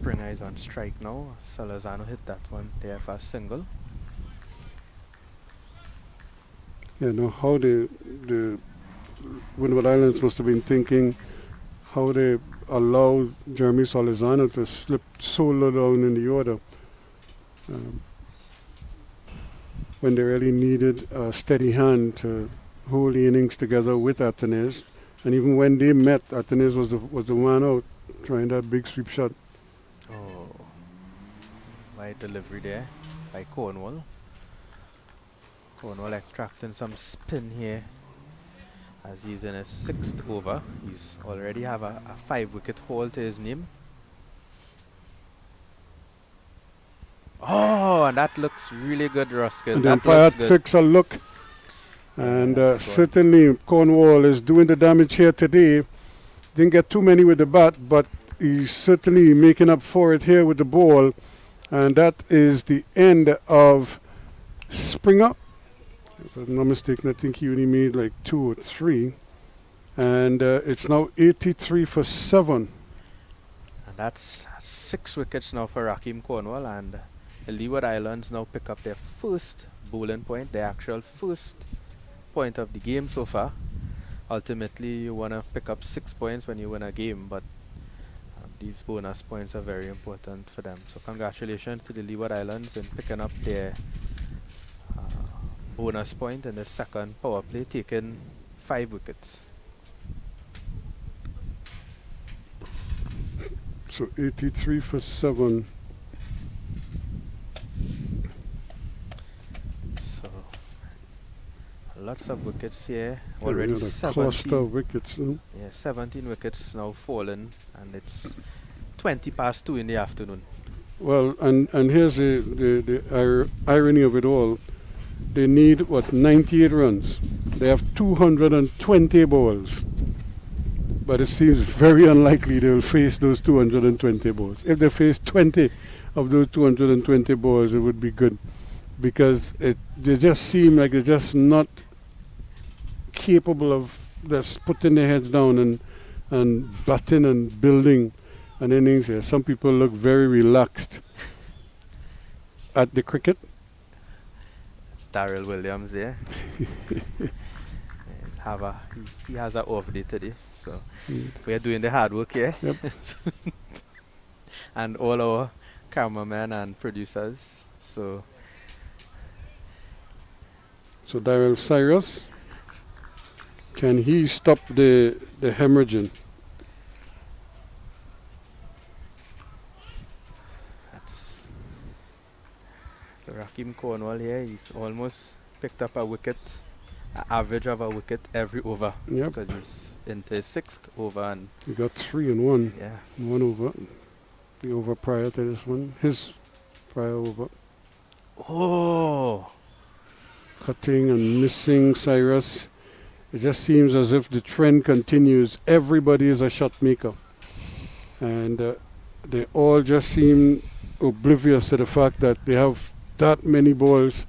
Springer is on strike now. Salazano hit that one there for a single. Yeah, know how the Windward Islands must have been thinking how they allow Jeremy Salazano to slip so low down in the order when they really needed a steady hand to hold the innings together with Atenes. And even when they met, Atenes was the man out trying that big sweep shot. Oh, my delivery there by Cornwall. Cornwall extracting some spin here as he's in his 6th over. He's already have a 5-wicket haul to his name. Oh, and that looks really good, Ruskin. And the That umpire looks good. takes a look. And that's good. certainly Cornwall is doing the damage here today. Didn't get too many with the bat, but he's certainly making up for it here with the ball. And that is the end of Springer. If I'm not mistaken, I think he only made like 2 or 3. And it's now 83 for 7. And that's 6 wickets now for Raheem Cornwall, and the Leeward Islands now pick up their first bowling point, the actual first point of the game so far. Ultimately, you want to pick up 6 points when you win a game, but these bonus points are very important for them. So congratulations to the Leeward Islands in picking up their bonus point in the second power play, taking 5 wickets. So 83 for 7. So lots of wickets here. Yeah, Already we had a cluster 17. of wickets. Yeah, 17 wickets now fallen, and it's 20 past 2 in the afternoon. Well, and here's the irony of it all. They need, 98 runs. They have 220 balls. But it seems very unlikely they will face those 220 balls. If they face 20 of those 220 balls, it would be good. Because they just seem like they're just not capable of just putting their heads down and batting and building an innings here. Some people look very relaxed at the cricket. It's Darrell Williams there. He has an off day today, so we are doing the hard work here. Yep. And all our cameramen and producers. So Daryl Cyrus, can he stop the hemorrhaging? that's so Raheem Cornwall here. He's almost picked up a wicket, an average of a wicket every over. Yep. Because he's into his 6th over, and He got 3 in 1. yeah. 1 over. The over prior to this one. His prior over. Oh, Cutting and missing Cyrus. It just seems as if the trend continues. Everybody is a shot maker. And they all just seem oblivious to the fact that they have that many balls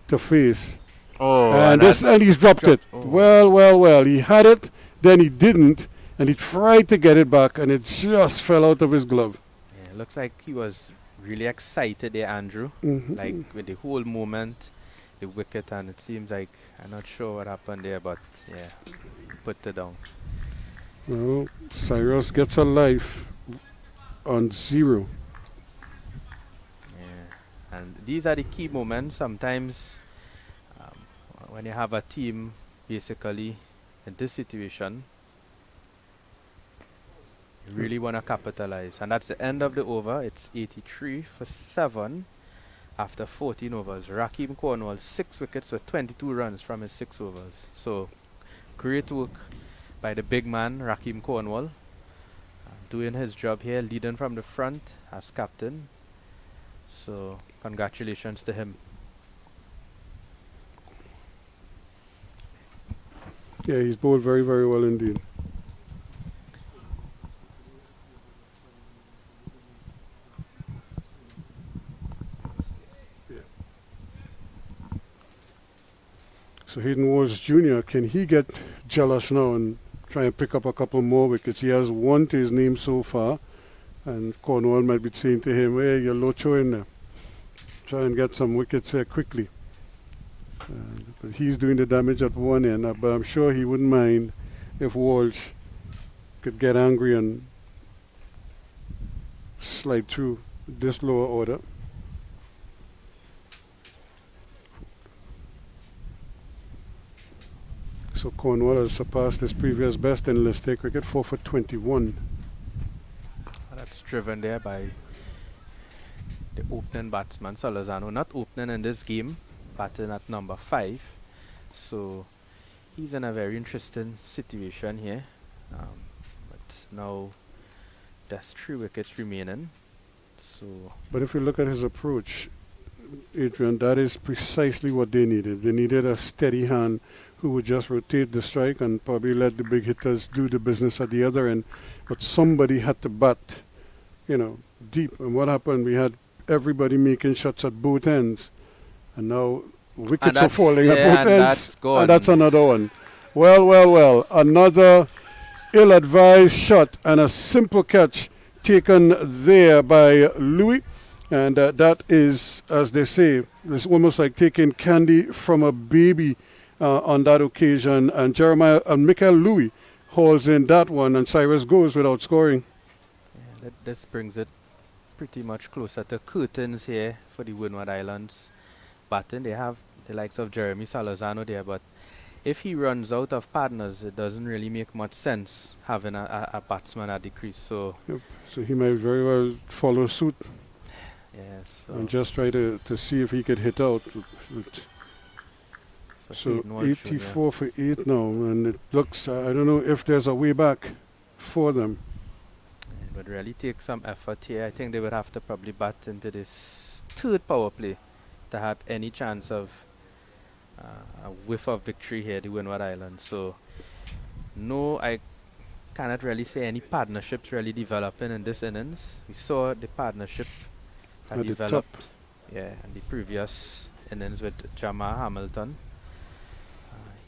to face. oh, and he's dropped it. Oh. Well. He had it, then he didn't, and he tried to get it back, and it just fell out of his glove. Yeah, looks like he was really excited there, Andrew. Mhm. Like with the whole moment, the wicket, and it seems like I'm not sure what happened there, but yeah, he put it down. Well, Cyrus gets a life on 0. Yeah, and these are the key moments. Sometimes when you have a team, basically in this situation, you really want to capitalize, and that's the end of the over. It's 83 for 7 after 14 overs. Raheem Cornwall 6 wickets with 22 runs from his 6 overs. So great work by the big man Raheem Cornwall, doing his job here, leading from the front as captain. So congratulations to him. Yeah, he's bowled very, very well indeed. So Hayden Wars Jr., can he get jealous now and try and pick up a couple more wickets? He has 1 to his name so far, And Cornwall might be saying to him, hey, you're low in there. Try and get some wickets here quickly. But he's doing the damage at one end, but I'm sure he wouldn't mind if Walsh could get angry and slide through this lower order. So Cornwall has surpassed his previous best in list A cricket, 4 for 21. That's driven there by the opening batsman Salazano, not opening in this game, batting at number 5. So he's in a very interesting situation here. But now there's 3 wickets remaining. So, but if you look at his approach, Adrian, that is precisely what they needed. They needed a steady hand who would just rotate the strike and probably let the big hitters do the business at the other end. But somebody had to bat, deep. And what happened? We had everybody making shots at both ends. And now wickets are falling at both ends. And that's another one. Well. Another ill-advised shot and a simple catch taken there by Louis. And that is, as they say, it's almost like taking candy from a baby on that occasion. And Michael Louis hauls in that one, and Cyrus goes without scoring. Yeah, this brings it pretty much closer to curtains here for the Windward Islands batting. They have the likes of Jeremy Salazano there, but if he runs out of partners, it doesn't really make much sense having a batsman at the crease. So, so he might very well follow suit. Yes. And just try to see if he could hit out. So 84 for 8 now, and it looks, I don't know if there's a way back for them. It would really take some effort here. I think they would have to probably bat into this 3rd power play to have any chance of a whiff of victory here, the Windward Islands. So, no, I cannot really say any partnerships really developing in this innings. We saw the partnership that developed in the previous innings with Jamar Hamilton.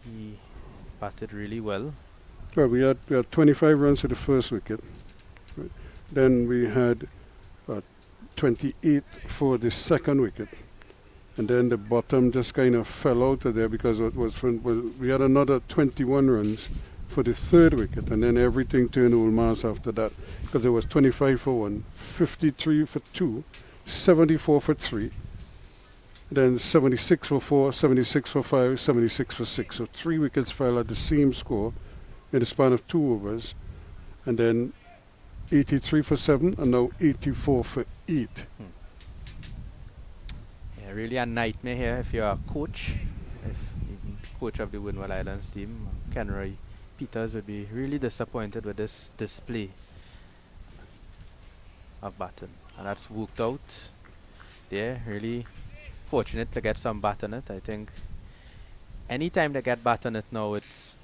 He batted really well. Well, we had 25 runs to the first wicket. Right. Then we had 28 for the second wicket. And then the bottom just kind of fell out of there because we had another 21 runs for the third wicket. And then everything turned old mass after that because there was 25 for 1, 53 for 2, 74 for 3. Then 76 for 4, 76 for 5, 76 for 6. So 3 wickets fell at the same score in the span of 2 overs. And then 83 for 7 and now 84 for 8. Yeah, really a nightmare here if you're a coach. If even coach of the Windward Islands team, Kenroy Peters would be really disappointed with this display of batting. And that's worked out there, really fortunate to get some bat on it. I think anytime they get bat on it now, it's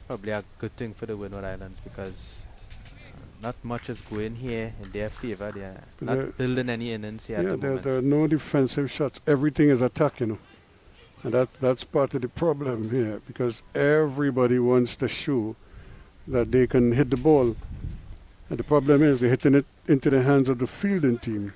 probably a good thing for the Windward Islands because not much is going here in their favor. They are not building any innings here. Yeah, there are no defensive shots. Everything is attack, and that's part of the problem here because everybody wants to show that they can hit the ball, and the problem is they're hitting it into the hands of the fielding team.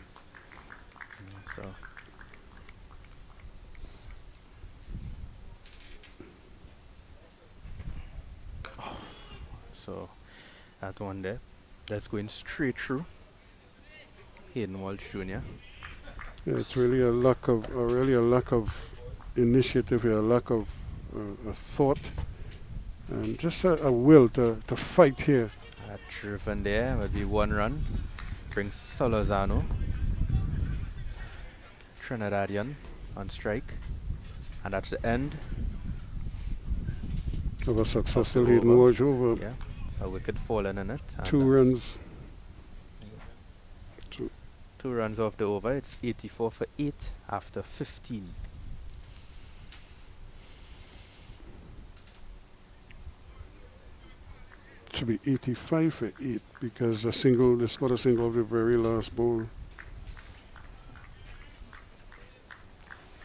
So that one there, that's going straight through Hayden Walsh Jr. Yeah, it's really a lack of initiative here, a lack of a thought, and just a will to fight here. Driven there would be 1 run, brings Salazano, Trinidadian on strike, and that's the end of a successful Hayden Walsh over. Yeah. A wicket fallen in it. 2 runs. 2 runs off the over. It's 84 for 8 after 15. Should be 85 for 8 because they scored a single of the very last ball.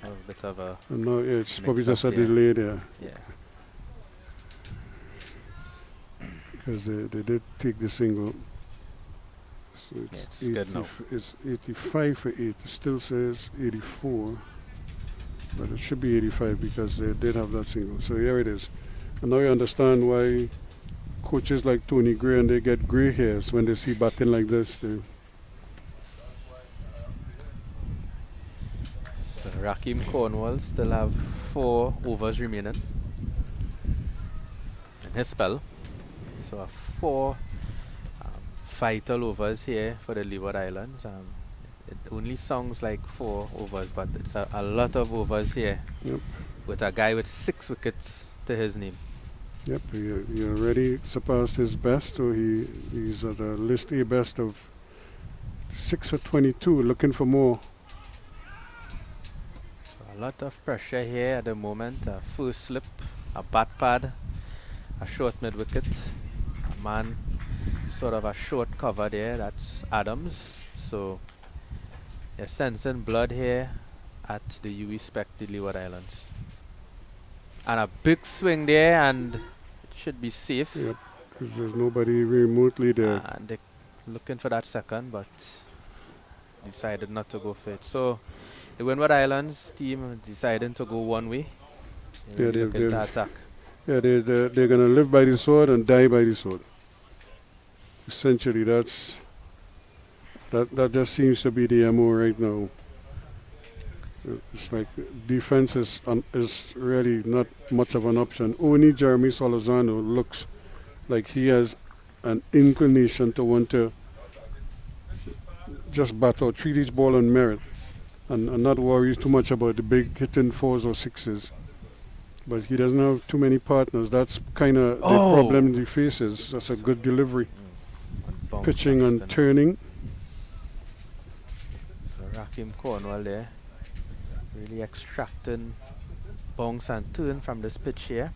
A bit of a. And now it's probably just a delay there. Yeah. Because they did take the single. So It's good now. it's 85 for 8. It still says 84. But it should be 85 because they did have that single. So here it is. And now you understand why coaches like Tony Gray and they get gray hairs when they see batting like this. So Raheem Cornwall still have 4 overs remaining in his spell. So 4 vital overs here for the Leeward Islands. It only sounds like 4 overs, but it's a lot of overs here. Yep. With a guy with 6 wickets to his name. Yep, he already surpassed his best, so he's at a list A best of 6 for 22, looking for more. A lot of pressure here at the moment. A first slip, a bat pad, a short mid wicket, a man, sort of a short cover there. That's Adams. So you're sensing blood here at the UE Spec, the Leeward Islands. And a big swing there, and it should be safe. Yep, because there's nobody remotely there. And they're looking for that second, but decided not to go for it. So the Windward Islands team deciding to go one way. Yeah, looking to attack. Yeah, they're going to live by the sword and die by the sword. Essentially, that just seems to be the MO right now. It's like defense is really not much of an option. Only Jeremy Solozano looks like he has an inclination to want to just bat or treat each ball on merit and not worry too much about the big hitting 4s or 6s. But he doesn't have too many partners. That's kind of the problem he faces. That's a good delivery. Pitching and turning. So Raheem Cornwall there, really extracting bounce and turn from this pitch here.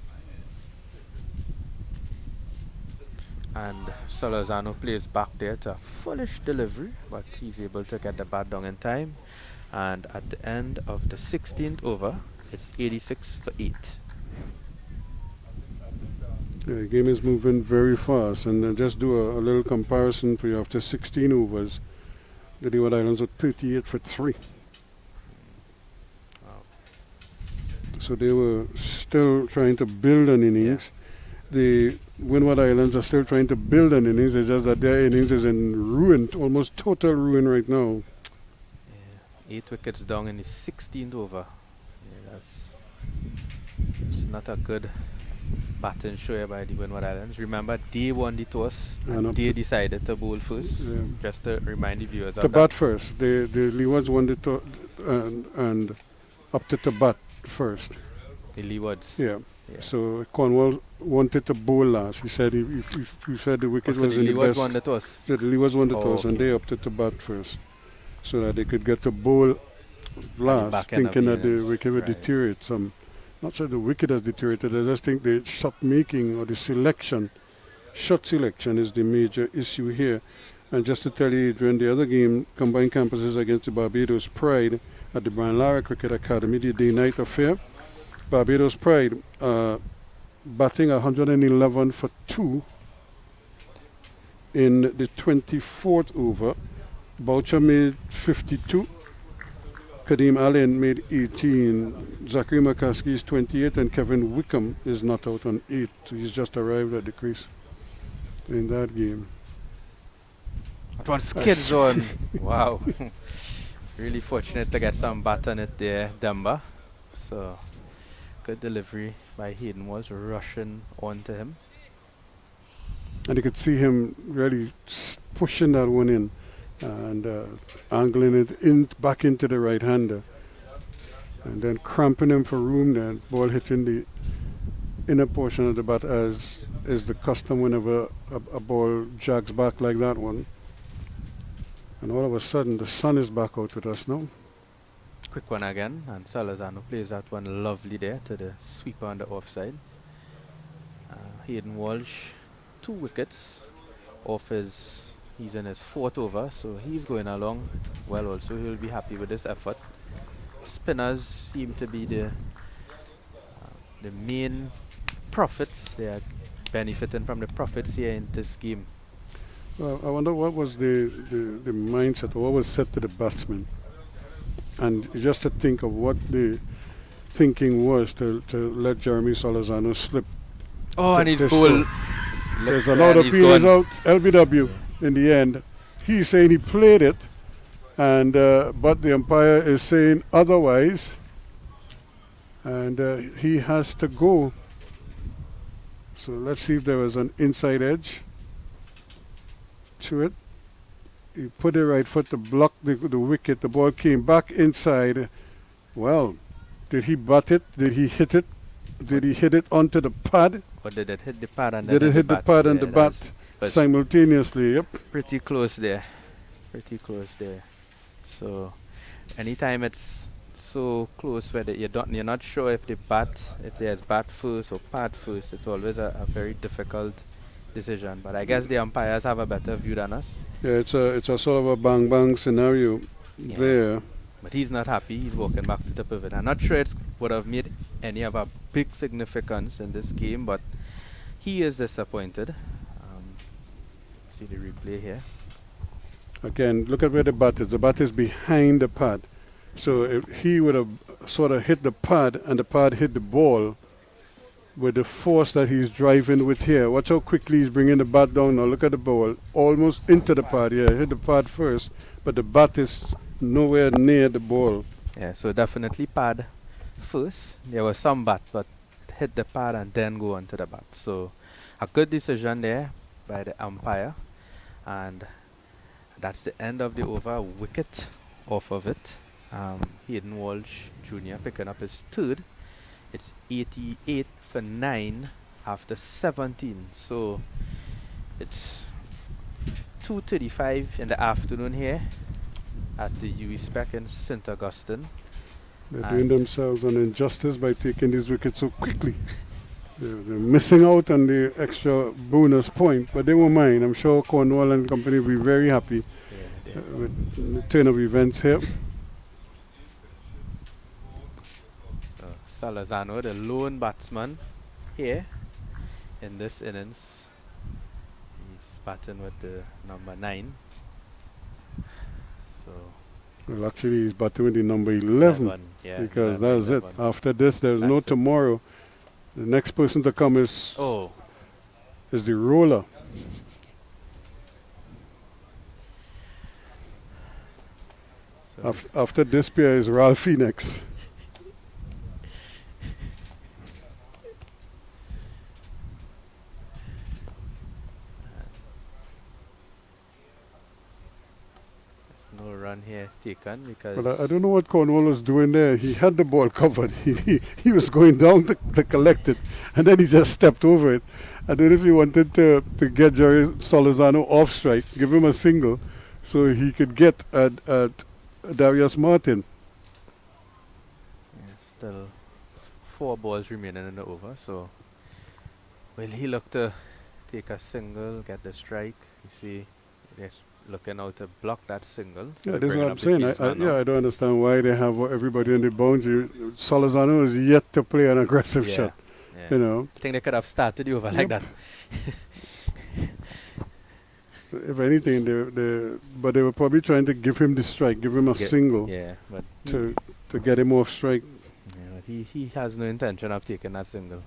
And Solozano plays back there to a foolish delivery, but he's able to get the bat down in time. And at the end of the 16th over, it's 86 for 8. Yeah, the game is moving very fast, and just do a little comparison for you. After 16 overs, the Leeward Islands are 38 for 3. Wow. So they were still trying to build an innings. The Windward Islands are still trying to build an innings. It's just that their innings is in ruin, almost total ruin right now. Yeah, 8 wickets down in the 16th over. Yeah, that's not a good batting show here by the Windward Islands. Remember, they won the toss and they decided to bowl first. Yeah. Just to remind the viewers of To that. bat first. The Leewards won the toss and opted to bat first. The Leewards. Yeah. So Cornwall wanted to bowl last. He said he said the wicket was the in the Leewards best. won the toss. So the Leewards won the toss, and okay. they opted to bat first, so that they could get to bowl last, back end of thinking the that the innings. wicket would Right. deteriorate some. Not sure the wicket has deteriorated. I just think the shot making or the selection, shot selection, is the major issue here. And just to tell you, during the other game, combined campuses against the Barbados Pride at the Brian Lara Cricket Academy, the day-night affair, Barbados Pride batting 111 for 2 in the 24th over. Boucher made 52. Kadeem Allen made 18. Zachary McCaskey is 28, and Kevin Wickham is not out on 8. So he's just arrived at the crease in that game. That one skid zone. Wow. Really fortunate to get some bat on it there, Demba. So good delivery by Hayden was rushing onto him. And you could see him really pushing that one in and angling it back into the right-hander. And then cramping him for room, then ball hitting the inner portion of the bat, as is the custom whenever a ball jags back like that one. And all of a sudden, the sun is back out with us now. Quick one again, and Salazano plays that one lovely there to the sweeper on the offside. Hayden Walsh, 2 wickets off his, he's in his 4th over, so he's going along well also. He'll be happy with this effort. Spinners seem to be the main profits. They are benefiting from the profits here in this game. I wonder what was the mindset, or what was said to the batsman, and just to think of what the thinking was to let Jeremy Solazano slip. Oh, and his this ball. goal. There's another appeal is out. LBW in the end. He's saying he played it, and but the umpire is saying otherwise, and he has to go. So let's see if there was an inside edge to it. He put the right foot to block the wicket. The ball came back inside. Well, did he butt it? Did he hit it? Did he hit it onto the pad? Or did it hit the pad and Did then it hit the bat? pad and Yeah, the bat but simultaneously? Yep. pretty close there. Pretty close there. So anytime it's so close where you're not sure if there's bat first or pad first, it's always a very difficult decision. But I guess the umpires have a better view than us. Yeah, it's a sort of a bang bang scenario there. But he's not happy. He's walking back to the pivot. I'm not sure it would have made any of a big significance in this game, but he is disappointed. See the replay here. Again, look at where the bat is. The bat is behind the pad. So if he would have sort of hit the pad and the pad hit the ball with the force that he's driving with here. Watch how quickly he's bringing the bat down now. Look at the ball. Almost into the pad. Yeah, hit the pad first, but the bat is nowhere near the ball. Yeah, so definitely pad first. There was some bat, but hit the pad and then go onto the bat. So a good decision there by the umpire. And that's the end of the over. Wicket off of it. Hayden Walsh Jr. picking up his third. It's 88 for 9 after 17. So it's 2:35 in the afternoon here at the UE Spec in St. Augustine. They're doing themselves an injustice by taking these wickets so quickly. They're missing out on the extra bonus point, but they won't mind. I'm sure Cornwall and company will be very happy with the turn of events here. Salazano, the lone batsman here in this innings. He's batting with the number 9. So Well, actually, he's batting with the number 11 because that's it. After this, there's no tomorrow. The next person to come is the roller. So After this pair is Ralphie next. no run here taken because. But I don't know what Cornwall was doing there. He had the ball covered. He was going down to collect it, and then he just stepped over it. I don't know if he wanted to get Jerry Solazano off strike, give him a single, so he could get at Darius Martin. Yeah, still 4 balls remaining in the over. So will he look to take a single, get the strike? You see, they're looking out to block that single. So Yeah, that's what I'm saying. I don't understand why they have everybody in the boundary. Solazano is yet to play an aggressive shot. Yeah. You know, I think they could have started the over like that. So if anything, but they were probably trying to give him the strike, give him a single Yeah, but to get him off strike. yeah, but he has no intention of taking that single.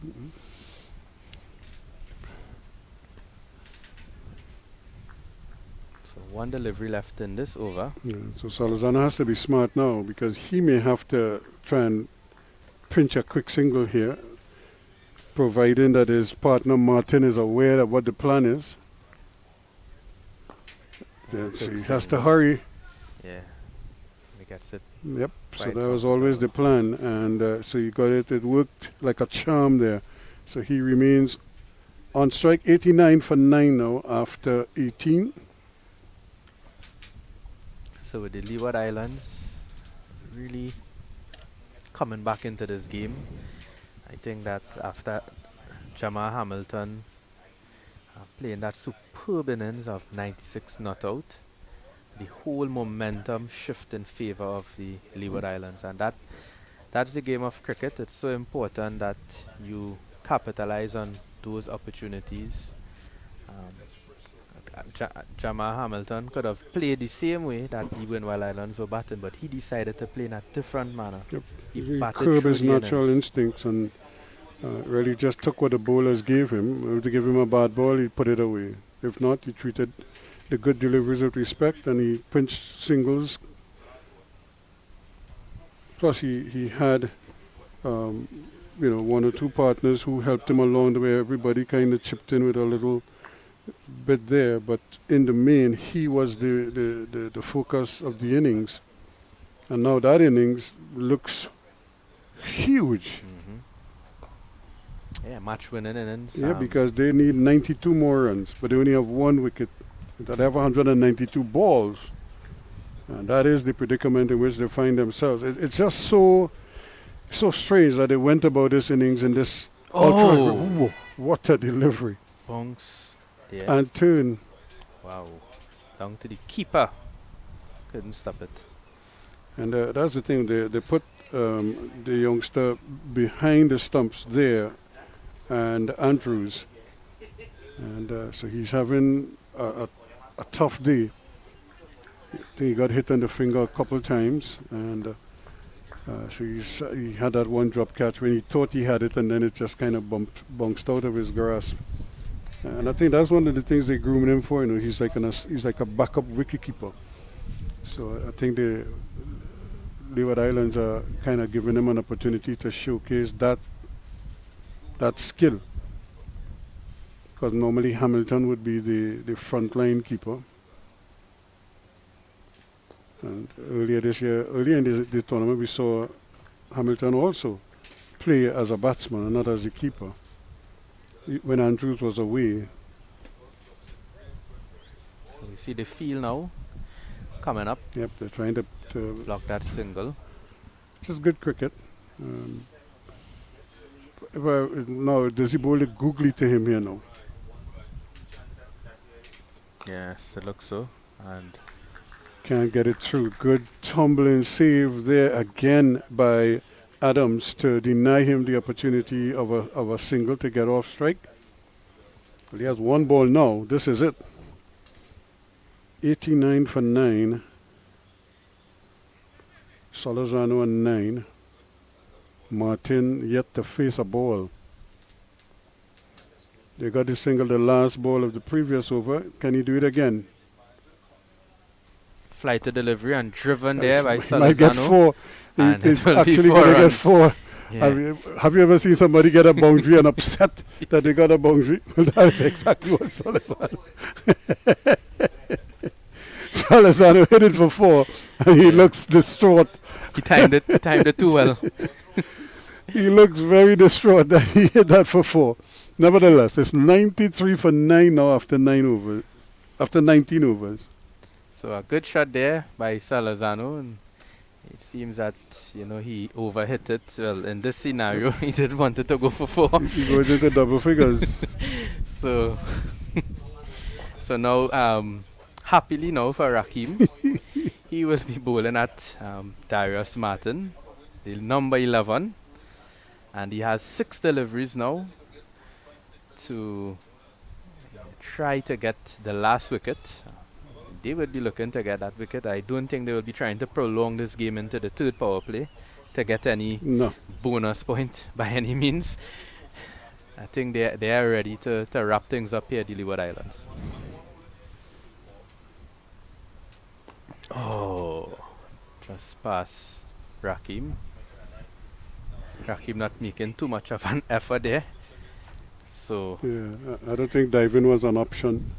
So 1 delivery left in this over. Yeah, so Solazano has to be smart now because he may have to try and pinch a quick single here, providing that his partner Martin is aware of what the plan is. Yeah, so he has to hurry. Yeah, he gets it. Yep. So Quite that was always the plan, and so you got it. It worked like a charm there. So he remains on strike. 89 for 9 now after 18. So with the Leeward Islands really coming back into this game, I think that after Jamal Hamilton playing that superb innings of 96 not out, the whole momentum shift in favor of the Leeward Islands, and that's the game of cricket. It's so important that you capitalize on those opportunities. Jamal Hamilton could have played the same way that the Windward Islands were batting, but he decided to play in a different manner. Yep. He He batted curb through his the natural innings. instincts and really just took what the bowlers gave him. If they give him a bad ball, he put it away. If not, he treated the good deliveries with respect and he pinched singles. Plus, he had, one or two partners who helped him along the way. Everybody kind of chipped in with a little bit there, but in the main, he was the focus of the innings. And now that innings looks huge. Yeah, match winning innings. Yeah, because they need 92 more runs, but they only have one wicket. They have 192 balls. And that is the predicament in which they find themselves. It's just so strange that they went about this innings in this ultra. Whoa, what a delivery. Bunks. Yeah. And turn. Wow. Down to the keeper. Couldn't stop it. And that's the thing. They put the youngster behind the stumps there, and Andrews. And so he's having a tough day. I think he got hit on the finger a couple times, and so he had that one drop catch when he thought he had it, and then it just kind of bounced out of his grasp. And I think that's one of the things they groomed him for. He's like a backup wicketkeeper. So I think the Leeward Islands are kind of giving him an opportunity to showcase that skill. Because normally Hamilton would be the frontline keeper. And earlier in the tournament, we saw Hamilton also play as a batsman and not as a keeper when Andrews was away. So you see the field now coming up. Yep, they're trying to block that single. Which is good cricket. Now, does he bowl it googly to him here now? Yes, it looks so. And can't get it through. Good tumbling save there again by Adams to deny him the opportunity of a single to get off strike. Well, he has one ball now. This is it. 89 for 9. Solozano on 9. Martin yet to face a ball. They got the single the last ball of the previous over. Can he do it again? Flight to delivery and driven there by Solozano. Might get 4. And It's it will be actually 4 going to get runs. 4. Yeah. Have you ever seen somebody get a boundary and upset that they got a boundary? Well, that is exactly what Solozano. Solozano hit it for 4, and he looks distraught. He timed it too well. He looks very distraught that he hit that for 4. Nevertheless, it's 93 for 9 now after 19 overs. So a good shot there by Solozano, and it seems that he overhit it. Well, in this scenario, he didn't want it to go for 4. He goes into double figures. So now, happily now for Rakim, he will be bowling at Darius Martin, the number 11, and he has 6 deliveries now to try to get the last wicket. They would be looking to get that wicket. I don't think they will be trying to prolong this game into the third power play to get any bonus point by any means. I think they are ready to wrap things up here at the Leeward Islands. Oh, just past Rakim. Rakim not making too much of an effort there. So yeah, I don't think diving was an option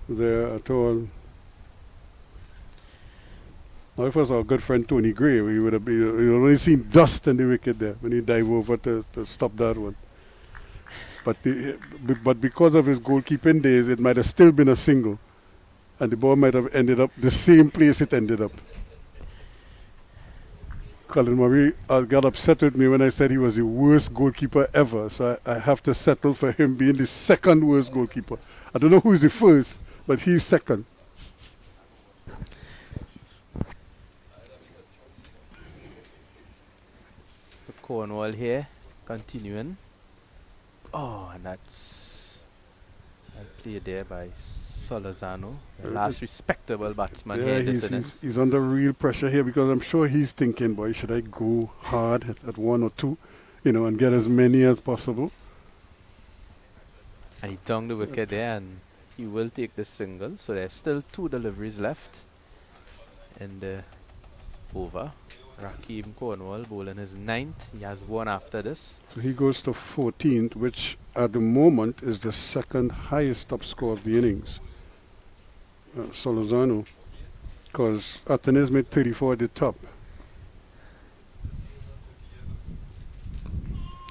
there at all. Now, if it was our good friend Tony Gray, we would have only seen dust in the wicket there when he dived over to stop that one. But because of his goalkeeping days, it might have still been a single, and the ball might have ended up the same place it ended up. Colin Murray got upset with me when I said he was the worst goalkeeper ever, so I have to settle for him being the second worst goalkeeper. I don't know who's the first, but he's second. Cornwall here, continuing. Oh, and that's played there by Solozano, the last respectable batsman here Yeah, in this innings. he's under real pressure here because I'm sure he's thinking, boy, should I go hard at one or two, and get as many as possible. And he tongued the wicket there, and he will take the single. So there's still 2 deliveries left in the over. Rakeem Cornwall bowling his 9th. He has 1 after this. So he goes to 14th, which at the moment is the second highest top score of the innings. Solozano, because Atenes made 34 at the top.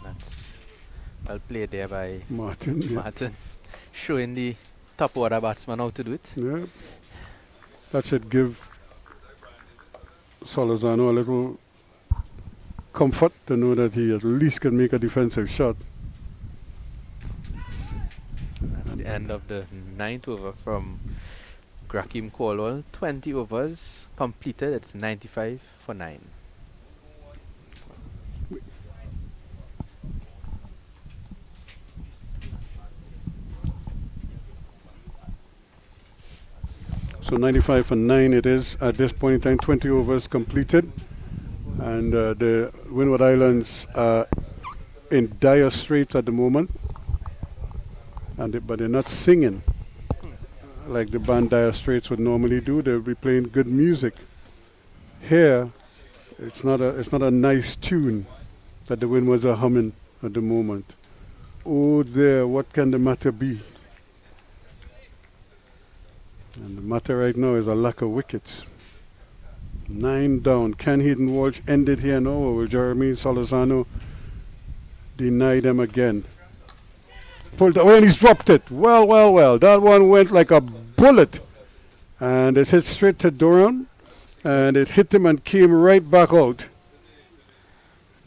That's well played there by Martin, yeah. Martin, showing the top order batsman how to do it. Yeah. That should give Solozano a little comfort to know that he at least can make a defensive shot. That's the end of the 9th over from Rakeem Cornwall. 20 overs completed. It's 95 for 9. So 95 for 9 it is at this point in time. 20 overs completed, and the Windward Islands are in dire straits at the moment, but they're not singing like the band Dire Straits would normally do. They'll be playing good music. Here, it's not a nice tune that the Windwards are humming at the moment. Oh there, what can the matter be? And the matter right now is a lack of wickets. 9 down. Can Hayden Walsh end it here now, or will Jeremy Solozano deny them again? Pulled away and he's dropped it. Well. That one went like a bullet. And it hit straight to Durham. And it hit him and came right back out.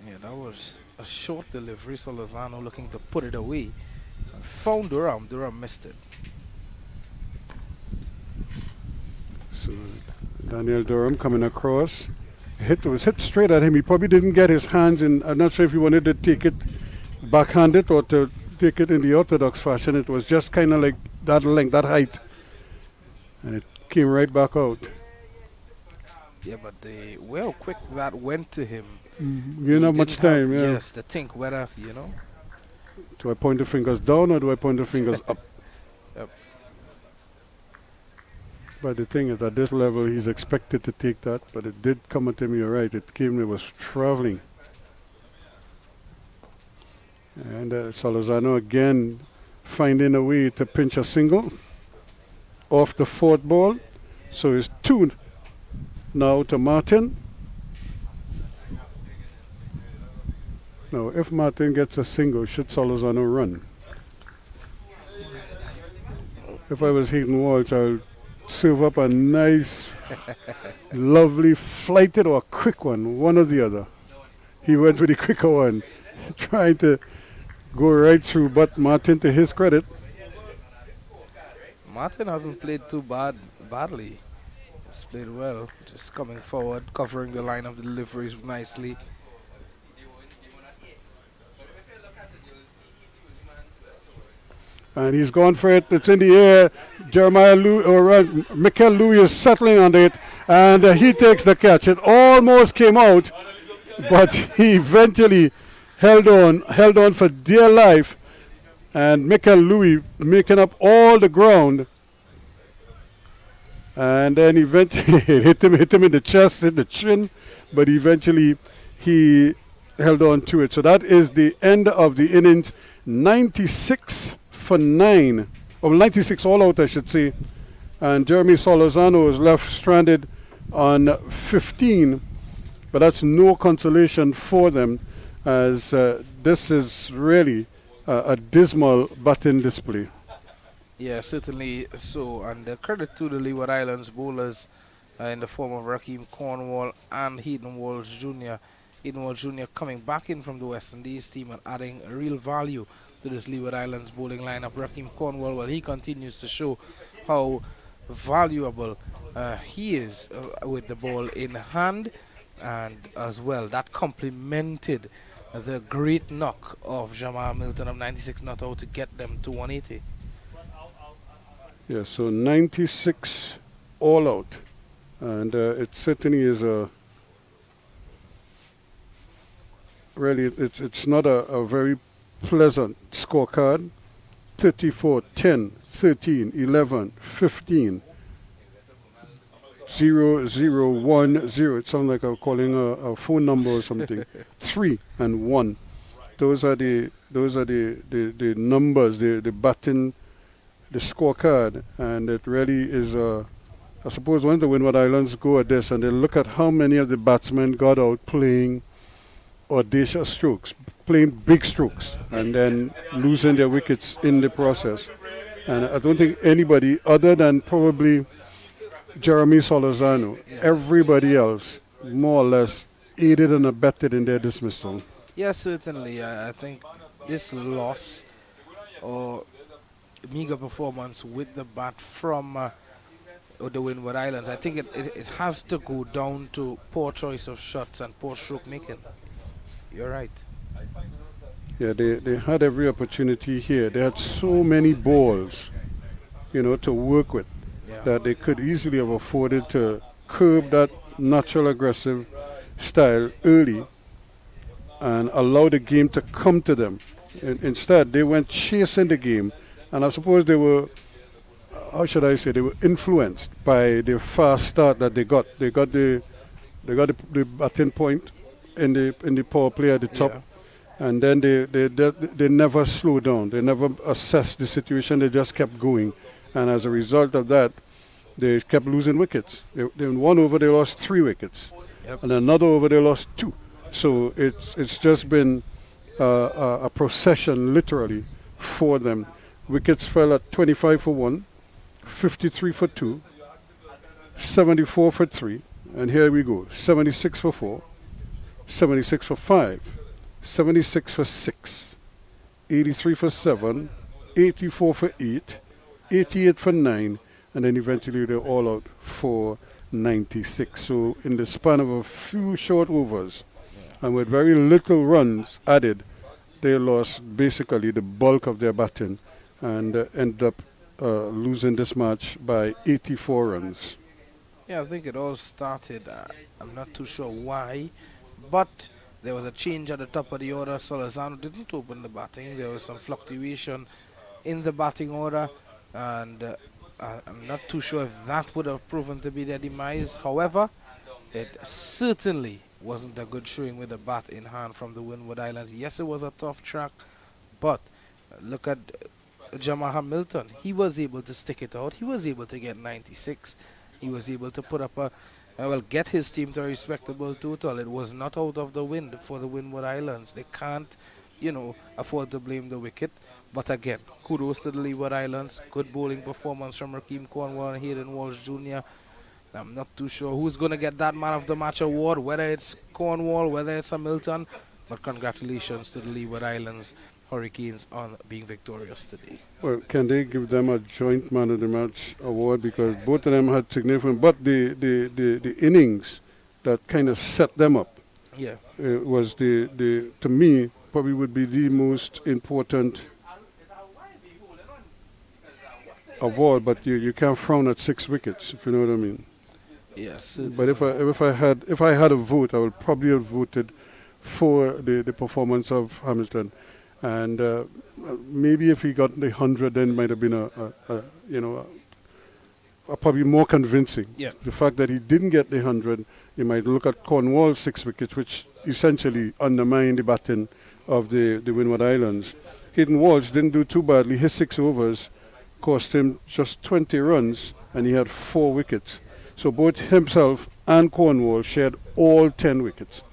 Yeah, that was a short delivery. Solozano looking to put it away. Found Durham. Durham missed it. So Daniel Durham coming across. Was hit straight at him. He probably didn't get his hands in. I'm not sure if he wanted to take it backhanded or to take it in the orthodox fashion. It was just kind of like that length, that height. And it came right back out. Yeah, but how quick that went to him. You didn't have much time, yeah. Yes, to think whether, Do I point the fingers down or do I point the fingers up? Yep. But the thing is, at this level, he's expected to take that. But it did come at him, you're right. It was traveling. And Solozano again finding a way to pinch a single off the 4th ball. So it's 2 now to Martin. Now, if Martin gets a single, should Solozano run? If I was Hayden Walsh, I would serve up a nice, lovely flighted or a quick one or the other. He went with the quicker one, trying to go right through, but Martin, to his credit, Martin hasn't played too badly. He's played well, just coming forward, covering the line of the deliveries nicely. and he's gone for it. It's in the air. Mikel Louis is settling on it, and he takes the catch. It almost came out, but he eventually held on for dear life, and Mikel Louis making up all the ground, and then eventually hit him in the chest, in the chin, but eventually he held on to it. So that is the end of the innings. 96 for 9, or 96 all out, I should say, and Jeremy Solozano is left stranded on 15, but that's no consolation for them, as this is really a dismal batting display. Yeah, certainly so, and credit to the Leeward Islands bowlers in the form of Rakeem Cornwall and Hayden Walsh Jr. Hayden Walsh Jr. coming back in from the West Indies team and adding real value to this Leeward Islands bowling lineup. Rakeem Cornwall, well, he continues to show how valuable he is with the ball in hand, and as well that complemented the great knock of Jamal Milton of 96 not out to get them to 180. Yeah, so 96 all out. And it certainly is it's not a very pleasant scorecard. 34, 10, 13, 11, 15, 0, 0, 1, 0. It sounds like I'm calling a phone number or something. 3 and 1. Those are the numbers, the batting, the scorecard, and it really is. I suppose when the Windward Islands go at this and they look at how many of the batsmen got out playing audacious strokes, playing big strokes, and then losing their wickets in the process. And I don't think anybody other than probably Jeremy Solozano, everybody else more or less aided and abetted in their dismissal. Yes, certainly. I think this loss or meager performance with the bat from the Windward Islands, I think it has to go down to poor choice of shots and poor stroke making. You're right. Yeah, they had every opportunity here. They had so many balls, to work with, that they could easily have afforded to curb that natural aggressive style early and allow the game to come to them. Instead, they went chasing the game, and I suppose they were, how should I say, they were influenced by the fast start that they got. They got the batting point in the power play at the top, and then they never slowed down. They never assessed the situation. They just kept going, and as a result of that, they kept losing wickets. In one over they lost 3 wickets, and another over they lost 2. So it's just been a procession literally for them. Wickets fell at 25 for 1, 53 for 2, 74 for 3, and here we go: 76 for 4. 76 for 5, 76 for 6, 83 for 7, 84 for 8, 88 for 9, and then eventually they're all out for 96. So in the span of a few short overs, and with very little runs added, they lost basically the bulk of their batting and ended up losing this match by 84 runs. Yeah, I think it all started, I'm not too sure why, but there was a change at the top of the order. Solozano didn't open the batting. There was some fluctuation in the batting order, and I'm not too sure if that would have proven to be their demise. However, it certainly wasn't a good showing with the bat in hand from the Windward Islands. Yes, it was a tough track, but look at Jamal Hamilton. He was able to stick it out. He was able to get 96. He was able to put up get his team to a respectable total. It was not out of the wind for the Windward Islands. They can't, afford to blame the wicket. But again, kudos to the Leeward Islands. Good bowling performance from Rakeem Cornwall and Hayden Walsh Jr. I'm not too sure who's going to get that Man of the Match award, whether it's Cornwall, whether it's Hamilton. But congratulations to the Leeward Islands Hurricanes on being victorious today. Well, can they give them a joint Man of the Match award, because both of them had significant, but the innings that kind of set them up was to me probably would be the most important award. But you can't frown at 6 wickets, if you know what I mean. Yes. But if I had a vote, I would probably have voted for the performance of Hamilton. And maybe if he got the 100, then it might have been a probably more convincing. Yeah. The fact that he didn't get the 100, you might look at Cornwall's 6 wickets, which essentially undermined the batting of the Windward Islands. Hayden Walsh didn't do too badly. His 6 overs cost him just 20 runs, and he had 4 wickets. So both himself and Cornwall shared all 10 wickets.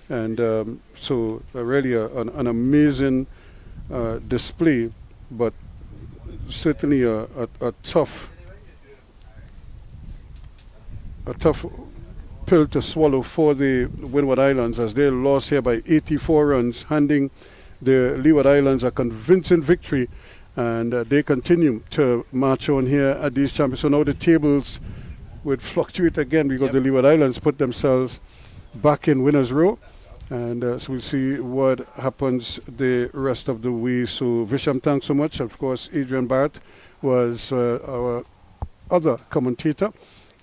And so really an amazing display, but certainly a tough pill to swallow for the Windward Islands, as they lost here by 84 runs, handing the Leeward Islands a convincing victory, and they continue to march on here at these champions. So now the tables would fluctuate again, because the Leeward Islands put themselves back in winners' row. And so we'll see what happens the rest of the way. So Visham, thanks so much. Of course, Adrian Barrett was our other commentator.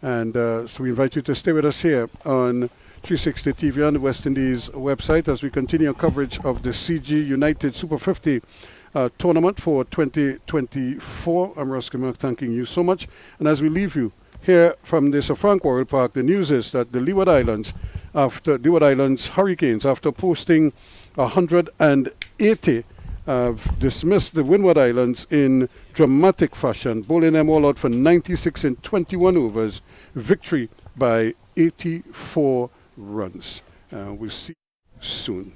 And so we invite you to stay with us here on 360 TV on the West Indies website as we continue our coverage of the CG United Super 50 tournament for 2024. I'm Ross Kimmer, thanking you so much. And as we leave you here from the Sir Frank Worrell Park, the news is that the Leeward Islands Hurricanes, after posting 180, have dismissed the Windward Islands in dramatic fashion, bowling them all out for 96 in 21 overs, victory by 84 runs. We'll see you soon.